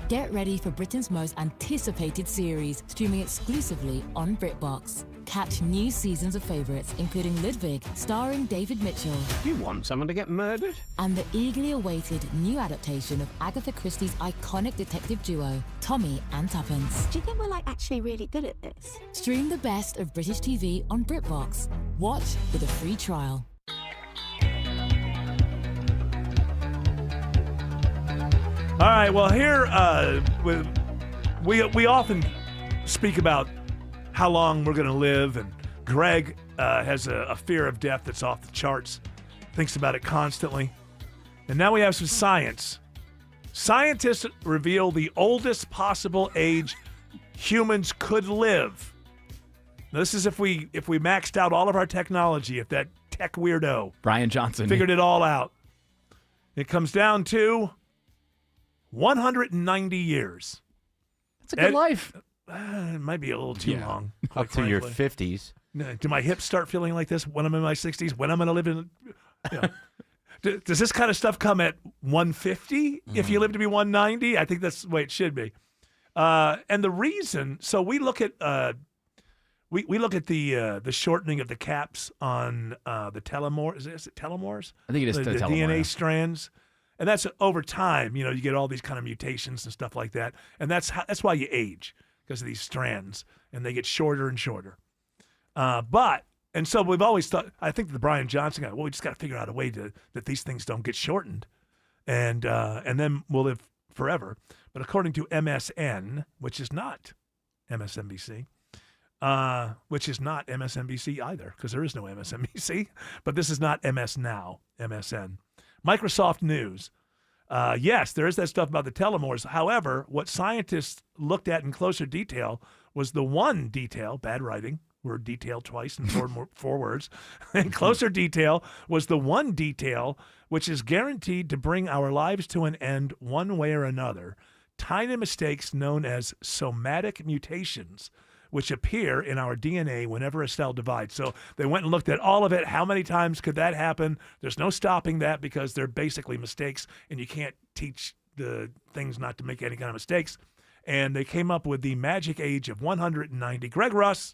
Get ready for Britain's most anticipated series, streaming exclusively on BritBox. Catch new seasons of favourites, including Ludwig, starring David Mitchell. You want someone to get murdered? And the eagerly awaited new adaptation of Agatha Christie's iconic detective duo, Tommy and Tuppence. Do you think we're actually really good at this? Stream the best of British TV on BritBox. Watch with a free trial. All right, well, here we often speak about how long we're going to live, and Greg has a fear of death that's off the charts, thinks about it constantly. And now we have some science. Scientists reveal the oldest possible age humans could live. Now, this is if we maxed out all of our technology, if that tech weirdo Brian Johnson figured it all out. It comes down to 190 years. That's a good life. It might be a little too long. Up to your 50s. Do my hips start feeling like this when I'm in my 60s? When I'm going to live in... Does this kind of stuff come at 150 if you live to be 190? I think that's the way it should be. And the reason... So we look at... We look at the shortening of the caps on the telomeres. Is it telomeres? I think it is the telomere, DNA yeah. strands, and that's over time. You get all these kind of mutations and stuff like that, and that's why you age, because of these strands, and they get shorter and shorter. And so we've always thought. I think the Brian Johnson guy. Well, we just got to figure out a way that these things don't get shortened, and then we'll live forever. But according to MSN, which is not MSNBC. Which is not MSNBC either, because there is no MSNBC. But this is not MS Now, MSN. Microsoft News. Yes, there is that stuff about the telomeres. However, what scientists looked at in closer detail was the one detail, bad writing, word detail twice in four words. In closer detail was the one detail which is guaranteed to bring our lives to an end one way or another. Tiny mistakes known as somatic mutations, which appear in our DNA whenever a cell divides. So they went and looked at all of it. How many times could that happen? There's no stopping that because they're basically mistakes, and you can't teach the things not to make any kind of mistakes. And they came up with the magic age of 190. Greg Russ,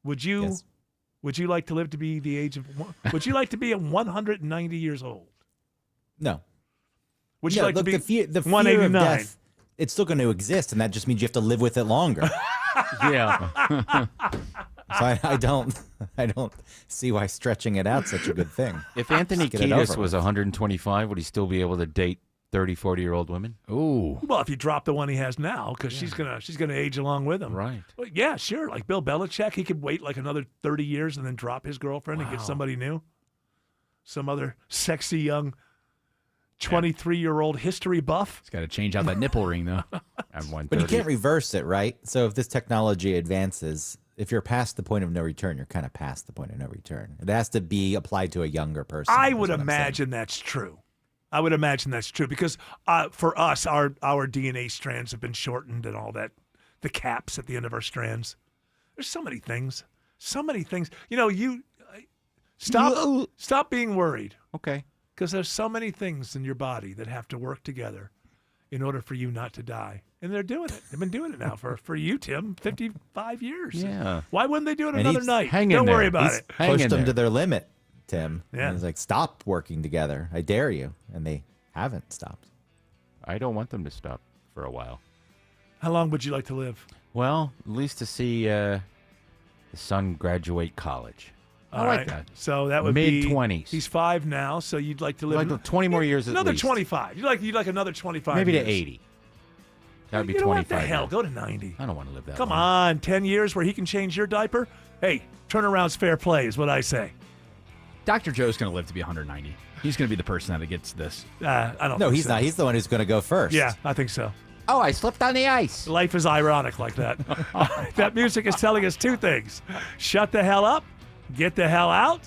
would you like to live to be the age of? Would you like to be 190 years old? No. Would you like to be the fear of 189? death? It's still going to exist, and that just means you have to live with it longer. Yeah. So I don't see why stretching it out such a good thing. If Anthony Just get it Kiedis over was with. 125, would he still be able to date 30, 40-year-old women? Ooh. Well, if you drop the one he has now, because she's gonna age along with him. Right. Well, yeah, sure. Like Bill Belichick, he could wait like another 30 years and then drop his girlfriend and get somebody new. Some other sexy young 23-year-old history buff. He's got to change out that nipple ring, though. At 130. But you can't reverse it, right? So if this technology advances, if you're past the point of no return, you're kind of past the point of no return. It has to be applied to a younger person. I is would what I'm saying. imagine that's true. I would imagine that's true because for us, our DNA strands have been shortened and all that. The caps at the end of our strands. There's so many things. So many things. Stop being worried. Okay. Because there's so many things in your body that have to work together in order for you not to die. And they're doing it. They've been doing it now for you, Tim, 55 years. Yeah. Why wouldn't they do it And another he's night? hanging Don't there. worry about He's it. pushed them to their limit, Tim. Yeah. And he's like, stop working together. I dare you. And they haven't stopped. I don't want them to stop for a while. How long would you like to live? Well, at least to see the son graduate college. All like right. that. So that would be Mid-20s. He's 5 now, so you'd like to live Like 20 more years at another least. 25. You'd like another 25. Maybe years. to 80. That would be You know what 25. the hell? years. Go to 90. I don't want to live that Come long. on, 10 years where he can change your diaper? Hey, turnaround's fair play is what I say. Dr. Joe's going to live to be 190. He's going to be the person that gets this. I don't No, think he's so. not. He's the one who's going to go first. Yeah, I think so. Oh, I slipped on the ice. Life is ironic like that. All right, that music is telling us two things. Shut the hell up, get the hell out,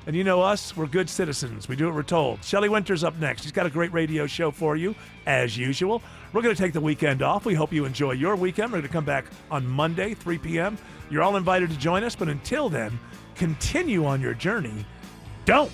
and you know us, we're good citizens. We do what we're told. Shelley Winter's up next. She's got a great radio show for you, as usual. We're going to take the weekend off. We hope you enjoy your weekend. We're going to come back on Monday, 3 p.m. You're all invited to join us, but until then, continue on your journey. Don't